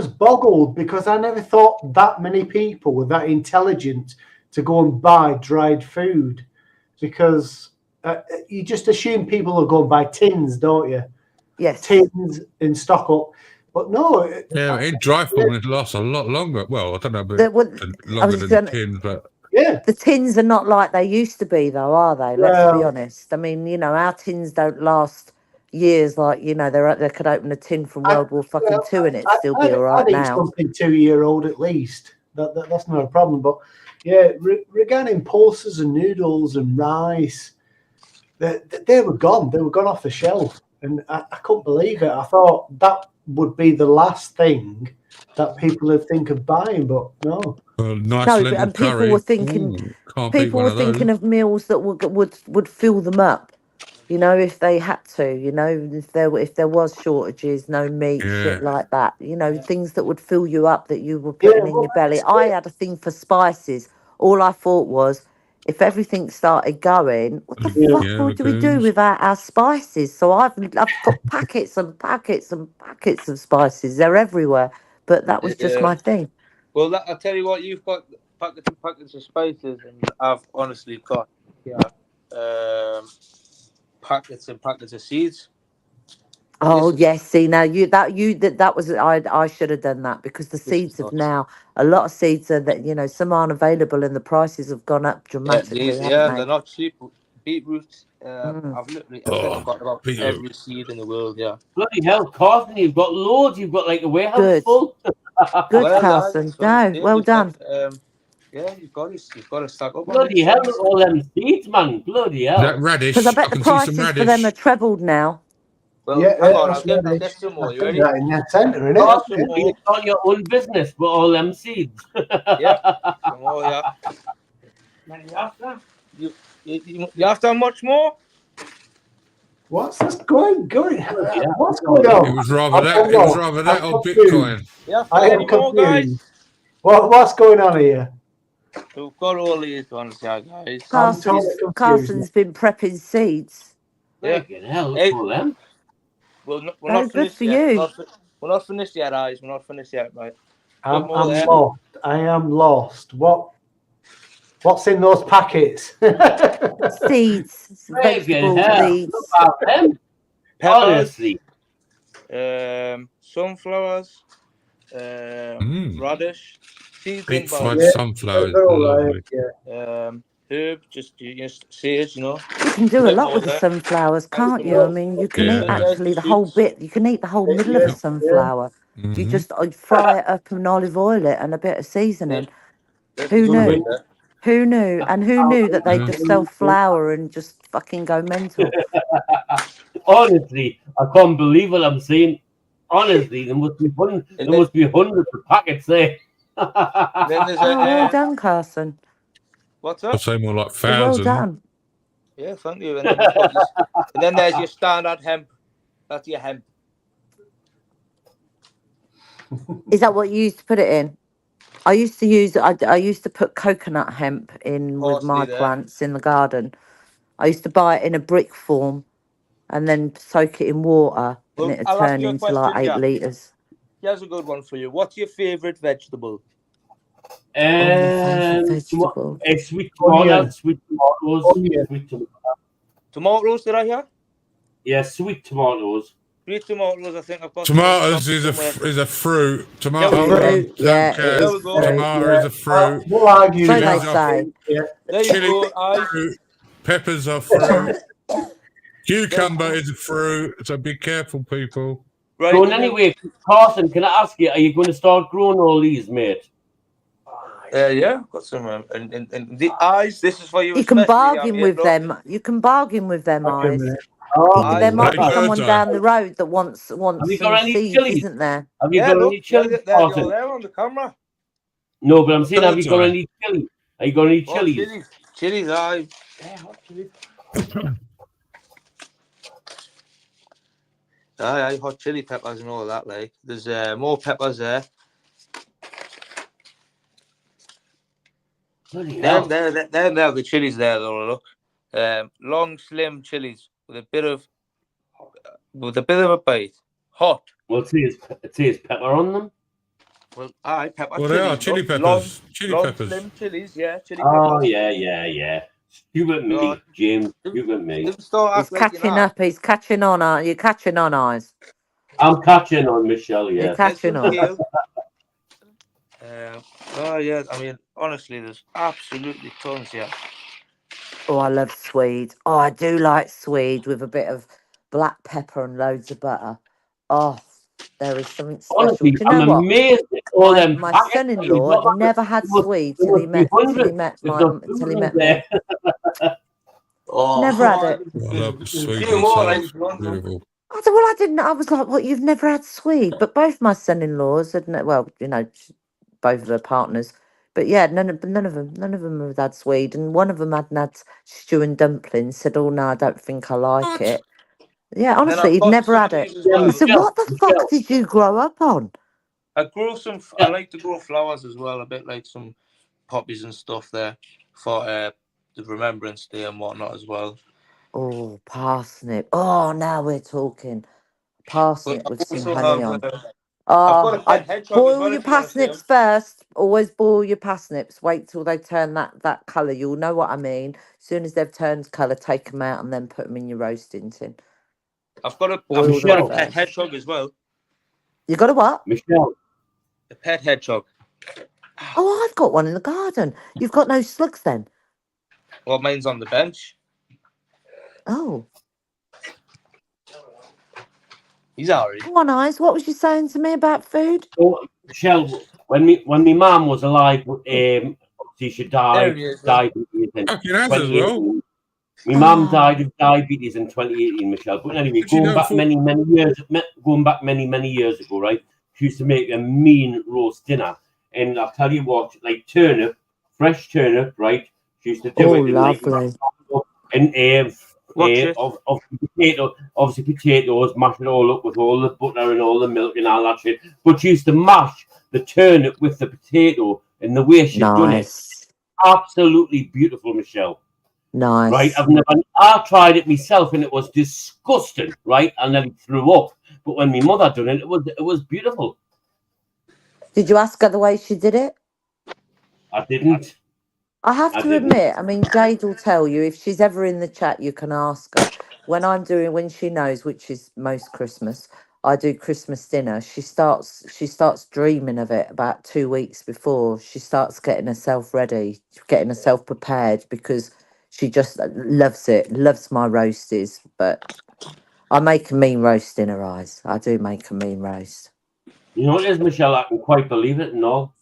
boggled because I never thought that many people were that intelligent to go and buy dried food, because you just assume people will go and buy tins, don't you? Yes. Tins and stock up. But no. Yeah, in dry form it lasts a lot longer. Well, I don't know, but longer than tins, but yeah. The tins are not like they used to be, though, are they? Let's be honest. I mean, our tins don't last years. Like, they could open a tin from World War II and it'd still be all right I'd eat now. something 2-year-old at least. That's not a problem. But yeah, regarding pulses and noodles and rice, they were gone. They were gone off the shelf, and I couldn't believe it. I thought that would be the last thing that people would think of buying, but no. And people were thinking, of meals that would fill them up. If they had to, if there was shortages, no meat, shit like that. Things that would fill you up, that you were putting in your belly. I had a thing for spices. All I thought was, if everything started going, what the fuck do we do without our spices? So I've got packets and packets and packets of spices. They're everywhere. But that was just my thing. Well, I'll tell you what, you've got packets and packets of spices, and I've honestly got packets and packets of seeds. Oh yes, see now that was I should have done that because the seeds have now a lot of seeds are that some aren't available and the prices have gone up dramatically, haven't they're they? not cheap. Beetroot, Mm. I think I've got about beetroot. every seed in the world. Yeah. Bloody hell, Carson, you've got loads. You've got like a warehouse Good, full. good, Well, Carson. so No, yeah, well you've got done. you've got to stack up on it. Bloody hell, look at all them seeds, man. Bloody Is that hell. Because I radish? I bet the can see some prices for them are radish. trebled now. Well, Yeah, hang on, that's I'll rubbish. get some more. I You think ready? that in their centre, isn't it? I'll get Carson, some you more. start your own business with all them seeds. Yeah, some more. Yeah. You after? You after much more? What's this going? Yeah. What's going on? It was rather I that. don't It was know. rather I'm that or confused. Bitcoin. You after I any am more, guys? confused. What's going on here? We've got all these ones, yeah, guys. I'm totally confused. Carson's been prepping seeds. Yeah. Fucking hell, look Hey, at all them. we're Oh, not good finished for yet. you. We're not finished yet, guys. We're not finished yet, mate. I'm more there. lost. I am lost. What's in those packets? Seeds, Fucking vegetable hell, seeds. look at them. Peppers, Honestly. sunflowers, radish, seeds Deep in fried bags. sunflowers. they're all right. Lovely. Yeah. Herb, just sage, You can do a bit lot more with the there. sunflowers, can't you? I mean, you can eat Yeah. There's the actually the whole shoots. bit. You can eat the whole middle of a sunflower. You Mm-hmm. just fry it up and olive oil it and a bit of seasoning. There's Who the knew? shoots there. Who knew? And who knew that they Yeah. just sell flour and just fucking go mental? Honestly, I can't believe what I'm seeing. Honestly, there must be hundreds of packets there. Then there's Oh, well done, Carson. what's I'd up? say more like Well 1,000. done. Yeah, thank you. And then you've got and then there's your standard hemp. That's your hemp. Is that what you used to put it in? I used to put coconut hemp in with Parsley my there. plants in the garden. I used to buy it in a brick form and then soak it in water Well, and it'd I'll ask turn you a into like question, 8 Jack. litres. Here's a good one for you. What's your favourite vegetable? My favourite vegetable. Sweet tomatoes, sweet tomatoes, sweet tomatoes. Tomatoes, did I hear? Yeah, sweet tomatoes. Sweet tomatoes, I think I've got Tomatoes is a fruit. Tomato. Fruit, yeah, it There is we go. Tomato is a fruit. We'll argue So that. they say. There you Chili go, eyes. fruit. Peppers are fruit. Cucumber is a fruit. So be careful, people. Right. So anyway, Carson, can I ask you, are you going to start growing all these, mate? Yeah, got some. And the eyes. This is for you. You can especially, bargain with them. You can bargain with them, eyes. Oh, There might be Like someone birds down the road that wants Have you some got any seeds, chilies? isn't there? Have you yeah, got look, any chilies, you're Carson? there on the camera. No, but I'm saying, have you got Birds any chilies? Are you got any Oh, chilies? chilies, aye. Yeah, hot chilies. Aye, hot chili peppers and all that. Like, there's more peppers there. Bloody hell. There, the chilies there. Though, look, long, slim chilies with a bit of a bite. Hot. Well, it says pepper on them. Well, aye, pepper Well, chilies. they are chili look, peppers. long, Peppers. slim chilies. Yeah, chili Oh, peppers. yeah. Stupid me, God. James. Stupid me. He's catching up. He's catching on. Aren't you? Catching on, eyes. I'm catching on, Michelle. You're Yeah. catching on. Oh yeah. I mean, honestly, there's absolutely tons. Yeah. Oh, I love swede. Oh, I do like swede with a bit of black pepper and loads of butter. Oh, there is something special. Honestly, Do you know I'm what? amazed at all them My packets. son-in-law had never had swede till he met me. Oh, Never had it. I love sweet few more, myself. like, Beautiful. I didn't. I was like, "What? You've never had swede?" But both my son-in-laws had. Well, both of their partners. But yeah, none of them have had swede, and one of them hadn't had stew and dumplings. Said, "Oh no, I don't think I like it." Yeah, honestly, he'd never had it. I said, "What the fuck did you grow up on?" I like to grow flowers as well, a bit like some poppies and stuff there for the Remembrance Day and whatnot as well. Oh, parsnip. Oh, now we're talking. Parsnip with some honey on. I've got a I'd hedgehog as boil well, your if you want to see 'em. parsnips first. Always boil your parsnips. Wait till they turn that colour. You'll know what I mean. As soon as they've turned colour, take them out and then put them in your roasting tin. I've got a Boiled pet or fresh. hedgehog as well. You got a what? Michelle. A pet hedgehog. Oh, I've got one in the garden. You've got no slugs then? Well, mine's on the bench. Oh. He's alright. Go on, Eyes. What was you saying to me about food? So, Michelle, when my mum was alive, she died There he is, diabetes in Fucking has as well. 2018. My mum died of diabetes in 2018, Michelle. But anyway, But you going don't back fall- many years ago, right? She used to make a mean roast dinner, and I'll tell you what, like turnip, fresh turnip, right? She used to do Oh, it in like lovely. and Watch it. obviously potatoes, mash it all up with all the butter and all the milk and all that shit. But she used to mash the turnip with the potato, and the way she'd done it, Nice. absolutely beautiful, Michelle. Nice. Right, I tried it myself and it was disgusting, right? I nearly threw up. But when my mother done it, it was beautiful. Did you ask her the way she did it? I didn't. I have to admit, I mean, Jade will tell you, if she's ever in the chat, you can ask her. When she knows, which is most Christmas, I do Christmas dinner. She starts dreaming of it about 2 weeks before. She starts getting herself ready, getting herself prepared, because she just loves it, loves my roasties. But I make a mean roast in her eyes. I do make a mean roast. You know what it is, Michelle? I can quite believe it and all.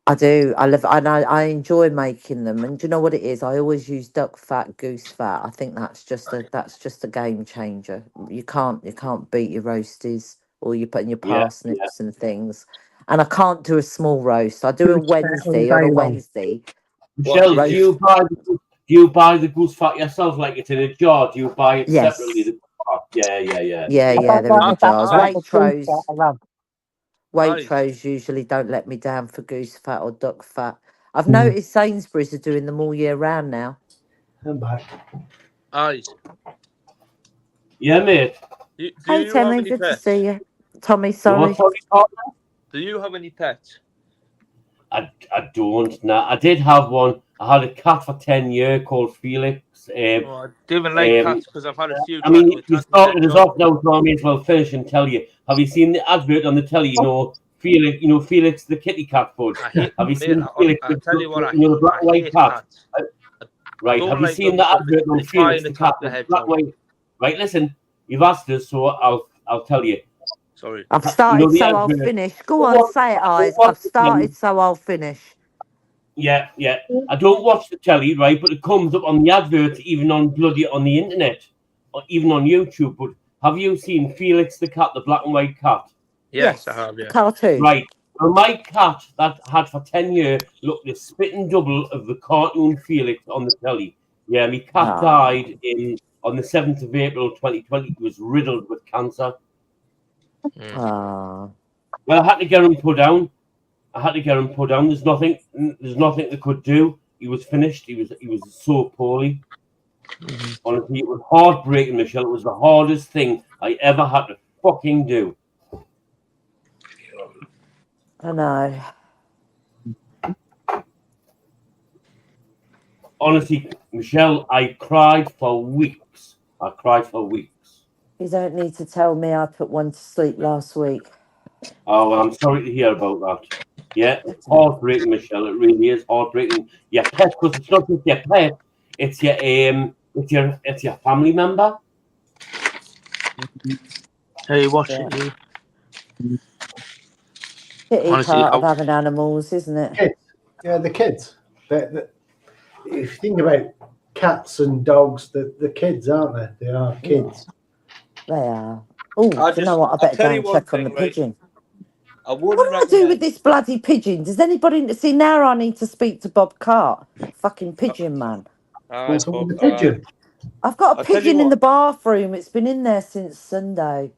I do. I love, and I enjoy making them. And do you know what it is? I always use duck fat, goose fat. I think that's just a game changer. You can't beat your roasties or you putting your parsnips and things. And I can't do a small roast. I do a Wednesday on a Wednesday. Michelle, do you buy the goose fat yourself, like it's in a jar? Do you buy it separately? Yes. Yeah. Yeah, they're in the jars. Waitrose. Waitrose usually don't let me down for goose fat or duck fat. I've noticed Sainsbury's are doing them all year round now. I'm back. Eyes. Yeah, mate. Do Hey, you have Timmy, any good to pets? see you. Tommy, sorry. Do you have any pets? I don't. Nah, I did have one. I had a cat for 10 years called Felix. I didn't like cats because I've had a few. I mean, you started us off now, so I may as well finish and tell you. Have you seen the advert on the telly? Felix the kitty cat food. Have you seen Felix? I tell you what, I the black and white hate cat. cats. Right. don't Have you like seen them the because advert on they try Felix and the cat? attack the Black hedgehog. and white. Right. Listen, you've asked us, so I'll tell you. Sorry. I've started, the so I'll advert. finish. Go on, say it, Eyes. I've started, so I'll finish. Yeah. I don't watch the telly, right? But it comes up on the advert, even on the internet, or even on YouTube. But have you seen Felix the cat, the black and white cat? Yes, I have. Yeah. Cartoon. Right. Well, my cat that I had for 10 years looked the spitting double of the cartoon Felix on the telly. Yeah, my cat died on the 7th of April 2020. He was riddled with cancer. Well, I had to get him put down. There's nothing they could do. He was finished. He was so poorly. Honestly, it was heartbreaking, Michelle. It was the hardest thing I ever had to fucking do. I know. Honestly, Michelle, I cried for weeks. You don't need to tell me I put one to sleep last week. Oh, well, I'm sorry to hear about that. Yeah, it's heartbreaking, Michelle. It really is heartbreaking. Your pet, because it's not just your pet. It's your family member. Hey, watch it. Pity Honestly, part of having animals, isn't it? Kids. Yeah, the kids. If you think about cats and dogs, the kids, aren't they? They are kids. They are. Oh, do you know what? I better go and check on the pigeon. What do I do with this bloody pigeon? Does anybody see now? I need to speak to Bob Cart, fucking pigeon man. What's wrong with the pigeon? I've got a pigeon in the bathroom. It's been in there since Sunday.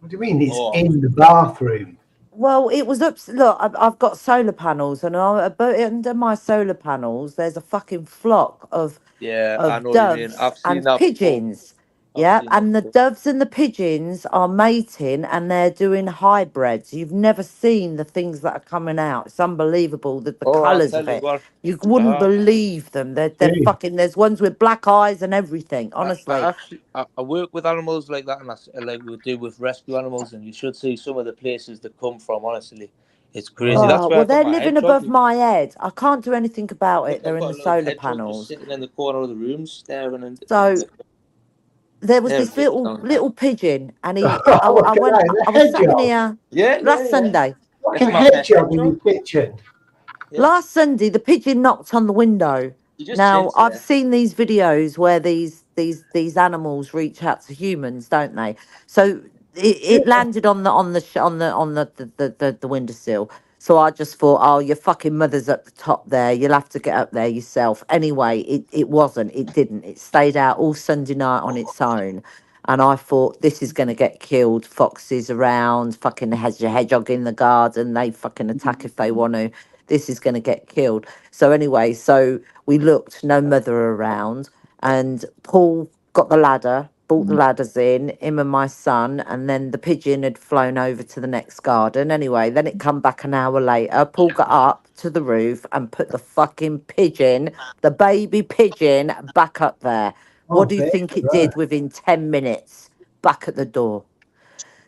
What do you mean it's in the bathroom? Well, it was up. Look, I've got solar panels, and under my solar panels, there's a fucking flock of I know what you mean. doves I've seen and that pigeons. Yeah, and the doves and the pigeons are mating and they're doing hybrids. You've never seen the things that are coming out. It's unbelievable that the Oh, I'll colours tell of you it. what. You wouldn't Uh, believe them. They're fucking. There's ones with black eyes and everything. Honestly, I work with animals like that, and like we do with rescue animals, and you should see some of the places they come from. Honestly, it's crazy. That's oh where I well, got they're my living hedgehog. above my head. I can't do anything about Look, it. They're I've in got the a little solar hedgehog just panels. sitting in the corner of the room, staring and So there was staring this at me. little pigeon, and Look at that, I the was sat in hedgehog. here Yeah. last Sunday. It's Fucking my pet hedgehog in your hedgehog. kitchen. Yeah. Last Sunday, the pigeon knocked on the window. You just Now, chills I've there. seen these videos where these animals reach out to humans, don't they? So it landed on the windowsill. So I just thought, oh, your fucking mother's at the top there. You'll have to get up there yourself. Anyway, it wasn't. It didn't. It stayed out all Sunday night on its own. And I thought, this is going to get killed. Foxes around, fucking hedgehog in the garden. They fucking attack if they want to. This is going to get killed. So anyway, so we looked, no mother around. And Paul got the ladder, brought the ladders in, him and my son. And then the pigeon had flown over to the next garden. Anyway, then it come back an hour later. Paul got up to the roof and put the fucking pigeon, the baby pigeon, back up there. What do you think it did within 10 minutes? Back at the door.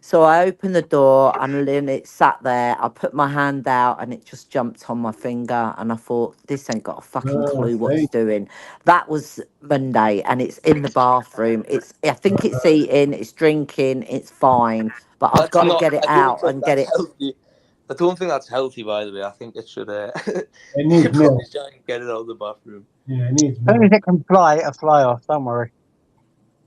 So I opened the door and then it sat there. I put my hand out and it just jumped on my finger. And I thought, this ain't got a fucking clue what it's doing. That was Monday and it's in the bathroom. I think it's eating, it's drinking, it's fine. But I've That's got to not. get it I don't out think and get that's it. healthy. I don't think that's healthy, by the way. I think it should. It You needs should probably milk. try and get it out of the bathroom. Yeah, it needs As soon milk. as it can fly, it'll fly off. Don't worry.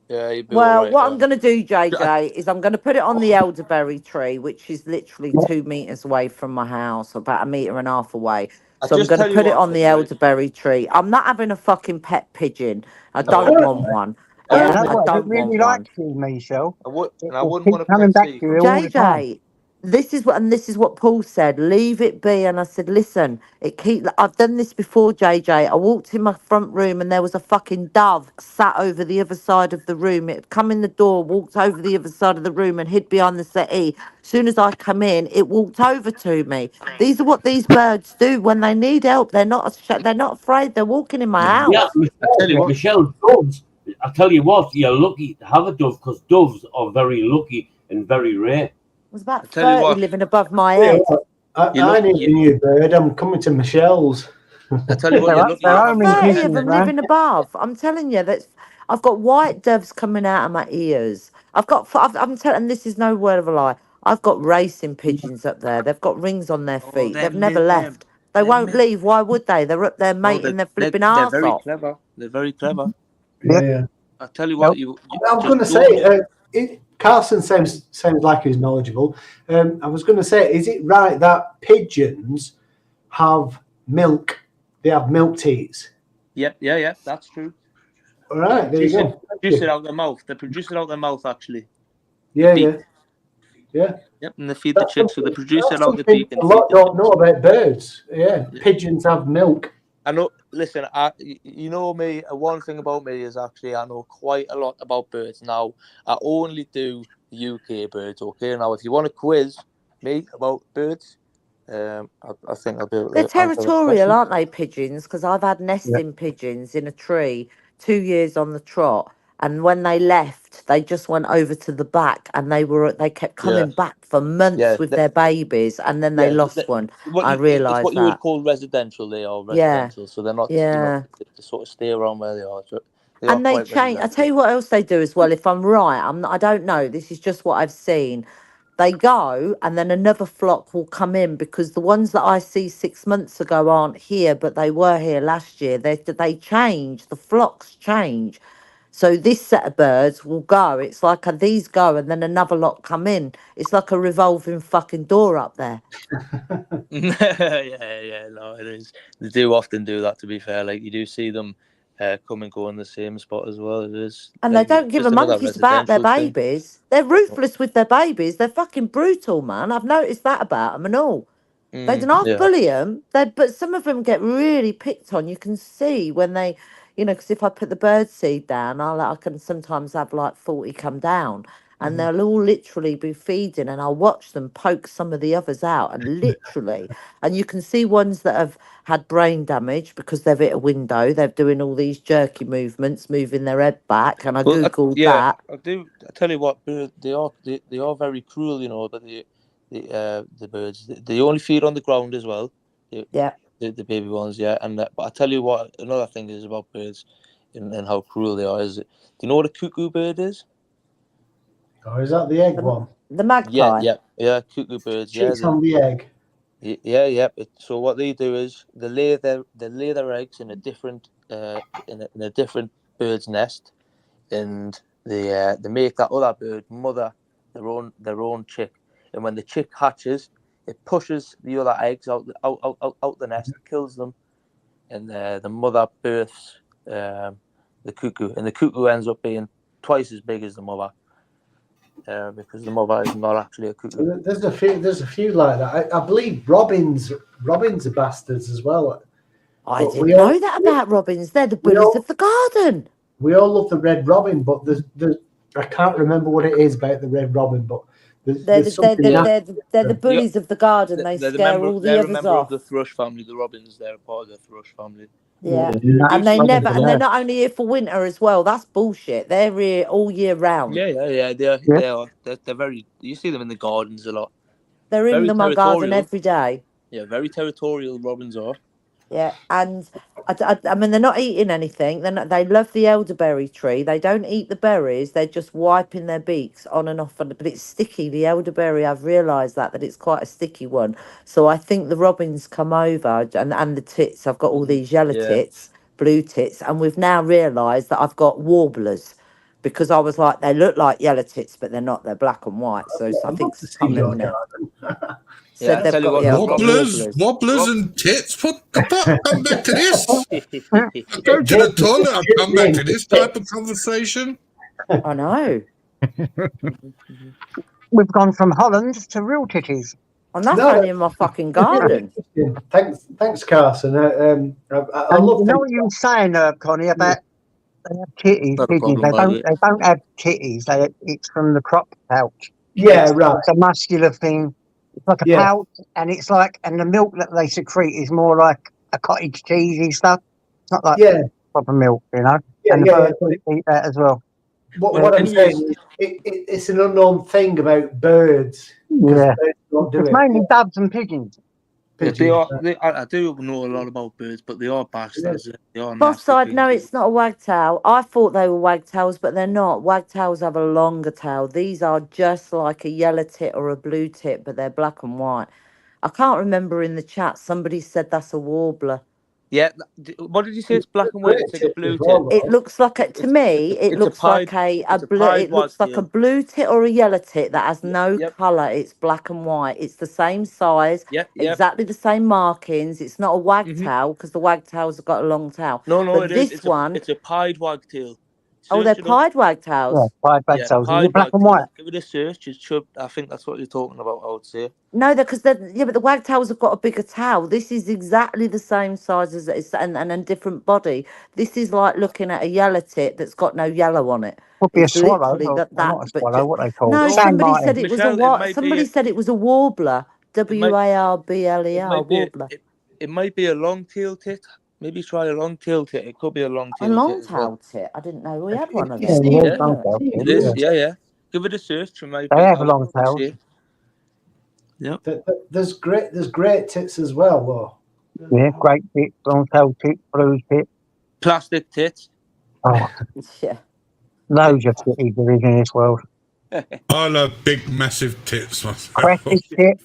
Yeah, you'd be all Well, right. what I'm going to do, I- JJ, is I'm going to put it on the elderberry tree, which is literally 2 meters away from my house, about 1.5 meters away. I So I'm just going to tell you put it one on the thing, right? elderberry tree. I'm not having a fucking pet pigeon. I No, don't want one. I Yeah, Yeah, no, wouldn't. I what? If it don't want really one. likes you, Michelle, I would, it and I will wouldn't keep want a coming pet back to seat. you all the time. JJ, this is what Paul said. Leave it be. And I said, listen, I've done this before, JJ. I walked in my front room and there was a fucking dove sat over the other side of the room. It had come in the door, walked over the other side of the room and hid behind the settee. As soon as I come in, it walked over to me. These are what these birds do when they need help. They're not afraid. They're walking in my Yeah, house. I tell you what. Michelle, doves. I tell you what, you're lucky to have a dove because doves are very lucky and very rare. It was about I tell you 30 what. living above my Yeah, head. well, You I look. need a new bird. I'm coming to Michelle's. I tell you what. You're lucky They're to About have home in a 30 pet. of pigeons, them man. living above. I'm telling you that I've got white doves coming out of my ears. I'm telling, this is no word of a lie. I've got racing pigeons up there. They've got rings on their Oh, feet. They've never left. They they're won't leave. Why would they? They're up there No, mating their flipping they're arse very off. clever. They're very clever. Yeah, yeah. I tell you Yep. what. You I was just going to don't. say, Carson sounds like he's knowledgeable. I was going to say, is it right that pigeons have milk? They have milk teats. Yeah. That's true. All right, there you go. Produce it out their mouth. They produce it out their mouth, actually. Yeah, beak. yeah. Yep, and they feed the chicks, so they produce it That's out the something beak and a feed lot the don't chicks. know about birds. Yeah, pigeons have milk. I know. Listen, you know me. One thing about me is actually I know quite a lot about birds. Now I only do UK birds. Okay. Now, if you want to quiz me about birds, I think I'll be able They're to answer that territorial, question. aren't they, pigeons? Because I've had nesting pigeons in a tree 2 years on the trot. And when they left, they just went over to the back and they kept coming back for months with their babies and then they lost one. I It's realised what you would that. call residential. They are Yeah. residential, so they're not. Yeah. They sort of stay around where they are. So they are And they quite change. I tell residential. you what else they do as well. If I'm right, I don't know. This is just what I've seen. They go, and then another flock will come in because the ones that I see 6 months ago aren't here, but they were here last year. They change. The flocks change. So this set of birds will go. It's like these go, and then another lot come in. It's like a revolving fucking door up there. yeah, no, it is. They do often do that. To be fair, like you do see them come and go in the same spot as well. It is, And like, they don't give a just another monkeys about their residential thing. babies. They're ruthless with their babies. They're fucking brutal, man. I've noticed that about them and all. They don't half Yeah. bully them, but some of them get really picked on. You can see when they, you know, because if I put the bird seed down, I can sometimes have like 40 come down, and they'll all literally be feeding, and I'll watch them poke some of the others out, and literally, and you can see ones that have had brain damage because they've hit a window. They're doing all these jerky movements, moving their head back, and I googled that. I tell you what, they are very cruel, you know. But the birds, they only feed on the ground as well. The baby ones, yeah. And but I tell you what, another thing is about birds, and how cruel they are. Is do you know what a cuckoo bird is? Oh, is that the egg one? The magpie. Yeah. Cuckoo birds. Chicks on the egg. Yeah. So what they do is they lay their eggs in a different in a different bird's nest, and they make that other bird mother their own chick, and when the chick hatches, it pushes the other eggs out the nest, kills them, and the mother births the cuckoo, and the cuckoo ends up being twice as big as the mother. Because the mother is not actually a cuckoo. There's a few like that. I believe robins are bastards as well. I didn't know that about robins. They're the bullies of the garden. We all love the red robin, but I can't remember what it is about the red robin. But they're the bullies of the garden. They scare all the others off. Of the thrush family, the robins. They're part of the thrush family. Yeah, and they're not only here for winter as well. That's bullshit. They're here all year round. Yeah. They are. They're very. You see them in the gardens a lot. They're in my garden every day. Yeah, very territorial. Robins are. Yeah, and I mean, they're not eating anything. They love the elderberry tree. They don't eat the berries. They're just wiping their beaks on and off. But it's sticky. The elderberry, I've realised that it's quite a sticky one. So I think the robins come over, and the tits. I've got all these yellow tits, blue tits, and we've now realised that I've got warblers. Because I was like, they look like yellow tits, but they're not. They're black and white. So I think said they've got wobblers and tits. What the fuck? Come back to this. Go to the toilet and come back to this type of conversation. I know. We've gone from Holland to real titties. And that's only in my fucking garden. Thanks, Carson. I love you know what you were saying, Connie, about they have titties, pigeons. They don't have titties. It's from the crop pouch. Yeah, right. It's a muscular thing. It's like a pouch, and and the milk that they secrete is more like a cottage cheesy stuff. It's not like proper milk, you know. And the birds eat that as well. What I'm saying is, it's an unknown thing about birds. Yeah, it's mainly doves and pigeons. I do know a lot about birds, but they are bastards. They are Boss-side, no, it's not a wagtail. I thought they were wagtails, but they're not. Wagtails have a longer tail. These are just like a yellow tit or a blue tit, but they're black and white. I can't remember in the chat, somebody said that's a warbler. Yeah, what did you say? It's black and white. It's like a blue tit. It looks like to me. It looks like a blue tit or a yellow tit that has no colour. It's black and white. It's the same size. Exactly the same markings. It's not a wagtail because the wagtails have got a long tail. No, but it's a pied wagtail. They're pied wagtails. Yeah, pied wagtails. Is it black and white? Give it a search. I think that's what you're talking about. I would say. No, but the wagtails have got a bigger tail. This is exactly the same size as it's and a different body. This is like looking at a yellow tit that's got no yellow on it. Could be a swallow. Not a swallow. What they call no, it? Somebody said it was somebody said it was a warbler. W-A-R-B-L-E-R. Warbler. It might be a long-tailed tit. Maybe try a long-tailed tit. It could be a long-tailed tit. A long-tailed tit? I didn't know we had one of them. It is, yeah. Give it a search. They have a long tail. Yeah. There's great tits as well, though. Yeah, great tits, long-tailed tits, blue tits. Plastic tits. Oh. Yeah. Loads of titties there is in this world. I love big, massive tits. Crested tit.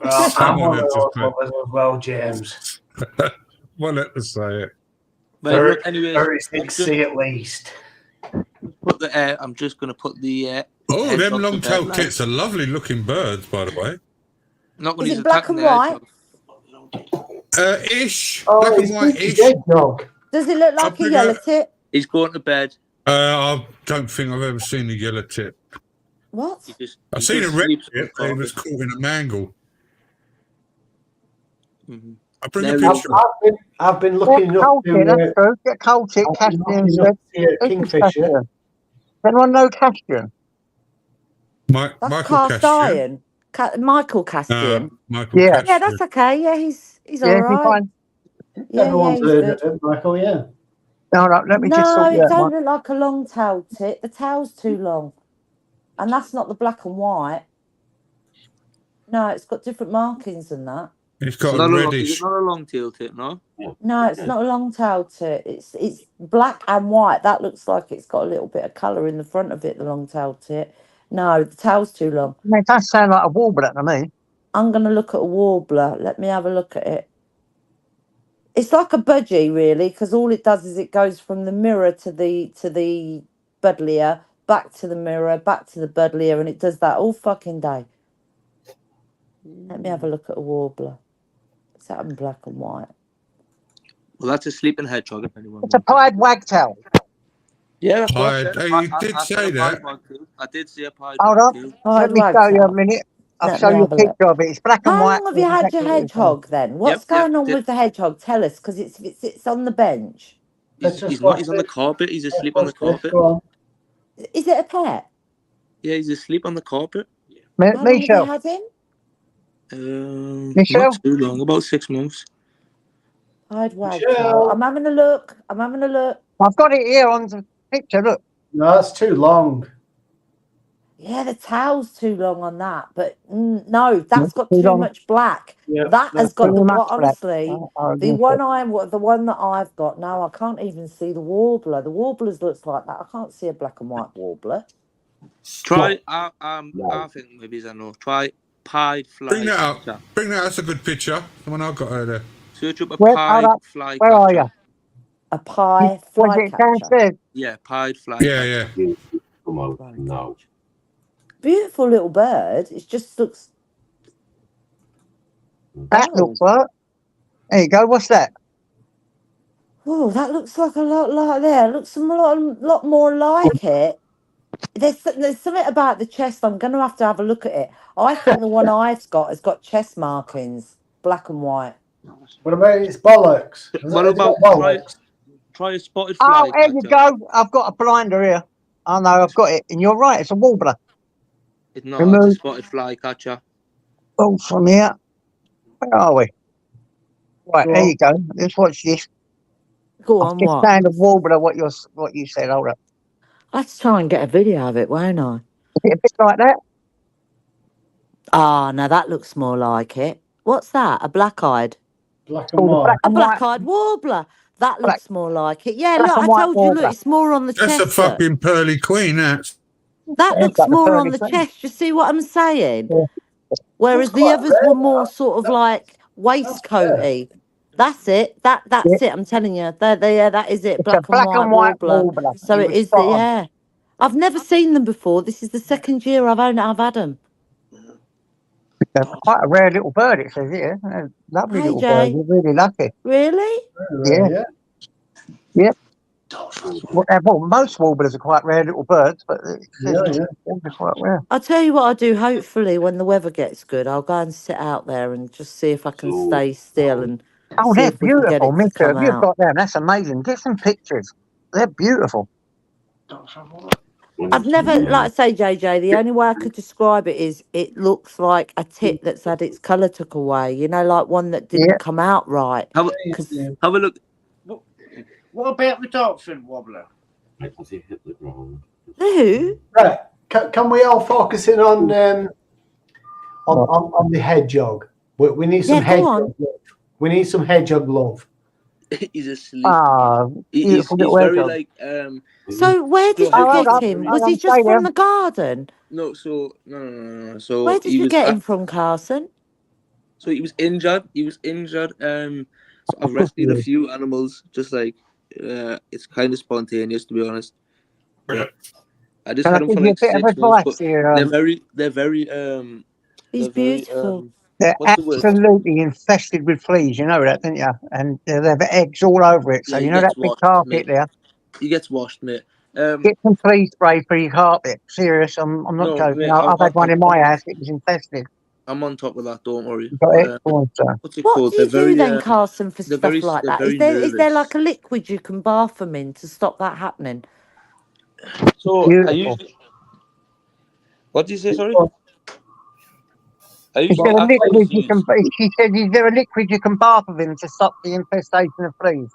I'm one of those lovers as well, James. Well, let us say it. Well, anyway, 36C at least. I'm just going to put the. Them long-tailed tits are lovely looking birds, by the way. Is it black and white? Ish. Black and white-ish. Does it look like a yellow tit? He's going to bed. I don't think I've ever seen a yellow tit. What? I've seen a red tit. They was caught in a mangle. Mm-hmm. I'll bring a There he picture. I've been looking up Coltic, that's to true. Get Coltic, Castian, looking up to Kingfisher. Does anyone know Castian? That's Michael cast Castian. iron. Michael Castian. Michael Yeah. Castian. Yeah, that's okay. Yeah, he's Yeah, all if you right. find. Yeah, Everyone's he's heard good. of it, Michael, yeah. No, let me just No, sort it you out, don't Mike. look like a long-tailed tit. The tail's too long. And that's not the black and white. No, it's got different markings than that. It's It's got not a a long, is reddish. it not a long tail tit, no? No, it's not a long-tailed tit. It's black and white. That looks like it's got a little bit of colour in the front of it, the long-tailed tit. No, the tail's too long. I mean, it does sound like a warbler to me. I'm going to look at a warbler. Let me have a look at it. It's like a budgie, really, because all it does is it goes from the mirror to the buddleia, back to the mirror, back to the buddleia, and it does that all fucking day. Let me have a look at a warbler. Is that in black and white? Well, that's a sleeping hedgehog, if anyone It's a pied wagtail. Yeah, of course. Pied. Yeah. You did I say said a that. pied wagtail. I did say a pied Hold on. wagtail. Let me show you a minute. I'll Let show me you a have a look. picture of it. It's black and How white. long have you had your Exactly what it is. hedgehog then? What's going on with the hedgehog? Tell us, because it's on the bench. He's not. He's on the carpet. He's asleep on the carpet. Is it a pet? Yeah, he's asleep on the carpet. How long have you had him? Michelle? Not too long. About 6 months. Pied wagtail. I'm having a look. I've got it here on the picture. Look. No, that's too long. Yeah, the tail's too long on that, but no, that's got too too long. much black. Yeah, that has got too the much black. honestly, I the agree one that I've got now, I can't even see the warbler. The warblers looks like that. I can't see a black and white warbler. Try. I think maybe I know. Try pied fly. Bring that catcher. up. Bring that. That's a good picture. The one I've got over there. Search up a Hold pied up. fly Where catcher. are you? A pie Was fly it catcher. downstairs? Yeah, pied fly Yeah, catcher. Come on now. Beautiful little bird. It just looks. That looks like. There you go. What's that? Oh, that looks like a lot like there. Looks a lot more like it. There's something about the chest. I'm going to have a look at it. I think the one I've got has got chest markings, black and white. What about its bollocks? What about try a spotted fly? Oh, there you go. I've got a blinder here. Oh no, I've got it. And you're right. It's a warbler. It's not. It's a spotted fly catcher. Oh, from here. Where are we? Right, there you go. Let's watch this. Go I've on, just what? found a warbler. What you said. Hold up. Let's try and get a video of it, won't I? Is it a bit like that? Ah, now that looks more like it. What's that? A black-eyed? Black and white. Black A and white. black-eyed warbler. That looks more like it. Yeah, Black look, and I white told you, look, warbler. it's more on the That's chest. a fucking pearly queen. That. That Yeah, looks got the more pearly on the queen. chest. You see what I'm saying? Yeah. Whereas the others were more sort of like waistcoaty. That's it. That's Yeah. it. I'm telling you. That is it. It's a Black and white warbler. warbler. So You it were is spot on. yeah. I've never seen them before. This is the second year I've had them. They're quite a rare little bird, it says here. They're lovely Hey, little Jay. bird. You're really lucky. Really? Yeah. Yep. Well, most warblers are quite rare little birds, but it says they're quite rare. I'll tell you what I'll do. Hopefully, when the weather gets good, I'll go and sit out there and just see if I can stay still and Oh, see they're if we can get beautiful, it to Mister. come You've out. got them. That's amazing. Get some pictures. They're beautiful. I've never, like I say, JJ, the only way I could describe it is it looks like a tit that's had its colour took away, you know, like one that didn't come out right. Have a look. What about the Doxing wobbler? I can see hit the ground. Who? Right. Can we all focus in on the hedgehog? We need some hedgehog love. We need some hedgehog love. He's asleep. He's He's very hedgehog. like So where did you get him? Was he just from the garden? No, no. So Where did you get him from, Carson? So he was injured. So I've rescued a few animals. Just like it's kind of spontaneous, to be honest. I just Can I had them give for you a like bit of 6 months, advice but here? they're very He's beautiful. They're what's the word? absolutely infested with fleas. You know that, don't you? And they've eggs all over it. So Yeah, you he know that gets big washed, carpet mate. there. He gets washed, mate. Get some flea spray for your carpet. Serious, I'm not No, joking. mate, I've had one in my house. It was infested. I'm on top of that. Don't worry. Got it? Go on, sir. What's it What called? do you They're do very. then, Carson, for They're stuff very. like They're that? very Is there like nervous. a liquid you can bath them in to stop that happening? So I Beautiful. usually. What did you say? Sorry. I Is usually there a actually liquid you use. can? She said, "Is there a liquid you can bath with him to stop the infestation of fleas?"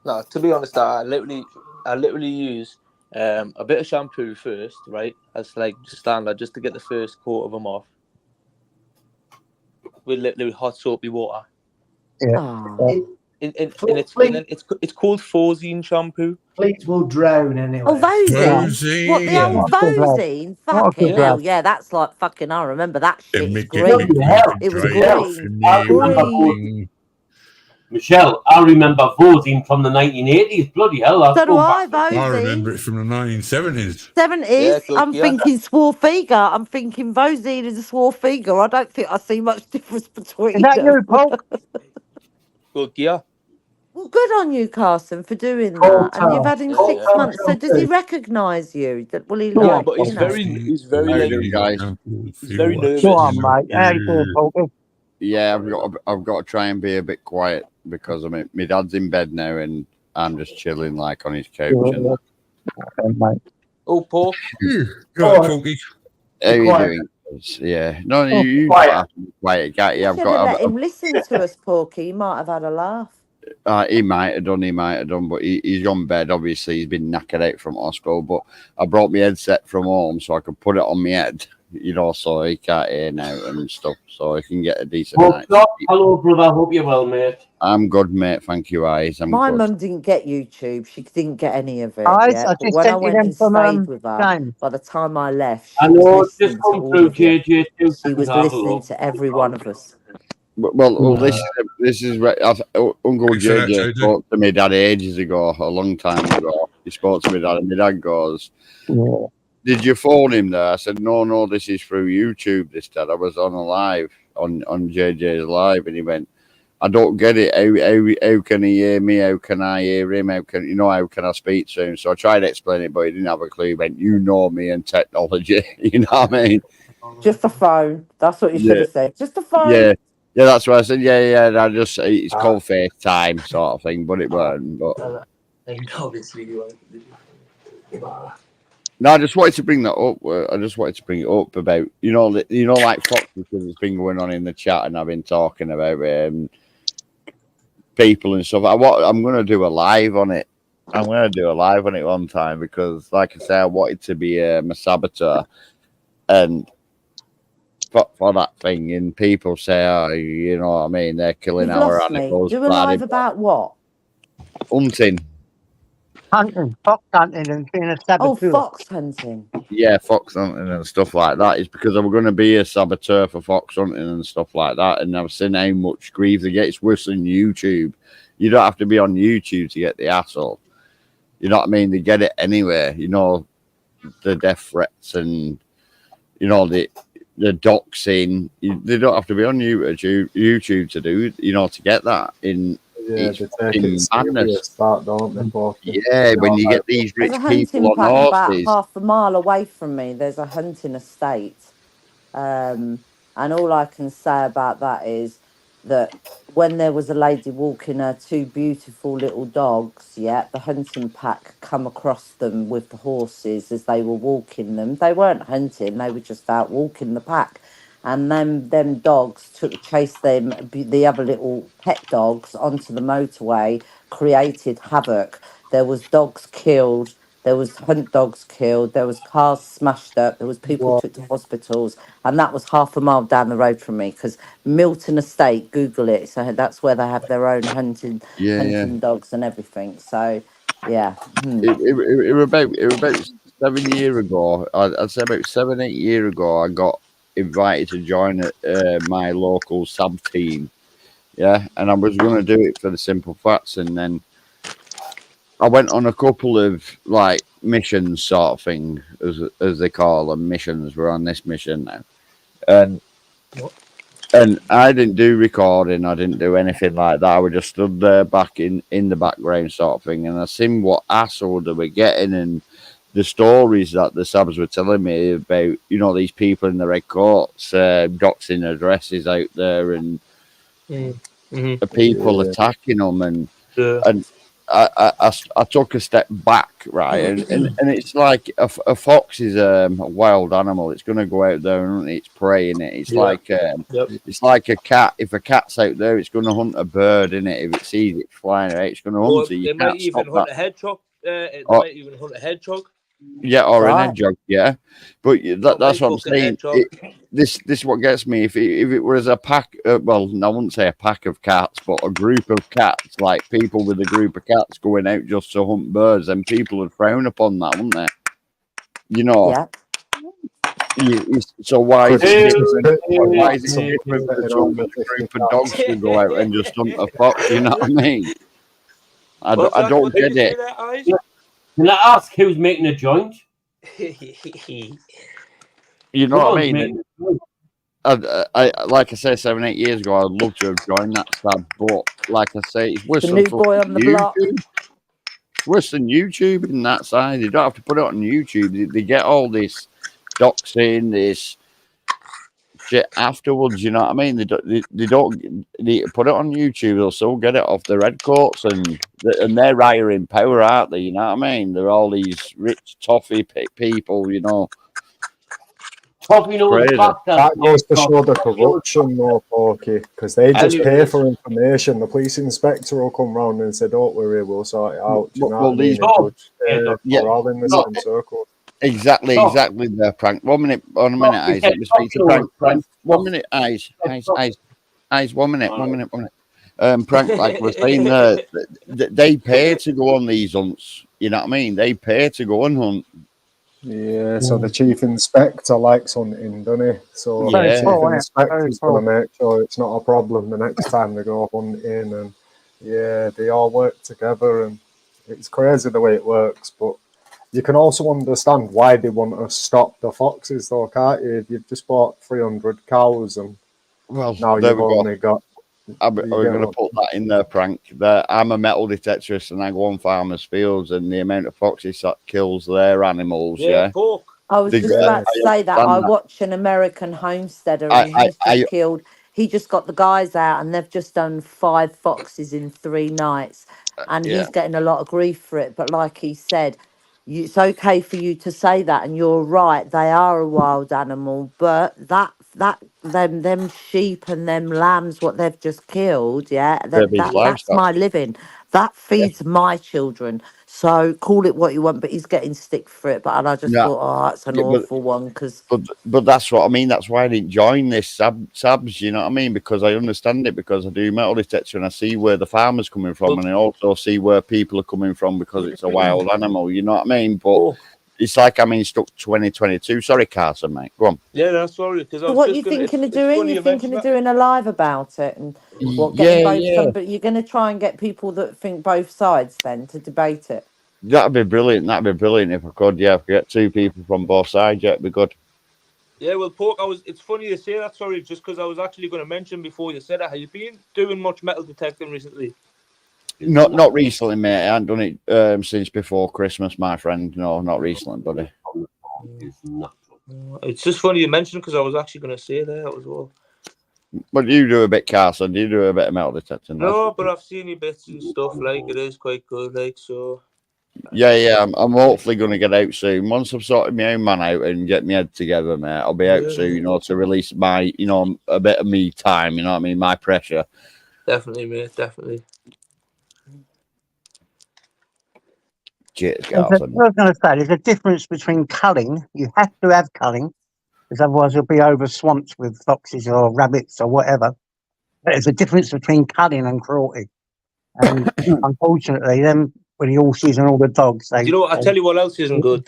No, to be honest, I literally use a bit of shampoo first, right? As like standard, just to get the first coat of them off. With literally hot soapy water. Yeah. Oh. And it's called Phosine shampoo. Fleets will drown anyway. Oh, Vosine. What, the Yeah. old What a good lad. Vosine? What a Fucking good hell, lad. yeah, that's like fucking, I remember that shit. It's Bloody green. hell. It was Michelle, green. I remember Green. Michelle, I remember voting from the 1980s. Bloody hell, that's So do going I, back. I Vosine. remember it from the 1970s. 70s, good, I'm thinking Swarfiga. I'm thinking Vosine is a Swarfiga. I don't think I see much difference between Is that them. you, Paul? Good, yeah. Well, good on you, Carson, for doing that. And you've had him 6 months. So does he recognise you? Will he Yeah, like, but you know? he's very How you like, doing, guys? he's very nervous. Go on, mate. How you doing, Paul? Yeah, I've got to try and be a bit quiet because my dad's in bed now and I'm just chilling like on his couch and that. Mate. Oh, Paul. Right, Funky. How you quiet. doing? Yeah, no, Oh, you quiet. have to be quiet, can't you? You I've should have got. let him listen to us, Porky. He might have had a laugh. He might have done, but he's on bed. Obviously, he's been knackered out from hospital. But I brought my headset from home so I could put it on my head, so he can't hear now and stuff, so he can get a decent night. Hello, brother. Hope you're well, mate. I'm good, mate. Thank you, Eyes. I'm My good. mum didn't get YouTube. She didn't get any of it. Eyes, Yeah, I but just when I sent you went them and from stayed with her, James. by the time I left, I she was know it's just listening to come all through, of you. JJ. She was listening to every one of us. Well, this is where Uncle Thanks for that, JJ JJ. spoke to my dad ages ago, a long time ago. He spoke to my dad, and my dad goes, Yeah. "Did you phone him there?" I said, "No, this is through YouTube. This dad, I was on a live on JJ's live," and he went, "I don't get it. How can he hear me? How can I hear him? How can I speak to him?" So I tried to explain it, but he didn't have a clue. He went, "You know me and technology." You know what I mean? Just a phone. That's what you should have said. Just a phone. Yeah, that's what I said. Yeah. I just it's called FaceTime sort of thing, but it weren't. But Obviously, you no, I just wanted to bring that up. I just wanted to bring it up about like Fox, because it's been going on in the chat, and I've been talking about people and stuff. I'm going to do a live on it. I'm going to do a live on it one time because, like I say, I wanted to be a saboteur, and for that thing, and people say, "Oh, you know what I mean? They're killing You've our lost me. animals." Do a live about what? Hunting. Hunting, fox hunting, and being a saboteur. Oh, fox hunting. Yeah, fox hunting and stuff like that is because I'm going to be a saboteur for fox hunting and stuff like that. And I've seen how much grief they get. It's worse than YouTube. You don't have to be on YouTube to get the asshole. You know what I mean? They get it anywhere. The death threats and the doxing. They don't have to be on YouTube to do. To get that in. Yeah, it's they take it serious, that, don't they, Porky? Yeah, when you get these rich There's a hunting people on pack about horses. half a mile away from me. There's a hunting estate. And all I can say about that is that when there was a lady walking her two beautiful little dogs, the hunting pack come across them with the horses as they were walking them. They weren't hunting, they were just out walking the pack. And them dogs chased the other little pet dogs onto the motorway, created havoc. There was dogs killed, there was hunt dogs killed, there was cars smashed up, there was people took to hospitals, and that was half a mile down the road from me. Because Milton Estate, Google it, so that's where they have their own hunting dogs and everything. So, yeah. It was about 7 years ago. I'd say about 7-8 years ago. I got invited to join my local sub team. Yeah, and I was going to do it for the simple facts, and then I went on a couple of like missions, sort of thing, as they call them, missions. We're on this mission now, and I didn't do recording. I didn't do anything like that. I was just stood there back in the background, sort of thing, and I seen what asshole they were getting, and the stories that the Sabs were telling me about, you know, these people in the red coats, doxing addresses out there, and the people attacking them, and I took a step back, right, and it's like a fox is a wild animal. It's going to go out there and hunt its prey, in it. It's it's like a cat. If a cat's out there, it's going to hunt a bird, in it. If it sees it flying out, it's going to hunt it. They might even hunt a hedgehog. They might even hunt a hedgehog. Yeah, or an hedgehog, yeah. But that's what I'm saying. This is what gets me. If it was a pack, well, I wouldn't say a pack of cats, but a group of cats, like people with a group of cats going out just to hunt birds, then people would frown upon that, wouldn't they? You know. Yeah. So why is it different between a group of dogs to go out and just hunt a fox? You know what I mean? I don't get it. Can I ask who's making a joint? You know what I mean? I like I said 7-8 years ago, I'd love to have joined that stab, but like I say, it's worse than new boy on the block. It's worse than YouTube in that side. You don't have to put it on YouTube. They get all this doxing, this shit afterwards. You know what I mean? They don't put it on YouTube. They'll still get it off the red coats, and they're higher in power, aren't they? You know what I mean? They're all these rich toffee people. You know. That goes to show the corruption, though, Porky, because they just pay for information. The police inspector will come round and say, "Don't worry, we'll sort it out." Do you know what I mean? We're all in the same circle. Exactly, there, Prank. 1 minute, Eyes. Let me speak to Prank. 1 minute, Eyes. 1 minute. Prank, like we're saying there, they pay to go on these hunts. You know what I mean? They pay to go and hunt. Yeah, so the chief inspector likes hunting, doesn't he? So the chief inspector's going to make sure it's not a problem the next time they go hunting, and yeah, they all work together, and it's crazy the way it works, but you can also understand why they want to stop the foxes, though, can't you? If you've just bought 300 cows and now you've only got... We're going to put that in there, Prank. I'm a metal detectorist, and I go on farmers' fields, and the amount of foxes that kills their animals, I was just about to say that. I watch an American homesteader, and he's just killed. He just got the guys out, and they've just done 5 foxes in 3 nights, and he's getting a lot of grief for it. But like he said, it's okay for you to say that, and you're right. They are a wild animal, but them sheep and them lambs, what they've just killed, that's my living. That feeds my children. So call it what you want, but he's getting stick for it. But I just thought, oh, that's an awful one. But that's what I mean. That's why I didn't join this Sabs. You know what I mean? Because I understand it, because I do metal detector and I see where the farmer's coming from, and I also see where people are coming from because it's a wild animal. You know what I mean? But it's like I'm in stuck 2022. Sorry, Carson, mate. Go on. Yeah, that's sorry. So what are you thinking of doing? You're thinking of doing a live about it, and but you're going to try and get people that think both sides then to debate it. That'd be brilliant. If I could. Yeah, if I could get 2 people from both sides, it'd be good. Yeah, well, Pork, it's funny you say that. Sorry, just because I was actually going to mention before you said that. Have you been doing much metal detecting recently? Not recently, mate. I haven't done it since before Christmas, my friend. No, not recently, buddy. It's just funny you mentioned, because I was actually going to say that as well. But you do a bit, Carson. Do you do a bit of metal detecting? No, but I've seen your bits and stuff. Like, it is quite good. Like, so. Yeah. I'm hopefully going to get out soon. Once I've sorted my own man out and get my head together, mate, I'll be out soon. You know, to release my, a bit of me time. You know what I mean? My pressure. Definitely, mate. Definitely. Cheers, I was going to say, there's a difference between culling. You have to have culling, because otherwise you'll be over swamped with foxes or rabbits or whatever. But there's a difference between culling and cruelty. And unfortunately, them with the horses and all the dogs, I tell you what else isn't good.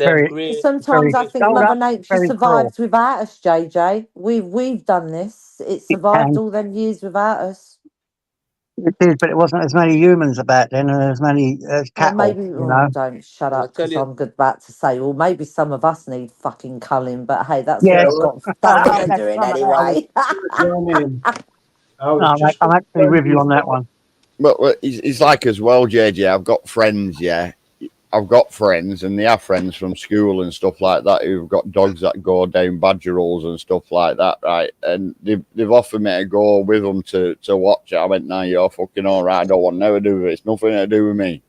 Sometimes I think Mother Nature survives without us, JJ. We've done this. It survived all them years without us. It did, but it wasn't as many humans about then, and as many cattle. Well, maybe don't shut up, because I'm good about to say. Well, maybe some of us need fucking culling, but hey, that's what I've got done and doing anyway. I'm actually with you on that one. But it's like as well, JJ. I've got friends. Yeah, I've got friends, and they have friends from school and stuff like that who've got dogs that go down badger holes and stuff like that, right? And they've offered me to go with them to watch it. I went, "No, you're fucking all right. I don't want nothing to do with it. It's nothing to do with me."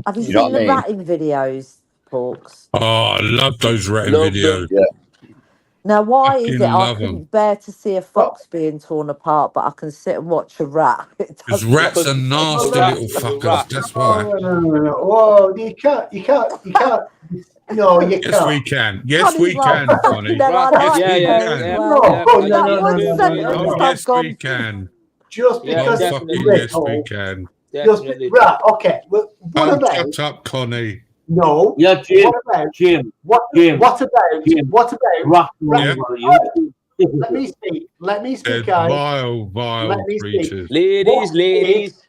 Have you You know seen what I the mean? ratting videos, Porks? Oh, I love those ratting Love videos. Yeah. Now, why is Fucking it I love couldn't 'em. bear to see a fox being torn apart, but I can sit and watch a rat? It Because doesn't rats make are sense. nasty little fuckers. That's why. No. Whoa, you can't. No, you Yes, we can't. can. Yes, Connie's we like, can, fucking Connie. hell, I Yes, like we her as can. well. No, That no. one sentence Oh, I've yes, gone, we can. Just Yeah, because Oh, it's fucking yes, we little. can. Definitely. Right, okay. Well, what Oh, about? shut up, Connie. No. Yeah, Jim. What about? Jim. What about? Jim. What about? Rock Yeah. Let me speak. Let me They're speak, guys. vile, vile Let me speak. creatures. Ladies.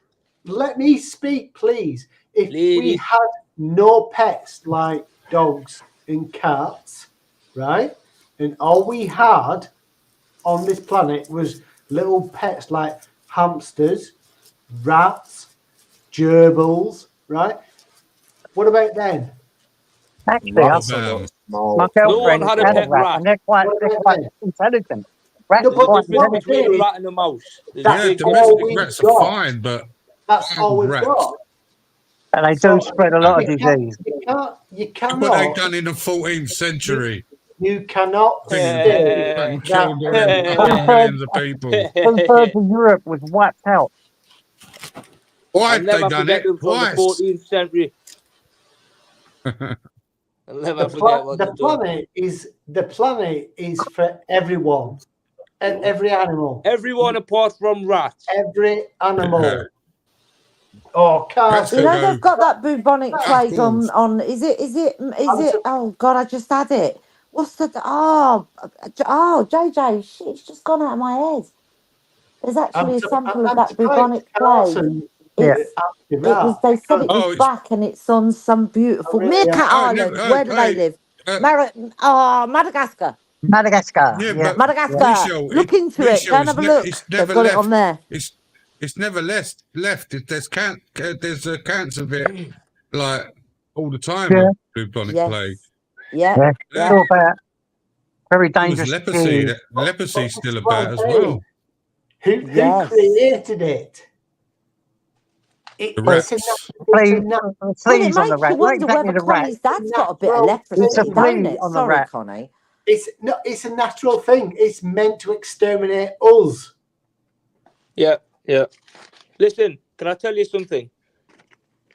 Let me speak, please. If we Ladies. had no pets like dogs and cats, right, and all we had on this planet was little pets like hamsters, rats, gerbils, right? What about then? Actually, I Love thought them. my No one girlfriend had a had a pet rat, rat. and they're quite intelligent. Rats No, are but quite Difference what I'm between a saying, rat and a mouse. There's a that's big all difference. we've Rats are got. fine, but That's all we've rats. got. and they So do spread a lot of you can't, disease. you can't, you What they cannot, done in the 14th century? you cannot Fucking say fucking that. killed all them fucking millions of people. 2/3 of Europe was wiped out. Why I'll have they never done forget it? them from the Twice. 14th century. I'll never forget what they've done. The planet is for everyone and every animal. Everyone apart from rats. Every animal. Oh, cars. You know they've got that bubonic plague Apples. on. Is it? Oh God, I just had it. What's the? JJ, shit, it's just gone out of my head. There's actually a sample of that bubonic plague. It was. They said it was back, and it's on some beautiful Meerkat Islands. Where do they live? Madagascar. Madagascar. Yeah, Yeah. but Madagascar. Michelle, Look into it. Go and have a look. It's They've never got left. it on there. It's never left. There's a cancer bit like all the time Yeah. with bubonic Yes. plague. Yeah. Yeah. Still bad. Very There was dangerous. leprosy. disease. Leprosy's still about as well. Who created it? The It's rats. Fleas Well, it on the makes rat. you Not wonder exactly whether the rat. Connie's dad's got a bit of natural leprosy, It's a thing. don't flea it? on the Sorry, rat. Connie. It's a natural thing. It's meant to exterminate us. Yeah. Listen, can I tell you something?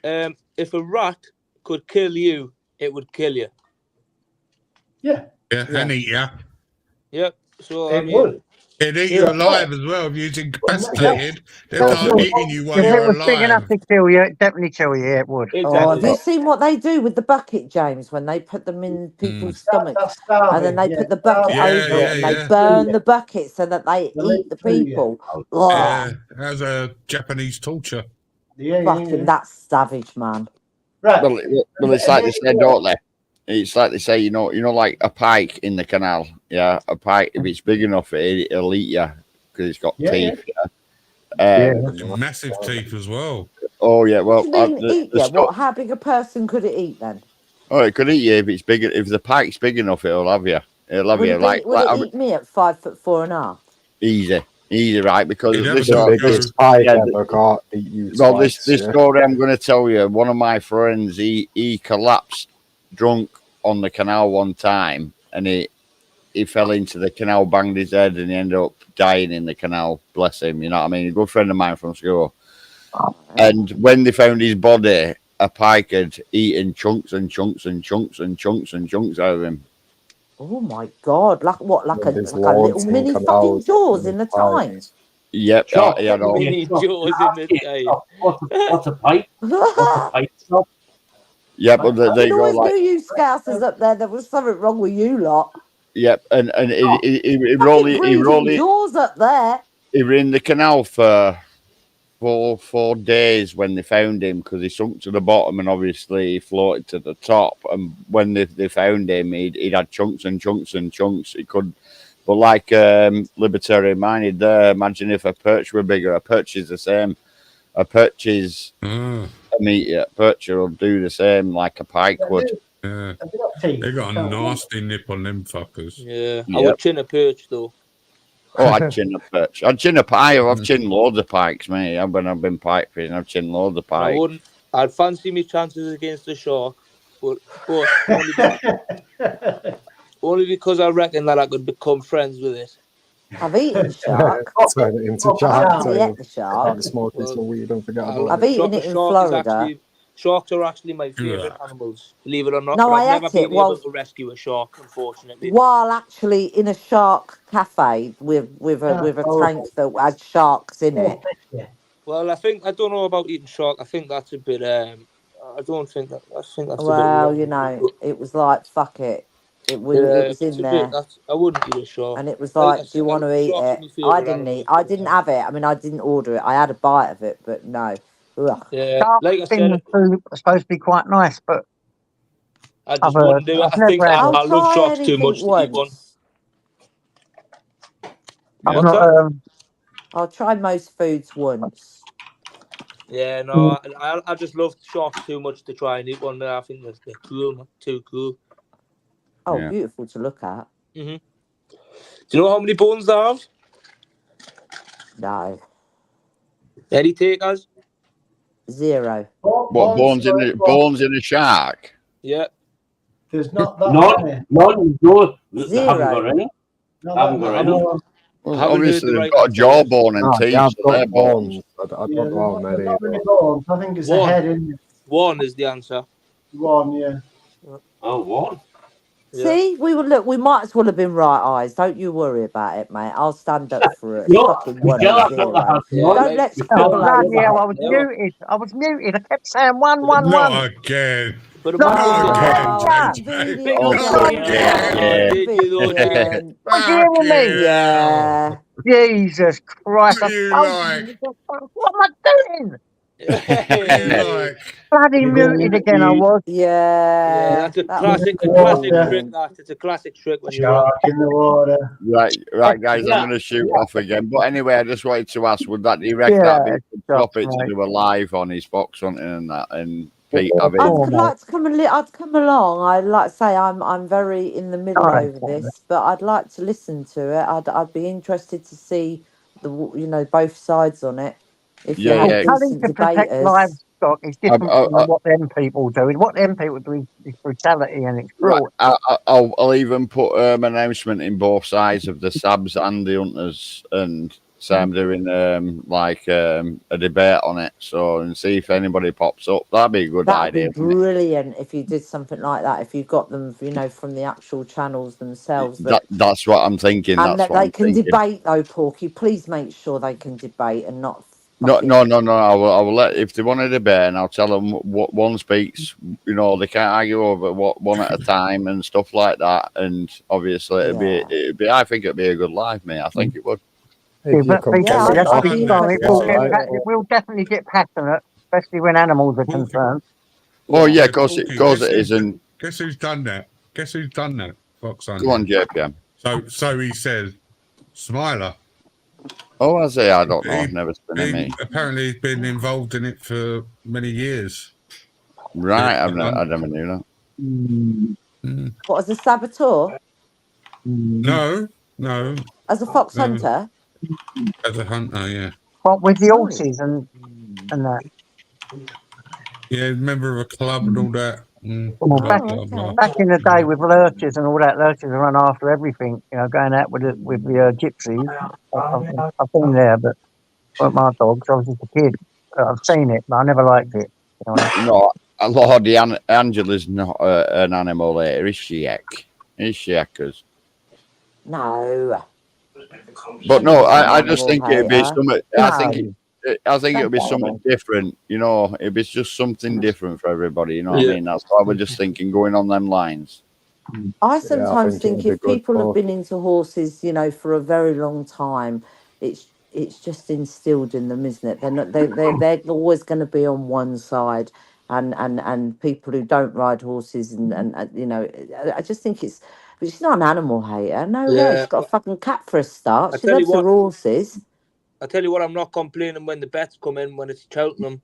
If a rat could kill you, it would kill you. Yeah. Yeah, and eat ya. Yep. So It would. It'd eat you alive as well if you was incapacitated. They'd That's start right. eating you while If it you're was big enough alive. to kill you, it'd definitely kill you. It would. Oh, have you seen what they do with the bucket, James, when they put them in people's stomachs and then they put the bucket over it and they burn the bucket so that they eat the people? Yeah, as a Japanese torture. Fucking that's savage, man. Right. Well, it's like they say, don't they? It's like they say, you know, like a pike in the canal. Yeah, a pike, if it's big enough, it'll eat you because it's got teeth. Yeah. Massive teeth as well. Oh yeah, well, How big a person could it eat then? Oh, it could eat you if it's big. If the pike's big enough, it'll have you. It'll have Would you it eat me at 5'4.5"? Easy, right? Because this the biggest pike ever can't eat you. Well, twice, this story I'm going to tell you. One of my friends, he collapsed drunk on the canal one time, and he fell into the canal, banged his head, and he ended up dying in the canal. Bless him. You know what I mean? A good friend of mine from school. And when they found his body, a pike had eaten chunks and chunks and chunks and chunks and chunks out of him. Oh my God! Like what? Like a little mini fucking Jaws in the time. Yep. Mini Jaws in the time. What's a pipe? What's a pipe stop? Yeah, but they I go always like. knew you scousers up there. There was something wrong with you lot. Yep, and he rolling Jaws up there. He were in the canal for 4 days when they found him because he sunk to the bottom and obviously he floated to the top. And when they found him, he'd had chunks and chunks and chunks. He could, but like Libertarian Minded there, imagine if a perch were bigger. A perch is the same. A perch is immediate percher will do the same like a pike would. Yeah. Have they got teeth? They got a Can't- nasty nip on them fuckers. Yeah, I Yep. would chin a perch though. Oh, I'd chin a perch. I'd chin a pike. I've chinned loads of pikes, mate. When I've been pike fishing, I've chinned loads of I pikes. wouldn't. I'd fancy me chances against the shark, but only because I reckon that I could become friends with it. I've eaten shark. Turn it into shark. I've Tell ate you. the shark. Can't smoke this weed. Don't forget about I've it. eaten it in Florida. Sharks are actually my favourite animals, believe it or not. No, but I've I never ate been it able while- to rescue a shark, unfortunately. While actually in a shark cafe with a tank that had sharks in it. Well, I don't know about eating shark. I think that's a bit. I think that's a bit. Well, you know, it was like fuck it. It was in there. I wouldn't eat a shark. And it was Like I like, do said, you want to eat sharks are it? my I favourite didn't animals. eat. I didn't have it. I mean, I didn't order it. I had a bite of it, but no. Ugh. Yeah, Shark like I fin said, food are supposed to be quite nice, but I I've just heard. wouldn't do it. I've I never think had I it. love try sharks too anything much to eat one. once. I've What's not. that? I'll try most foods once. Yeah, no, I just love sharks too much to try and eat one. I think they're cool, not too cool. Oh, Yeah. beautiful to look at. Do you know how many bones they have? No. Any takers? 0. What bones in a shark? Yeah. There's not that many. None. No, they haven't got 0. any. Not Haven't that got many. any. Well, Haven't obviously, heard the they've right got a answer. jawbone and Yeah, teeth, I've so they're got bones. bones. I don't Yeah, know there's how not many. that many but- bones. I think it's a One. head in One is the answer. one, yeah. Oh, one. See, we might as well have been right eyes. Don't you worry about it, mate. I'll stand up for it. No, Fucking 1 Michelle, and I thought they 0. had Yeah, one. Don't let's Oh, quibble bloody over hell, it. I was muted. I was muted. I kept saying 1, 1, Not 1. again. But Not Not again, Oh, JJ. convenient. Oh, Convenient. Was you hearing me? Yeah. Jesus Christ. What I you told like? you. What am I doing? What you like? Bloody muted again, I was. Yeah. that's a that classic was trick. convenient. That it's a classic trick when you're wrong. Shark in the water. Right, guys, I'm going to shoot off again. But anyway, I just wanted to ask, would that, do you reckon that'd be a good topic to do a live on his fox hunting and that? And Pete, have it? I'd like to come I'd come along. I'd like to say I'm very in the middle over this, but I'd like to listen to it. I'd be interested to see both sides on it. If you had Having decent to protect debaters. livestock is different from what them people do. What them people do is brutality and it's Right, fraud. I'll even put an announcement in both sides of the Sabs and the Hunters, and say I'm doing a debate on it. So and see if anybody pops up. That'd be a good That'd idea. be brilliant if you did something like that. If you got them, from the actual channels themselves. That's what I'm thinking. And That's that what they I'm can thinking. debate though, Porky. Please make sure they can debate and not. No. I will let, if they want to debate, and I'll tell them what one speaks. They can't argue over what one at a time and stuff like that. And obviously, it'd be. I think it'd be a good live, mate. I think it would. It will definitely get passionate, especially when animals are concerned. Oh yeah, of course it is. And guess who's done that? Guess who's done that? Fox hunting. Go on, JPM. So he says, Smiler. Oh, I say I don't know. I've never been me. Apparently, he's been involved in it for many years. Right, I never knew that. What, as a saboteur? No. As a fox hunter? As a hunter, yeah. What with the horses and that? Yeah, member of a club and all that. Back in the day with lurchers and all that, lurchers run after everything, going out with the gypsies. I've been there, but weren't my dogs. I was just a kid. I've seen it, but I never liked it. No, Lordy Angela's not an animal later, is she, Ek? Is she, Eckers? No. But no, I just think it'd be something. I think it'd be something different. It'd be just something different for everybody. You know what I mean? That's why we're just thinking going on them lines. I sometimes think if people have been into horses, for a very long time, it's just instilled in them, isn't it? They're always going to be on one side, and people who don't ride horses and I just think she's not an animal hater. No way. She's got a fucking cat for a start. She loves her horses. I tell you what, I'm not complaining when the bets come in when it's Cheltenham.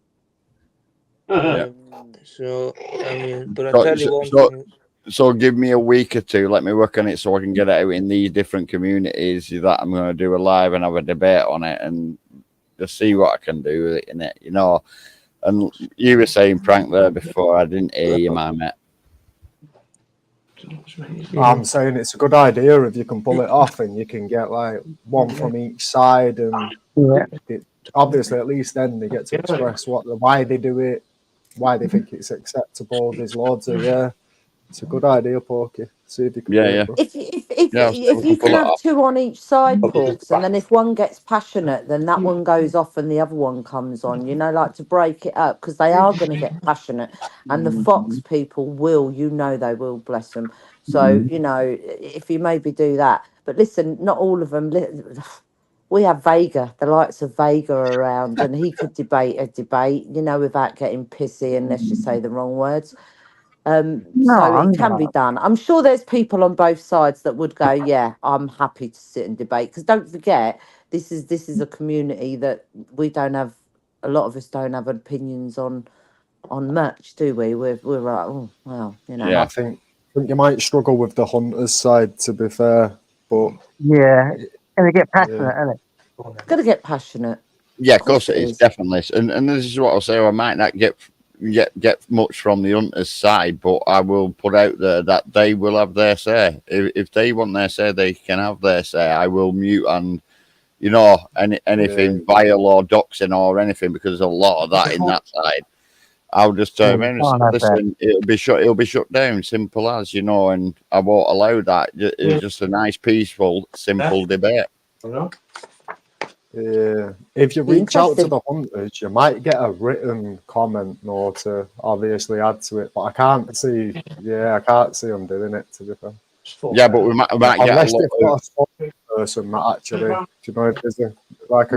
So I mean, but I tell you one thing. So give me a week or two. Let me work on it so I can get it out in these different communities that I'm going to do a live and have a debate on it and just see what I can do with it in it, you know. And you were saying prank there before. I didn't hear you, my mate. I'm saying it's a good idea if you can pull it off and you can get like one from each side, and obviously at least then they get to express why they do it, why they think it's acceptable. There's loads of it's a good idea, Porky. See if you can do it, bro. If you can have two on each side, Porks, and then if one gets passionate, then that one goes off and the other one comes on, you know, like to break it up, because they are going to get passionate, and the Fox people will, you know, they will, bless them. So, you know, if you maybe do that. But listen, not all of them. We have Vega, the likes of Vega around, and he could debate a debate, you know, without getting pissy, unless you say the wrong words. So it can be done. I'm sure there's people on both sides that would go, yeah, I'm happy to sit and debate. Because don't forget, this is a community that we don't have. A lot of us don't have opinions on much, do we? We're like, oh well, you know. Yeah, I think you might struggle with the hunters side, to be fair, but gonna get passionate, isn't it? Gonna get passionate. Yeah, of course it is, definitely. And this is what I'll say. I might not get much from the hunters' side, but I will put out there that they will have their say. If they want their say, they can have their say. I will mute and, you know, anything vile or doxing or anything, because there's a lot of that in that side. I'll just turn around and say, listen, it'll be shut down, simple as, you know, and I won't allow that. It's just a nice, peaceful, simple debate. Yeah, if you reach out to the hunters, you might get a written comment or to obviously add to it. But I can't see them doing it, to be fair. Yeah, but we might get unless a lot they've got a spokesperson that actually, do you know, if there's a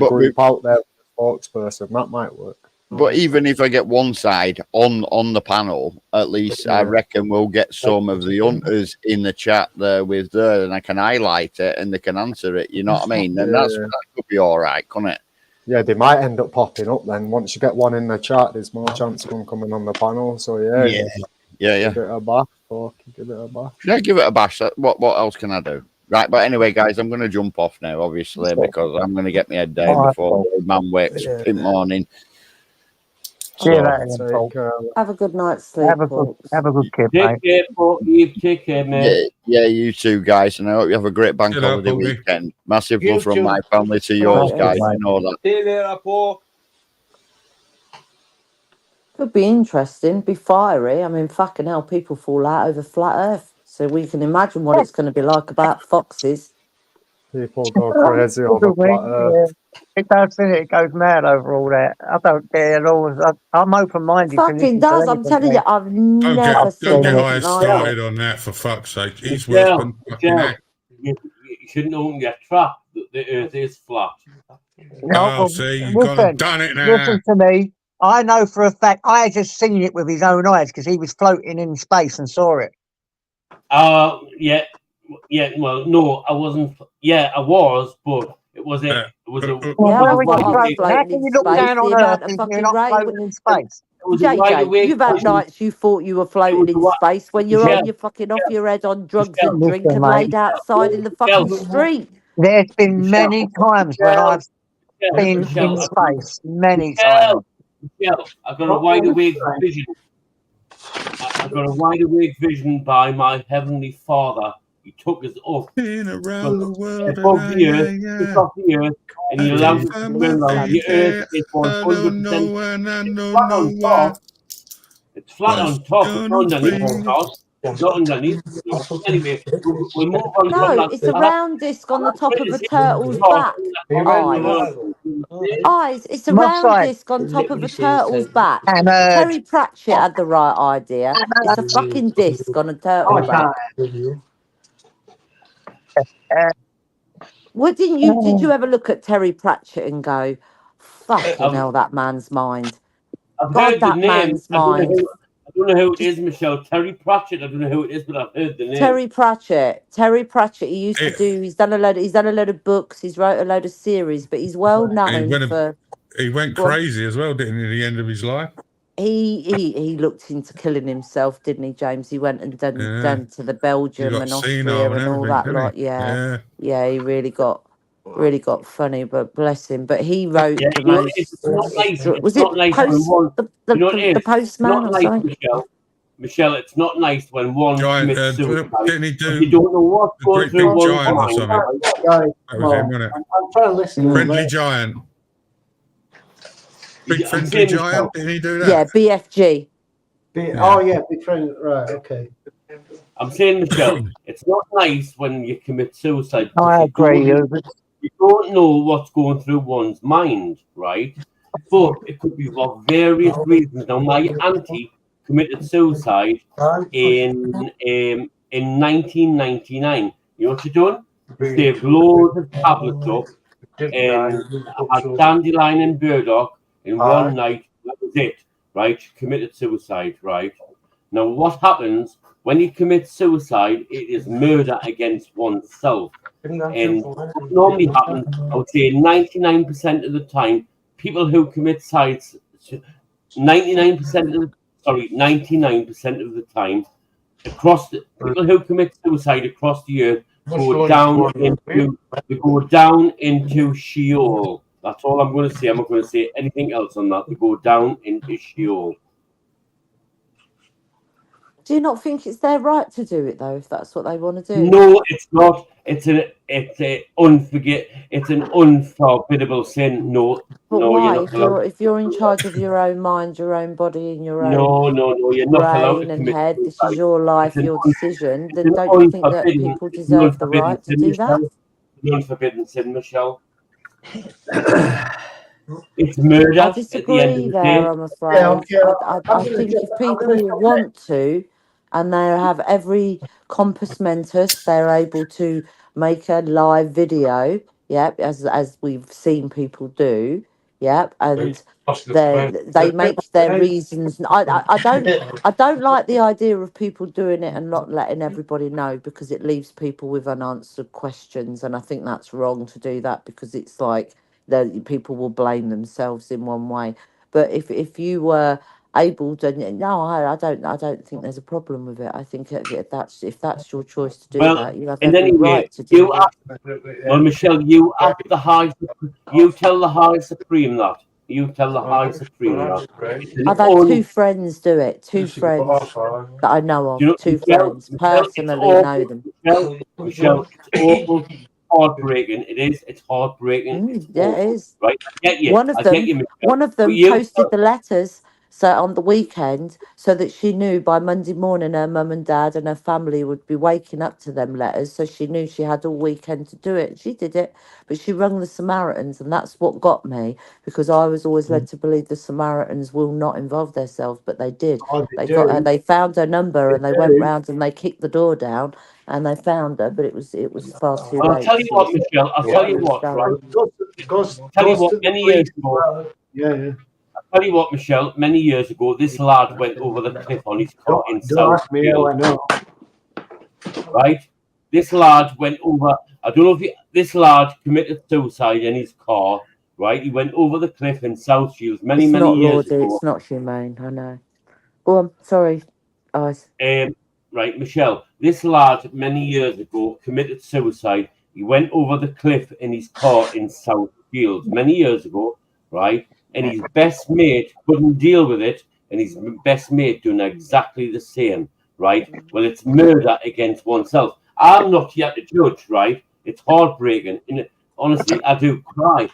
group out there with a spokesperson, that might work. But even if I get one side on the panel, at least I reckon we'll get some of the hunters in the chat there with there, and I can highlight it and they can answer it. You know what I mean? And that could be all right, couldn't it? Yeah, they might end up popping up then. Once you get one in the chat, there's more chance of them coming on the panel. So yeah. Give it a bash, give it a bash. Yeah, give it a bash. What else can I do? Right, but anyway, guys, I'm going to jump off now, obviously, because I'm going to get my head down before the man wakes up in the morning. Have a good night's sleep. Have a good kid, mate. Take care, mate. Yeah, you too, guys, and I hope you have a great bank holiday weekend. Massive love from my family to yours, guys. I know that. See you later, Paul. Could be interesting, be fiery. I mean, fucking hell, people fall out over flat Earth, so we can imagine what it's going to be like about foxes. People go crazy over flat Earth. It does, it goes mad over all that. I don't care at all. I'm open-minded. Fucking does. I'm telling you, I've never seen Don't get it. started on that, for fuck's sake. He's worse than fucking that. You shouldn't own your trap. The Earth is flat. No, see, you've gone and done it now. Listen to me. I know for a fact. I just seen it with his own eyes because he was floating in space and saw it. Yeah. Well, no, I wasn't. Yeah, I was, but it was a. How can you look down on Earth and you're not floating in space? JJ, you've had nights you thought you were floating in space when you're on your fucking off your head on drugs and drink and laid outside in the fucking street. There's been many times when I've been in space. Many times. I've got a wide awake vision. I've got a wide awake vision by my heavenly Father. He took us up around the world, above the earth, off the earth, and he allowed us to move around. The earth is 100%. It's flat on top. It's underneath, of course. It's not underneath. Anyway, we'll move on. No, it's a round disc on the top of a turtle's back. Eyes. It's a round disc on top of a turtle's back. Terry Pratchett had the right idea. It's a fucking disc on a turtle's back. What did you ever look at Terry Pratchett and go, fucking hell, that man's mind? I've heard the name. I don't know who it is, Michelle. Terry Pratchett. I don't know who it is, but I've heard the name. Terry Pratchett. He used to do. He's done a load of books. He's wrote a load of series, but he's well known for. He went crazy as well, didn't he? At the end of his life. he looked into killing himself, didn't he, James? He went and done to the He Belgium got and senile Austria and and all everything, that didn't lot. he? Yeah, yeah, he really got funny, but bless him. But he wrote Yeah, the you know, it's most. not nice. Was It's it not nice when post one. You know what it the is? It's postman not or nice, something? Michelle, it's not nice when one commits suicide. Didn't he But do you don't know what's a going great through big one's giant or mind. something? Guys, That was him, wasn't it? I'm trying to listen. Friendly Giant. Big I'm Friendly saying, Giant. Michelle. Didn't he do that? Yeah, BFG. Oh yeah, big friend. Right. Okay. I'm saying, Michelle, it's not nice when you commit suicide because I agree. you don't know what's going through one's mind, right? But it could be for various reasons. Now, my auntie committed suicide in 1999. You know what she done? Saved loads of tablets up and had dandelion and burdock in one night. That was it, right? She committed suicide, right? Now, what happens when you commit suicide? It is murder against oneself. And what normally happens, I would say 99% of the time, people who commit suicide, 99% of the time, people who commit suicide across the earth go down into Sheol. That's all I'm going to say. I'm not going to say anything else on that. They go down into Sheol. Do you not think it's their right to do it though, if that's what they want to do? No, it's not. It's an unforbiddable sin. No, But no, why? you're not allowed. If you're in charge of your own mind, your own body, and your own No, you're not allowed to brain and commit head, this is suicide. your life, It's your decision, it's then an don't you think that people deserve the unforbidden right to sin, do that? Michelle. An unforbidden sin, Michelle. It's murder I at the end of disagree the there, day. I'm afraid. I think if people want to and they have every compass mentis, they're able to make a live video, yep, as we've seen people do, yep, and they make their reasons. I don't like the idea of people doing it and not letting everybody know because it leaves people with unanswered questions, and I think that's wrong to do that because it's like that people will blame themselves in one way. But if you were able to, no, I don't think there's a problem with it. I think if that's your choice to do Well, that, you have and every anyway, right to do that. well, Michelle, you ask the High, you tell the High Supreme that. You tell the High Supreme that. I've had two friends do it. Two friends that I know of. You know, Two Michelle, friends personally know them. Michelle, it's awful, heartbreaking. It is. It's heartbreaking. It's Yeah, awful. it is. Right? I get you. One of I get you, them, Michelle. But you, posted the letters so on the weekend so that she knew by Monday morning her mum and dad and her family would be waking up to them letters. So she knew she had all weekend to do it. She did it, but she rung the Samaritans, and that's what got me because I was always led to believe the Samaritans will not involve themselves, but they did. They got her. They found her number and they went round and they kicked the door down and they found her, but it was far too I'll late. tell you what, Michelle. I'll tell you what, right? Tell you what, many years ago. Yeah. I'll tell you what, Michelle. Many years ago, this lad went over the cliff on his car in Don't ask me how I Southfield. know. Right? This lad went over. I don't know if this lad committed suicide in his car. Right? He went over the cliff in Southfield many It's not years Lordy, ago. it's not humane, I know. Oh, I'm sorry, Ice. Right, Michelle. This lad many years ago committed suicide. He went over the cliff in his car in Southfield many years ago. Right? And his best mate couldn't deal with it, and his best mate doing exactly the same, right? Well, it's murder against oneself. I'm not here to judge, right? It's heartbreaking. And honestly, I do cry,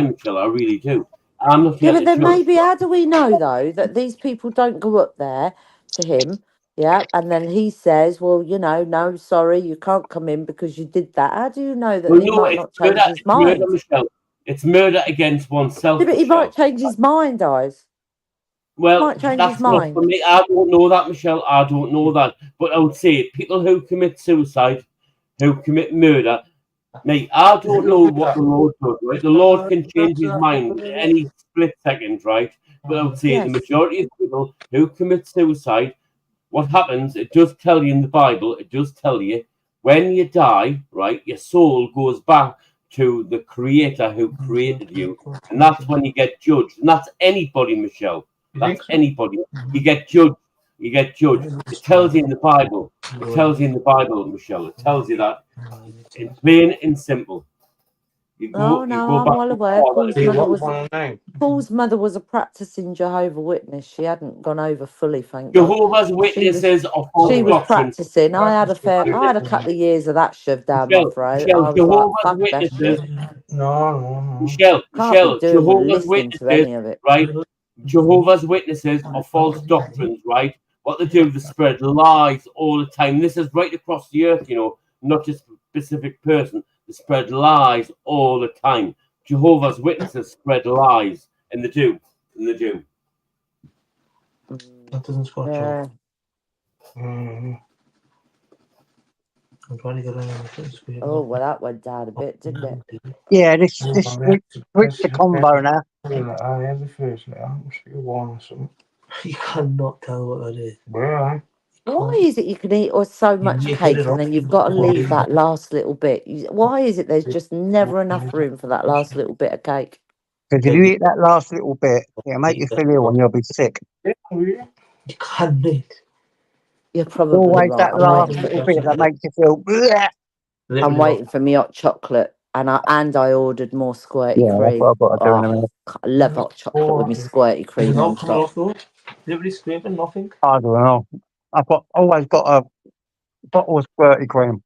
Michelle, I really do. I'm not Yeah, here but to then judge. maybe how do we know though that these people don't go up there to him? Yeah, and then he says, "Well, no, sorry, you can't come in because you did that." How do you know that Well, he no, might it's not murder, change his mind? Michelle. It's murder against Yeah, oneself, but he might Michelle. change his mind, Ice. Well, Might change his that's not for mind. me. I don't know that, Michelle. I don't know that. But I would say people who commit suicide, who commit murder, mate, I don't know what the Lord does, right? The Lord can change his mind any split second, right? But I would say the Yes. majority of people who commit suicide, what happens, it does tell you in the Bible, it does tell you, when you die, right, your soul goes back to the Creator who created you. And that's when you get judged. And that's anybody, Michelle. That's anybody. You get judged. You get judged. It tells you in the Bible. It tells you in the Bible, Michelle. It tells you that. It's plain and simple. You go I'm back well to aware. God. Paul's mother was a practicing Jehovah Witness. She hadn't gone over fully, thank Jehovah's God. Witnesses are false She was doctrine. practicing. I had a couple of years of that shoved down my throat. I was Jehovah's like, fuck that Witnesses. shit. Michelle, Can't be doing with Jehovah's listening to Witnesses, any of it. right? Jehovah's Witnesses are false doctrines, right? What they do, they spread lies all the time. This is right across the earth, you know, not just a specific person. They spread lies all the time. Jehovah's Witnesses spread lies, and they do, and they do. That doesn't scotch Yeah. I'm trying to get on. Oh, well, that went down a bit, didn't it? Yeah, this switch the combo now. I have the first now. Must be a one or something. You cannot tell what that is. Where? Why is it you can eat or so much cake and then you've got to leave that last little bit? Why is it there's just never enough room for that last little bit of cake? Because if you eat that last little bit, it'll make you feel ill and you'll be sick. You can't eat. You're probably Always right. that last little bit that makes you feel. Bleh. I'm waiting for me hot chocolate, and I ordered more squirty Yeah, that's cream. what I've got to do in a minute. I love hot chocolate with me squirty cream on top. Nobody screaming, nothing. I don't know. Always got a bottle of squirty cream.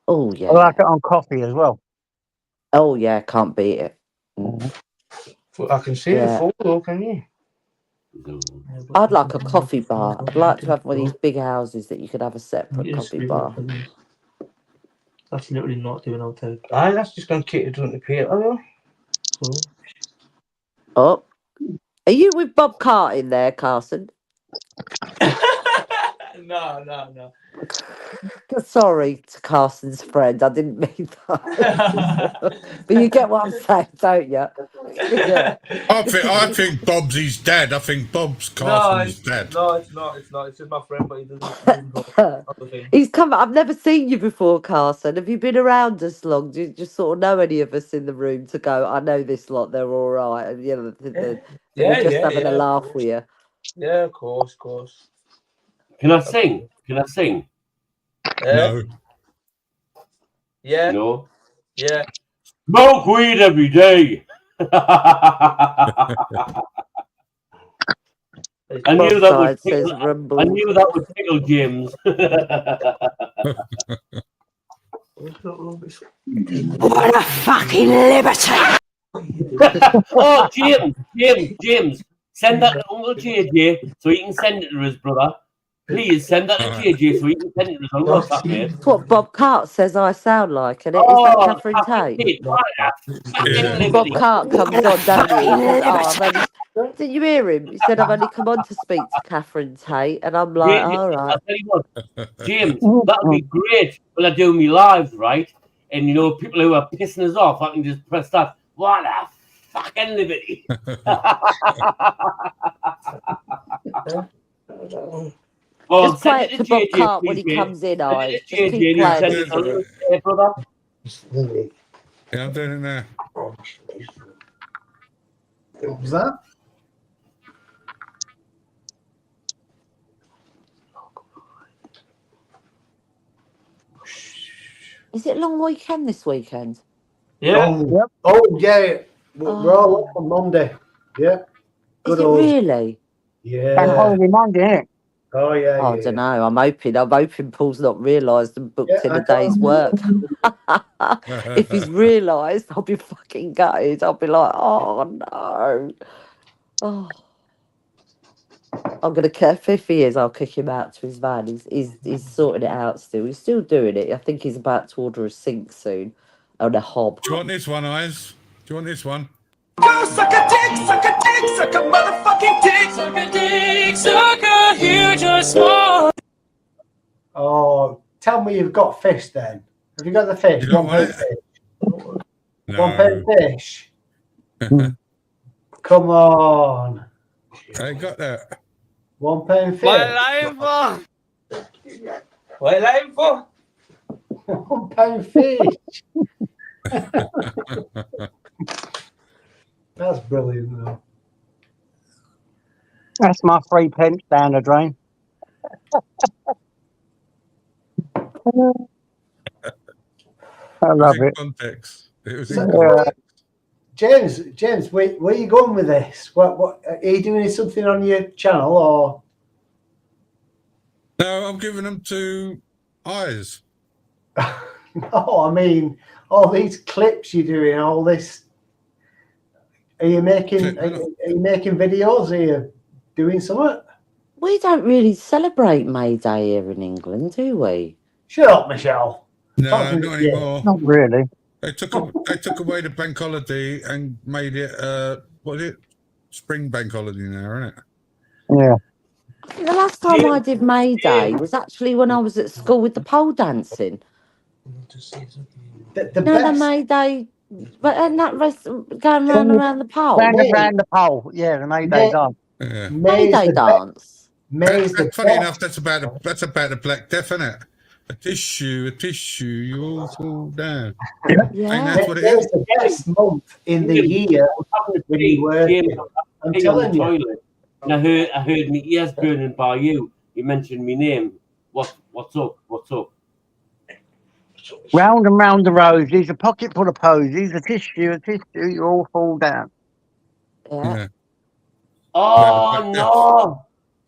Oh yeah. I like it on coffee as well. Oh yeah, can't beat it. I can see the photo, can you? I'd like a coffee bar. I'd like to have one of these big houses that you could have a separate coffee bar. That's literally not doing okay. Aye, that's just going to keep it on the paper. Oh, are you with Bob Cart in there, Carson? No. Sorry to Carson's friend, I didn't mean that. But you get what I'm saying, don't you? Yeah. I think Bob's his dad. I think Bob's Carson's dad. No, it's not. It's just my friend, but he doesn't. He's come. I've never seen you before, Carson. Have you been around us long? Do you just sort of know any of us in the room to go, I know this lot, they're all right. And, you know, we're just having a laugh with you. Yeah, of course. Can I sing? No. Yeah. No. Yeah. Smoke weed every day. I knew that would tickle James. What a fucking liberty! Oh, James, send that to Uncle JJ so he can send it to his brother. Please send that to JJ so he can send it to his uncle. That's what Bob Cart says I sound like, and it is that Catherine Tate. Bob Cart comes on, don't he? Did you hear him? He said, I've only come on to speak to Catherine Tate, and I'm like, all right. James, that would be great when I do me lives, right? And you know, people who are pissing us off, I can just press that. What a fucking liberty! Well, just play it to Bob Cart when he comes in, I just keep playing it for him. Yeah, I'm doing it now. What was that? Is it a long weekend this weekend? Yeah. Oh yeah. We're all up on Monday. Yeah. Is it really? Yeah. Bank holiday Monday, isn't it? Oh yeah. I don't know. I'm hoping Paul's not realised and booked in a day's work. If he's realised, I'll be fucking gutted. I'll be like, oh no. Oh. I'm gonna if he is, I'll kick him out to his van. He's sorting it out still. He's still doing it. I think he's about to order a sink soon on a hob. Do you want this one, Eyes? Do you want this one? Go suck a dick, suck a dick, suck a motherfucking dick, suck a dick, suck a huge or small. Oh, tell me you've got fish then. Have you got the fish? You One pound fish. No. 1 pound fish. Come on. I got that. 1 pound fish. What are you lying for? 1 pound fish. That's brilliant, though. That's my 3 pence down the drain. I love it. Context. It was So, in context. James, where are you going with this? What are you doing? Something on your channel or? No, I'm giving them to eyes. No, I mean all these clips you're doing, all this. Are you making? Are you making videos? Are you doing something? We don't really celebrate May Day here in England, do we? Shut up, Michelle. No, not anymore. Not really. They took away the bank holiday and made it what is it? Spring bank holiday now, isn't it? Yeah. I think the last time I did May Day was actually when I was at school with the pole dancing. The best May Day, but and that rest going round and around the pole. Round the pole. Yeah, the May Day dance. Yeah. May Day dance. Funny enough, that's about the Black Death, isn't it? A tissue, you all fall down. Yeah. And that's what it There's is. the best month in the year when you work. I'm telling you. And I heard my ears burning by you. You mentioned my name. What's up? What's up? Round and round the roses, a pocket full of posies, a tissue, you all fall down. Yeah. Oh no!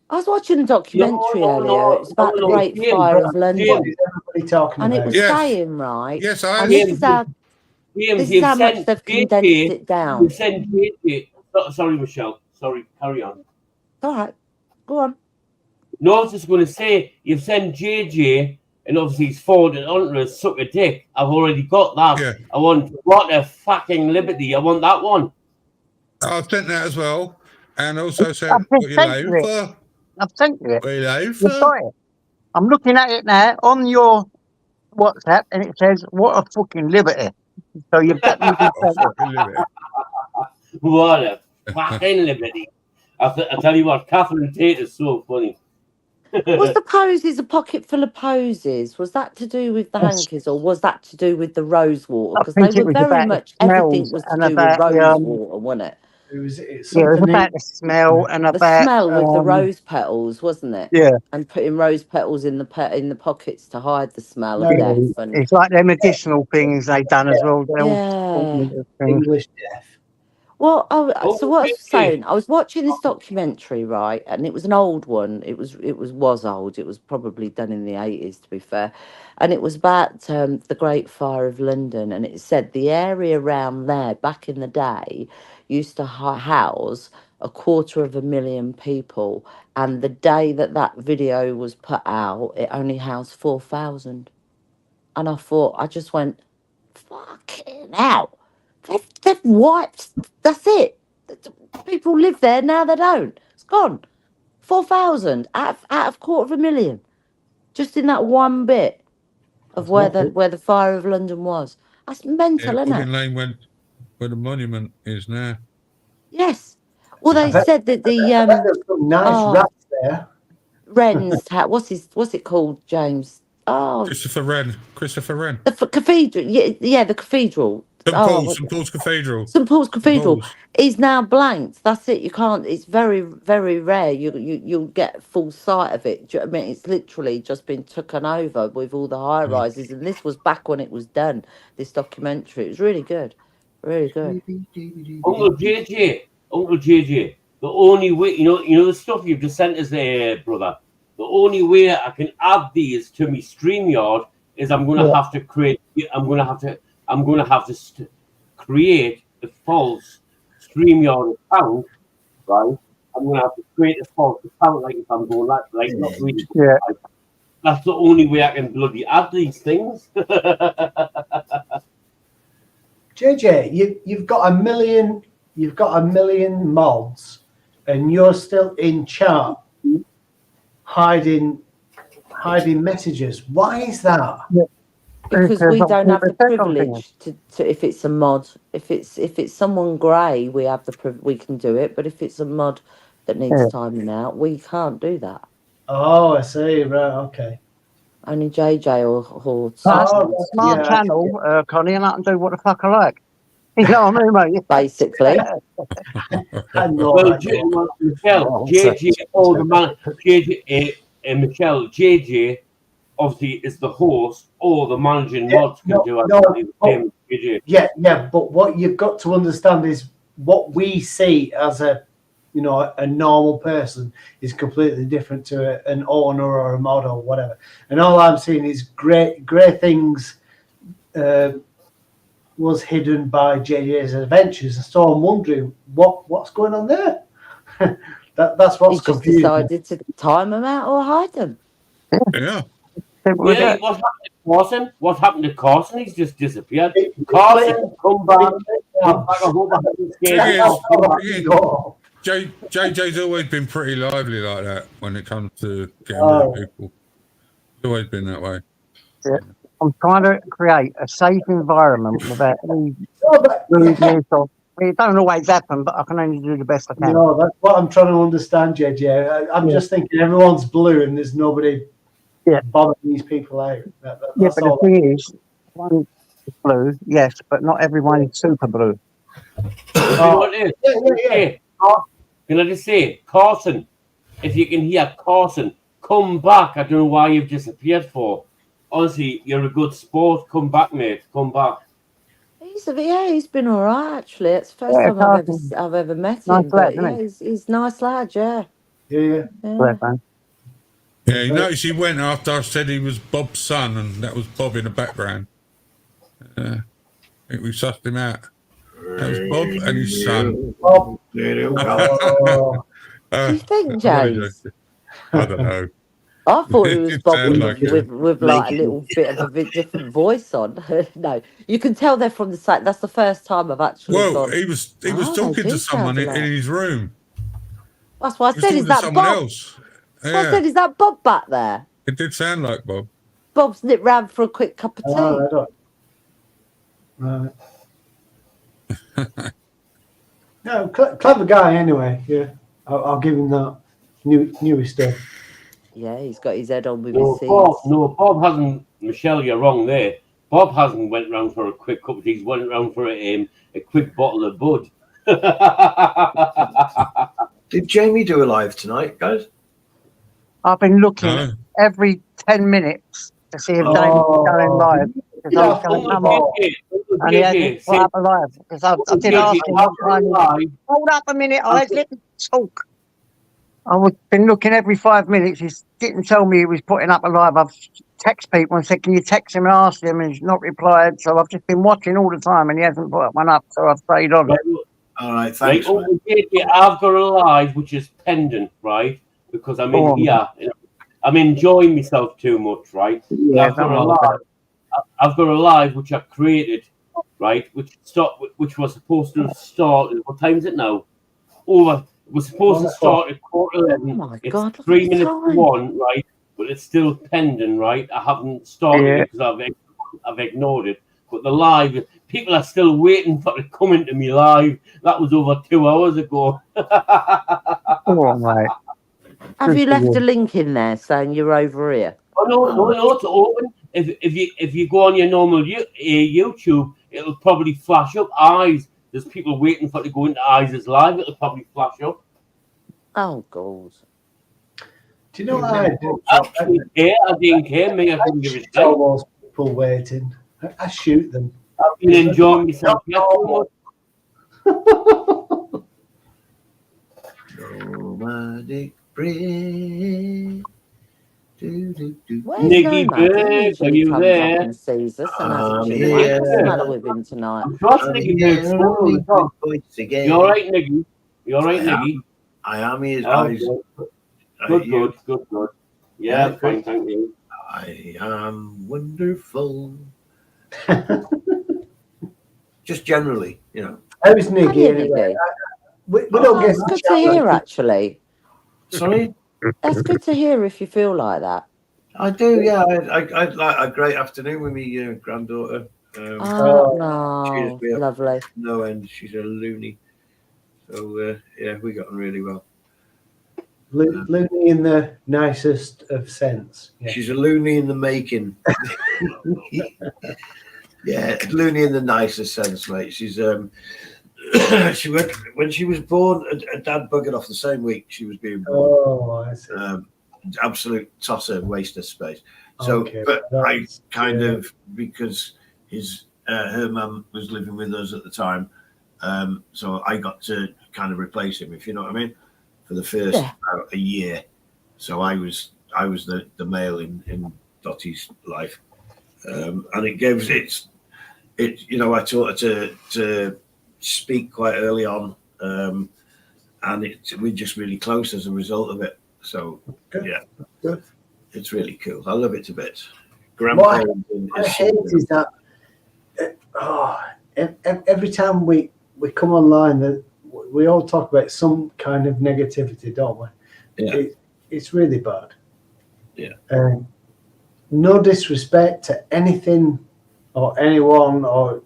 I was watching a documentary earlier. It was about the Great Fire of London. What is everybody talking And it about? was saying, right? Yes, and this is how much they've condensed it down. You sent JJ. Sorry, Michelle. Sorry, carry on. All right, go on. No, I was just going to say, you've sent JJ, and obviously he's forwarded onto us, suck a dick. I've already got that. Yeah. I want, what a fucking liberty. I want that one. I've sent that as well. And also said, I've what you sent you live it. for? I've sent you it. What you live You've for? got it. I'm looking at it now on your WhatsApp, and it says, "What a fucking liberty!" So you've definitely sent it. What a fucking liberty. I tell you what, Catherine Tate is so funny. Was the posies a pocket full of posies? Was that to do with the hankies, or was that to do with the rose water? I Because they think it were was very about much the everything smells was to and do with about rose water, wasn't it? It was yeah, it was something about the smell and The about smell with the rose petals, wasn't it? yeah. And putting rose petals in the pockets to hide the smell of Yeah, death. And it's like them medicinal things they've done as well. They're all yeah. things. English death. Well, so what I was saying, I was watching this documentary, right, and it was an old one. It was old. It was probably done in the 80s, to be fair, and it was about the Great Fire of London, and it said the area around there back in the day used to house 250,000 people, and the day that video was put out, it only housed 4,000, and I thought, I just went, fucking hell. They've wiped. That's it. People live there now. They don't. It's gone. 4,000 out of 250,000, just in that one bit of where the Fire of London was. That's mental, Yeah, isn't Woodland it? Lane went where the monument is now. Yes. Well, they said that the There's some nice rats there. Wren's what's it called, James? Oh, Christopher Wren. the cathedral. Yeah, the cathedral. St. Paul's Cathedral. St. Paul's Cathedral St. Paul's. is now blanked. That's it. You can't. It's very, very rare. You'll get full sight of it. Do you know what I mean? It's literally just been taken over with all the high rises, and this was back when it was done. This documentary. It was really good, really good. Uncle JJ. The only way, you know the stuff you've just sent us there, brother. The only way I can add these to me StreamYard is I'm going to have to create. I'm going to have to create a false StreamYard account, right? I'm going to have to create a false account, like if I'm going not really. Yeah. Like, that's the only way I can bloody add these things. JJ, you've got a million mods, and you're still in chat hiding messages. Why is that? Because we don't have the privilege to if it's a mod, if it's someone grey, we can do it. But if it's a mod that needs timing out, we can't do that. Oh, I see. Right. Okay. Only JJ or Smart channel, Connie, and I can do what the fuck I like. You know what I mean, mate? Basically. Well, Michelle, JJ, all the man, JJ, Michelle, JJ, obviously is the host. All the managing mods can do absolutely the same as JJ. Yeah, but what you've got to understand is what we see as a normal person is completely different to an owner or a mod or whatever. And all I'm seeing is great things was hidden by JJ's adventures. So I'm wondering what's going on there. That's what's He's just confusing. decided to time them out or hide them. Yeah. Yeah, what's happened to Carson? What happened to Carson? He's just disappeared. Carson, come back. Come back. I hope I haven't scared you. JJ's always been pretty lively like that when it comes to getting rid of people. It's always been that way. Yeah. I'm trying to create a safe environment without any rudeness or. It don't always happen, but I can only do the best I can. No, that's what I'm trying to understand, JJ. I'm just thinking everyone's blue and there's nobody bothering these people out. That's but all. the thing is, one is blue, yes, but not everyone is super blue. You know what it is? Hey, can I just say, Carson, if you can hear Carson, come back. I don't know why you've disappeared for. Honestly, you're a good sport. Come back, mate. Come back. He's been all right actually. It's the first time I've ever met him. But he's nice lad. Yeah. Yeah. Yeah, you notice he went after I said he was Bob's son, and that was Bob in the background. I think we sussed him out. That was Bob and his son. Do you think, James? I don't know. I thought it was Bob with like a Making- little bit of a different voice on. No, you can tell they're from the site. That's the first time I've actually Well, gone. he was they talking do to someone sound in alike. his room. That's why I He was said, talking is to that someone Bob? else. That's why I Yeah, said, is that Bob back there? it did sound like Bob. Bob's nipped round for a quick cup of tea. Right. No, clever guy anyway. Yeah, I'll give him that. Newer stuff. Yeah, he's got his head on with No, his seeds. Bob hasn't. Michelle, you're wrong there. Bob hasn't went round for a quick cup of tea. He's went round for a quick bottle of bud. Did Jamie do a live tonight, guys? I've been looking every 10 minutes to see if James is going live. Because I was going to come on. And he hasn't put up a live. Because I did ask him what time. Hold up a minute, let me talk. I've been looking every 5 minutes. He didn't tell me he was putting up a live. I've texted people and said, can you text him and ask him? And he's not replied. So I've just been watching all the time and he hasn't put one up. So I've stayed on. All right, thanks. Right, I've got a live which is pendant, right? Because I'm in here. I'm enjoying myself too much, right? Yeah, I've got a live which I've created, right? Which was supposed to start. What time is it now? It was supposed to start at 11:15. Oh my It's God, 3 minutes time. to 1, right? But it's still pending, right? I haven't started it because I've ignored it. But the live, people are still waiting for it to come into me live. That was over 2 hours ago. Mate. Have you left a link in there saying you're over here? Oh no, it's open. If you go on your normal YouTube, it'll probably flash up eyes. There's people waiting for it to go into eyes live. It'll probably flash up. Oh God! Do you know what I do? I didn't care. Me, I couldn't give a shit. All those people waiting. I shoot them. I've been enjoying myself too much. Nomadic bread. Where's Niggy Nomad? He Bird, are usually you comes there? up and sees us and has a I'm chat. here. What's the matter with him tonight? Trust Niggy Bird. You all right, Niggy? You all right, Niggy? I am his Oh, eyes. Good. Yeah, fine, thank you. I am wonderful. Just generally, you know. How's Niggy anyway? We don't get That's good to hear, actually. Sorry? That's good to hear if you feel like that. I do, yeah. I like a great afternoon with my granddaughter. No, lovely. No end. She's a loony. So, yeah, we got on really well. Loony in the nicest of sense. Yeah. She's a loony in the making. Yeah, Looney in the nicest sense, mate. She's she went when she was born. Her dad buggered off the same week she was being born. Oh, I see. Absolute tosser, waste of space. So, Okay, but I that's- kind yeah. of, because her mum was living with us at the time, so I got to kind of replace him, if you know what I mean, for the first about a year. So I was the male in Dottie's life, and it gives it. You know, I taught her to speak quite early on, and we're just really close as a result of it. So yeah, good. It's really cool. I love it to bits. What I hate is that every time we come online, that we all talk about some kind of negativity, don't we? Yeah. It's really bad. Yeah. No disrespect to anything or anyone or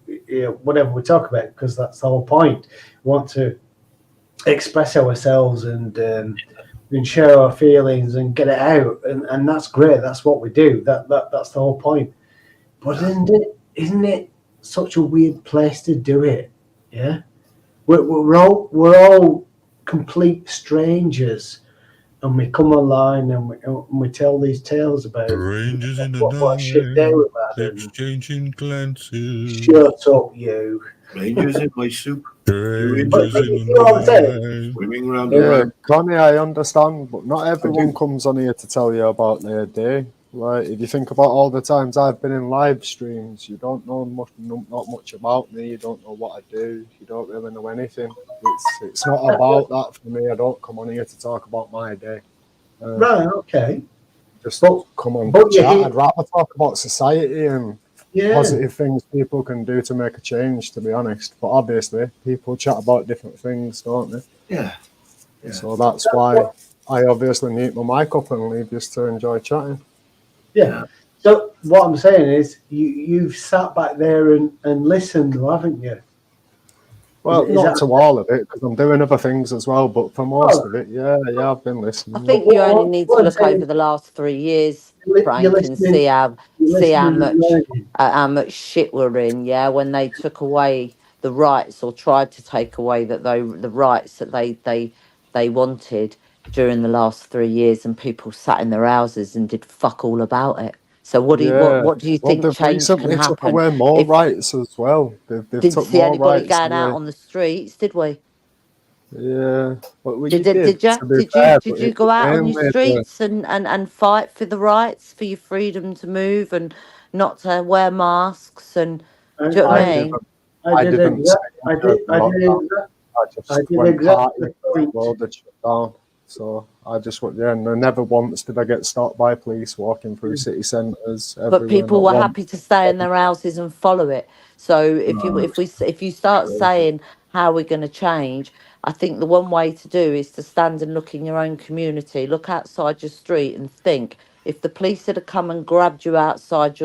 whatever we talk about, because that's the whole point. We want to express ourselves and share our feelings and get it out, and that's great. That's what we do. That's the whole point. But isn't it such a weird place to do it? Yeah, we're all complete strangers, and we come online and we tell these tales about Strangers in the what shit they were bad. exchanging glances. Shut up, you. Strangers in my soup. Strangers in You know what I'm saying? the Swimming around the Yeah, road. Connie, I understand, but not everyone comes on here to tell you about their day. Like, if you think about all the times I've been in live streams, you don't know not much about me. You don't know what I do. You don't really know anything. It's not about that for me. I don't come on here to talk about my day. Right. Okay. Just come on but chat. you- I'd rather talk about society and Yeah. positive things people can do to make a change, to be honest. But obviously, people chat about different things, don't they? Yeah. So that's why I obviously mute my mic up and leave just to enjoy chatting. Yeah. So what I'm saying is, you've sat back there and listened, haven't you? Well, Is not that- to all of it, because I'm doing other things as well. But for most of it, yeah, I've been listening. I think you only need to look over the last 3 years, Frank, and see how much shit we're in. Yeah, when they took away the rights or tried to take away the rights that they wanted during the last 3 years, and people sat in their houses and did fuck all about it. So what do you think they've change can recently took happen? away more If- rights as well. They've Didn't took see more anybody rights going out away. on the streets, did we? Yeah, well, you Did to be fair, but you it go was out on your mainly streets and fight for the rights, for your freedom to move and not to wear masks and do you know what I mean? I didn't I did went exactly partying for the world that shut down. So I just went, and never once did I get stopped by police walking through city centres. But people were happy to stay in their houses and follow it. So if you start saying how we're going to change, I think the one way to do is to stand and look in your own community, look outside your street and think, if the police had come and grabbed you out of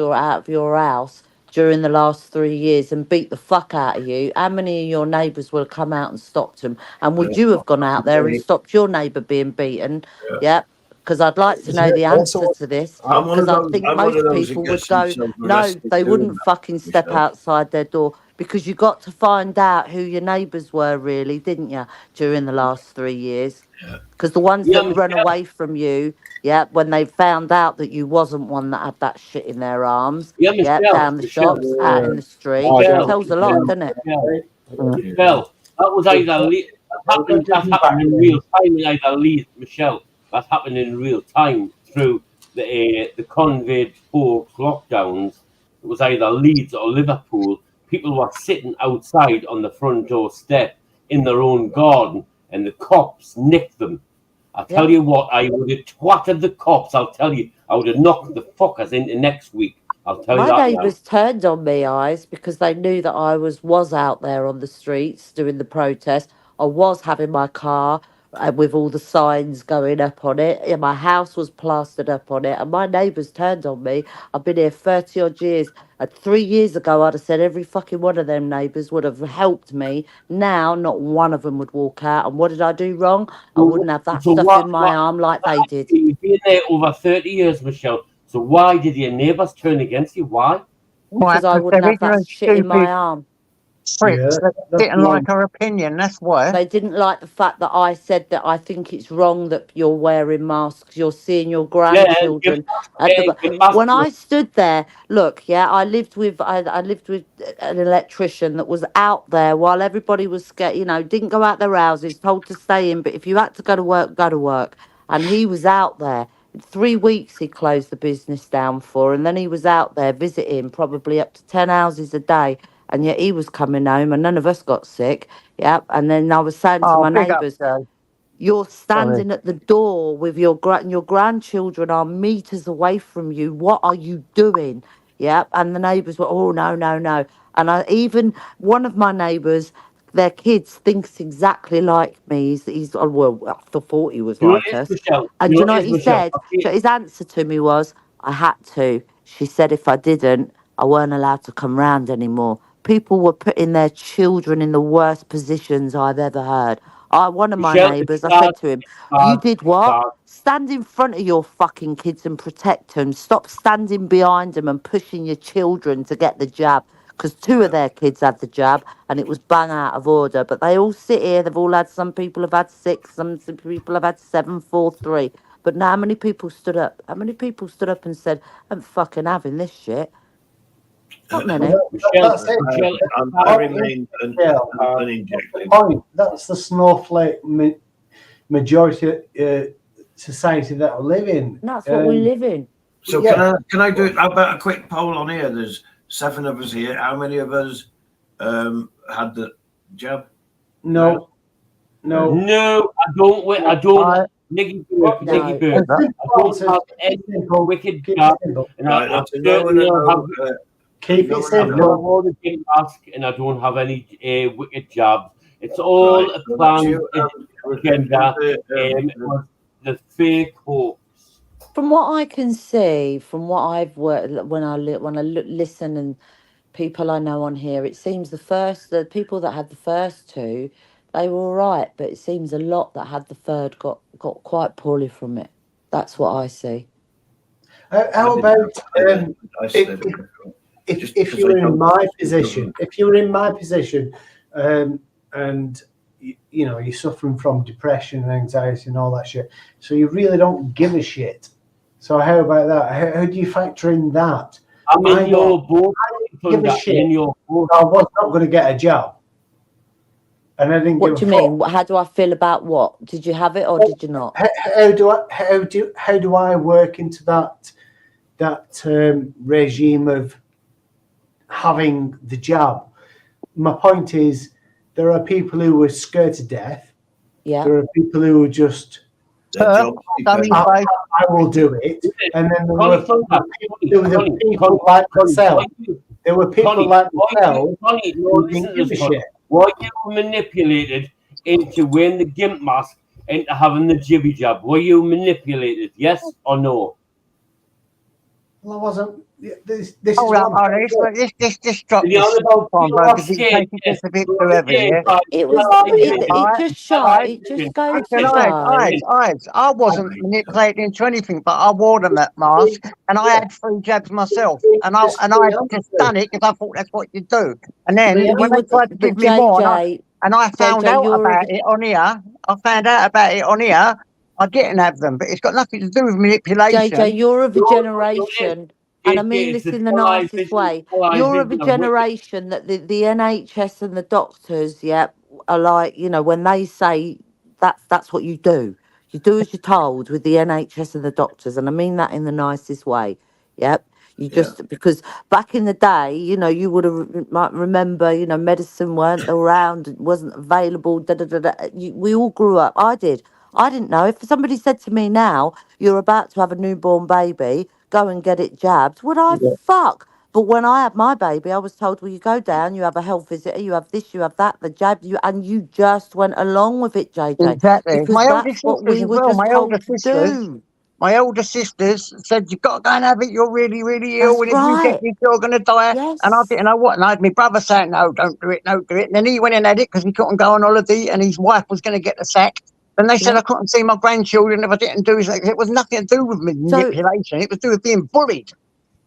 your house during the last 3 years and beat the fuck out of you, how many of your neighbours would have come out and stopped them? And would you have gone out there and stopped your neighbour being beaten? Yeah. Because I'd like to know the answer to this. Because I think most people would go, no, they wouldn't fucking step outside their door. Because you got to find out who your neighbours were, really, didn't you, during the last 3 years? Because the ones that run away from you, when they found out that you wasn't one that had that shit in their arms, down the shops, out in the street, it tells a lot, doesn't it? Michelle, that was that happened in real time. Michelle, that happened in real time through the COVID-4 lockdowns. It was either Leeds or Liverpool. People were sitting outside on the front door step in their own garden, and the cops nicked them. I tell you what, I would have twatted the cops. I'll tell you, I would have knocked the fuckers into next week. I'll tell you My that now. neighbours turned on me, eyes, because they knew that I was out there on the streets doing the protest. I was having my car with all the signs going up on it. Yeah, my house was plastered up on it, and my neighbours turned on me. I've been here 30 odd years. 3 years ago, I'd have said every fucking one of them neighbours would have helped me. Now, not one of them would walk out. And what did I do wrong? I wouldn't have that stuff in my arm like they did. You've been there over 30 years, Michelle. So why did your neighbours turn against you? Why? because I wouldn't they're have that ignorant, shit in my stupid arm. pricks that didn't like her opinion. That's why. They didn't like the fact that I said that I think it's wrong that you're wearing masks. You're seeing your grandchildren when I stood there. Look, yeah, I lived with an electrician that was out there while everybody was scared. You know, didn't go out their houses, told to stay in. But if you had to go to work, go to work. And he was out there. 3 weeks he closed the business down for, and then he was out there visiting probably up to 10 houses a day. And yet he was coming home, and none of us got sick. Yep. And then I was saying to my big up, neighbours, Joe. you're standing at the door with your grandchildren are meters away from you. What are you doing? Yep. And the neighbours were, oh, no, no, no. And even one of my neighbours, their kids thinks exactly like me. He's well, I thought he was like us. And you know what he said? So his answer to me was, I had to. She said if I didn't, I weren't allowed to come round anymore. People were putting their children in the worst positions I've ever heard. One of my neighbours, I said to him, you did what? Stand in front of your fucking kids and protect them. Stop standing behind them and pushing your children to get the jab. Because 2 of their kids had the jab and it was bang out of order. But they all sit here. They've all had, some people have had 6, some people have had 7, 4, 3. But now how many people stood up? How many people stood up and said, I'm fucking having this shit? Not many. I remain uninjected. Point. That's the snowflake majority society that we live in. That's what we live in. So can I do how about a quick poll on here? There's 7 of us here. How many of us had the jab? No. I don't. Niggy Burke. I don't have any wicked jab, and I certainly don't have. Keep it simple. And I don't have any wicked jabs. It's all a planned agenda. It was the fake hoax. From what I can see, from what I've worked, when I listen and people I know on here, it seems the people that had the first 2, they were all right, but it seems a lot that had the third got quite poorly from it. That's what I see. How about if you were in my position? If you were in my position, and you know you're suffering from depression and anxiety and all that shit, so you really don't give a shit. So how about that? How do you factor in that? I mean, you're both. Give a shit. I was not going to get a job, and I didn't. What do you mean? How do I feel about what? Did you have it or did you not? How do I work into that regime of having the jab? My point is, there are people who were scared to death. Yeah. There are people who were just. I will do it, and then there were people like myself. There were people like myself who didn't give a shit. Were you manipulated into wearing the gimp mask and having the jibby jab? Were you manipulated? Yes or no? Well, I wasn't. This Hold up, Ollie. This dropped this one, bro, because it's taking this a bit too heavy, yeah? It just shot. It just goes to eyes. I wasn't manipulated into anything, but I wore them, that mask, and I had 3 jabs myself, and I just done it because I thought that's what you do. And then when they tried to give me more, and I found out about it on here, I didn't have them, but it's got nothing to do with manipulation. JJ, you're of a generation. And I mean this in the nicest way. You're of a generation that the NHS and the doctors, are like, you know, when they say that's what you do. You do as you're told with the NHS and the doctors. And I mean that in the nicest way. Yep. You just, because back in the day, you know, you might remember, you know, medicine weren't around, it wasn't available, we all grew up. I did. I didn't know. If somebody said to me now, you're about to have a newborn baby, go and get it jabbed, would I fuck? But when I had my baby, I was told, well, you go down, you have a health visitor, you have this, you have that, the jab, and you just went along with it, JJ. Exactly. Because that's what we were just told to do. My older sisters said, you've got to go and have it, you're really, really ill, and if you get it, you're going to die. Yes. And I didn't know what, and I had my brother saying, no, don't do it. And then he went and had it because he couldn't go on holiday, and his wife was going to get the sack. And they said I couldn't see my grandchildren if I didn't do it. It was nothing to do with manipulation. It was to do with being bullied.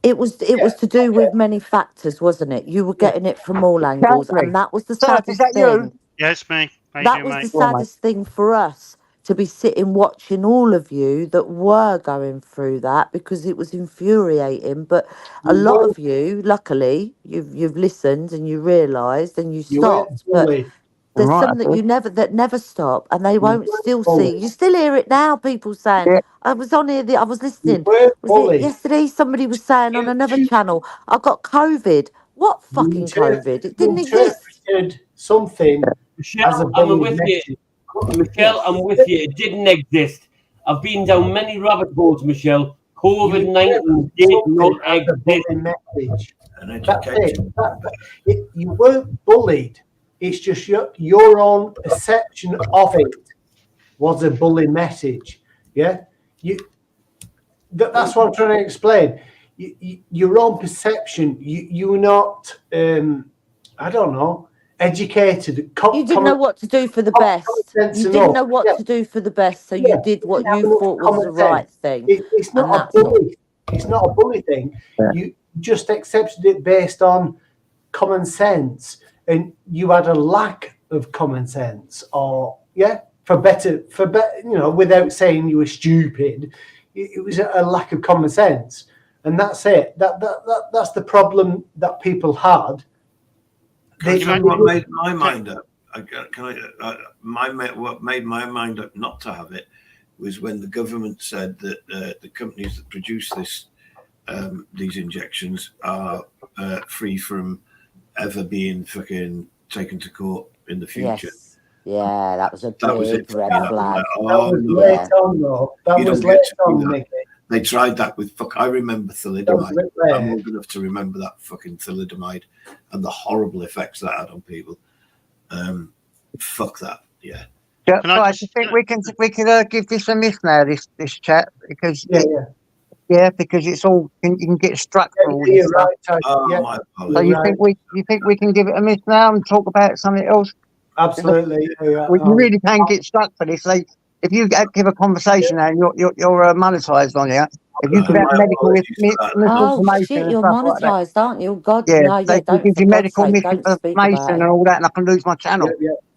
It was to do with many factors, wasn't it? You were getting it from all angles, Exactly. and that was the Sir, is saddest that thing. you? Yeah, it's me. How you That doing, was the mate? Go on, mate. saddest thing for us, to be sitting watching all of you that were going through that, because it was infuriating. But a You lot weren't, of you, luckily, you've listened and you realised and you you weren't stopped. But bullied. there's Right, some that okay. that never stop, and they You won't weren't still see. bullied. You still hear it now. People saying, Yeah. "I was on here. I was You listening. weren't Was it bullied. yesterday? Somebody was saying on another channel, I got COVID. What fucking COVID? It You didn't exist." interpreted something as a Michelle, I'm bully with you. message. Michelle, Yes. I'm with you. It didn't exist. I've been down many rabbit holes, Michelle. You COVID-19 interpreted did something not as a exist. bully message. An That's it. education. You weren't bullied. It's just your own perception of it was a bully message. Yeah, that's what I'm trying to explain. Your own perception. You're not. I don't know. Educated. You didn't know what to do for the best. sense You didn't enough. know what Yeah, to do for the best, so you yeah. did You what didn't have you enough thought was the common sense. right thing, It's not and a that's all. bully. It's not a bully thing. Yeah. You just accepted it based on common sense, and you had a lack of common sense, or for better, without saying you were stupid, it was a lack of common sense, and that's it. That's the problem that people had. Can I tell you what made my mind up? What made my mind up not to have it was when the government said that the companies that produce these injections are free from ever being fucking taken to court in the future. Yes. Yeah, that was a That was it big for me. red That was flag. like, That was late on, though. That was late on, Nicky. They tried that with I remember thalidomide. I'm old enough to remember that fucking thalidomide and the horrible effects that had on people. Fuck that. Yeah. Yeah, guys, I think we can give this a miss now. This chat, because because it's all you can get struck for all this stuff. So you think we can give it a miss now and talk about something else? Absolutely. You really can get stuck for this. Like, if you give a conversation now, and you're monetized on here. If you give out medical Oh misinformation shit, and you're stuff like that, monetized, aren't you? God, yeah, no, they can don't, give for you God's medical sake, don't speak about misinformation it. and all that, and I can lose my channel.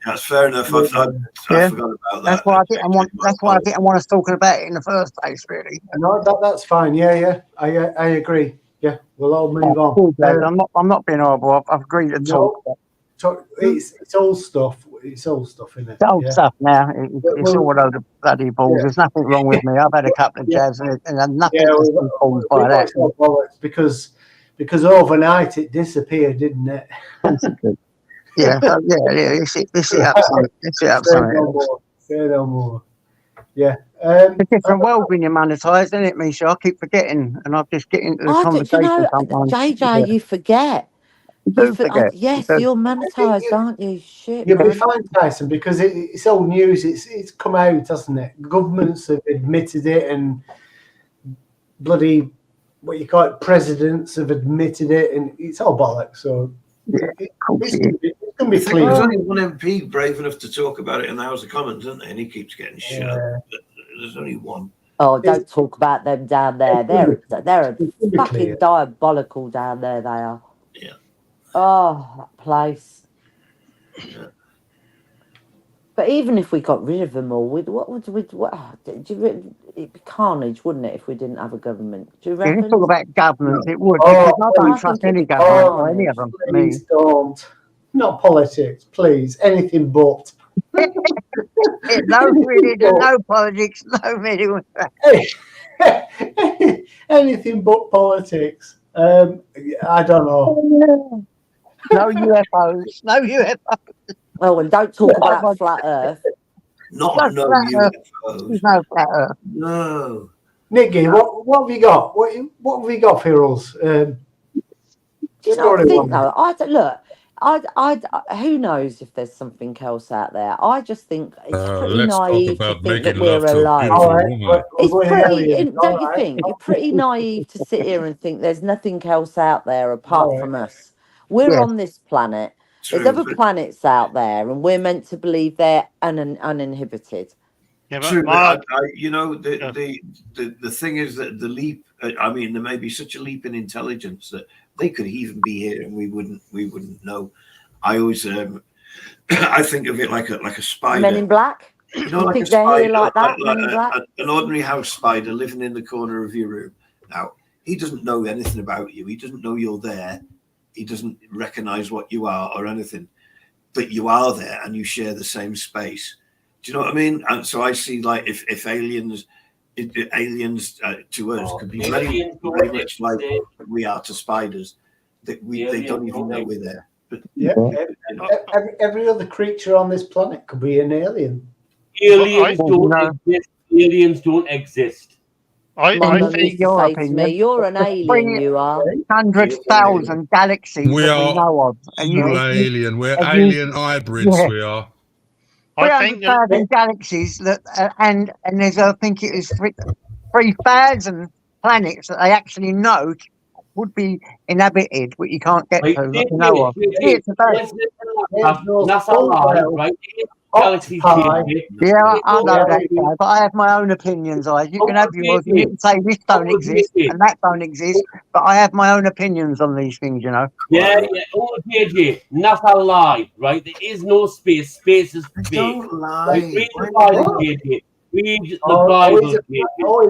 That's fair enough. I forgot about that. That's why I didn't want. That's why I didn't want us talking about it in the first place, really. No, that's fine. Yeah. I agree. Yeah, we'll all move on. Cool, Dad. I'm not being horrible. I've agreed to talk. So it's old stuff. It's old stuff, isn't it? It's old stuff now. It's all a load of bloody balls. There's nothing wrong with me. I've had a couple of jabs and nothing has been caused by that. Because overnight it disappeared, didn't it? Yeah. Let's see up something. Say no more. Yeah. It's a different world when you're monetized, isn't it, Misha? I keep forgetting, and I just get into the conversation sometimes. JJ, you forget. You forget. Yes, you're monetized, aren't you? Shit, You'll be man. fine, Tyson, because it's old news. It's come out, hasn't it? Governments have admitted it, and bloody presidents have admitted it, and it's all bollocks. So it's going to be clear. There's only one MP brave enough to talk about it in the House of Commons, isn't there? And he keeps getting shut up. There's only one. Oh, don't talk about them down there. They're fucking diabolical down there. They are. Yeah. Oh, that place. Yeah. But even if we got rid of them all, it'd be carnage, wouldn't it, if we didn't have a government? Do you reckon? If you talk about governments, it would. Because I don't trust any government or any of them. Please don't. Not politics, please. Anything but. No religion, no politics, no medical. Anything but politics. I don't know. No UFOs. No UFOs. Oh, and don't talk about flat Earth. No UFOs. No flat Earth. No. Nicky, what have you got? What have you got for us? Do you know what I think though? Who knows if there's something else out there? I just think it's pretty naive to think that we're alone. It's pretty, don't you think? You're pretty naive to sit here and think there's nothing else out there apart from us. We're on this planet. There's other planets out there, and we're meant to believe they're uninhibited. Yeah, but True, Mark, but the thing is that the leap. I mean, there may be such a leap in intelligence that they could even be here and we wouldn't know. I always I think of it like a spider. Men in Black. You know, You like a think they're spider, here like that? Men in Black. an ordinary house spider living in the corner of your room. Now, he doesn't know anything about you. He doesn't know you're there. He doesn't recognize what you are or anything. But you are there and you share the same space. Do you know what I mean? And so I see, like, if aliens to us could be very, very much like we are to spiders, that they don't even know we're there. But yeah, every other creature on this planet could be an alien. Aliens don't exist. Aliens don't exist. I think you're an alien. You are 100,000 galaxies We that we are know of, and full alien. We're alien hybrids. Yeah. We are. 300,000 galaxies that, and there's I think it is 3,000 planets that they actually know would be inhabited, but you can't get to. That you know of. Yeah, I know that, guy, but I have my own opinions. You can have yours, and you can say this don't exist and that don't exist, but I have my own opinions on these things, you know. Yeah. Oh, JJ, NASA lie, right? There is no space. Space is fake. Don't lie. Like, read the Bible, JJ. Read the Bible, JJ. He's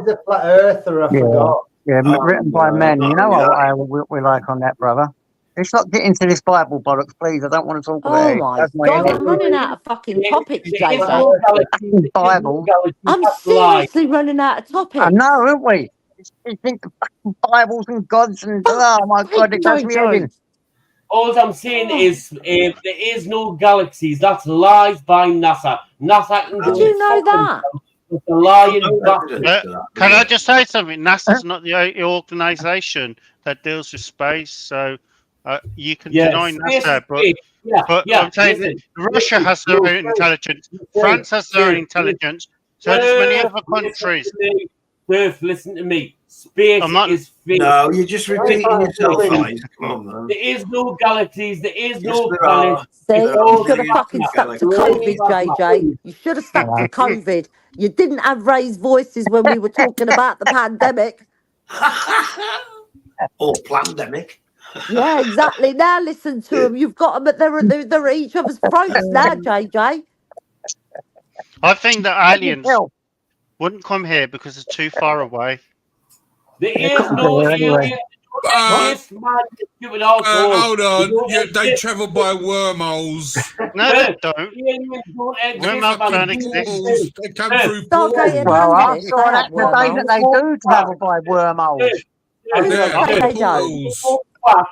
a flat earther. I forgot. Yeah, written by men. You know what we like on that, brother. Let's not get into this Bible bollocks, please. I don't want to talk about it. Oh my God, I'm running out of fucking topics, JJ. Bible. I'm seriously running out of topics. I know, aren't we? You think the fucking Bibles and gods and oh my God, it does me head in. All I'm saying is there is no galaxies. That's lies by NASA. NASA can Did you know that? It's a lying bastard. Can I just say something? NASA's not the organisation that deals with space, so you can deny NASA, but I'm saying Russia has their own intelligence, France has their own intelligence, so does many other countries. Perth, listen to me. Space is fake. No, you're just repeating yourself, guys. Come on, man. There is no galaxies. There is no there planets. See, you should have fucking stuck to COVID, JJ. You should have stuck to COVID. You didn't have raised voices when we were talking about the pandemic. Or pandemic. Yeah, exactly. Now listen to them. You've got them, but they're at each other's throats now, JJ. I think that aliens wouldn't come here because it's too far away. There is no alien. Hold on. They travel by wormholes. No, they don't. Wormholes don't exist. They come through Well, I saw that today that they do travel by wormholes.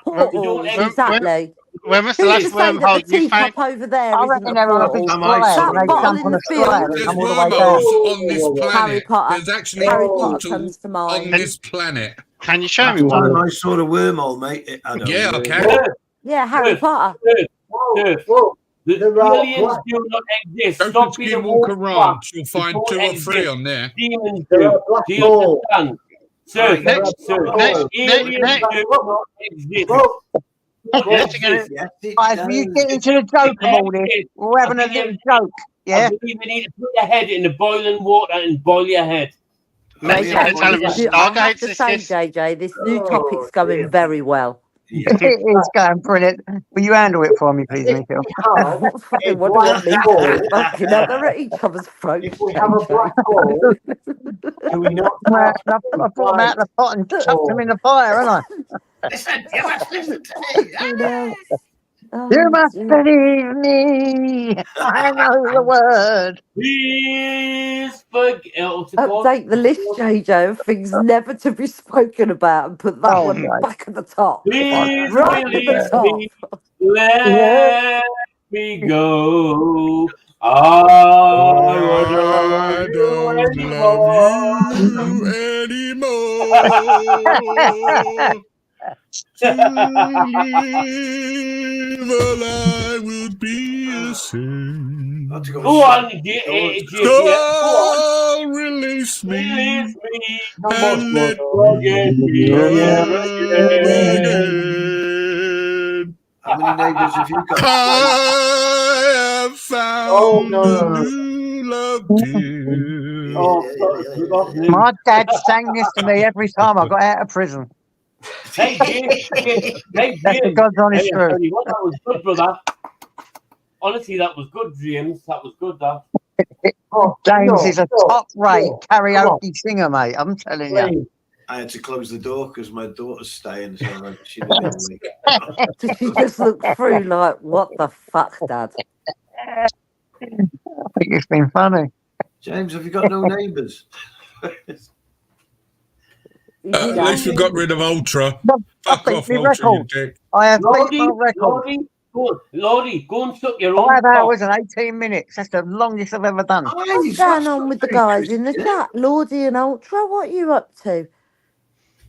Portals, exactly. When was the last wormhole you found? Over there, I reckon they're on a big slab and they jump on a slab and come all the way wormholes down. on this planet. Harry Potter. There's actually Harry a Potter portal comes to mind. on this planet. Can you show me That's one? a nice sort of wormhole, mate. Yeah, I can. Yeah, Harry Potter. The aliens do not exist. Go to Stop being a Skinwalker wolf. Ranch. You'll find Don't 2 or 3 exist. on there. Demons do. Do you understand? Sir, aliens do not exist. If you get into the joke of all this, we're having a little joke, yeah? I believe you need to put your head in the boiling water and boil your head. I have to say, JJ, this new topic's going very well. It is going brilliant. Will you handle it for me, please, Michael? What do you want me to? Fucking hell, they're at each other's throats. If we have a black hole, do we not? I brought them out of the pot and chucked them in the fire, haven't I? Listen, you must listen to me. You must believe me. I know the word. Please forget. Update the list, JJ, of things never to be spoken about and put that one back at the top. Please Right at the top. me. Let me go. I don't love you anymore. To live alive would be a sin. Go on, Oh, release me. Release me. And let me again. How many neighbours have you got? I have found new loved you. My dad sang this to me every time I got out of prison. Hey, James. Hey, That's the James. God's honest Hey, I truth. tell you what, that was good, brother. Honestly, that was good, James. That was good, that. James is a top-rate karaoke singer, mate. I'm telling you. I had to close the door because my daughter's staying, so she didn't even wake. Does she just look through like, what the fuck, Dad? I think it's been funny. James, have you got no neighbours? At least we got rid of Ultra. Fuck off, my Ultra, you record. dick. I have beat my record. Lordy, go and suck your own 5 cock. hours and 18 minutes. That's the longest I've ever done. What's going on with the guys in the chat? Lordy and Ultra, what are you up to?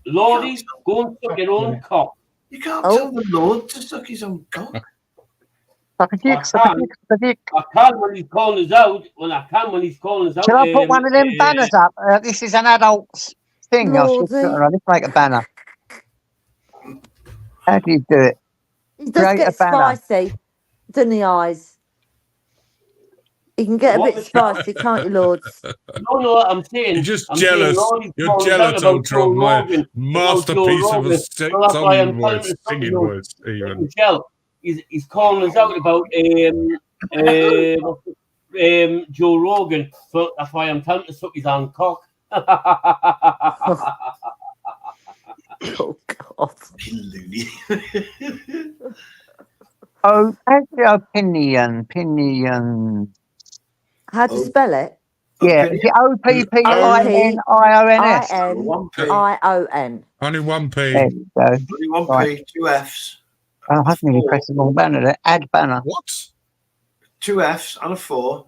Lordy, go and suck your own cock. You can't tell the Lord to suck his own cock. Suck a dick, suck a dick, suck a dick. I can when he's calling us out. Well, I can when he's calling us out. Shall I put one of them banners up? This is an adult thing. I should put it on. Let's make a banner. How do you do it? He does get spicy, doesn't he, Eyes? He can get a bit spicy, can't you, Lords? No, I'm saying... You're just jealous. You're jealous, Ultra, of my masterpiece of a song voice, singing voice, even. He's calling us out about Joe Rogan, so that's why I'm telling him to suck his own cock. Oh, God. Oh, opinion. How do you spell it? Yeah, is it OPPINIONS? OPPION. Only one P. There you go. Only one Right. P, 2 Fs. Oh, I didn't even press the wrong banner there. Add banner. What? 2 Fs and a 4.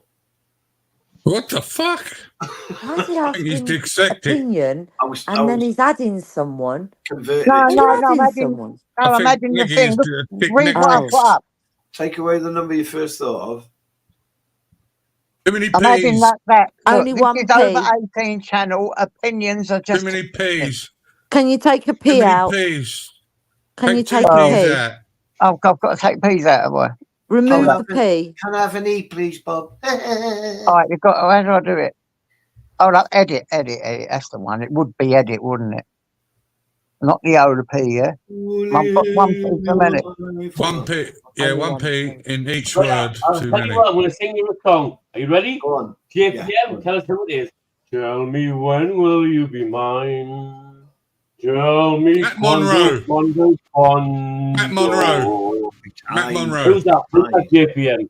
What the fuck? How's he asking dyslexic. opinion and then he's adding someone? Converted. No, Are you I'm adding adding someone? No, I'm adding the thing. Read what I put up. Take away the number you first thought of. Too many I'm adding P's. that. Only Look, one this is P. over 18 channel. Opinions are just... Too many P's. Can you take a P Too many out? P's. Can you Take take two a P's P? out. Oh, I've got to take P's out, have I? Remove Hold the P. Can I have an E, please, Bob? All right, you've got... How do I do it? Hold up, edit. That's the one. It would be edit, wouldn't it? Not the O, the P, yeah? I've got 1 P per minute. 1 P. Yeah, 1 P in each Right, word. I'll Too tell many. you what, I'm going to sing you a song. Are you ready? Go on. JPM, Yeah. tell us who it is. Tell me when will you be mine? Tell me. Matt Monroe. Matt Monroe. Matt Monroe. Who's that? Who's that JPM?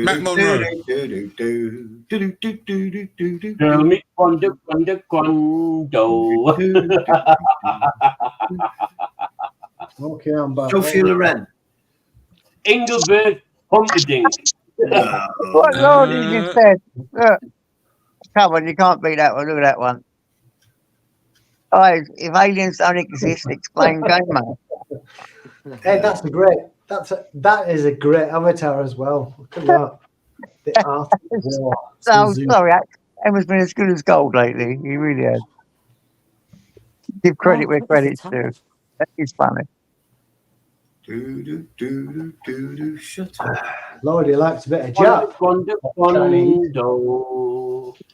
Matt Monroe. Tell me quando. Okay, I'm back. Sophia Loren. Engelbert Humperdinck. What Lord you just said? Look. Come on, you can't beat that one. Look at that one. Oh, if aliens don't exist, explain game, mate. Hey, that is a great avatar as well. Look at that. The art. So sorry, Emma's been as good as gold lately. He really has. Give credit where credit's due. That is funny. Shut up. Lord, he likes a bit of Jack.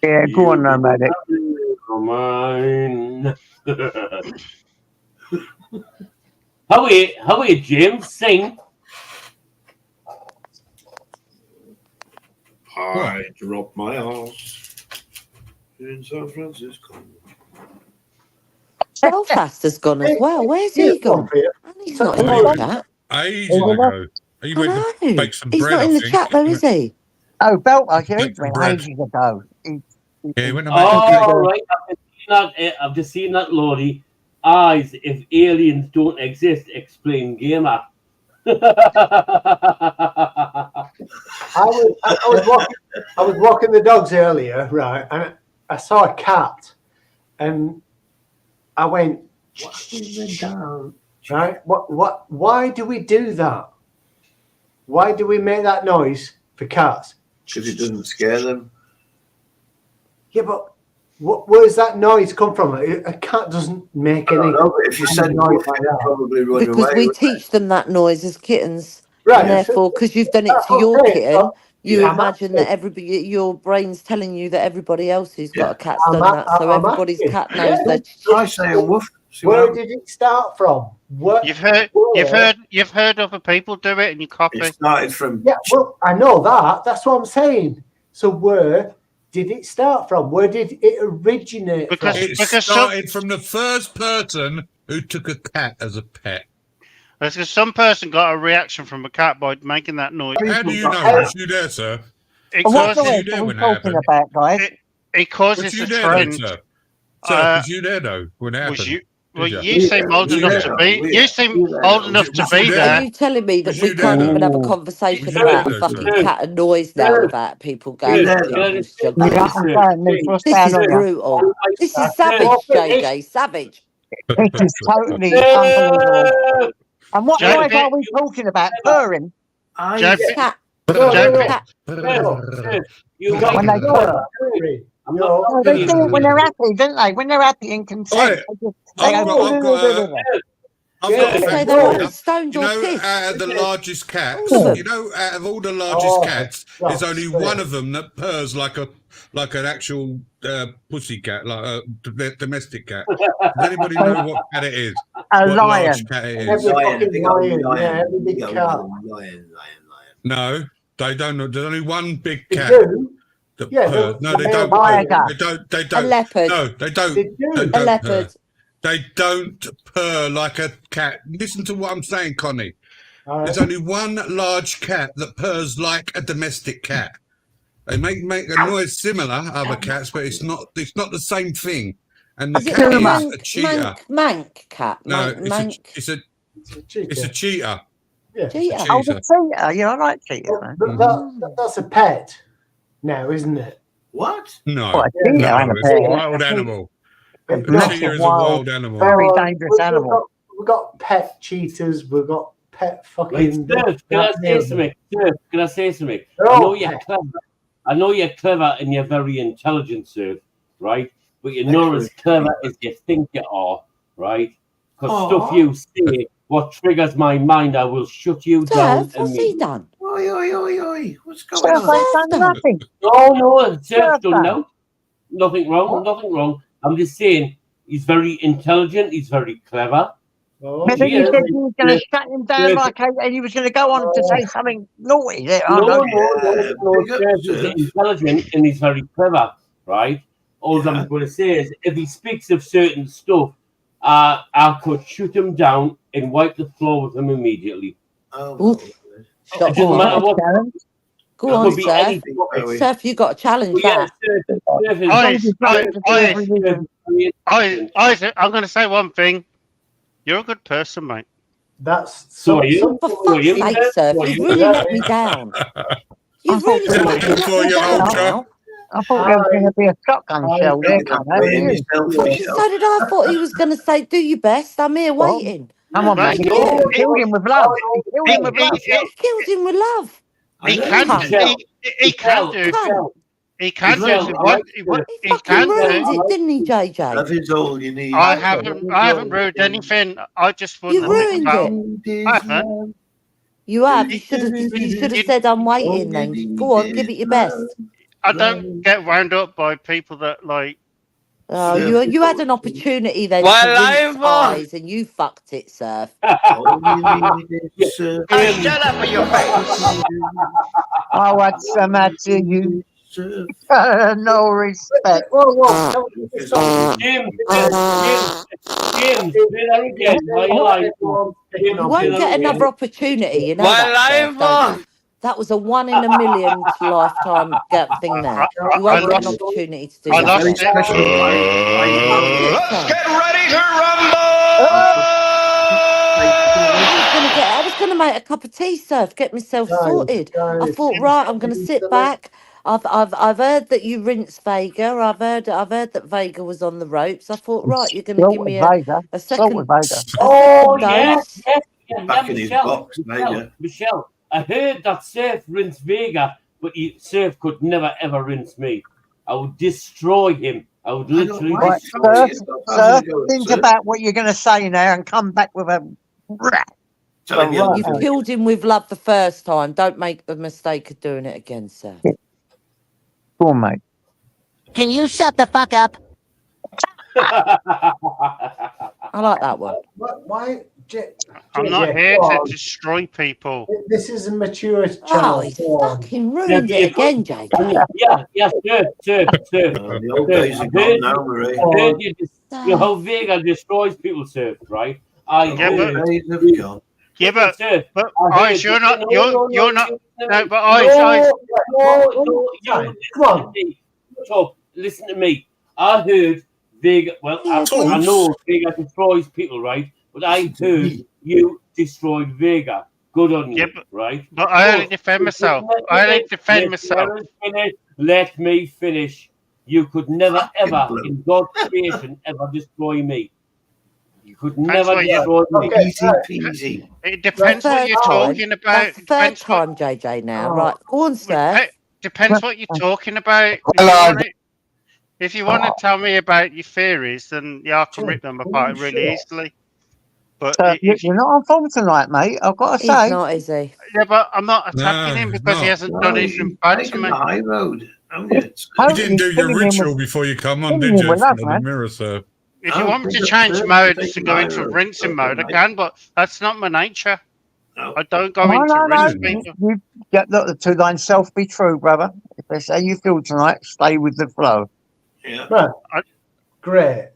Yeah, go on now, medic. Mine. How are you, James? Sing. I dropped my ass in San Francisco. Belfast has gone as well. Where's he gone? And he's not in the chat. Ages ago. He went to bake some He's bread, not in I the think. chat though, is he? Oh, Belfast, yeah, Bake he went bread. ages ago. Yeah, he went to Oh, right. I've just seen that, Lordy. Eyes, if aliens don't exist, explain gamer. I was walking the dogs earlier, right, and I saw a cat, and I went, "What is the dog?" Right? What? Why do we do that? Why do we make that noise for cats? Because it doesn't scare them. Yeah, but where's that noise come from? A cat doesn't make any. No, but if you said noise like that, probably run Because away. we teach them that noise as kittens. Right. And therefore, because you've done it to your kitten, You Yeah. imagine that everybody, your brain's telling you that everybody else who's got a cat's I'm done that, so I'm everybody's asking. cat knows Yeah. that. Try saying woof. See what Where happens. did it start from? What? You've heard other people do it, and you copy. It started from. Yeah, well, I know that. That's what I'm saying. So where did it start from? Where did it originate from? It started from the first person who took a cat as a pet. That's because some person got a reaction from a cat by making that noise. How do you know? Was you there, sir? What Was noise you there are we when it talking happened? about, guys? It causes Was you the there, though, trend. sir? Sir, was you there though when it Was happened? you? Well, Did you seem old enough to be. You seem old enough to be Are there. you telling me that Was we you there, can't though? even have a Was conversation you about there, a though, fucking sir? cat and noise now without people going there, to though. people's Yeah, juggles? I'm saying this. What's This going is on here? brutal. This is savage, JJ. Savage. This is totally unbelievable. And what noise are we talking about? Purring? Cat. Cat. You When they purr. I'm not No, they do it when they're happy, don't they? When they're happy and content. They go, I've got a Say fact they for weren't you. stoned You or know, pissed. out of the largest cats, All of them. you know, out of all the largest cats, there's only one of them that purrs like an actual pussy cat, like a domestic cat. Does anybody know what cat it is? A what lion. large cat it is? Every fucking lion. Yeah, every big cat. No, they don't know. There's only one big They cat do. that Yeah, purrs. No, they the don't. male Purr. tiger. They don't. A leopard. No, they don't. They do. They A don't leopard. purr. They don't purr like a cat. Listen to what I'm saying, Connie. There's only one large cat that purrs like a domestic cat. They make a noise similar other cats, but it's not the same thing. And the Is it cat a is a cheetah. mank cat? No, Mank. it's a cheetah. Yeah. Cheetah. Oh, the cheetah. Yeah, I like cheetah. Man. But that's a pet now, isn't it? What? No, Oh, a cheetah no, ain't a it's a pet. wild animal. A The massive cheetah is a wild, wild animal. very dangerous animal. We've got pet cheetahs. We've got pet Right, fucking. Steph, can I say something? Steph, can I say something? They're I know all you're pet. clever. I know you're clever and you're very intelligent, sir, right? But you're not as clever as you think you are, right? Because stuff you say, what triggers my mind, I will shut you down. Seth, what's he done? Oi, oi, oi, oi. What's going Surf on? ain't done nothing. No, Surf done done. no. Nothing wrong, nothing wrong. I'm just saying, he's very intelligent, he's very clever. But then you said you was going to shut him down and he was going to go on to say something naughty. There. Oh, No, no. Surf is intelligent and he's very clever, right? All I'm going to say is, if he speaks of certain stuff, I could shoot him down and wipe the floor with him immediately. Oh, it doesn't matter what. Go on, could be Seth. anything. Seth, you got to challenge that. I'm going to say one thing. You're a good person, mate. That's so. You? For fuck's sake, Seth, you've really let me down. You've really let me down. I thought there was going to be a shotgun shell there. So did I. Thought he was going to say, "Do your best. I'm here waiting." Come on, man. He killed him with love. He killed him with love. He killed him with love. He can do. He can do. He can do. He fucking ruined it, didn't he, JJ? Love is all you need. I haven't ruined anything. I just won You the ruined it. I haven't. You have. You should have said, "I'm waiting." Then go on, give it your best. I don't get wound up by people that like. Oh, you had an opportunity then Well, to rinse eyes and you fucked it, Surf. Shut up with your face. Oh, what's the matter, you? No respect. Whoa. James, You won't get another opportunity, you know that, Surf, don't you? That was a 1 in a million lifetime thing there. You won't get an opportunity to do that. Let's get ready to rumble! I was going to make a cup of tea, Surf, get myself sorted. I thought, right, I'm going to sit back. I've heard that you rinsed Vega. I've heard that Vega was on the ropes. I thought, right, you're going to give me a second. Oh, yes. Back in his box, Michelle, I heard that Surf rinsed Vega, but Surf could never ever rinse me. I would destroy him. I would literally destroy him. Sir, think about what you're going to say now and come back with a... Tell him you'll You've do it. killed him with love the first time. Don't make the mistake of doing it again, sir. Go on, mate. Can you shut the fuck up? I like that one. Why? I'm not here to destroy people. This is a mature channel. Oh, he's fucking ruined it again, Jake. Yeah, sir. The old days are gone now, Marie. I heard you how Vega destroys people, sir, right? I Yeah, heard but- Days have gone. Yeah, but sir, Ice, you're not. You're not. No, but Ice. Come on. Listen to me. I heard Vega. Well, I know Vega destroys people, right? But I heard you destroyed Vega. Good on you, right? But I only defend myself. Let me finish. You could never, ever, in God's creation, ever destroy me. You could never destroy me. Easy peasy. It depends what you're talking about. That's the third time, JJ, now. Right, go on, sir. Depends what you're talking about. If you want to tell me about your theories, then yeah, I can rip them apart really easily. But you're not on form tonight, mate. I've got to say. He's not, is he? Yeah, but I'm not attacking him because he hasn't done anything bad to me. The high road. You didn't do your ritual before you come on, did you? In front of the mirror, sir. If you want me to change modes to go into rinsing mode, I can, but that's not my nature. I don't go into rinsing. You get the to thine-self be true, brother. If they say you feel tonight, stay with the flow. Yeah. Right. Great.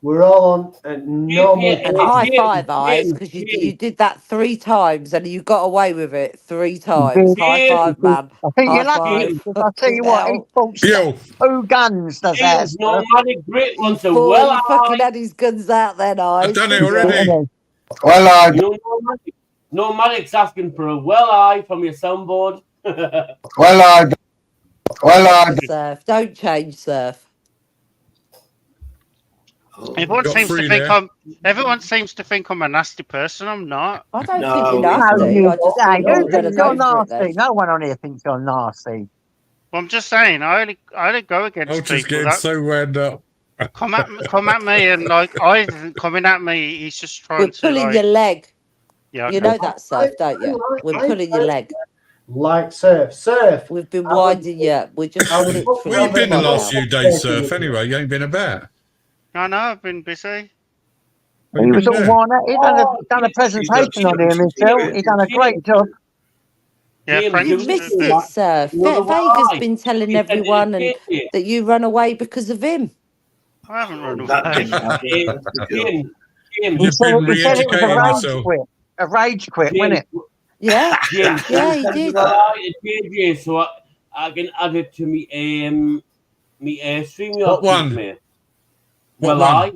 We're all on a normal. And high five, Eyes, because you did that 3 times and you got away with it 3 times. High five, man. I think you're High lucky. five. I'll tell you what, he fought 2 guns. Does that? Nomadic great ones. He fucking had his guns out then, Eyes. I've done it already. Well, Nomadic's asking for a well-eye from your soundboard. Surf. Don't change, Surf. Everyone seems to think I'm a nasty person. I'm not. I don't think you're nasty. I just think you you're think you're nasty. No one on here thinks you're nasty. Well, I'm just saying, I only go against I'm just people getting so wound up. come at me, and like I isn't coming at me. He's just trying We're pulling your leg. Yeah, you know that, Surf, don't you? We're pulling your leg. Like Surf. We've been winding you up. We're just literally. Where you been the last few days, Surf? Anyway, you ain't been about. I know, I've been busy. He was all worn out. He done a presentation on him himself. He done a great job. Yeah, you missed it, Surf. Vega's been telling everyone that you run away because of him. I haven't run away. He said it was a rage quit. A rage quit, wasn't it? Yeah, yeah, he did. So I can add it to me stream. What one? Well, I.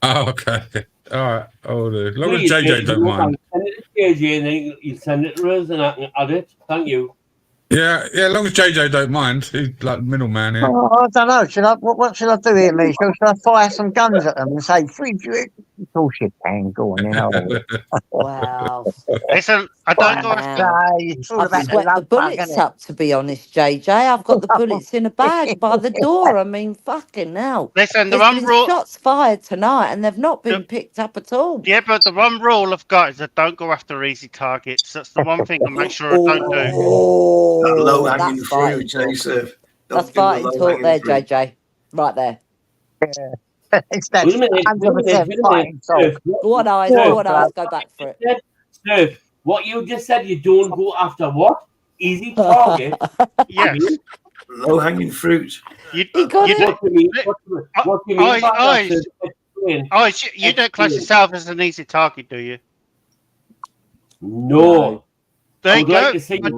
Oh, okay. All right. Oh, as long as JJ don't mind. Send it to JJ and then you send it to us and I can add it. Thank you. Yeah, as long as JJ don't mind. He's like the middleman here. Oh, I don't know. What should I do here, me? Should I fire some guns at them and say, free you? Of course you can. Go on, you know. Wow. Listen, I don't know. I've swept the bullets up, to be honest, JJ. I've got the bullets in a bag by the door. I mean, fucking hell. Listen, There's been shots fired tonight and they've not been picked up at all. Yeah, but the one rule I've got is I don't go after easy targets. That's the one thing I make sure I don't do. That low-hanging fruit, Surf. That's fighting talk there, JJ. Right there. It's that 100% fighting talk. Go on, Eyes. Go on, Eyes. Go back for it. Surf, what you just said, you don't go after what? Easy target? Yes. Low-hanging fruit. He got it. What do you mean by that? You don't class yourself as an easy target, do you? No. There you go. There you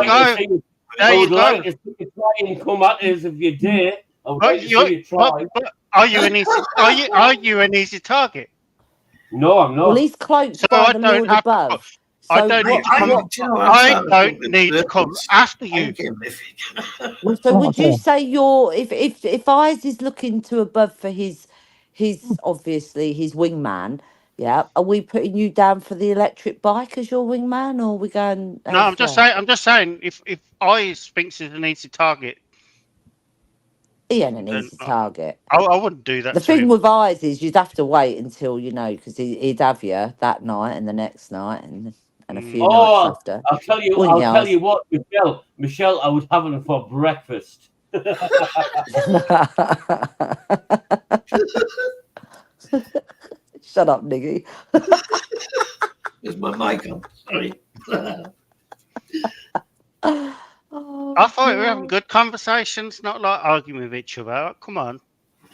go. There you go. If you try and come at us if you dare, I would like to see you try. But are you an easy? Are you an easy target? No, I'm not. Well, he's cloaked by the Lord above. I don't need to come. I don't need to come after you. So would you say if Eyes is looking to above for his obviously his wingman? Yeah, are we putting you down for the electric bike as your wingman, or are we going? No, I'm just saying. If Eyes thinks he's an easy target, He ain't an easy target. I wouldn't do that. The to thing him. with eyes is you'd have to wait until, because he'd have you that night and the next night and a few nights after. I'll tell you what, Michelle, I was having for breakfast. Shut up, Niggy. Is my mic on? Sorry. I thought we were having good conversations, not like arguing with each other. Come on.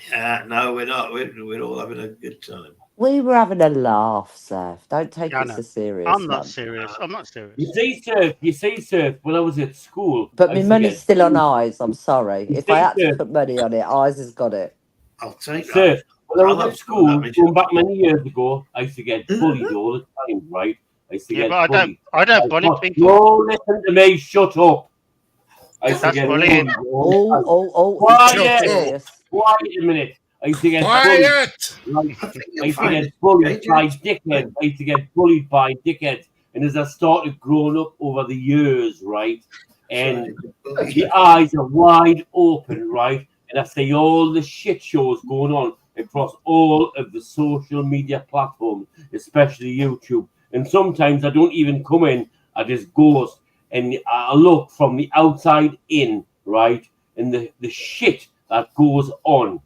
Yeah, no, we're not. We're all having a good time. We were having a laugh, Seth. Don't take it so serious. I'm not man. serious. I'm not serious. You see, Surf, when I was at school. But my money's still on eyes. I'm sorry. If I had to put money on it, eyes has got it. I'll take that. Surf, when I was at school, going back many years ago, I used to get bullied all the time, right? I used to get bullied. I don't bully people. No, listen to me. Shut up. I used to get bullied. Quiet. Quiet a minute. I used to get bullied. I used to get bullied by dickheads. I used to get bullied by dickheads. And as I started growing up over the years, right, and the eyes are wide open, right, and I see all the shit shows going on across all of the social media platforms, especially YouTube. And sometimes I don't even come in, I just ghost and I look from the outside in, right, and the shit that goes on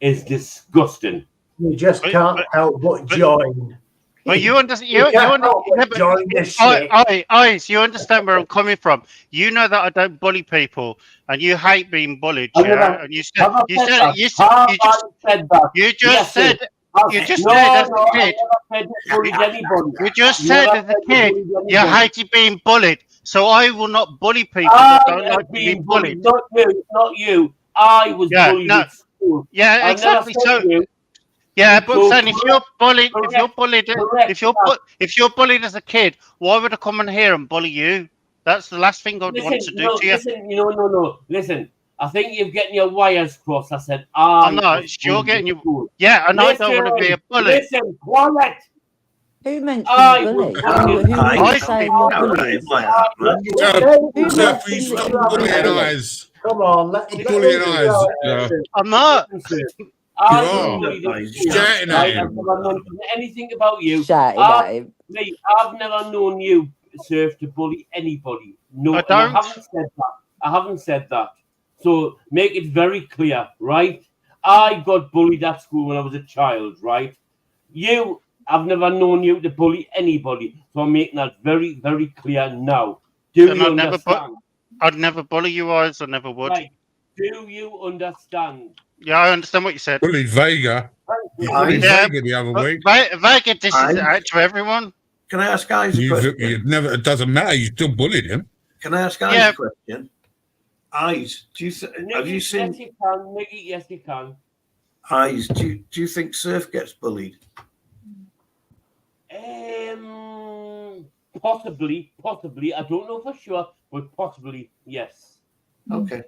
is disgusting. You just can't help but join. But you understand. You understand where I'm coming from. You know that I don't bully people, and you hate being bullied. Yeah? And you said as a kid you hated being bullied. So I will not bully people that don't like being bullied. Not you. I was bullied at school. Yeah, exactly. So. Yeah, but saying if you're bullied as a kid, why would I come in here and bully you? That's the last thing I'd want to do to you. No. Listen, I think you're getting your wires crossed. I said, I'm not. You're getting your. Yeah, and I don't want to be a bully. Listen, quiet. Who mentioned bully? Who was saying you're bullying? Stop bullying eyes. Come on, let's bullying eyes. Yeah. I'm not. I've never known anything about you. I've never known you, Surf, to bully anybody. No, I haven't said that. So make it very clear, right? I got bullied at school when I was a child, right? I've never known you to bully anybody. So I'm making that very, very clear now. Do you understand? I'd never bully you, eyes. I never would. Right. Do you understand? Yeah, I understand what you said. Bullied Vega. You bullied Vega the other week. Vega dishes it out to everyone. Can I ask guys a question? It doesn't matter. You still bullied him. Can I ask guys a question? Eyes, have you seen? Yes, you can. Niggy, yes, you can. Eyes, do you think Surf gets bullied? Possibly. I don't know for sure, but possibly, yes. Okay.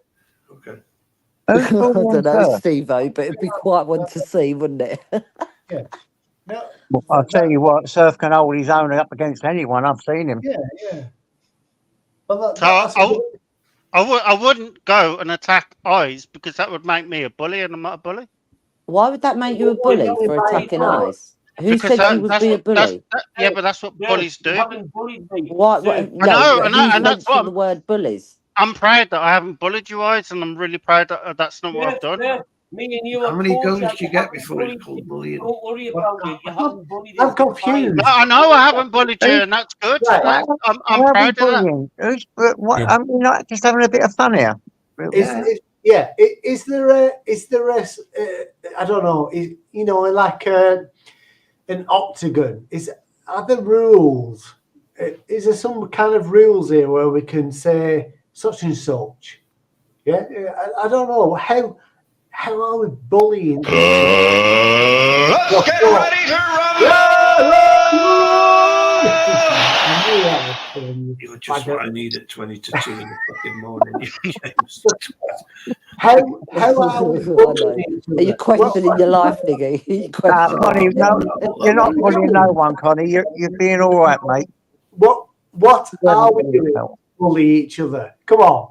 I don't know, Steve-O, but it'd be quite one to see, wouldn't it? Yeah. No, well, I'll tell you what, Surf can hold his own up against anyone. I've seen him. Yeah. Well, I wouldn't go and attack Eyes because that would make me a bully, and I'm not a bully. Why would that make you a bully for attacking Eyes? Who said you would be a bully? Yeah, but that's what bullies do. Why? And that's what the word bullies. I'm proud that I haven't bullied you, Eyes, and I'm really proud that that's not what I've done. Me and you. How many goes do you get before it's called bullying? Don't worry about it. You haven't bullied. I'm confused. I know I haven't bullied you, and that's good. Right. I'm proud of that. I'm not just having a bit of fun here. Is there a I don't know, like an octagon? Are there rules? Is there some kind of rules here where we can say such and such? Yeah, I don't know how are we bullying? Let's get ready to You're just what I need at 20 to 2 in the fucking morning. How are we bullying? Are you questioning your life, Niggy? Connie, you're not bullying no one, Connie. You're being all right, mate. What are we doing to bully each other? Come on.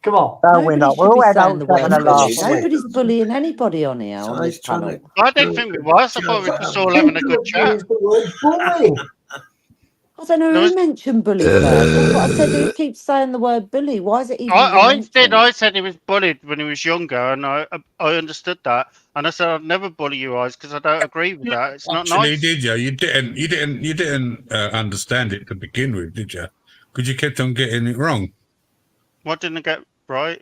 Come on. No, we're Nobody not. We're should all be saying the adults having word a laugh, bully. aren't we? Nobody's bullying anybody on here on this panel. I didn't think we was. I thought we were just all having a good chat. The word bully. I don't know There who was, mentioned bully first. That's what I said. Who keeps saying the word bully? Why is it even been mentioned? I said he was bullied when he was younger, and I understood that. And I said I'd never bully you guys because I don't agree with that. It's not Actually, nice. did you? You didn't understand it to begin with, did you? Because you kept on getting it wrong. What didn't I get right?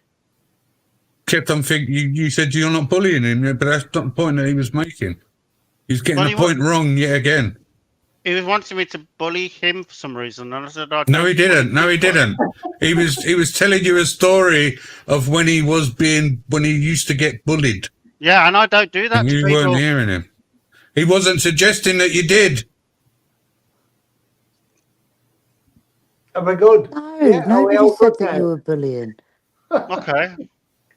Kept on thinking. You said you're not bullying him, but that's not the point that he was making. He's getting the point wrong yet again. He was wanting me to bully him for some reason, and I said I No, don't he didn't. No, he didn't. He was telling you a story of when he used to get bullied. Yeah, and I don't do that And to you people. weren't hearing him. He wasn't suggesting that you did. Am I good? No, Yeah, nobody said that you were bullying. Okay,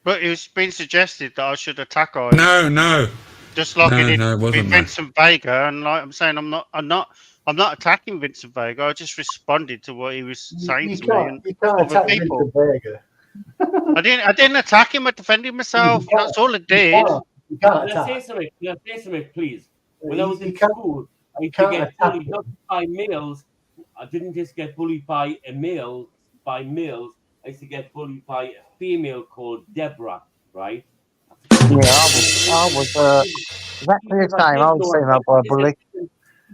but it was being suggested that I should attack eyes. No. Just like No, it did no, it with wasn't, mate. Vincent Vega, and like I'm saying, I'm not attacking Vincent Vega. I just responded to what he was saying to me and You can't other attack people. Mr. Vega. I didn't attack him. I defended myself. That's all I did. You can't Can I say attack. something? Can I say something, please? When I You was in can't- school, I used to can't get attack bullied not by males. I didn't just get bullied by males. I used to get bullied by a female called Deborah, right? Yeah, I was exactly the same. I was female by a bully.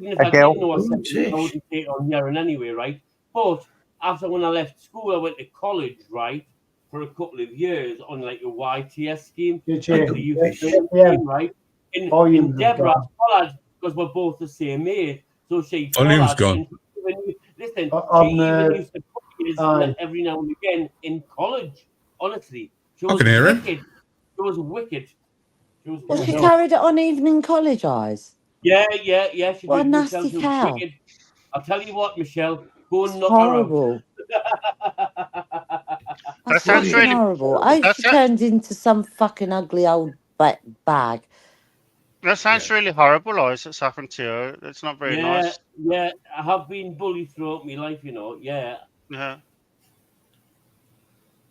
Even if A I girl. didn't know I wouldn't say it on here and anyway, right? But after when I left school, I went to college, right, for a couple of years on like a YTS scheme, like the youth training scheme, right? And Deborah followed because we're both the same age, so she Volume's followed. gone. And listen, On, she even used to put us every now and again in college. Honestly, she was can hear it. wicked. She was wicked. She was. Well, she carried it on even in college, eyes. Yeah. She What a did. nasty Michelle, she was cow. wicked. I'll tell you what, Michelle, go and It's knock horrible. her out. That's sounds fucking really- horrible. I hope she turns into some fucking ugly old bag. That sounds really horrible, Lois. That's happened to you. It's not very nice. Yeah, I have been bullied throughout my life, you know. Yeah.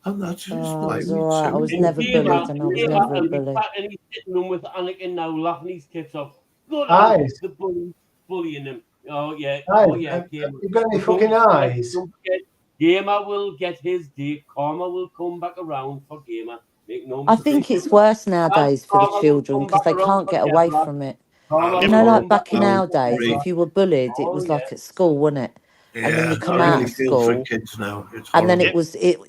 And that's Oh, I was all right. I was never bullied, and I was never a bully. And he's sitting room with Anakin now, laughing his tits off. Good Eyes. on the bully, bullying him. Oh yeah. Eyes. Oh yeah. Have you got any fucking eyes? Don't forget, Gamer will get his day. Karma will come back around for Gamer. Make no I think mistake. it's worse nowadays for the Karma will children come because back they around can't for get away Deborah. from it. Karma You will know, like come back in around our for days, Deborah. if you were bullied, it Oh, was yeah. like at school, wasn't it? And then you come I out really of feel for school, kids now. It's and then horrible.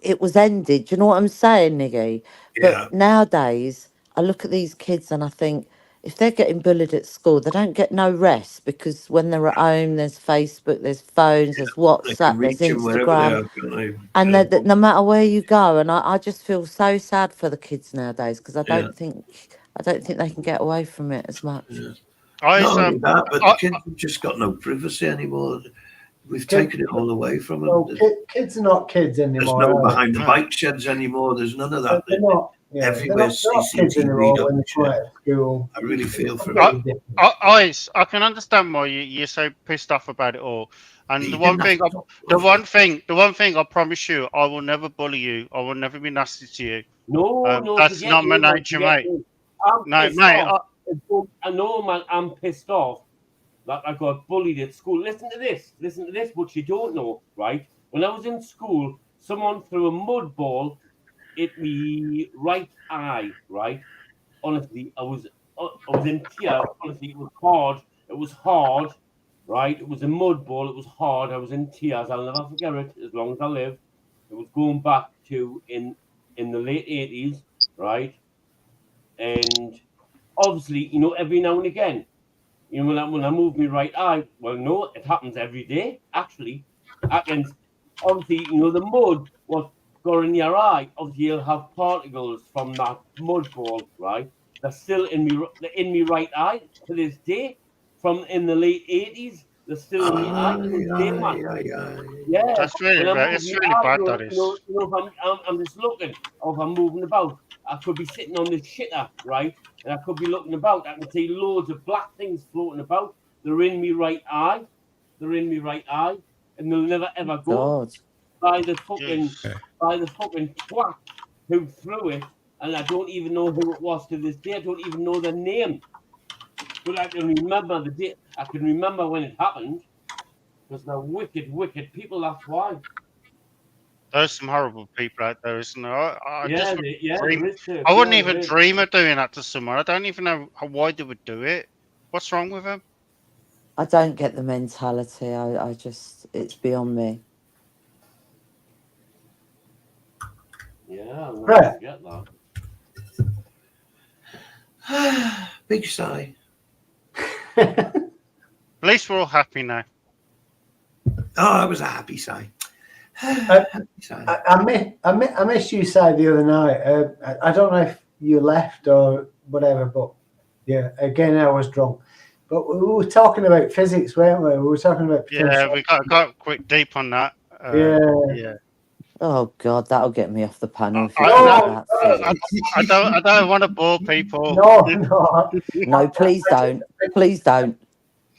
it was ended. Do you know what I'm saying, Niggy? But Yeah. nowadays, I look at these kids and I think if they're getting bullied at school, they don't get no rest because when they're at home, there's Facebook, there's phones, there's They WhatsApp, can there's reach them wherever they Instagram. are, can't they? And that no matter where you go, and I just feel so sad for the kids nowadays because I don't think they can get away from it as much. Not only that, but the kids have just got no privacy anymore. We've taken it all away from them. No, kids are not kids There's anymore. no are they? behind the bike sheds anymore. There's none of that. They're not. Yeah, Everywhere's they're not kids anymore CCTV. when they come out of school. I really feel for I them. can understand why you're so pissed off about it all. And You the one didn't thing, have the one thing I promise you, I will never bully you. I will never be nasty to you. No, that's forget not my me, man, nature, forget mate. me. I'm No, pissed mate. off. I know, man. I'm pissed off that I got bullied at school. Listen to this. What you don't know, right? When I was in school, someone threw a mud ball at me right eye, right? Honestly, I was in tears. Honestly, it was hard. It was hard, right? It was a mud ball. It was hard. I was in tears. I'll never forget it as long as I live. It was going back to in the late 80s, right? And obviously, you know, every now and again, you know, when I move my right eye, well, no, it happens every day. Actually, happens. Obviously, you know, the mud what got in your eye. Obviously, you'll have particles from that mud ball, right? They're still in me right eye to this day. From in the late 80s, they're still in the eye to this day, man. Yeah, That's really when I'm bad. It's moving really eye, bad. you know, That is. you know, if I'm just looking, or if I'm moving about, I could be sitting on this shitter, right? And I could be looking about. I can see loads of black things floating about. They're in me right eye. And they'll never ever go God. by the fucking twat who threw it, and I don't even know who it was to this day. I don't even know their name. But I can remember the day. I can remember when it happened. Because they're wicked, wicked people. That's why. There's some horrible people out there, isn't there? I just there is too. I wouldn't Yeah, even there is. dream of doing that to someone. I don't even know why they would do it. What's wrong with them? I don't get the mentality. I just, it's beyond me. Yeah, I Right. get that. Big sigh. At least we're all happy now. Oh, it was a happy sigh. I missed you, Si, the other night. I don't know if you left or whatever, but yeah, again, I was drunk. But we were talking about physics, weren't we? We were talking about Yeah, we got quick deep on that. Yeah. Oh God, that'll get me off the panel. If you I don't want to bore people. No, please don't. Please don't.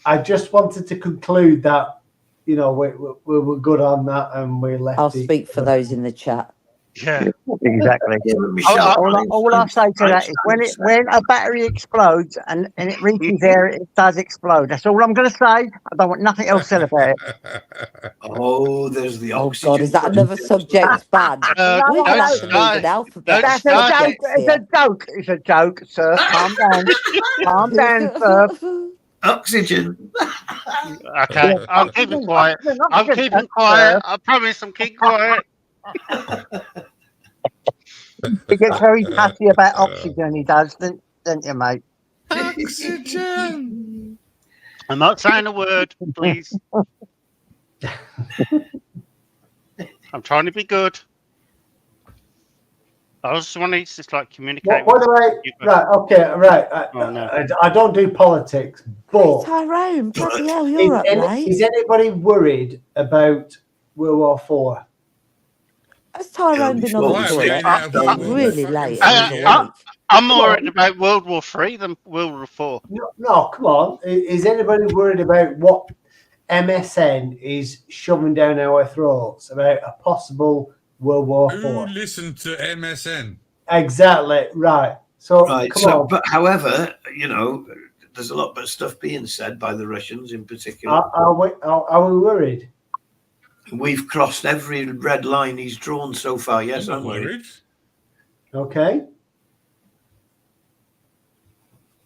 I just wanted to conclude that, you know, we were good on that, and we left. I'll speak for those in the chat. Yeah, exactly. All I say to that is when a battery explodes and it reaches there, it does explode. That's all I'm going to say. I don't want nothing else said about it. Oh, there's the oxygen. God, is that another subject bad? We're going to have to need an alphabet. That's a joke. It's a joke. It's a joke, sir. Calm down. Calm down, sir. Oxygen. Okay, I'm keeping quiet. I'm keeping quiet. I promise I'm keeping quiet. He gets very fussy about oxygen, he does, don't you, mate? Oxygen. I'm not saying a word, please. I'm trying to be good. I just want to just like communicate. Right, okay, right. I don't do politics, but Tyrone, bloody hell, you're up late. Is anybody worried about World War IV? Has Tyrone been on the toilet? Really late. I'm more worried about World War III than World War IV. No, come on. Is anybody worried about what MSN is shoving down our throats about a possible World War IV? Who listened to MSN? Exactly, right. So, come on. But however, you know, there's a lot of stuff being said by the Russians in particular. Are we worried? We've crossed every red line he's drawn so far. Yes, I'm worried. Okay.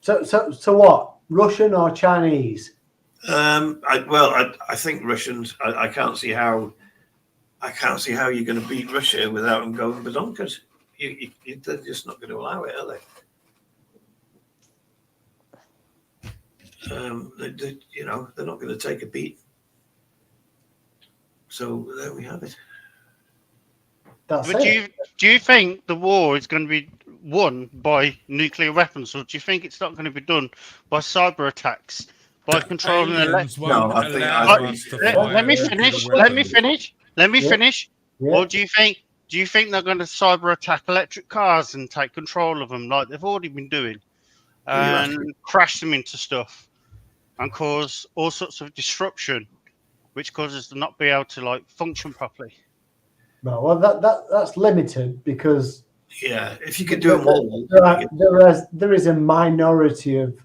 So what? Russian or Chinese? I think Russians. I can't see how. I can't see how you're going to beat Russia without them going badonkers. They're just not going to allow it, are they? You know, they're not going to take a beat. So there we have it. But do you think the war is going to be won by nuclear weapons, or do you think it's not going to be done by cyber attacks, by controlling Let me finish. Yeah. Or do you think they're going to cyber attack electric cars and take control of them like they've already been doing, and crash them into stuff and cause all sorts of disruption, which causes them not be able to like function properly? No, well, that's limited because if you could do them all, there is a minority of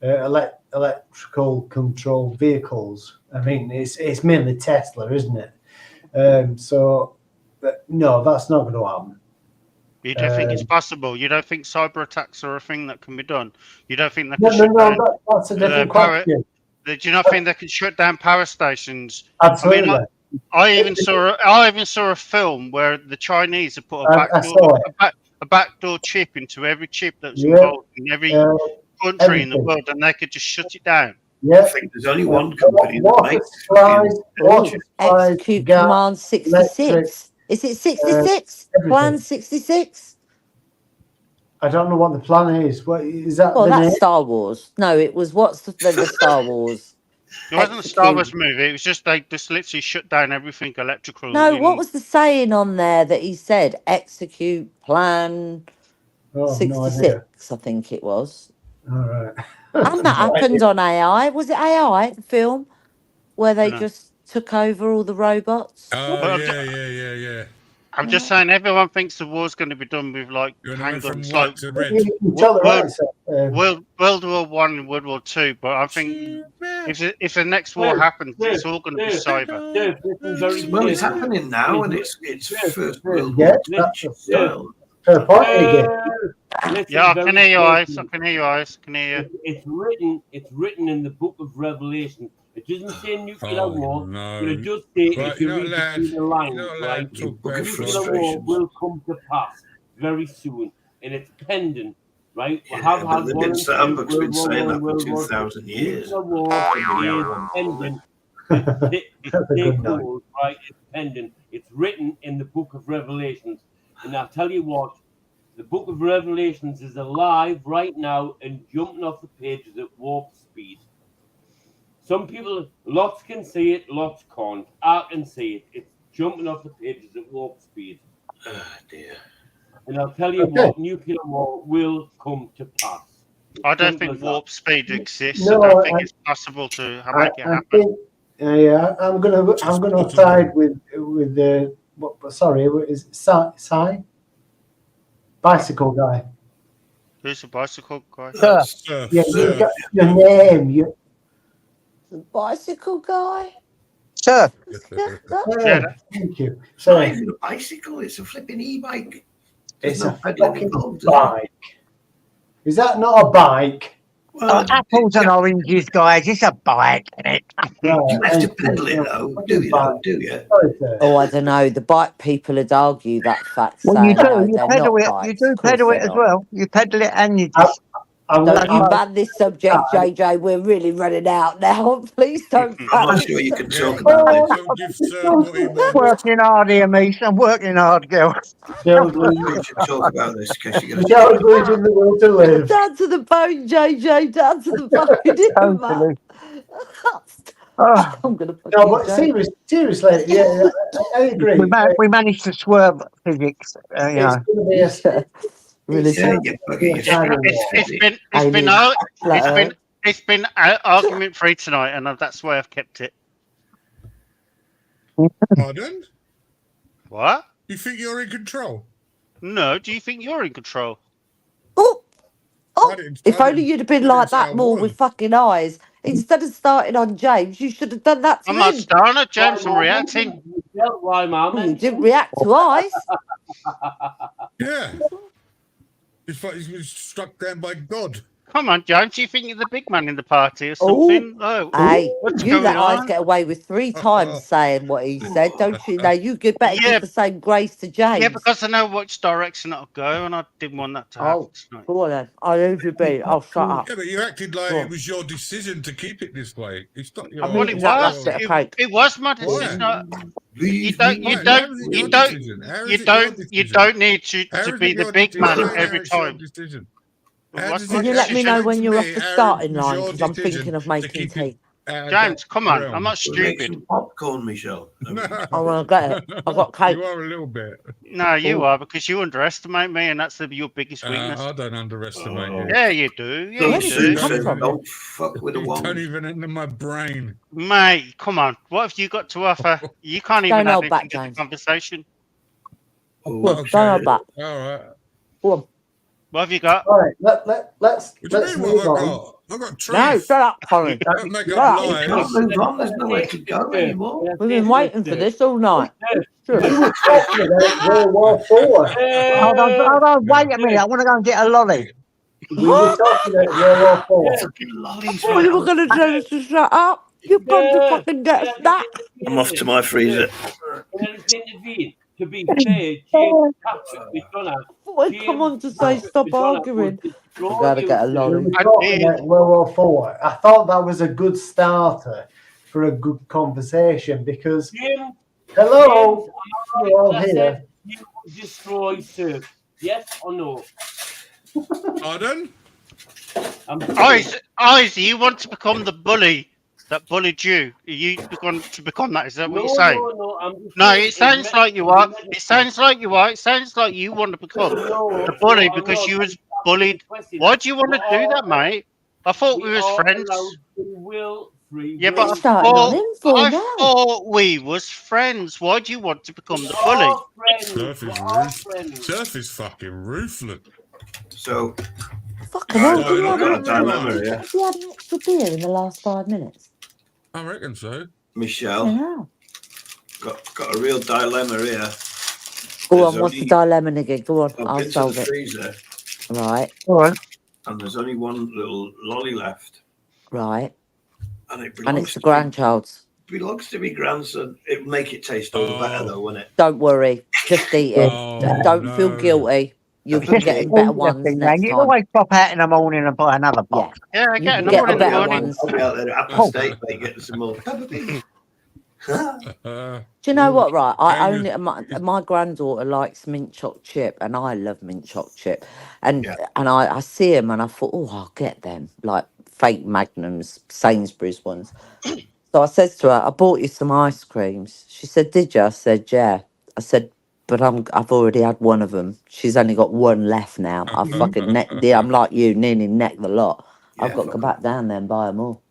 electrical control vehicles. I mean, it's mainly Tesla, isn't it? No, that's not going to happen. You don't think it's possible? You don't think cyber attacks are a thing that can be done? You don't think that that's a different question. Do you not think they can shut down power stations? Absolutely. I mean, I even saw a film where the Chinese have put a backdoor chip into every chip that's involved in every country in the world, and they could just shut it down. Yeah. I think there's only one company that makes Execute Command 66. Is it 66? Plan 66? I don't know what the plan is. What is that? Well, that's Star Wars. No, it was what's the Star Wars? It wasn't a Star Wars movie. It was just they just literally shut down everything electrical. No, what was the saying on there that he said? Execute Plan 66, I think it was. All right. And that happened on AI. Was it AI, the film, where they just took over all the robots? Oh, yeah. I'm just saying, everyone thinks the war's going to be done with like You're going to went from handguns, white like to red. World War One and World War Two. But I think if the next war happens, it's all going to be cyber. Well, it's happening now, and it's First World Yeah, War that's style. fair point, AJ. Yeah, I can hear you, Ice. I can hear you, Ice. I can hear you. It's written in the book of Revelation. It doesn't say nuclear war, no. but it does say, Right, if you you're read not allowed- between the you're lines, not allowed right, to talk about nuclear war frustrations. will come to pass very soon, and it's pending, right? We Yeah, have but had they've one been and saying- two, Hamburg's been World War saying One, that for World War 2,000 Two. years. Nuclear war is pending. It's take hold, right? It's pending. It's written in the book of Revelations, and I'll tell you what. The book of Revelations is alive right now and jumping off the pages at warp speed. Some people, lots can see it, lots can't. I can see it. It's jumping off the pages at warp speed. Oh, dear. And I'll tell you what, nuclear war will come to pass. I don't Simple think as that. warp speed exists. No, I don't think I- it's possible to I make it happen. think, yeah, I'm gonna side with the sorry, is it Si? Bicycle guy. Who's the bicycle guy? Yeah, you got your name. You. The bicycle guy. Sir. Yeah, thank you. It's So not even a bicycle, it's a flipping e-bike. it's There's no a pedaling fucking involved, is it? bike. Is that not a bike? Well, apples and oranges, guys. It's a bike, isn't it? you have to pedal it though, do you? Do you? Oh, I don't know. The bike people would argue that fact, Well, you saying no, do. You they're pedal not it. bikes. You do Of course pedal it they're as not. well. You pedal it and you just. Don't you ban this subject, JJ. We're really running out now. Please don't. I'm not sure you can talk about it. Don't give Sir what he I'm wants. working hard here, Meese. I'm working hard, girl. I'm not sure you should talk about this because you're going to Michelle's losing the will to live. Down to the bone, JJ. Down to the bone. Totally. Oh, I'm gonna put No, but seriously, yeah, I agree. we managed to swerve physics. You It's know. going to be a. Really It's been argument free tonight, and that's why I've kept it. Pardon? What? You think you're in control? No, do you think you're in control? If only you'd have been like that more with fucking eyes. Instead of starting on James, you should have done that to I'm him. not starting at James, I'm reacting. Why, Well, you didn't react to eyes. Yeah. It's like he's been struck down by God. Come on, James, you think you're the big man in the party or something? Oh, Hey, what's you going let eyes on? get away with 3 times saying what he said, don't you? Now you better Yeah. give the same grace to James. Yeah, because I know which direction it'll go, and I didn't want that to happen tonight. Go on then. I'll leave you be. I'll shut up. Yeah, but you acted like Go it on. was your decision to keep it this way. It's not your. Well, it was. It was my decision. You don't need to be the big man every time. Can you let me know when you're off the starting line? Because I'm thinking of making tea. James, come on. I'm not stupid. Popcorn, Michelle. I want to get it. I've got cake. You are a little bit. No, you are, because you underestimate me, and that's your biggest weakness. I don't underestimate you. Yeah, you do. Yeah, Where you did you do. come from? Don't fuck with a You woman. don't even enter my brain. Mate, come on. What have you got to offer? You can't even Don't have hold back, anything in the James. conversation. Go on, don't hold back. All right. Go on. What have you got? All right, let's What do you mean, move what have I on. got? I've got trees. No, shut up, Colin. Don't make Shut up up. lies. Can't move on, there's nowhere to go anymore. We've been waiting for this all night. Sure. We were talking about World War IV. Hold on, wait a minute. I want to go and get a lolly. We were talking about World War IV. Lollies, Oh, you were going to tell us to shut up. You've gone to fucking get a snack. I'm off to my freezer. To be fair, James Patrick, we don't have. Boy, come on to say stop arguing. You gotta get a We lolly. were talking about World War IV. I thought that was a good starter for a good conversation because, hello, you're all here. You will destroy Surf. Yes or no? Pardon? Eyes, you want to become the bully that bullied you? Are you going to become that? Is that what you're saying? No, it sounds like you are. It sounds like you are. It sounds like you want to become the bully because you was bullied. Why do you want to do that, mate? I thought we was friends. Will Yeah, but starting on him for I now. thought we was friends. Why do you want to become the bully? Surf is fucking ruthless. So, Fucking hell, did I've you have got a an dilemma extra, here. have you had an extra beer in the last 5 minutes? I reckon so. Michelle, Hell. got a real dilemma here. Go on, what's the dilemma, nigga? Go on, I've I'll been to solve the it. freezer, Right, and there's only one little lolly left, right. and it And belongs it's the to me. grandchild's. Belongs to me grandson. It'd make it taste all the better, though, wouldn't it? Don't worry, just eat it. Don't feel guilty. You'll be getting better ones next You time. always pop out in the morning and buy another box. Yeah, I You get can another get one the in the better morning. ones. I'll be out there at 8:30, mate, getting some more pepper pig. Do you know what, right? I only my granddaughter likes mint choc chip, and I love mint choc chip. And I see them, and I thought, oh, I'll get them, like fake Magnums, Sainsbury's ones. So I said to her, I bought you some ice creams. She said, did you? I said, yeah. I said, but I've already had one of them. She's only got one left now. I fucking I'm like you, nearly neck the lot. I've got to go back down there and buy them all.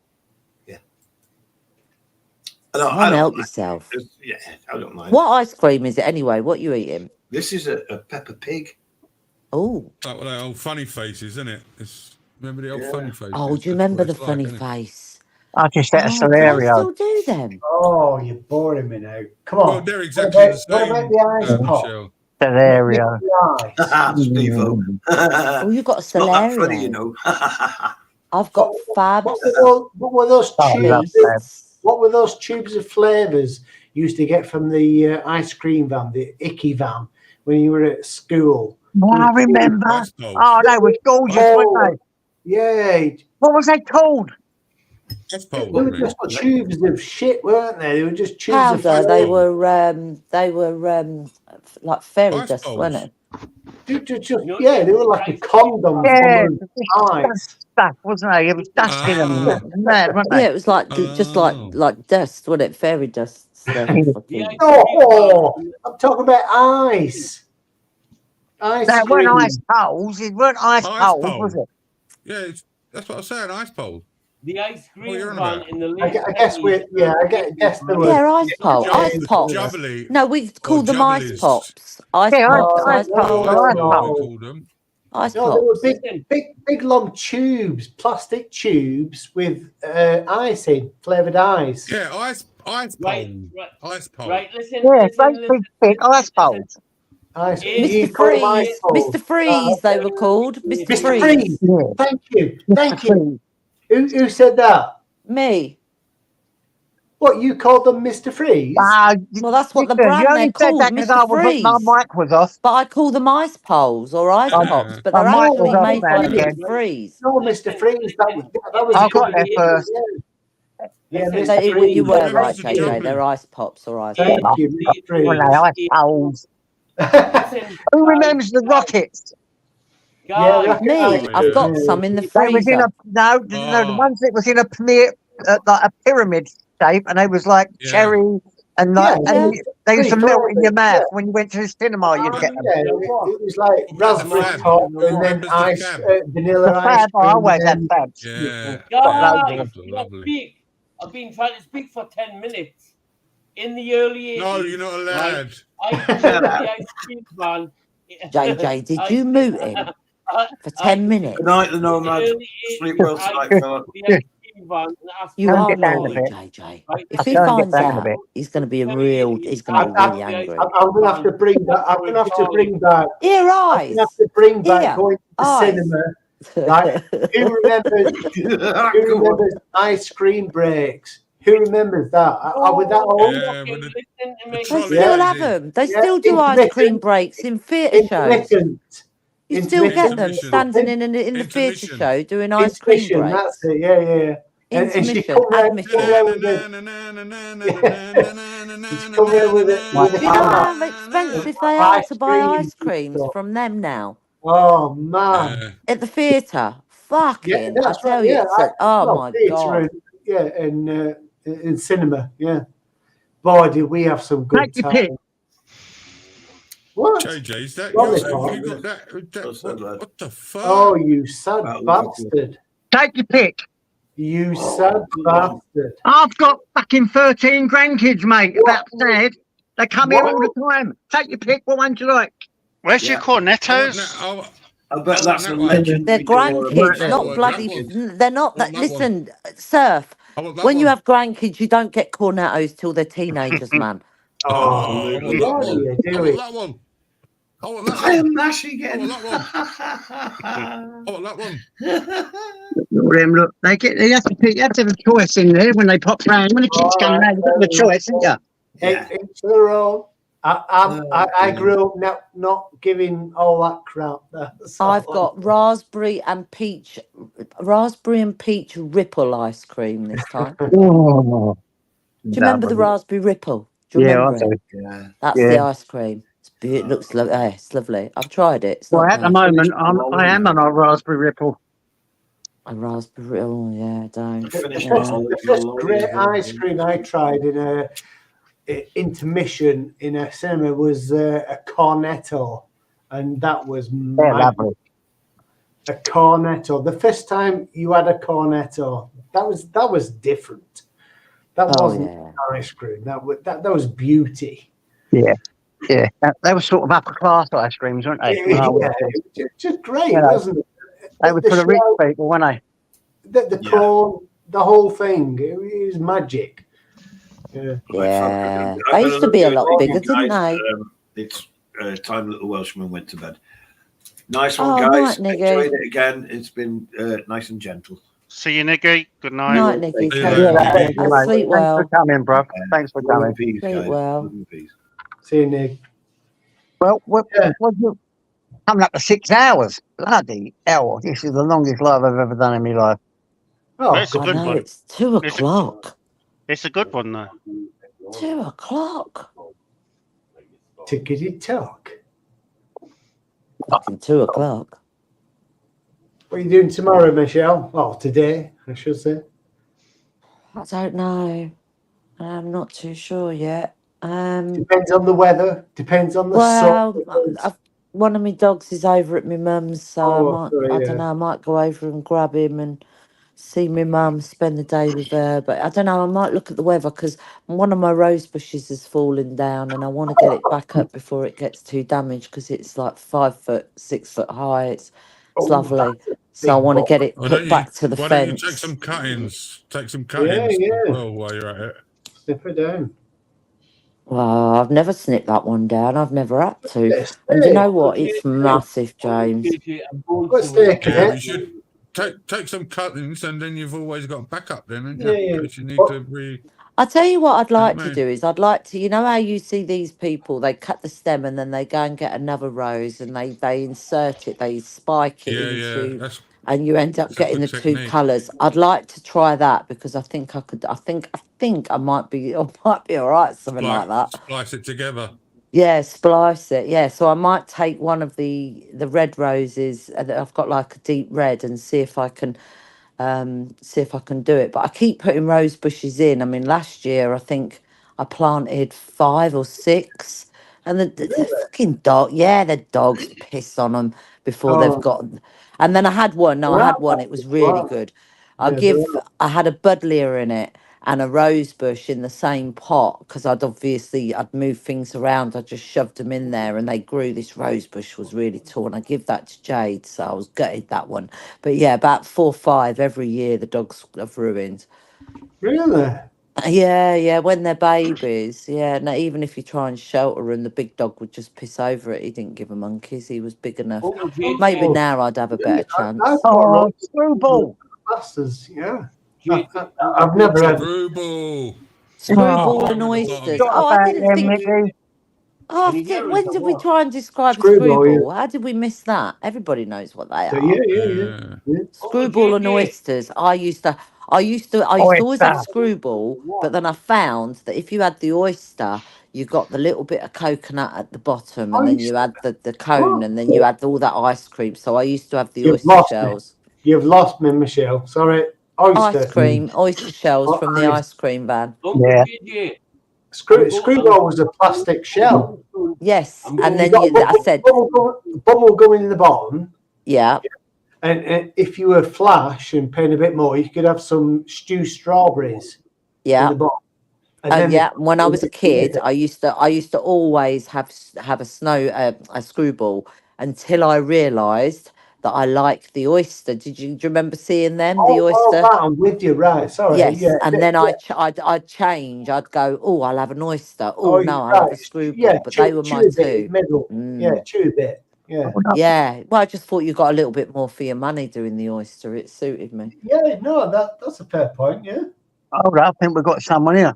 I don't help mind. yourself. Yeah, I don't mind. What ice cream is it anyway? What you eating? This is a pepper pig. Oh. Like one of the old funny faces, isn't it? Remember the old funny faces? Oh, do you remember the funny face? I just had a Do they Celerio. still do them? Oh, you're boring me now. Come on. Well, they're exactly the same. What about the ice pop? Michelle. Celerio. Steve-o. Oh, you got a It's not that funny, Celerio. you know. I've got Fabs. What were those tubes? Fabs. What were those tubes of flavours you used to get from the ice cream van, the icky van, when you were at school? Oh, I remember. Oh, they were gorgeous, weren't they? Yeah. What was they called? They were just tubes of shit, weren't they? They were just tubes of Powder. flavour. They were like fairy dust, weren't it? Yeah, they were like a condom Yeah, full of ice. stuff, wasn't they? It was dust in them. Mad, weren't they? Yeah, it was like just like dust, wasn't it? Fairy dust stuff. Oh, I'm talking about ice. Ice That cream. weren't ice poles. It weren't ice poles, was it? Yeah, that's what I was saying. Ice pole. The ice cream you're on van about? in the I guess we're guess the word. Yeah, ice pop. Ice pop. Jubbly. No, we call them ice jubblies. pops. Ice Yeah, pops. ice Ice pops. pops. Ice What pops. they called them. Ice No, they were pops. big long tubes, plastic tubes with ice in, flavoured ice. Yeah, ice pole. Ice pole. Right, listen. Yeah, listen, great big ice poles. Ice. Mr. Freeze. Mr. Freeze, they were called. Mr. Mr. Freeze. Freeze. Thank you. Thank you. Who said that? Me. What, you called them Mr. Freeze? Well, that's what the Listen, brand you only they're said called, that 'cause I Mr. was Freeze. my mic was off. But I call them ice poles or ice pops, but My they're mic was actually off made now by again. Mr. Freeze. No, Mr. Freeze. That was I got there first. Yeah, So Mr. Freeze. you were That right, was a JJ. jubbly. They're ice pops or ice Thank pops. you, Mr. Freeze. Well, no, ice poles. Who remembers the rockets? Yeah, Me, Oh, I've yeah. got some in the They was in freezer. a no, the ones that was in a like a pyramid shape, and they was like Yeah. cherry and like Yeah. and they used to Pretty melt in your clever, mouth yeah. when you went to the cinema. You'd get them. Yeah, it was like What about the raspberry fab? top and then Remembers the ice, fab? vanilla The ice fab, I cream. always had and fabs. Yeah. Got loads of Guys, them. can I speak? I've been trying to speak for 10 minutes. In the early 80s. No, you're not allowed. I used to the ice cream van. JJ, did you mute him for 10 minutes? Good night, the nomad. Sleep well tonight, fella. You Don't are get down a naughty, bit. JJ. I If he can't get finds down a out, bit. he's going to be he's going to be really angry. I'm gonna have to bring back. I'm gonna have to bring back. Ear I'm eyes. gonna have to bring back Here, going to the eyes. cinema. Right? Who remembers ice cream breaks? Who remembers that? With that old? Yeah, with the They trolley still have lady. them. They still do ice cream breaks in theatre shows. Intermittent. You still get them Intermission. standing in the theatre Intermission. show doing ice cream Intermission, breaks. that's it. Yeah. And she Intermission, come round admission. with it. She's come round with it. Do you know how expensive they are to buy ice creams from them now? Oh man! At the theatre, Yeah, fucking! I that's tell right. you, Yeah, it's oh my god! in cinema. Yeah, boy, did we have some good Take your pick. time. What? JJ, is that Lollipop. you got that? What the fuck? Oh, you sad bastard! Take your pick. You sad bastard. I've got fucking 13 grandkids, mate. About sad. They come here all the time. Take your pick. What one do you like? Where's your cornetos? I bet that's a legendary. They're grandkids, not bloody. They're not that. Listen, Surf. When you have grandkids, you don't get cornetos till they're teenagers, man. Oh, what are you doing? That one. I am actually getting that one. Look, you have to have a choice in there when they pop round. When the kids come round, you've got the choice, haven't you? It's their own. I grew up not giving all that crap. I've got raspberry and peach ripple ice cream this time. Oh, do you remember the raspberry ripple? Do you remember it? Yeah. That's the ice cream. It looks lovely. It's lovely. I've tried it. It's Well, not at the bad. moment, I am on a raspberry ripple. A raspberry. Oh yeah, don't. The first great ice cream I tried in a intermission in a cinema was a cornetto, and that was lovely. A cornetto. The first time you had a cornetto, that was different. That wasn't ice cream. That was beauty. Yeah. Yeah, they were sort of upper class ice creams, weren't they? Just great, wasn't it? They were for the rich people, weren't they? The cone, the whole thing, it was magic. Yeah, they used to be a lot bigger, didn't they? It's time Little Welshman went to bed. Nice one, guys. Night, enjoyed it again. It's been nice and gentle. See you, Niggy. Good night. Night, Nicky. Sleep well. Thanks for coming, bro. Thanks for coming. Sleep well. See you, Nick. Well, coming up to 6 hours. Bloody hell. This is the longest live I've ever done in my life. Oh, it's a good one. It's 2 o'clock. It's a good one, though. 2 o'clock. Tickety talk. Fucking 2 o'clock. What are you doing tomorrow, Michelle? Oh, today, I should say. I don't know. I'm not too sure yet. Depends on the weather. Depends on the sun. One of my dogs is over at my mum's, so I don't know. I might go over and grab him and see my mum, spend the day with her. But I don't know. I might look at the weather because one of my rose bushes has fallen down, and I want to get it back up before it gets too damaged because it's like 5 foot, 6 foot high. It's lovely. So I want to get it put back to the fence. Why don't you take some cuttings? Take some cuttings while you're at it. Snip it down. Well, I've never snipped that one down. I've never had to. And you know what? It's massive, James. You should take some cuttings, and then you've always got backup then, haven't you? In case you need to I tell you what I'd like to do is I'd like to, you know how you see these people, they cut the stem and then they go and get another rose and they insert it, they spike it into, and you end up getting the two colours. I'd like to try that because I think I could. I think I might be all right, something like that. Splice it together. Yeah, splice it. Yeah, so I might take one of the red roses that I've got like a deep red and see if I can do it. But I keep putting rose bushes in. I mean, last year I think I planted 5 or 6, and the fucking dog. Yeah, the dogs piss on them before they've got. And then I had one. No, I had one. It was really good. I had a buddleia in it and a rose bush in the same pot because I'd moved things around. I just shoved them in there and they grew. This rose bush was really tall, and I give that to Jade, so I was gutted that one. But yeah, about 4 or 5 every year the dogs have ruined. Really? Yeah, when they're babies. Yeah, no, even if you try and shelter them, the big dog would just piss over it. He didn't give a monkeys. He was big enough. Maybe now I'd have a better chance. Oh, screwball. Bastards, yeah. I've never had Screwball and oysters. Oh, I didn't think. When did we try and describe a screwball? How did we miss that? Everybody knows what they are. Yeah. Screwball and oysters. I used to always have screwball, but then I found that if you had the oyster, you got the little bit of coconut at the bottom, and then you had the cone, and then you had all that ice cream. So I used to have the oyster shells. You've lost me, Michelle. Sorry. Oyster shells from the ice cream van. Yeah. Screwball was a plastic shell. Yes, and then I said bubble gum in the bottom. Yeah. And if you were flash and paying a bit more, you could have some stewed strawberries. Yeah. In the bottom. Yeah, when I was a kid, I used to always have a screwball until I realised that I liked the oyster. Do you remember seeing them? The oyster. That I'm with you, right? Sorry. Yes, Yeah. and then I'd change. I'd go, oh, I'll have an oyster. Oh no, I'll have a screwball. Yeah, but they were my chew a bit in two. the middle. Yeah, chew a bit. Yeah. Yeah. Well, I just thought you got a little bit more for your money doing the oyster. It suited me. Yeah, no, that's a fair point. Yeah. Hold up, I think we've got someone here.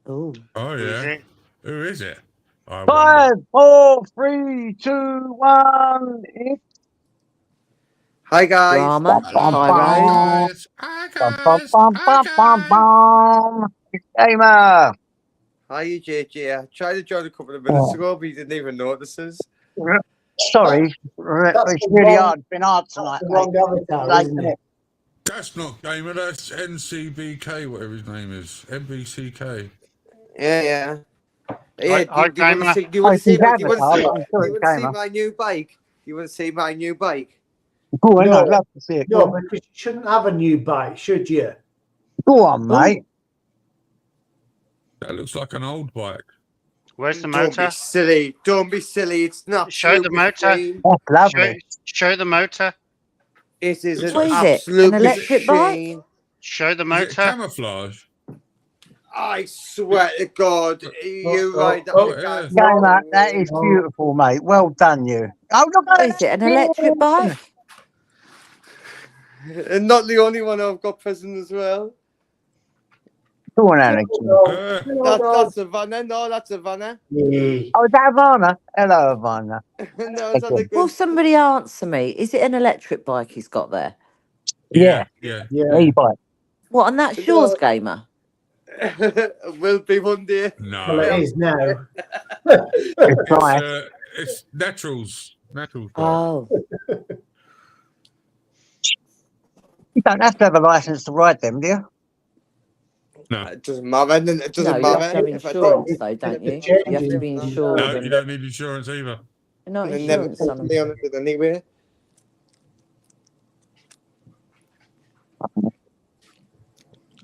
Oh. Oh yeah. Who is it? I 5, 4, 3, 2, 1. Hi guys. Drama. Hi, guys. Hi guys. It's Gamer. Hi, you JJ. I tried to join a couple of minutes ago, but you didn't even notice us. Sorry, it's really hard. It's been hard tonight. Mate. That's not Gamer, that's NCBK, whatever his name is. MBCK. Yeah. Do you want to see my new bike? You want to see my new bike? Go on, I'd love to see it. No, because you shouldn't have a new bike, should you? Go on, mate. That looks like an old bike. Where's the Don't motor? be silly. Don't be silly. It's not. Show the motor. That's lovely. Show the motor. It is an What is absolute it? An electric machine. bike? Show the Is it motor. camouflage? I swear to God, you're right. Gamer, that is beautiful, mate. Well done, you. Oh, look at Is it an electric bike? And not the only one I've got present as well. Go on, Alex. That's Havana. No, that's Havana. Oh, is that Havana? Hello, Havana. No, it's on the Will somebody answer me? Is it an electric bike he's got there? Yeah. E-bike. What, and that's yours, Gamer? Will be one day. No. Well, it is now. It's naturals. Naturals. Oh. You don't have to have a license to ride them, do you? No. It doesn't matter. It doesn't No, you matter. have to have insurance, though, don't you? You have to be insured. No, you don't need insurance either. Not And never insurance put on me them. on it anyway.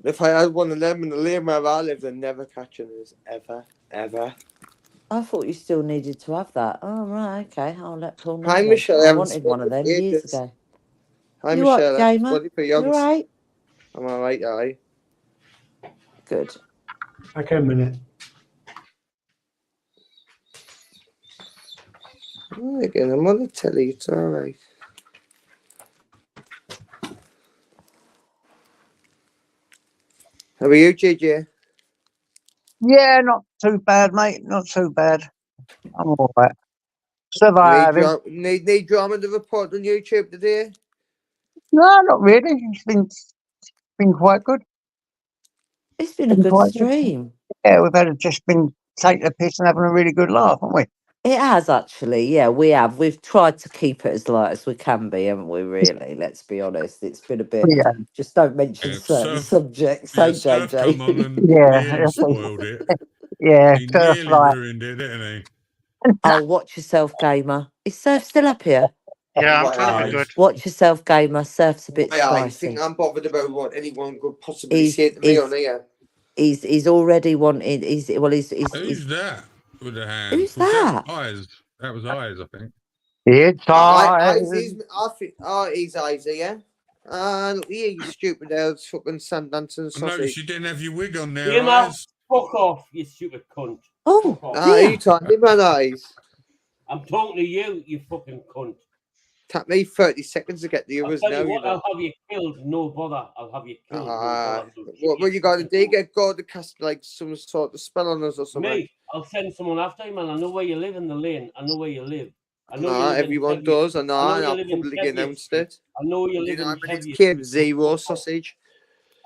If I had one of them in the lane where I lived, I'd never catching us. Ever. I thought you still needed to have that. Oh, right, okay. I'll let Paul know. Hi, then. Michelle. I wanted one of them years ago. Hi, You Michelle. what, Gamer? You all right? I'm all right, aye. Good. Okay, a minute. Again, I'm on the telly. It's all right. How are you, JJ? Yeah, not too bad, mate. Not too bad. I'm all right. Surviving. Need drama to report on YouTube today? No, not really. It's been quite good. It's been a good stream. Yeah, we've just been taking the piss and having a really good laugh, haven't we? It has actually, yeah, we have. We've tried to keep it as light as we can be, haven't we, really? Let's be honest. It's been a bit, Yeah. just don't mention certain subjects, so Surf come on and Yeah. nearly spoiled it. Yeah, He Surf nearly like. ruined it, didn't he? Oh, watch yourself, Gamer. Is Surf still up here? Yeah, I'm trying to be good. Watch yourself, Gamer. Surf's a bit I spicy. think I'm bothered about what anyone could possibly say to me on here. He's already wanted. He's Who's that with the hand? Who's Was that? Eyes. That was Eyes, I think. It's He's eyes, yeah. Look here, you stupid ass fucking sun dancing I sausage. noticed you didn't have your wig on there, Gamer, Eyes. fuck off, you stupid cunt. Oh, you talking about eyes? I'm talking to you, you fucking cunt. Take me 30 seconds to get the I'll others tell now. you what, You know. I'll have you killed, no bother. I'll have you killed. No bother. What you got to do? Get God to cast like some sort of spell on us or something. Me, I'll send someone after you, man. I know where you live in the lane. I know where you live. I know you live in everyone Teviot. does. I know. I know And you I'll live in publicly Teviot announced Street. it. I know you Do live you know in how many Teviot came Street. zero sausage?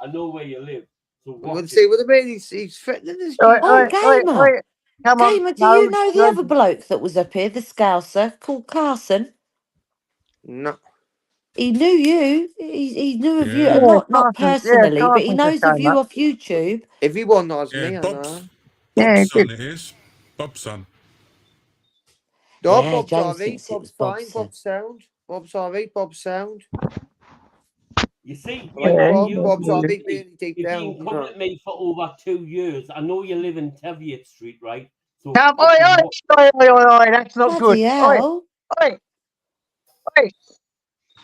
I know where you live. So Well, watch see it. what I mean? He's threatening us. Oh, Gamer. Come on. Gamer, do you know the other bloke that was up here, the Scouser, called Carson? No. He knew you. He knew of you. Yeah. Not Carson, personally, but he Carson knows just of came you up. off YouTube. Everyone knows Yeah, me. I know. Bob's son it is. Bob's son. No, Yeah, Bob's James alright. thinks it Bob's was fine. Bob's son. Bob's sound. Bob's alright. Bob's sound. You see, Bob's alright. Really deep you've down. been coming at me for over 2 years. I know you live in Teviot Street, right? So Oi, that's not good. Bloody hell. Oi.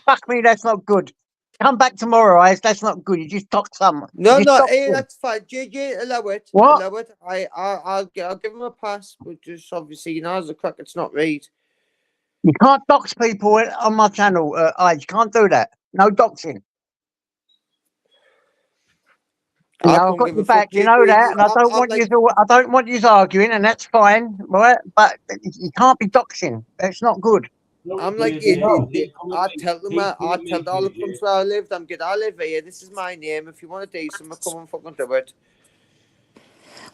Fuck me, that's not good. Come back tomorrow, Ice. That's not good. You just talk some. No, you just talk some. that's fine. JJ, allow it. What? Allow it. I'll give him a pass, but just obviously, as a crack, it's not right. You can't dox people on my channel, Ice. You can't do that. No doxing. You know, I've got your back. You know that, and I don't want you. I don't want you arguing, and that's fine, right? But you can't be doxing. That's not good. I'm like, I tell them, I tell all the cunts where I lived, I live here, this is my name, if you want to do something, come and fucking do it.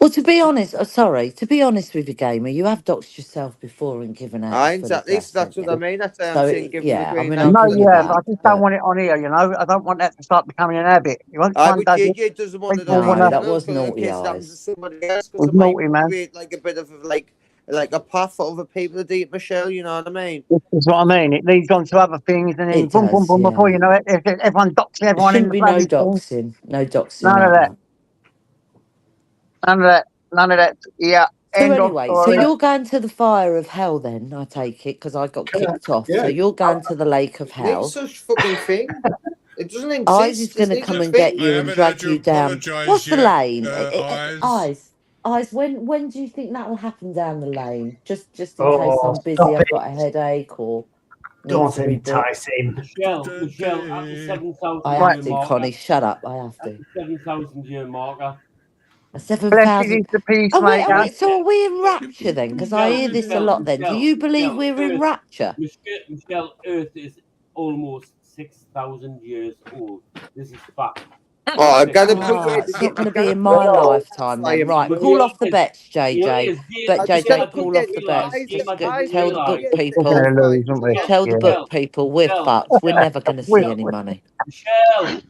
Well, to be honest, to be honest with you, Gamer, you have doxed yourself before and given out. Exactly, that's what I mean, that's what I'm saying, give yeah, them I mean, but I just don't want it on here, you know? I don't want that to start becoming an habit. You want I would JJ doesn't want it No, that was naughty, Eyes. somebody else, was naughty, man. create like a bit of like a path for other people to do it, Michelle, you know what I mean? That's what I mean. It leads on to other things, and then boom, boom, boom, before you know it, everyone doxing everyone in the bloody thing. No doxing. None of that. None of that. Yeah. So anyway, so you're going to the fire of hell then, I take it, because I got kicked off. Yeah. So you're going to the lake of hell. It's such fucking thing. It doesn't exist. Eyes is going to come and get you and drag you down. What's the lane? Eyes. When do you think that will happen down the lane? Just in case I'm busy, I've got a headache or. Don't entice him. Michelle, at the 7,000 I have to, Connie. Shut up. I have to. 7,000 year marker. A 7,000. So are we in rapture then? Because I hear this a lot then. Do you believe we're in rapture? Michelle, Earth is almost 6,000 years old. This is fact. Oh, I'm gonna it's not going to be in my lifetime then. Right, call off the bets, JJ. But JJ, call off the bets. Tell the book people. Tell the book people we're fucked. We're never going to see any money.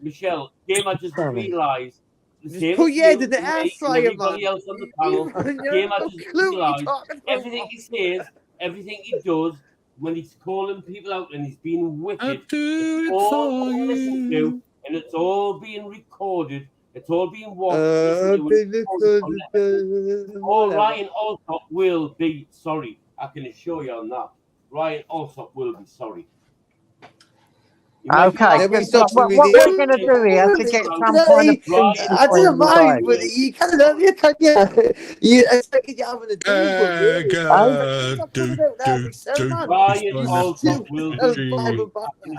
Michelle, Game, I just realised. Put your head in the air fryer, everybody else on the panel. Game, I just realised everything he says, everything he does, when he's calling people out and he's being wicked, it's all listened to, and it's all being recorded. It's all being watched. All Ryan Alsop will be sorry. I can assure you on that. Ryan Alsop will be sorry. Okay, what we're going to do here to get some kind of peace I didn't mind, but you can't have you. It's like you're having a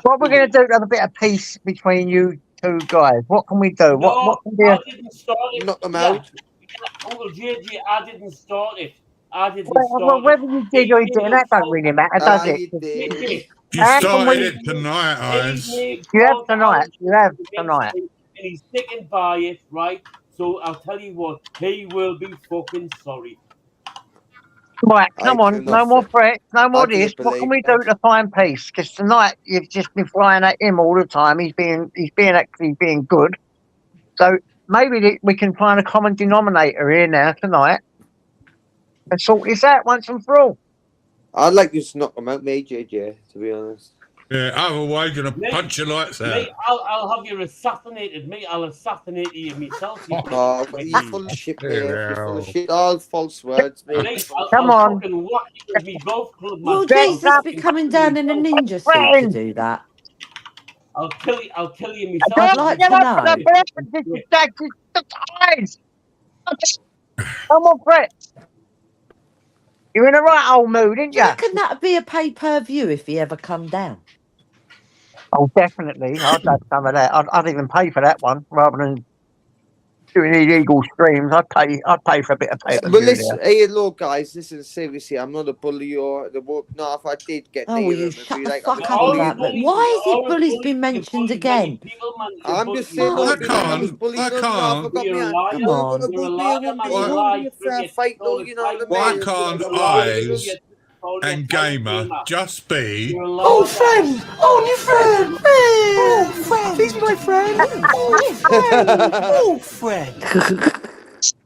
What we're going to do to have a bit of peace between you two guys? What can we do? What can we do? I didn't start it. Knock them out. Uncle JJ, I didn't start it. Well, whether you did or you didn't, that don't really matter, does it? You started it tonight, Eyes. You have tonight. And he's sticking by it, right? So I'll tell you what, he will be fucking sorry. Right, come on, no more threats, no more this. What can we do to find peace? Because tonight you've just been flying at him all the time. He's being good. So maybe we can find a common denominator here now tonight and sort this out once and for all. I'd like you to knock them out, mate, JJ, to be honest. Yeah, otherwise you're going to punch your lights out. Mate, I'll have you assassinated, mate. I'll assassinate you myself. Oh, you're full of shit, mate. You're full of shit. All false words, mate. Come on. Will Jesus be coming down in a ninja suit to do that? I'll kill you myself. I'd like to know. No more threats. You're in a right old mood, didn't you? Can that be a pay-per-view if he ever come down? Oh, definitely. I'd have some of that. I'd even pay for that one rather than doing illegal streams. I'd pay for a bit of pay-per-view. But listen, hey, look, guys, listen, seriously, I'm not a bully or the work. No, if I did get will you shut the fuck up about that? Why is it bully's been mentioned again? I'm just saying, I can't. Why can't Eyes and Gamer just be Oh, friend! Oh, new friend! Oh, friend! He's my friend! Oh, friend!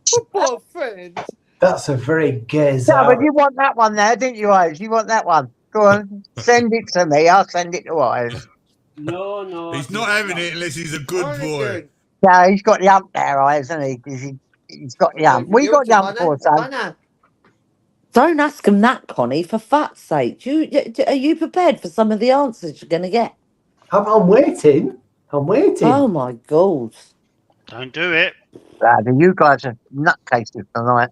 Football friend! That's a very gay Yeah, but you want that one there, didn't you, Eyes? You want that one. Go on, send it to me. I'll send it to Eyes. No. He's not having it unless he's a good boy. Yeah, he's got the hump there, Eyes, hasn't he? 'Cause he's got the hump. What you got the hump for, son? Don't ask him that, Connie, for fuck's sake. Are you prepared for some of the answers you're going to get? I'm waiting. Oh, my God. Don't do it. You guys are nutcases tonight.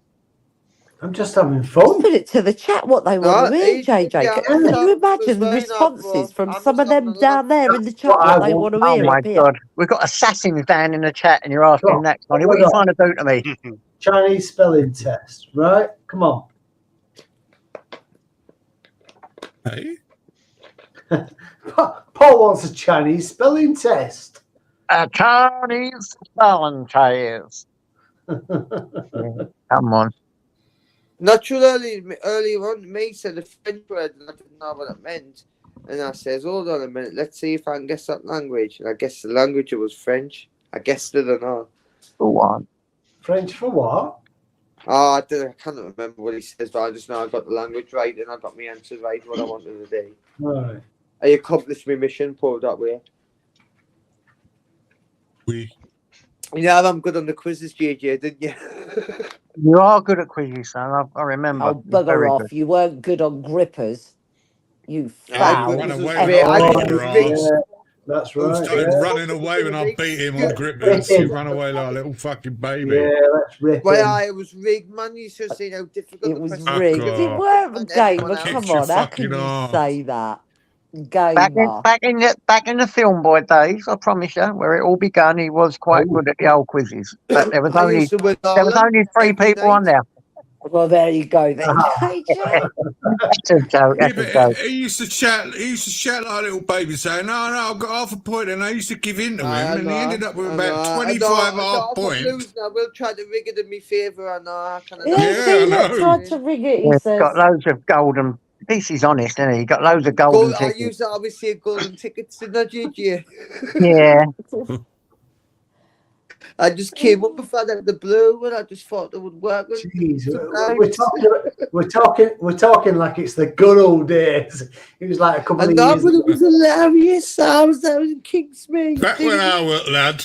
I'm just having fun. Just put it to the chat what they want to hear, JJ. Can you imagine the responses from some of them down there in the chat what they want to hear? Oh my up here? God, we've got assassins down in the chat, and you're asking that, Connie. What are you trying to do to me? Chinese spelling test, right? Come on. Hey? Paul wants a Chinese spelling test. A Chinese spelling test. Come on. Naturally, earlier on, me said a French word and I didn't know what it meant. And I says, hold on a minute, let's see if I can guess that language. And I guessed the language was French. I guessed it or not. For what? French for what? Oh, I can't remember what he says, but I just know I got the language right and I got my answer right, what I wanted to do. Right. I accomplished my mission, Paul, that way. You know, I'm good on the quizzes, JJ, didn't you? You are good at quizzes, son. I remember. Oh, bugger off. You weren't good on grippers. You foul. Ran away That's All right. started running away when I beat him on grippers. He ran away like a little fucking baby. Yeah, let's rip Well, it was rigged, man. You should have seen how difficult it was question rigged. was. It weren't a gamer. else. Come your on, how can fucking you arse. say that? Back Gamer. in the film boy days, I promise you, where it all began, he was quite good at the old quizzes. But there was I only used to win there was only three people on there. Well, there you go then. That's a joke. Yeah, That's a but joke. he used to shout like a little baby, saying, "No, I've got half a point," and I used to give in to him, and he ended up with about 25 half points. I will try to rig it in my favour. I know. I kind of tried to rig it, he He's says. got loads of golden. This is honest, isn't he? He got loads of golden I tickets. used to obviously a golden tickets, didn't I, JJ? Yeah. I just came up with that out of the blue, and I just thought it would work. Jeez, we're talking like it's the good old days. It was like a couple of years. But it was hilarious. I was there in Kingsmead. Back when I worked, lad.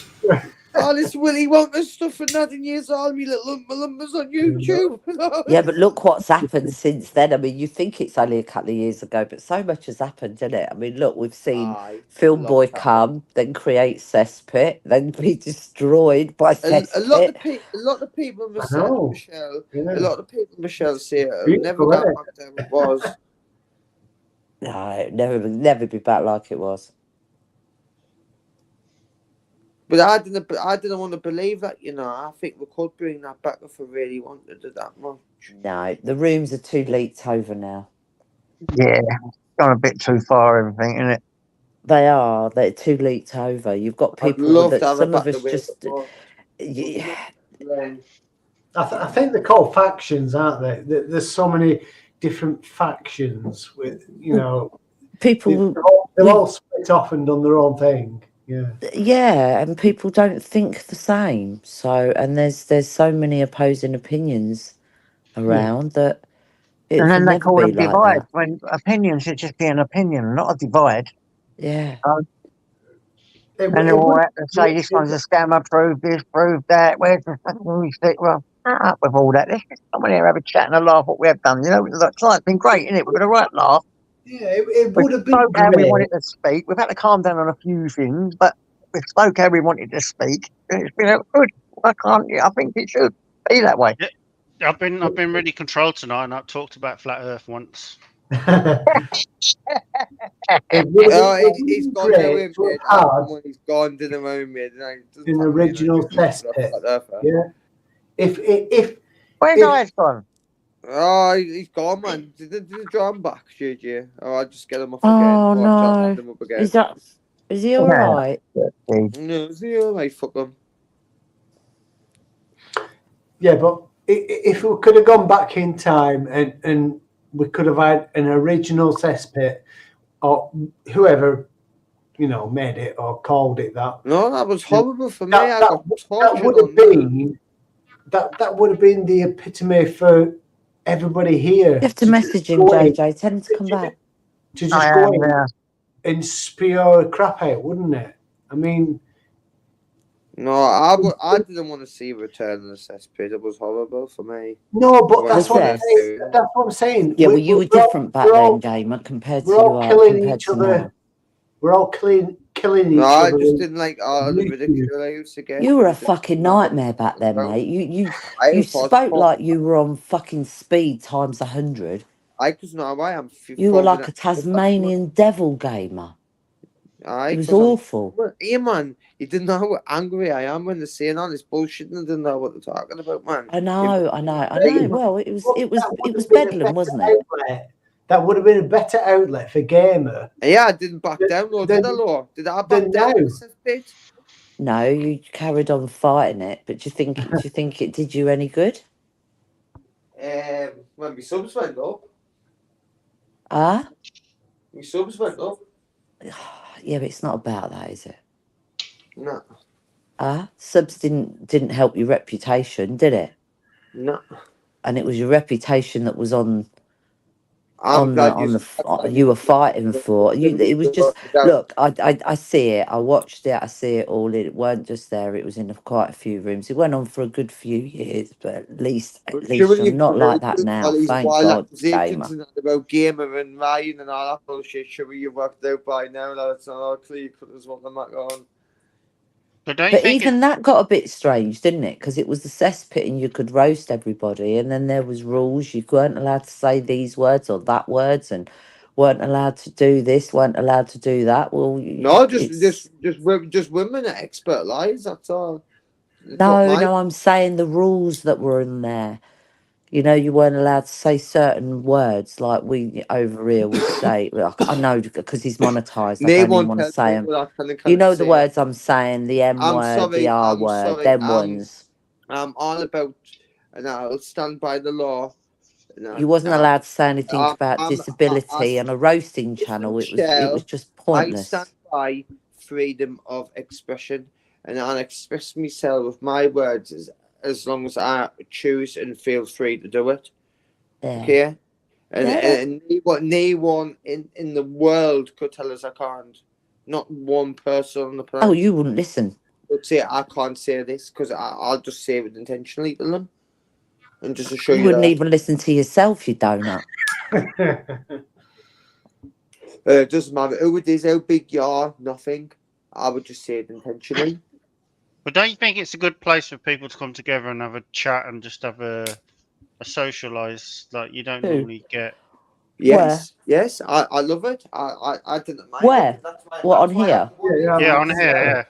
Oh, this Willy Wonka stuff and that in years all me little lumbers on YouTube. Yeah, but look what's happened since then. I mean, you think it's only a couple of years ago, but so much has happened, isn't it? I mean, look, we've seen Film Boy come, then create Cesspit, then be destroyed by Cesspit. A lot of people, Michelle, a lot of people, Michelle, say it never got back to how it was. No, never be back like it was. But I didn't want to believe that, you know. I think we could bring that back if we really wanted it that much. No, the rooms are too leaked over now. Yeah, gone a bit too far, everything, isn't it? They're too leaked over. You've got people that some of us just. I think they're called factions, aren't they? There's so many different factions with, you know, people. They've all split off and done their own thing. Yeah, and people don't think the same. So, and there's so many opposing opinions around that. It And then can they never call be them like divide. that. When opinion should just be an opinion, not a divide. Yeah. And they all have to say this one's a scammer, prove this, prove that. Where's the fucking mistake? Well, shut up with all that. Let's just come in here, have a chat and a laugh what we have done. You know, it's been great, isn't it? We've got a right laugh. Yeah, it would have been spoke how we great. wanted to speak. We've had to calm down on a few things, but we spoke how we wanted to speak. And it's been good. I think it should be that way. Yeah, I've been really controlled tonight, and I've talked about flat Earth once. He's gone now, he's gone to the moment. An original test pit. Yeah. If where's Eyes gone? Oh, he's gone, man. Did he draw him back, should you? Or I'll just get him off Oh again. no! Him up again. Is he all right? No, is he all right? Fuck him. Yeah, but if we could have gone back in time and we could have had an original cesspit, or whoever, you know, made it or called it that. No, that was horrible for me. That would have been the epitome for everybody here. You have to message him, JJ. Tell him to come back. to just go in and spew a crap out, wouldn't it? I mean, no, I didn't want to see Return of the Cesspit. It was horrible for me. No, but that's what I'm saying. That's what I'm saying. Yeah, well, you were different back then, Gamer, compared to we're all you are killing compared each to other. now. We're all killing each No, I other. just didn't like all the ridicule I used to get. You were a fucking nightmare back then, mate. You spoke like you were on fucking speed times 100. I just know why I'm. You were like a Tasmanian devil, Gamer. It was awful. Yeah, man, you didn't know how angry I am when they're saying all this bullshit and they didn't know what they're talking about, man. I know. Well, it was bedlam, wasn't it? That would have been a better outlet for Gamer. Yeah, I didn't back down, or did I, Law? Did I back down? No, you carried on fighting it, but do you think it did you any good? When my subs went up. Ah? My subs went up. Yeah, but it's not about that, is it? No. Subs didn't help your reputation, did it? No. And it was your reputation that was on you you were fighting for. It was just look. I see it. I watched it. I see it all. It weren't just there. It was in quite a few rooms. It went on for a good few years, but at least I'm not like that now. Thank God, Gamer. About Gamer and Ryan and all that bullshit. Sure, you worked out by now. That's not all clear cutters what I'm not going. But even that got a bit strange, didn't it? Because it was the cesspit and you could roast everybody, and then there was rules. You weren't allowed to say these words or that words, and weren't allowed to do this, weren't allowed to do that. Well, no, just women are expert lies. That's all. No, I'm saying the rules that were in there. You know, you weren't allowed to say certain words like we over here would say. I know because he's monetized. I don't even want to say them. You know the words I'm saying, the M word, the R word, them ones. I'm all about, and I'll stand by the law. You wasn't allowed to say anything about disability on a roasting channel. It was just pointless. I stand by freedom of expression, and I'll express myself with my words as long as I choose and feel free to do it. Yeah. Okay? And no one in the world could tell us I can't. Not one person on the planet. Oh, you wouldn't listen. Would say I can't say this because I'll just say it intentionally to them. And just to show you wouldn't even listen to yourself, you donut. It doesn't matter who it is, how big you are, nothing. I would just say it intentionally. But don't you think it's a good place for people to come together and have a chat and just have a socialise like you don't normally get? Yes, yes, I love it. I didn't mind. Where? What, on here? Yeah, on here, yeah.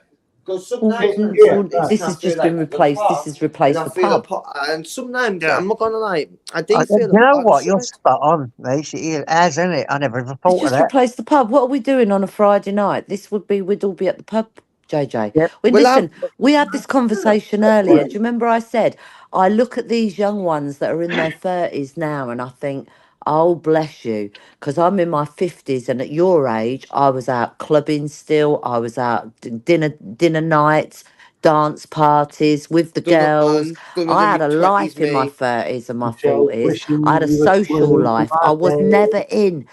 This has just been replaced. This has replaced the pub. And sometimes, I'm not going to lie, I do feel... You know what? You're spot on, mate. It has, isn't it? I never even thought of that. Just replace the pub. What are we doing on a Friday night? We'd all be at the pub, JJ. Yep. Listen, we had this conversation earlier. Do you remember I said, I look at these young ones that are in their 30s now and I think, oh, bless you, because I'm in my 50s and at your age, I was out clubbing still. I was out dinner nights, dance parties with the girls. I had a life in my 30s and my 40s. I had a social life. I was never in.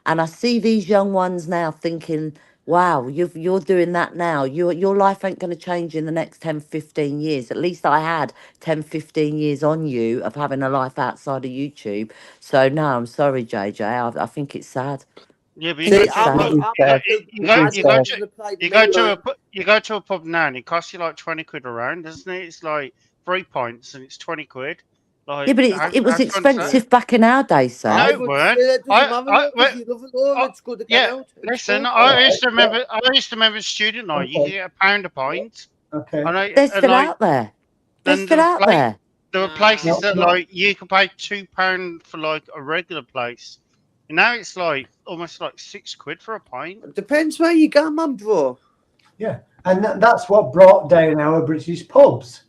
And I see these young ones now thinking, wow, you're doing that now. Your life ain't going to change in the next 10, 15 years. At least I had 10, 15 years on you of having a life outside of YouTube. So, no, I'm sorry, JJ. I think it's sad. Yeah, but you go to a pub now and it costs you like 20 quid a round, doesn't it? It's like 3 pints and it's 20 quid. Like, yeah, but it was expensive back in our day, sir. No, it weren't. Listen, I used to remember student night. You could get £1 a pint. Okay. They're still out there. They're still out there. There were places that like you could pay £2 for like a regular place. And now it's like almost like 6 quid for a pint. It depends where you go, man, bro. Yeah, and that's what brought down our British pubs.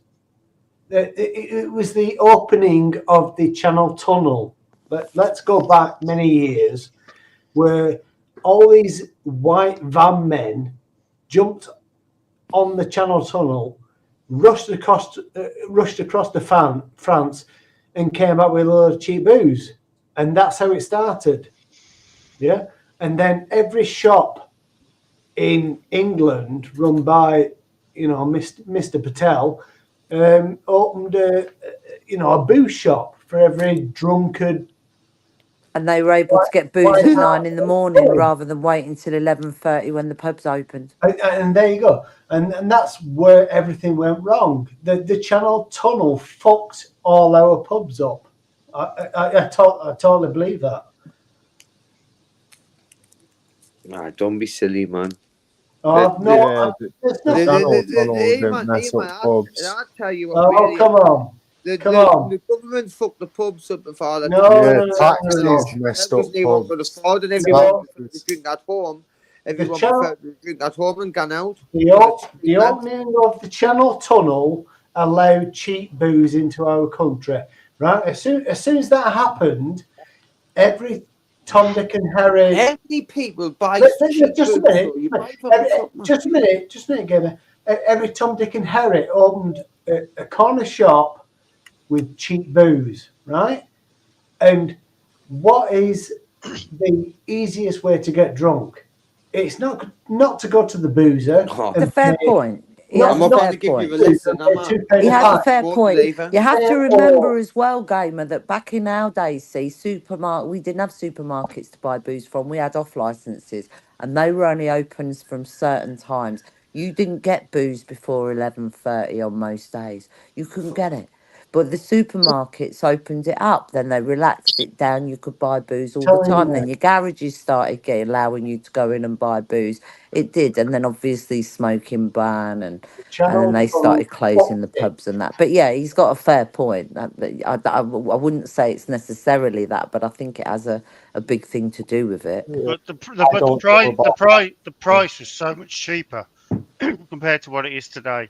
It was the opening of the Channel Tunnel. But let's go back many years, where all these white van men jumped on the Channel Tunnel, rushed across the France, and came up with a lot of cheap booze, and that's how it started. Yeah, and then every shop in England run by, you know, Mr. Patel, opened a booze shop for every drunkard. And they were able to get booze at 9 in the morning rather than waiting till 11:30 when the pubs opened. And there you go. And that's where everything went wrong. The Channel Tunnel fucked all our pubs up. I totally believe that. Don't be silly, man. Oh, no, there's the nothing. Channel Tunnel didn't mess up pubs. I'll tell you what. Oh, come on. Come on. The government fucked the pubs up before. Taxes messed up pubs. Afford, and everyone preferred to drink at home. Everyone preferred to drink at home and gone out. The opening of the Channel Tunnel allowed cheap booze into our country. Right? As soon as that happened, every Tom, Dick and Harry. How many people buy just a minute, Gamer. Every Tom, Dick and Harry opened a corner shop with cheap booze, right? And what is the easiest way to get drunk? It's not to go to the boozer. It's a fair point. He has a fair point. He has a fair point. You have to remember as well, Gamer, that back in our days, we didn't have supermarkets to buy booze from. We had off licenses, and they were only open from certain times. You didn't get booze before 11:30 on most days. You couldn't get it. But the supermarkets opened it up. Then they relaxed it down. You could buy booze all the time. Then your garages started allowing you to go in and buy booze. It did. And then obviously smoking ban and then they started closing the pubs and that. But yeah, he's got a fair point. I wouldn't say it's necessarily that, but I think it has a big thing to do with it. But the price was so much cheaper compared to what it is today.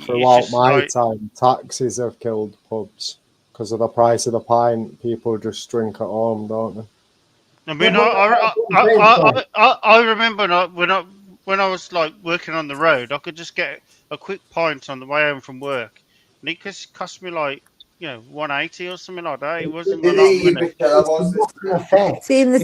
Throughout my time, taxes have killed pubs because of the price of the pint. People just drink at home, don't they? I mean, I remember when I was like working on the road, I could just get a quick pint on the way home from work, and it cost me like $1.80 or something like that. It wasn't a lot. See, in the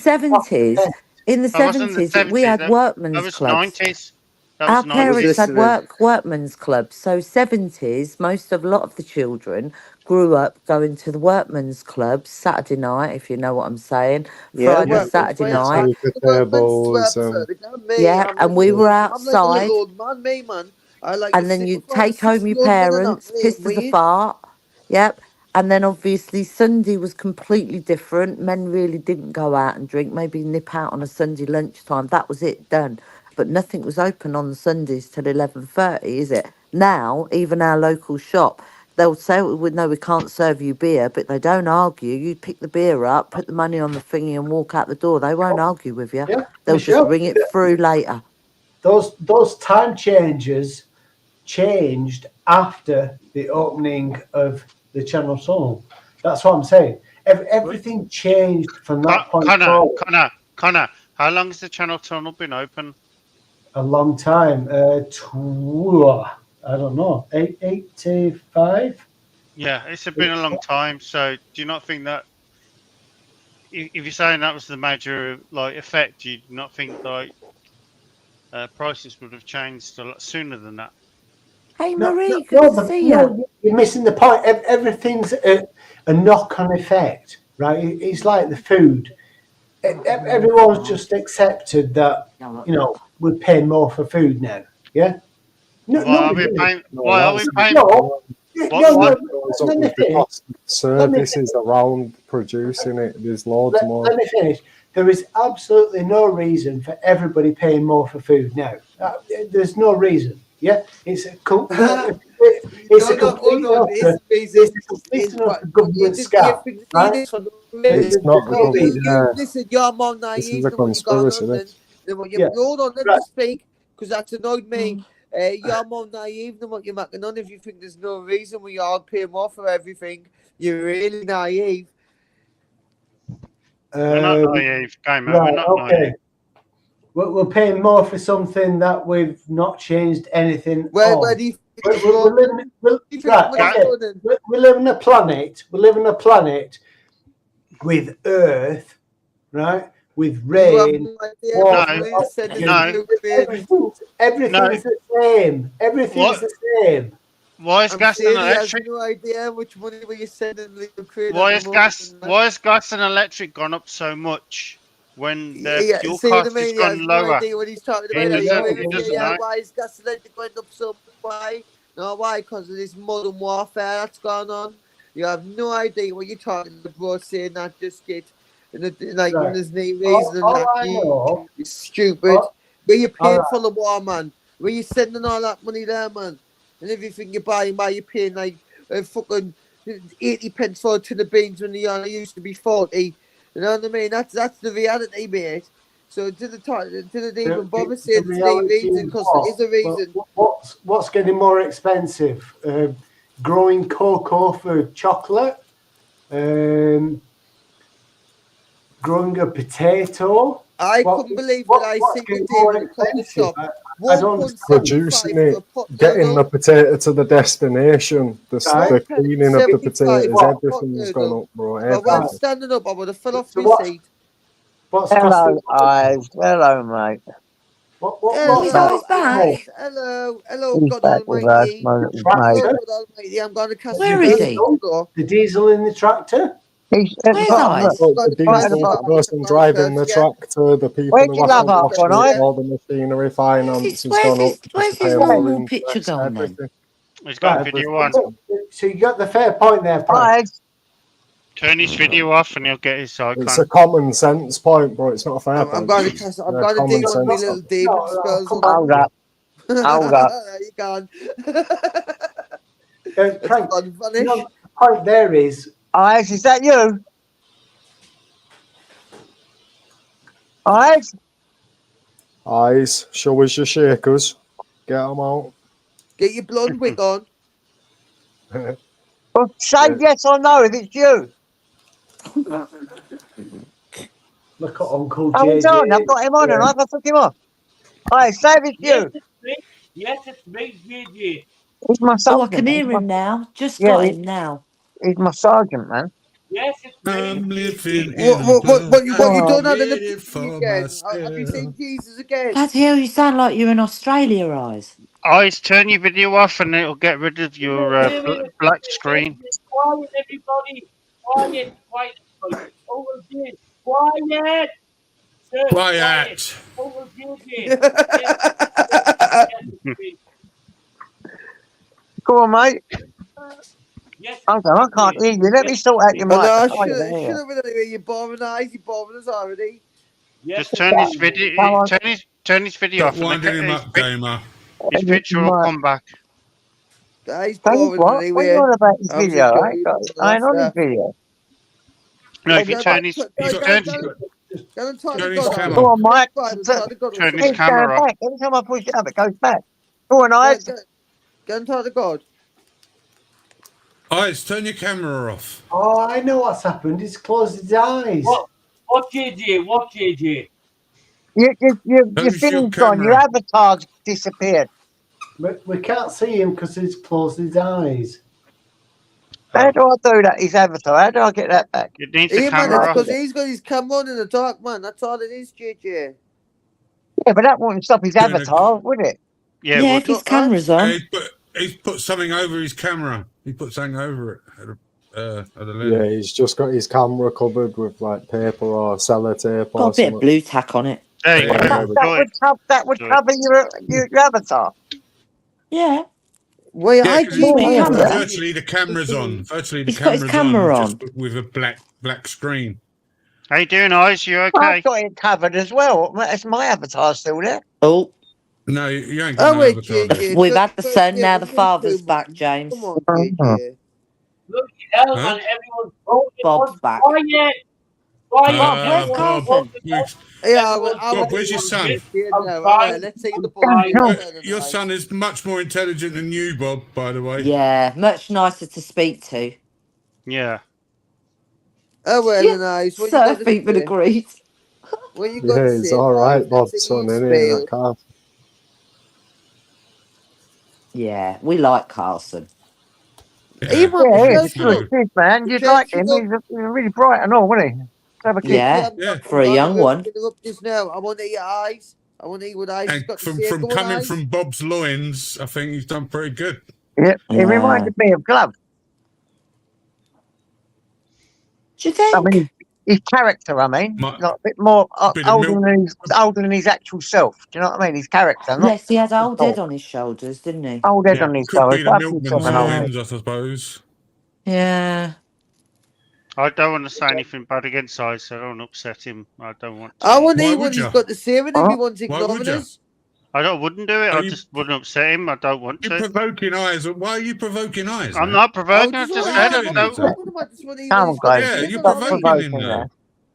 70s, we had workmen's clubs. 90s. Our parents had workmen's clubs. So 70s, a lot of the children grew up going to the workmen's clubs Saturday night, if you know what I'm saying. Friday, Saturday night. Yeah, and we were outside. And then you'd take home your parents, pissed as a fart. Yep. And then obviously Sunday was completely different. Men really didn't go out and drink, maybe nip out on a Sunday lunchtime. That was it, done. But nothing was open on Sundays till 11:30, is it? Now, even our local shop, they'll say, no, we can't serve you beer, but they don't argue. You pick the beer up, put the money on the thingy and walk out the door. They won't argue with you. Yeah, they'll just ring it through later. Those time changes changed after the opening of the Channel Tunnel. That's what I'm saying. Everything changed from that point forward. Connor, how long has the Channel Tunnel been open? A long time. I don't know, 85? Yeah, it's been a long time. So do you not think that if you're saying that was the major effect, do you not think prices would have changed a lot sooner than that? Hey Marie, good to see you. You're missing the point. Everything's a knock-on effect, right? It's like the food. Everyone's just accepted that, we're paying more for food now. Yeah. Why are we paying? Services around producing it. There's loads more. Let me finish. There is absolutely no reason for everybody paying more for food now. There's no reason. Yeah, it's a complete government scam. It's not the government. Listen, you're more naive. This is a conspiracy. Hold on, let me speak, because that's annoyed me. You're more naive than what you're making on. If you think there's no reason we all pay more for everything, you're really naive. We're not naive, Gamer. We're not naive. We're paying more for something that we've not changed anything. Where do you think we live in a planet. We live in a planet with Earth, right? with You have rain. no idea water, what money they're sending No. through, man. Everything's the same. Everything's the same. Why is I'm gas and saying he has electric? no idea how much money were you sending the Ukraine Why at is the moment. gas and electric gone up so much when the Yeah, fuel see what I cost is mean? He has gone no lower? idea what he's talking He about. Are you doesn't. with He me? doesn't Yeah, know. why is gas and electric going up so much? Why? No, why? Because of this modern warfare that's going on. You have no idea what you're talking about, saying that just get and like when there's no reason and All that I know. you stupid. Where you all paying right. for the war, man? Where you sending all that money there, man? And everything you're buying, why you paying like fucking 80 pence for a tin of beans when the used to be 40? You know what I mean? That's the reality, mate. So didn't even bother saying The it's no reality reason is because there is a reason. what's getting more expensive? Growing cocoa for chocolate, growing a potato. I couldn't believe that I what's seen the getting day more in the corner expensive? shop. I don't Producing 1.75 for a it, pot getting noodle. the potato to the destination, the cleaning of the 1.75 potatoes, for a pot everything's gone noodle. up, bro. If I weren't Everything. standing up, I would have fell off So my seat. What's Hello, eyes. Hello, mate. Hello, He's back. eyes. Hello, He's God back with us, Almighty. mate. Hello, God Almighty. I'm going to cast Where you is down he? the door. The diesel in the tractor? He's at the bottom. Look, The right at the diesel, the bottom. person driving the tractor, the people Where's who your have love to heart wash gone, it, eyes? all the machinery finance has gone up, Where's his paper, normal picture interest, gone then? everything. He's got Right. video on. So you got the fair point there, Frank. Eyes. Turn his video off and he'll get his It's icon. a common sense point, bro. It's not a fair I'm point. going to cast. I'm Yeah, going to common do one of my sense. little demon spells on Hold him. up. Hold up. You can't. Frank, vanish. the point there is. Eyes, is that you? Eyes? Eyes, show us your shakers. Get them out. Get your blonde wig on. Well, say yes or no if it's you. Look at Uncle Oh, he's JJ. on. I've got him on and I took him off. Eyes, say if it's Yes, you. it's me. Yes, it's me, JJ. He's my Oh, I sergeant. can He's hear my, him now. Just yeah, got him now. he's my sergeant, man. Yes, it's me. I'm living What in a what you Oh, done had an live epiphany for again? Have you myself. seen Jesus again? Bloody hell, you sound like you're in Australia, Eyes. Eyes, turn your video off and it'll get rid of your black screen. Quiet, everybody. Quiet. Over here. Quiet. Sir, Quiet. Over here. Go on, mate. Yes. Hold on, I can't hear you. Let me sort out your Oh mic. no, I can't should even hear. have been anyway. You're bombing eyes. You're bombing us already. Just turn his video. Come on. Turn his video Stop off, and winding him up, gamer. his picture will come back. Guys, Tell you bombing what are you anyway. on about this How's video? it I going? ain't got I ain't on this video. No, if you turn his, Go and talk to Turn his God. camera. Go on, Mike. Turn his It's camera going off. back. Every time I push it up, it goes back. Go on, Eyes. Go and talk to God. Eyes, turn your camera off. Oh, I know what's happened. He's closed his eyes. What JJ? What JJ? Your Close your thing's gone. Your camera. avatar's disappeared. We can't see him because he's closed his eyes. How do I do that? His avatar. How do I get that back? It needs Hey, the man, it's camera off. because he's got his camera on in the dark, man. That's all it is, JJ. Yeah, but that wouldn't stop his avatar, would it? Yeah, if his camera's on. He's put something over his camera. He put something over it. At the lens. Yeah, he's just got his camera covered with like paper or sellotape Got or a bit something. of blue tack on it. There you go. That would cover your avatar. Yeah. Wait, Yeah, I because virtually the camera's on. Virtually the He's got his camera's camera on, just with a black screen. How you doing, Eyes? You okay? I've got it covered as well. That's my avatar still there. Oh. No, you ain't got no avatar. We've had the son, now the father's back, James. Come on, JJ. Look, hell, Huh? man, everyone's Bob's back. Quiet. Bob, where's Bob, Carlton? Yeah, Bob, where's your son? All right, let's see the boy. Your son is much more intelligent than you, Bob, by the way. Yeah, much nicer to speak to. Yeah. Oh, well, Yeah, nice. What Sir you got to Feetman say? agreed. What you got Yeah, to he's say, all right, guys? Bob's Let's see son, you isn't he? spiel. That car. Yeah, we like Carlson. Hey, man, Yeah, Michelle, he's a shut up. good kid, man. You'd Michelle, like shut him. up. He's really bright and all, wasn't he? have a kick. Yeah, Yeah. for a young one. Interrupt this now. I want to hear eyes. I want to hear what eyes has And got to from, say. from Go on, coming eyes. from Bob's loins, I think he's done pretty good. Yeah, it reminded me of Glove. Do you think? I mean, his character. I mean, My- like a bit more Bit of older than his actual self. Do you know what I mean? His character, not Yes, he had old thought. head on his shoulders, didn't he? Old head Yeah, on his could be shoulders. the Perhaps he's milkman's got an old head. loins, I suppose. Yeah. I don't want to say anything bad against Ice, so I don't upset him. I don't want to. I want to Why hear would what he's you? got to say, and if he wants Why would ignoring you? us. I wouldn't do it. Are I you- just wouldn't upset him. I don't want You're to. provoking eyes. Why are you provoking eyes? I'm man? not provoking. I I just just want said to I hear. don't. I just want to hear Come what on, he's got to guys. Yeah, say. you're Stop That's all. provoking him provoking now. there.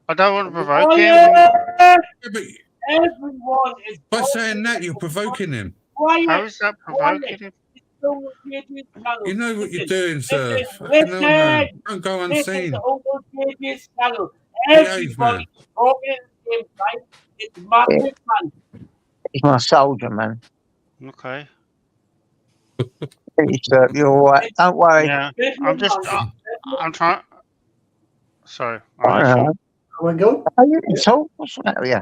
I don't want to provoke him. Quiet! Yeah, but Everyone is by saying that, you're provoking him. quiet. How is that provoking him? You know what you're Listen, doing, sir. listen, Fucking hell, man. listen. Don't go Listen unseen. to Uncle JJ's channel. Behave, man. Everybody talking at the same time. It's Yeah, massive, man. he's my soldier, man. Okay. You're all right. Don't worry. Yeah. Listen, I'm just. man. I'm trying. Sorry. I All right. don't So, know. We're good. Are you in talk? What's the matter with you?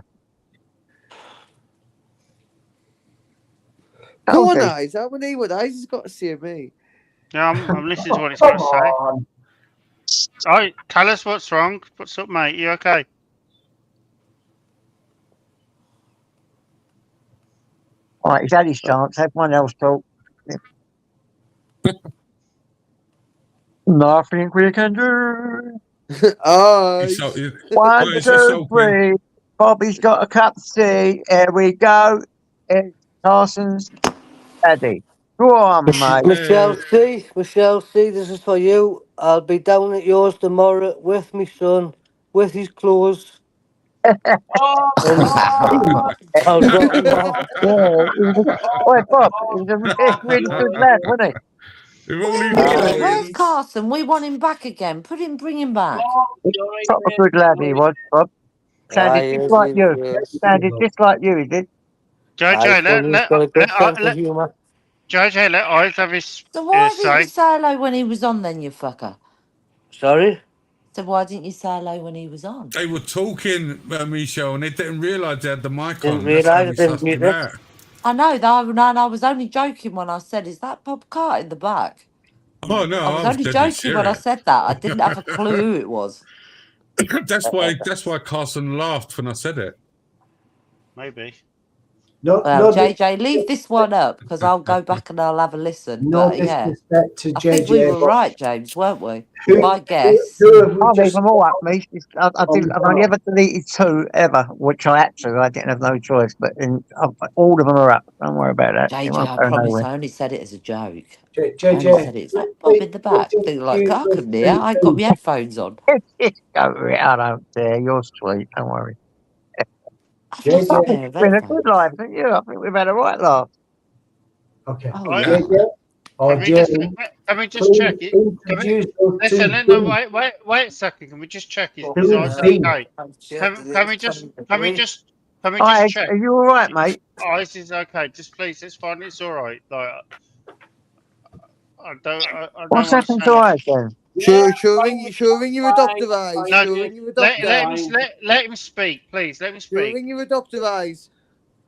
Go on, Okay. eyes. I want to hear what eyes has got to say, me. yeah, I'm listening to what he's got to say. on. All right. Tell us what's wrong. What's up, mate? You okay? All right, he's had his chance. Everyone else talk. Nothing we can do. Eyes. One, Well, it's just two, sulking. three. Bobby's got a cup of tea. Here we go. It's Carson's daddy. Go on, mate. Michelle C, this is for you. I'll be down at yours tomorrow with my son, with his clothes. And I'll drop him off. Boy, Bob, he was a really good lad, wasn't With all his Where's Carson? We want him back again. Bring him back. he? Proper good lad he was, Bob. Sounded just like you. Sounded just like you, he did. JJ, let humour. JJ, let Eyes have his So why didn't say. you say hello when he was on then, you fucker? Sorry? So why didn't you say hello when he was on? They were talking, Michelle, and they didn't realise they had the mic Didn't on. That's how realise we I didn't sussed mute him it. out. I know, though, and I was only joking when I said, is that Bob Cart in the back? Oh no, I was only deadly joking when I serious. said that. I didn't have a clue who it was. That's why Carson laughed when I said it. Maybe. No, Well, no, JJ, leave this one up because I'll go back and I'll have a listen. no But yeah, disrespect to I think we JJ. were right, James, weren't we? Who- My guess. who have we I'll leave just them all up, mate. I've only ever deleted 2 ever, which I had to. I didn't have no choice. But all of them are up. Don't worry about that. It JJ, won't I go promise nowhere. I only said it as a joke. I only JJ, said it's like Bob in the back. They're like, I couldn't hear. I got my headphones on. Go with it. I don't care. You're sweet. Don't worry. I've lost a JJ. pair of It's been a headphones. good life, haven't you? I think we've had a right laugh. Okay. Oh, Right. yeah. JJ or Can we just, Jerry, can we just check it? introduce those Listen, two no, things. wait a second. Can we just check? Is Who Eyes is he? okay? Can we just Hi, check? are you all right, mate? Eyes is okay. Just please, it's fine. It's all right. Like I don't What's want to happened say to it. Eyes then? Sure ring you a doctor, eyes. No, Sure ring you a doctor. let him speak, please. Let him Sure speak. ring you a doctor, eyes.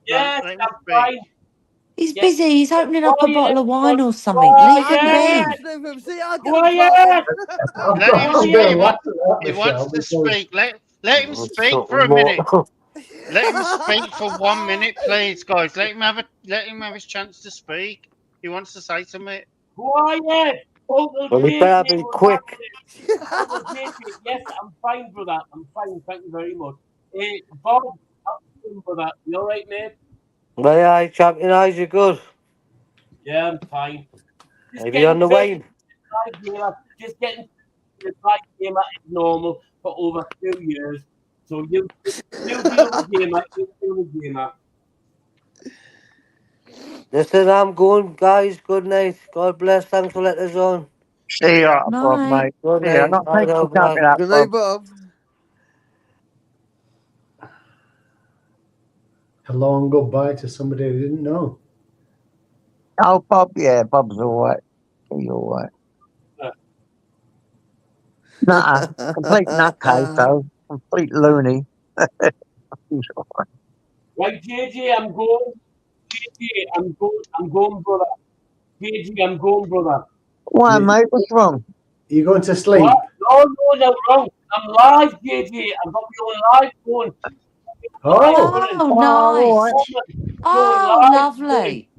Yes, Let him I'm speak. fine. He's busy. He's opening up a bottle of wine or something. Quiet. Leave him be. Quiet. Let him I'm going to speak. laugh at that, He Michelle, wants to because speak. Let him speak for a minute. Let him speak for 1 minute, please, guys. Let him have his chance to speak. He wants to say something. Quiet. Uncle Well, he better JJ be was quick. Uncle JJ, yes, I'm fine for that. I'm fine. Thank you very much. Bob, I'm fine for that. You all right, mate? Well, aye, champion eyes, you're good. Yeah, I'm fine. Maybe on the way. Just getting the right gamer is normal for over 2 years. So you deal with gamer, you deal with gamer. Listen, I'm going, guys. Good night. God bless. Thanks for letting us on. See you later, Bob, mate. Good See ya. night. Not Bye thanks now, for coming bye. up, Good night, Bob. Bob. hello and goodbye to somebody who didn't know. Oh, Bob, yeah, Bob's all right. He's all right. Nutter. Complete nutcase, though. complete loony. Right, JJ, I'm going. JJ, I'm going, brother. JJ, I'm going, brother. Why, mate? What's wrong? You going to sleep? What? No, wrong. I'm live, JJ. I've got my own live going. Oh, nice. Oh, lovely.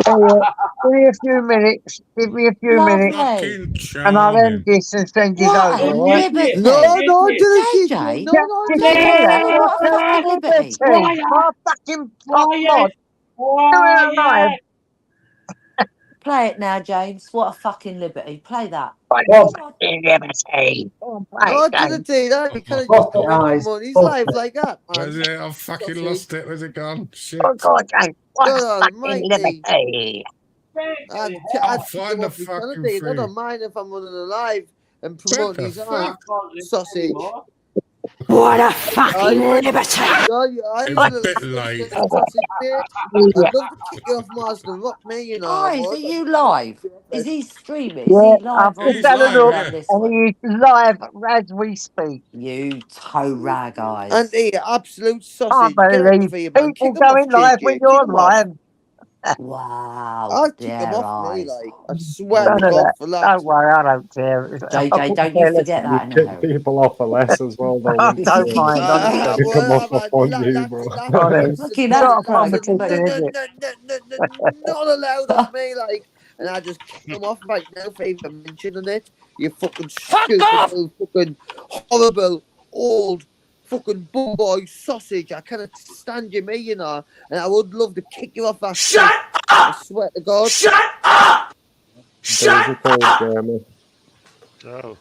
Give me a few minutes. Give me a few minutes. Lovely. And I'll end this and send you What over, a all right? liberty. No, didn't kick you. JJ. Did you hear that? JJ, what a fucking liberty. My fucking mod. Doing live. Play it now, James. What a fucking liberty. Play that. Fucking liberty. No, I didn't say that. You can't just Fuck come it, in eyes. from his Fuck live it. like that, man. Was it? I've fucking lost it. Was it gone? Shit. Oh, God, James. What God a fucking almighty. liberty. I'd I'll kick find him the off his fucking penalty. I thing. don't mind if I'm running a live and What promoting the his fuck? sausage. What a fucking liberty! It's a bit late. Sausage, mate. I'd love to kick you off Marsden Rock, me, you know. I Guys, would. are you live? Is he streaming? Is Yeah, he I've live on just had a streaming look, on this and one? he is live as we speak. You toe rag eyes. And he absolute Can't sausage. Get out believe of here, man. people Kick him off, going live when JJ. Kick you're him off. live. Wow, I'll kick him their off, me, eyes. like. I swear to None of God that. for that. Don't worry, I don't care. I JJ, couldn't don't care you less. forget You that in a kick hurry. people off for less as well, though. I Wouldn't don't you? mind, honestly. They come off on you, bro. Honestly, Fucking it's hell, not a Christ. competition, is it? Not allowed off me, like. And I just kick him off right now for even mentioning it. You fucking stupid little fucking horrible old fucking bull boy sausage. I cannot stand you, me, you know. And I would love to kick you off that. Shut up! I swear to God. Shut up! Shut up! Jeremy. Oh.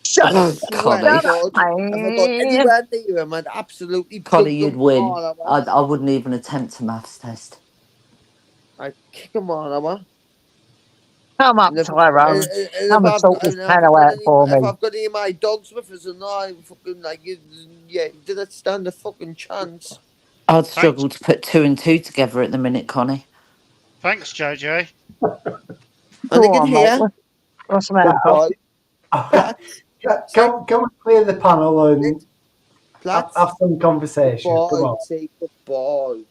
Shut I up, swear to God. If I got man. anywhere near him, I'd absolutely Connie, plug you'd them win. all over. I wouldn't even attempt a maths test. I'd kick them all over. Come up, And if, Tyrone. and Come if and sort this I've panel got out any, for if me. I've got any of my dogs with us and I fucking like you didn't stand a fucking chance. I'd struggle to put 2 and 2 together at the minute, Connie. Thanks, JJ. And Go on, mate. What's the matter, pal? Can we clear the panel and Plats, have some conversation? Come Goodbye, on. say goodbye.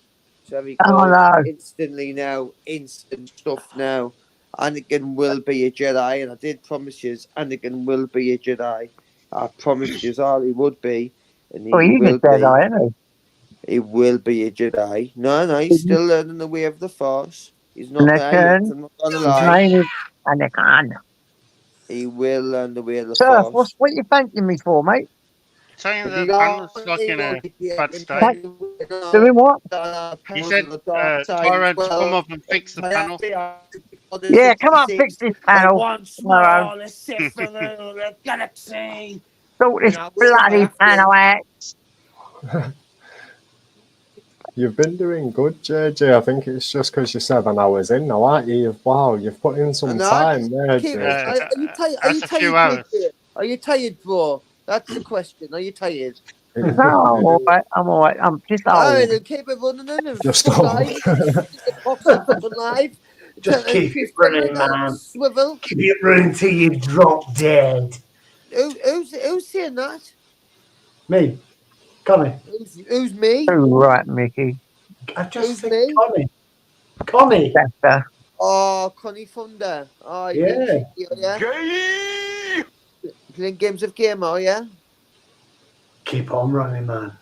Very Oh, good. no. Instantly now, instant stuff now. Anakin will be a Jedi, and I did promise you, Anakin will be a Jedi. I promised you all he would be, and he Oh, you will just said be. I, isn't He will be a Jedi. No, he's still learning the way of the Force. He's not there yet. Anakin. I'm not gonna His lie. name is Anakin. He will learn the way of the Surf, Force. what you thanking me for, mate? Saying If the you panel's don't like in a know it, bad then state. Thank- Doing what? You said Tyrone to come up and fix the panel. Yeah, come on, fix this panel. Once Tyrone. more, the Sith of the galaxy. Sort this And I will if I bloody have to. panel out. You've been doing good, JJ. I think it's just because you're 7 hours in now, aren't you? You've put in some time there, Keep, JJ. are you tired? Are you That's a few tired? hours. JJ? Are you tired, bro? That's the question. Are you tired? No, I'm alright. I'm alright. I'm just old. Alright, then keep it running and Just fuck old. live. The box and fucking live. Just keep it running, man. Swivel. Keep it running till you drop dead. Who's saying that? Me. Connie. Who's me? Oh, right, Mickey. I just Who's said me? Connie. Connie. Better. Oh, Connie Thunder. Oh, Yeah. yeah. Playing games of game, oh yeah? Keep on running, man.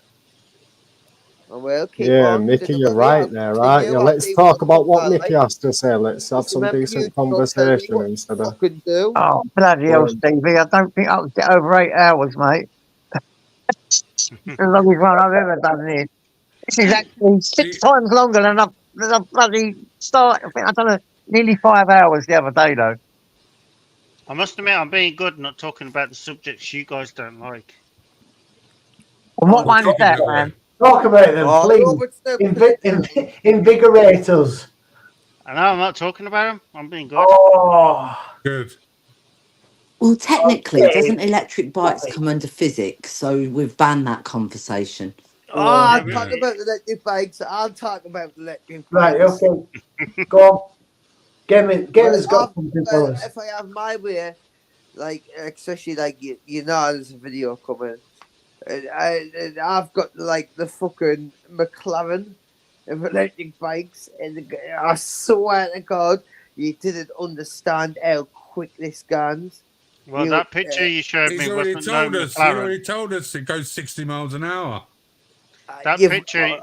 Oh, well, keep Yeah, on. Mickey, Didn't you're let me right have there, to right? you. Yeah, I'll let's see talk what about what I Mickey like. has to say. Let's have Just some remember decent you don't tell me conversation what instead to of. fucking do. Oh, bloody hell, Well, Stevie. I don't think I'll get over 8 hours, mate. The longest one I've ever done this. This is actually 6 times longer than I've bloody started. I think I've done nearly 5 hours the other day, though. I must admit, I'm being good, not talking about the subjects you guys don't like. And what one's that, man? Talk about them, Oh, please. Robert Snowden. Invigorate us. I know I'm not talking about them. I'm being good. Oh. Good. Well, technically, Okay. doesn't electric bikes come under physics? So we've banned that conversation. Oh, I'll Yeah, talk about the electric bikes. I'll talk about the electric Right, bikes. okay. Go on. Gamer's got something for us. If I have my way, like, especially like you know, there's a video coming. I've got like the fucking McLaren of electric bikes, and I swear to God, you didn't understand how quick this guns. Well, that picture you showed me He's already wasn't no told us. He McLaren. already told us it goes 60 miles an hour. That you've- picture. I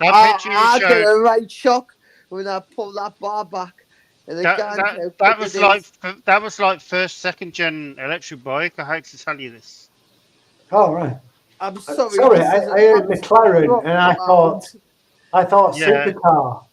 you got a showed. right shock when I pulled that bar back. And That was like first, second gen electric bike. I hate to tell you this. Oh right. I'm sorry. Sorry, this I is a heard McLaren, rock and I thought Yeah. supercar.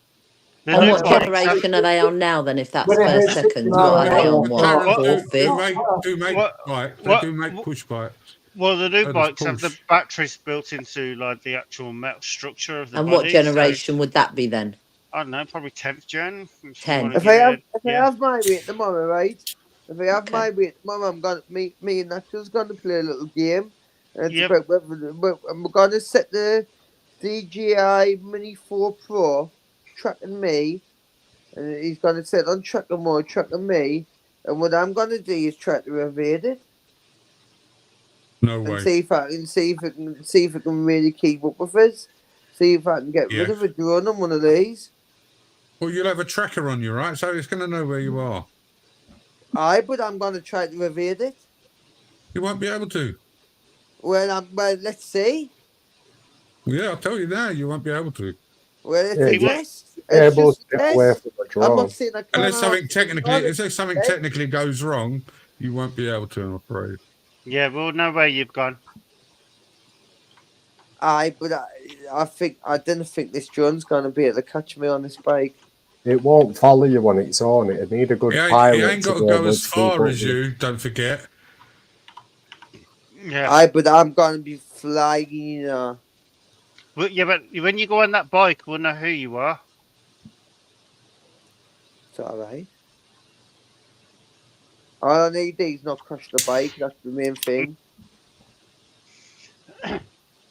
And what generation are they on now then, if that's When I heard first, second? 60 What are they mile on? an What, hour, I fourth, thought, fifth? Do make bikes. They do make push bikes. Well, the new So does bikes have the push. batteries built into like the actual metal structure of the And body. what generation would that be then? I don't know, probably 10th gen. If 10. If I have my weight tomorrow, right? If I have my weight tomorrow, I'm gonna me and Natural's gonna play a little game. And it's about whether we're gonna set the DJI Mini 4 Pro tracking me, and he's gonna set on tracking mode, tracking me, and what I'm gonna do is try to evade it. No And way. see if I can really keep up with us. See if I can get rid of a drone on one of these. Well, you'll have a tracker on you, right? So it's going to know where you are. But I'm going to try to evade it. You won't be able to. Well, let's see. Yeah, I'll tell you now, you won't be able to. Well, it's a test. It's Just to a get away test. from the I'm drone. not saying I can't. Unless something technically goes wrong, you won't be able to, I'm afraid. Yeah, we'll know where you've gone. But I didn't think this drone's going to be able to catch me on this bike. It won't follow you on its own. It'd need a good pilot. It ain't got to go as far as you, don't forget. Yeah. But I'm going to be flying, you know. But when you go on that bike, we'll know who you are. It's all right. All I need is not crash the bike. That's the main thing.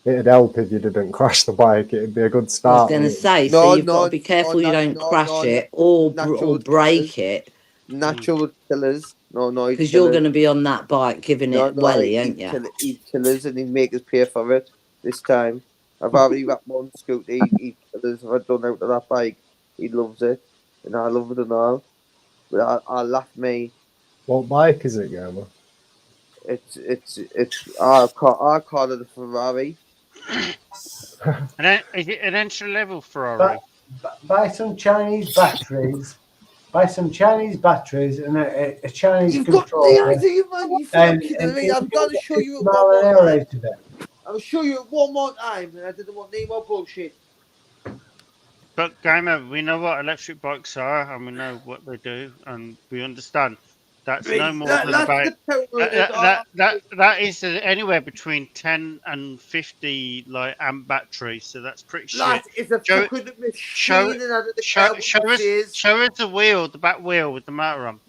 It'd help if you didn't crash the bike. It'd be a good I start. was going to say, so you've got to be careful you don't crash it or break it. Natural killers. No. Because you're going to be on that bike giving it welly, ain't you? He'd kill us and he'd make us pay for it this time. I've already wrapped one scooter. He'd kill us if I'd done out of that bike. He loves it. And I love it and all. But I laugh me. What bike is it, Gamer? I call it a Ferrari. Is it an entry level Ferrari? Buy some Chinese batteries. Buy some Chinese batteries and a Chinese You've controller. got the idea, man. You fucking me. I'm going to show you it one more time. I'll show you it one more time, and I didn't want any more bullshit. But Gamer, we know what electric bikes are, and we know what they do, and we understand. That's no more than about that is anywhere between 10 and 50 like amp batteries, so that's pretty shit. It's a fucking machine. Show us the wheel, the back wheel with the motor on.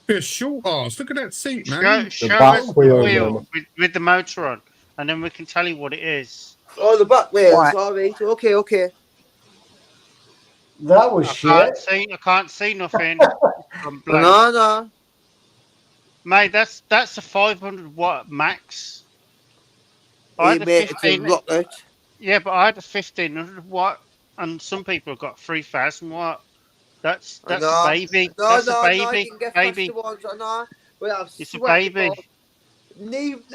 Be a short ass. Look at that seat, man. Show us the wheel with the motor on, and then we can tell you what it is. Oh, the back wheel. Sorry. Okay. That was shit. I can't see nothing. No. Mate, that's a 500 watt max. It's a rocket. Yeah, but I had a 1500 watt, and some people have got 3000 watt. That's a baby. That's a baby. It's a baby.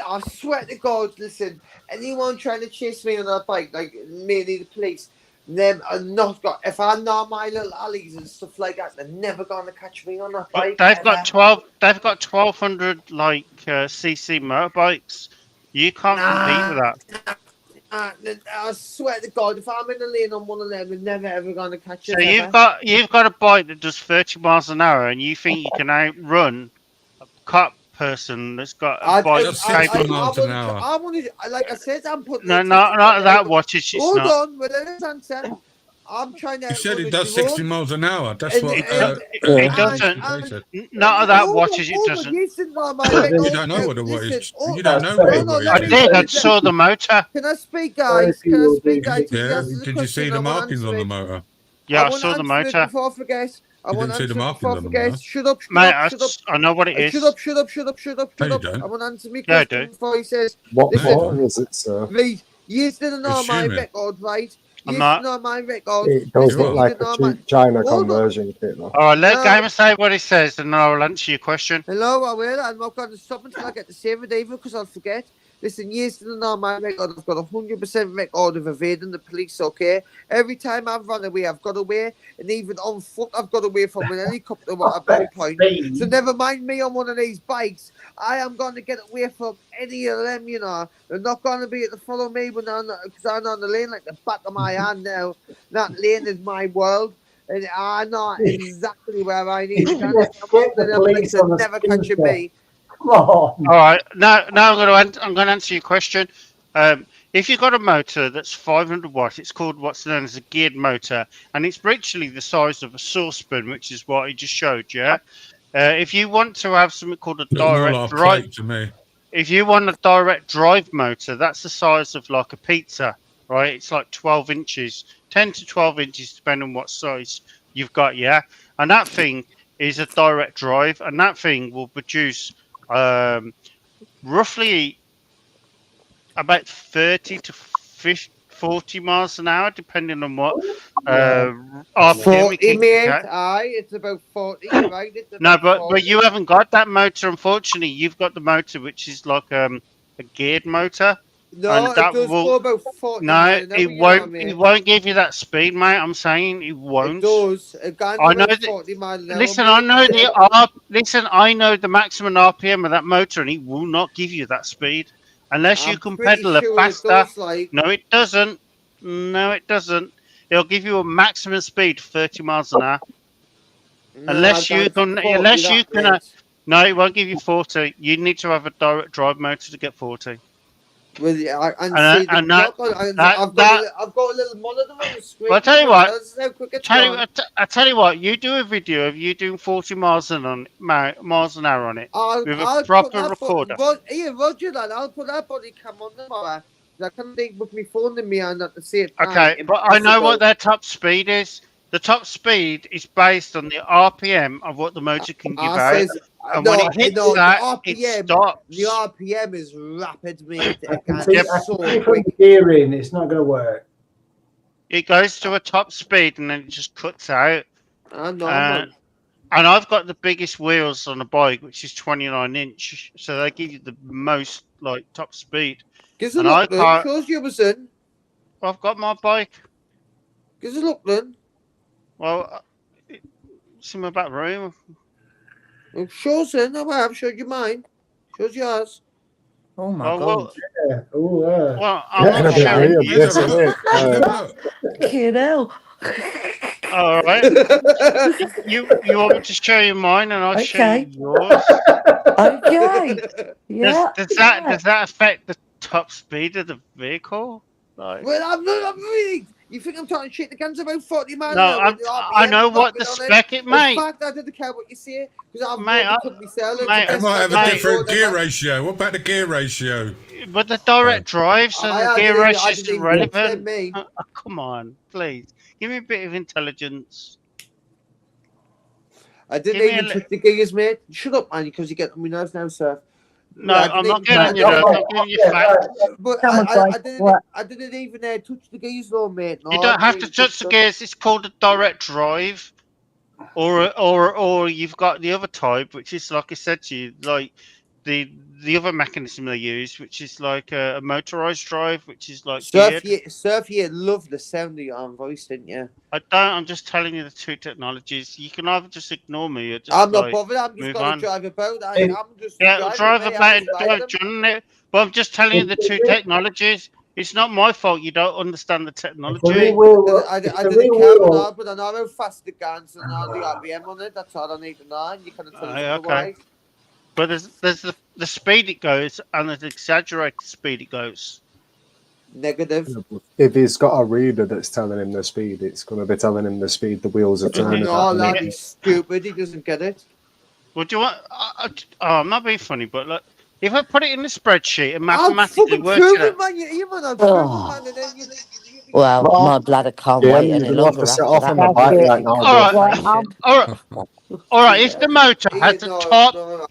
I swear to God, listen, anyone trying to chase me on that bike, like mainly the police, them are not got. If I know my little alleys and stuff like that, they're never gonna catch me on that bike. They've got 1200 like cc motorbikes. You can't compete with that. I swear to God, if I'm in a lane on one of them, they're never ever gonna catch us. So you've got a bike that does 30 miles an hour, and you think you can outrun a cop person that's got a bike that's 60 miles an hour. I want to, like I said, I'm putting. No, not that wattage. Hold on, but let us answer. I'm trying to. You said it does 60 miles an hour. That's what. It doesn't. Not at that wattage. It doesn't. You don't know what a wattage. You don't know what a wattage. I did. I saw the motor. Can I speak, guys? Yeah. Did you see the markings on the motor? Yeah, I saw the motor. Before I forget, I want didn't see the answers markings before I on them, forget. no? Shut up, Mate, shut up. I know what it is. Shut up, shut up, shut up, shut up, No, shut you up. don't. I want to answer me Yeah, I question do. before he says, What No, you listen, for don't. is it, sir? Lee, you didn't know my Assuming. record, right? I'm You not. didn't know my record. It does Listen, look you like didn't a know my... cheap China Hold on. conversion kit, though. All right, let No. Gamer say what he says, and then I'll answer your question. Hello, I will. I'm not going to stop until I get to save it, David, because I'll forget. Listen, you still know my record. I've got 100% record of evading the police, okay? Every time I've run away, I've got away. And even on foot, I've got away from an helicopter at gunpoint. So never mind me on one of these bikes. I am going to get away from any of them, you know. They're not going to be able to follow me because I'm on the lane like the back of my hand now. That lane is my world. And I know exactly where I need to go. The police are never catching me. Come on. All right, now I'm going to answer your question. If you've got a motor that's 500 watts, it's called what's known as a geared motor, and it's virtually the size of a saucepan, which is what I just showed you. If you want to have something called a Looks more direct like a drive, plate to me. if you want a direct drive motor, that's the size of like a pizza, right? It's like 12 inches, 10 to 12 inches, depending on what size you've got, yeah? And that thing is a direct drive, and that thing will produce roughly about 30 to 50, 40 miles an hour, depending on what RPM it 40, kicks mate. out. Aye, it's about 40, right? It's No, about but 40. you haven't got that motor, unfortunately. You've got the motor which is like a geared motor. No, and it that does will go about 40 no, miles an hour, it you won't. know, It mate. won't give you that speed, mate. I'm saying it won't. It does. It can I go know about that. 40 miles an hour, Listen, mate. I know listen, I know the maximum RPM of that motor, and it will not give you that speed unless you I'm can pretty pedal it sure it faster. does, like... No, it doesn't. No, it doesn't. It'll give you a maximum speed of 30 miles an hour. No, Unless I you got can, 40 unless you that, can. mate. No, it won't give you 40. You need to have a direct drive motor to get 40. With and And, see the and clock. I've got a little monitor on the screen. Well, I tell you what. Tells us how quick it's gone. I tell you what. You do a video of you doing 40 miles an hour on it with a proper recorder. Roger that. I'll put that body cam on tomorrow. I can't think with my phone in my hand at the same time. Okay, but I know what their top speed is. The top speed is based on the RPM of what the motor can give out. And when it hits that, it stops. The RPM is rapid, mate. It's so quick. Gearing, it's not going to work. It goes to a top speed and then it just cuts out. I know, man. And I've got the biggest wheels on the bike, which is 29 inch, so they give you the most like top speed. Give us a look, then. Show us yours, then. I've got my bike. Give us a look, then. Well, it's in my back room. Well, show us, then. No, I've showed you mine. Show us yours. Oh my god. Yeah. Oh, well, I'm not showing you. Fucking hell. All right. you want me to show you mine, and I'll show you yours. Okay. Yeah. Does that affect the top speed of the vehicle? Like... Well, I'm really. You think I'm talking shit? The gun's about 40 miles No, an hour. I know what the spec it made. In fact, I didn't care what you say because I've put myself. It might have a different gear ratio. What about the gear ratio? But the direct drive, so the gear ratio is irrelevant. Come on, please. Give me a bit of intelligence. I didn't even touch the gears, mate. Shut up, man, because you get on my nerves now, sir. No, I'm not getting on your nerves. I'm giving you facts. But I didn't even touch the gears, though, mate. No, you don't have to touch the gears. It's called a direct drive, or you've got the other type, which is like I said to you, like the other mechanism they use, which is like a motorized drive, which is like Surf, you love the sound of your own voice, didn't you? I don't. I'm just telling you the two technologies. You can either just ignore me or just I'm not bothered. I'm just going to drive about. I'm just drive about and drive, John. But I'm just telling you the two technologies. It's not my fault you don't understand the technology. I didn't care about but I know how fast it goes and all the RPM on it. That's all I need to know. You can't tell us otherwise. But there's the speed it goes and there's exaggerated speed it goes. Negative. If he's got a reader that's telling him the speed, it's going to be telling him the speed the wheels are turning. No, that's stupid. He doesn't get it. Well, do you want? I'm not being funny, but look, if I put it in the spreadsheet and mathematically work it out. Well, Right. my bladder can't Yeah, wait you're any going to have to longer set after off that on the bike right now, All bro. right, all right. If the motor has a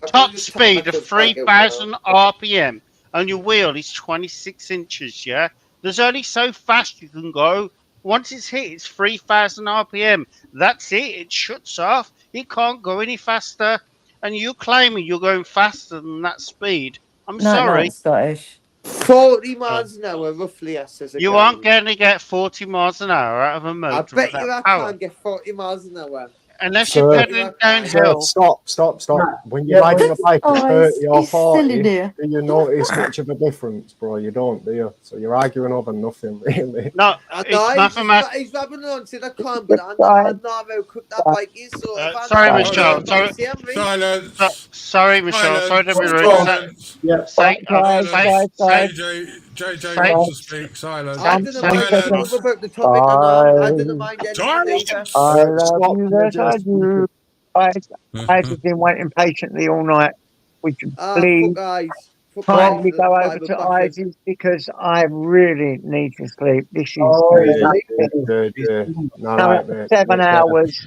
top speed of 3,000 RPM and your wheel is 26 inches, yeah, there's only so fast you can go. Once it's hit, it's 3,000 RPM. That's it. It shuts off. It can't go any faster. And you claiming you're going faster than that speed? I'm No, sorry. Scottish. 40 miles an hour, roughly, I says. You aren't going to get 40 miles an hour out of a motor. I bet with you that I power. can't get 40 miles an hour. Unless you're Sir, pedaling downhill. stop. Right. When you're riding a bike at 30 or he's still 40, in do here. you notice much of a difference, bro? You don't, do you? So you're arguing over nothing, really. No, I it's know mathematical. he's rubbing on to the con, but I know how quick that bike is. So if I Sorry, know Michelle. how Sorry, Silence. sorry, Michelle. Sorry to be rude. Silence. Yeah. Say, Guys, JJ wants to speak. Silence. I didn't mind Silence. about the topic. I know. I didn't Guys, mind anything either. Silence. I love Stop, you, that I do. Guys, Mm-hmm. I've been waiting patiently all night. Would you please Fuck eyes. Fuck kindly eyes. go over Bible to bashing. Isaac's because I really need to sleep. This is Oh, No, coming right, up for mate. 7 hours.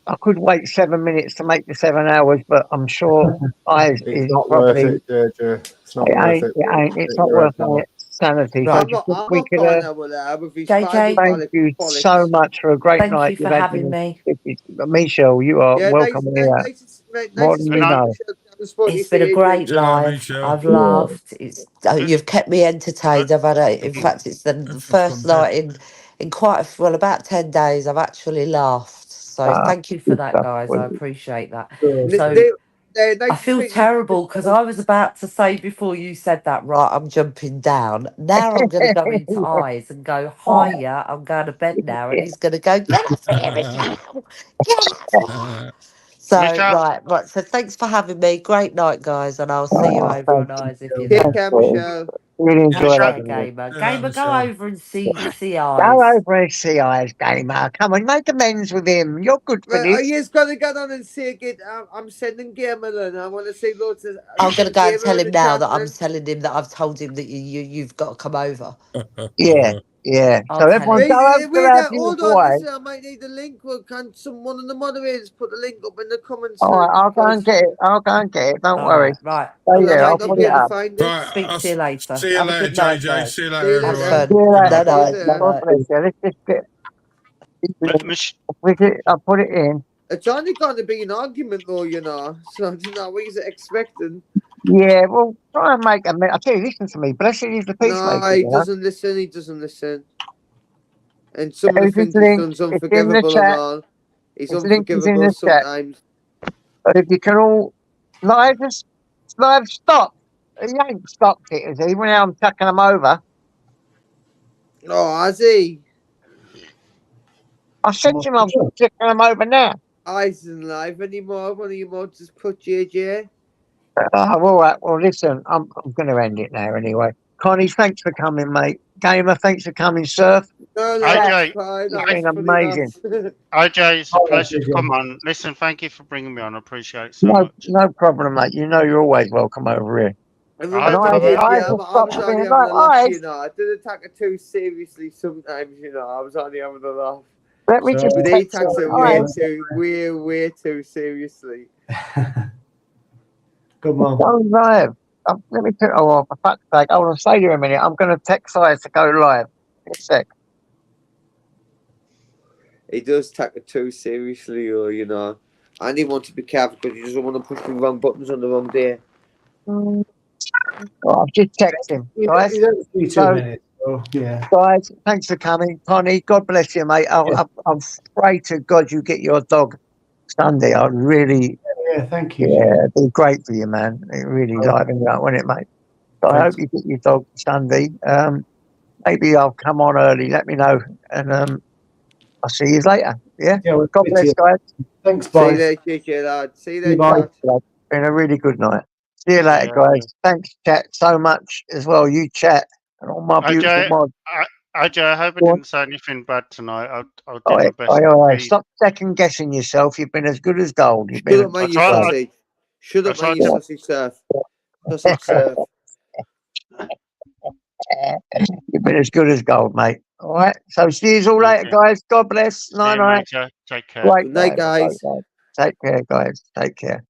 I could wait 7 minutes to make the 7 hours, but I'm sure Isaac It's is not worth probably. it, JJ. It's not It worth ain't. it. It ain't. It's Get not your worth head my down. sanity. So Right. do you think I'm we not could? going over there with his JJ, Thank you so much for a great thank night. you for You've had having me. Michelle, you are Yeah, welcome here. More nice to than speak you to you, know. Michelle. I haven't spoken to you It's been a for great ages. live. I've laughed. It's you've kept me entertained. I've had in fact, it's the first night in quite about 10 days. I've actually laughed. So thank you for Good that, stuff. guys. I appreciate that. Nice So I to feel speak to you. terrible because I was about to say before you said that, right, I'm jumping down. Now I'm going to go into eyes and go, hiya, I'm going to bed now. And he's going to go, get off here, Michelle. Get off. So, right. So thanks for having me. Great night, guys. And I'll see you over on eyes if you're Take there. care, Michelle. Really Take enjoyed care, having you. Gamer. Gamer, go over and see Go eyes. over and see Eyes Gamer. Come on, make amends with him. You're good for Right, this. he's got to get on and say it. I'm sending Gamer and I want to say loads of. I'm going to go and tell Gamer in him the now chat, that I'm man. telling him that I've told him that you've got to come over. Yeah. I'll So tell everyone him. go over to Wait, our hold beautiful on. wife. Listen, I might need a link. Well, can one of the moderators put the link up in the comments? All right, I'll go and get it. Don't All worry. right. So Because I yeah, might I'll not put be it able to up. find it. Speak to you later. See you Have a later, good night, JJ. guys. See you See later, you Have everyone. fun. See you later. Night. God bless you. Let's just get. I'll put it in. It's only going to be an argument, though, you know. So I don't know what he's expecting. Yeah, well, try and make a. I tell you, listen to me. Blessed is the peacemaker. No, he You know? doesn't listen. He doesn't listen. And some of the There's this things he's link. done's It's in the unforgivable and chat. all. He's This link is in unforgivable the chat. sometimes. But if you can all live stop. He ain't stopped it, has he? When I'm chucking them over. Oh, has he? I said to him, I'm chucking them over now. I isn't live anymore. One of you mods just put JJ. All right. Well, listen, I'm going to end it now anyway. Connie, thanks for coming, mate. Gamer, thanks for coming, Surf. No, IJ, It's been amazing. IJ, it's a pleasure to come on. Listen, thank you for bringing me on. I appreciate it so much. No problem, mate. You know you're always welcome over here. And I remember, love it. I just was stopped only being having like, a laugh, "Eyes." you know. I didn't take it too seriously sometimes, you know. I was only having a laugh. Let me just But he text takes it her. way too seriously. Good man. Go live. Let me put. Oh, for fuck's sake! Hold on, stay there a minute. I'm going to text Eyes to go live. In a sec. He does take it too seriously, or you know. And he wants to be careful because he doesn't want to push the wrong buttons on the wrong day. Oh, I've just texted him, guys. He's only 2 minutes. So, yeah. Guys, thanks for coming. Connie, God bless you, mate. I pray to God you get your dog Sunday. I really. Yeah, thank you. Yeah, it'd be great for you, man. It really liven you up, wouldn't it, mate? So I hope you get your dog Sunday. Maybe I'll come on early. Let me know, and I'll see you later. Yeah. God bless, guys. Thanks, See you later, JJ, lad. See you later. Bye. Been a really good night. See you later, guys. Thanks, chat, so much as well. You chat and all my beautiful mods. IJ, I hope I didn't say anything bad tonight. I'll do my best. All right. Stop second guessing yourself. You've been as good as gold. You've been. Shut up, man, you sausage. Shut up, man, you sausage surf. Sausage surf. You've been as good as gold, mate. All right. So see you all later, guys. God bless. Night night. Major. Take care. Great Good night, guys. guys. Take care, guys. Take care.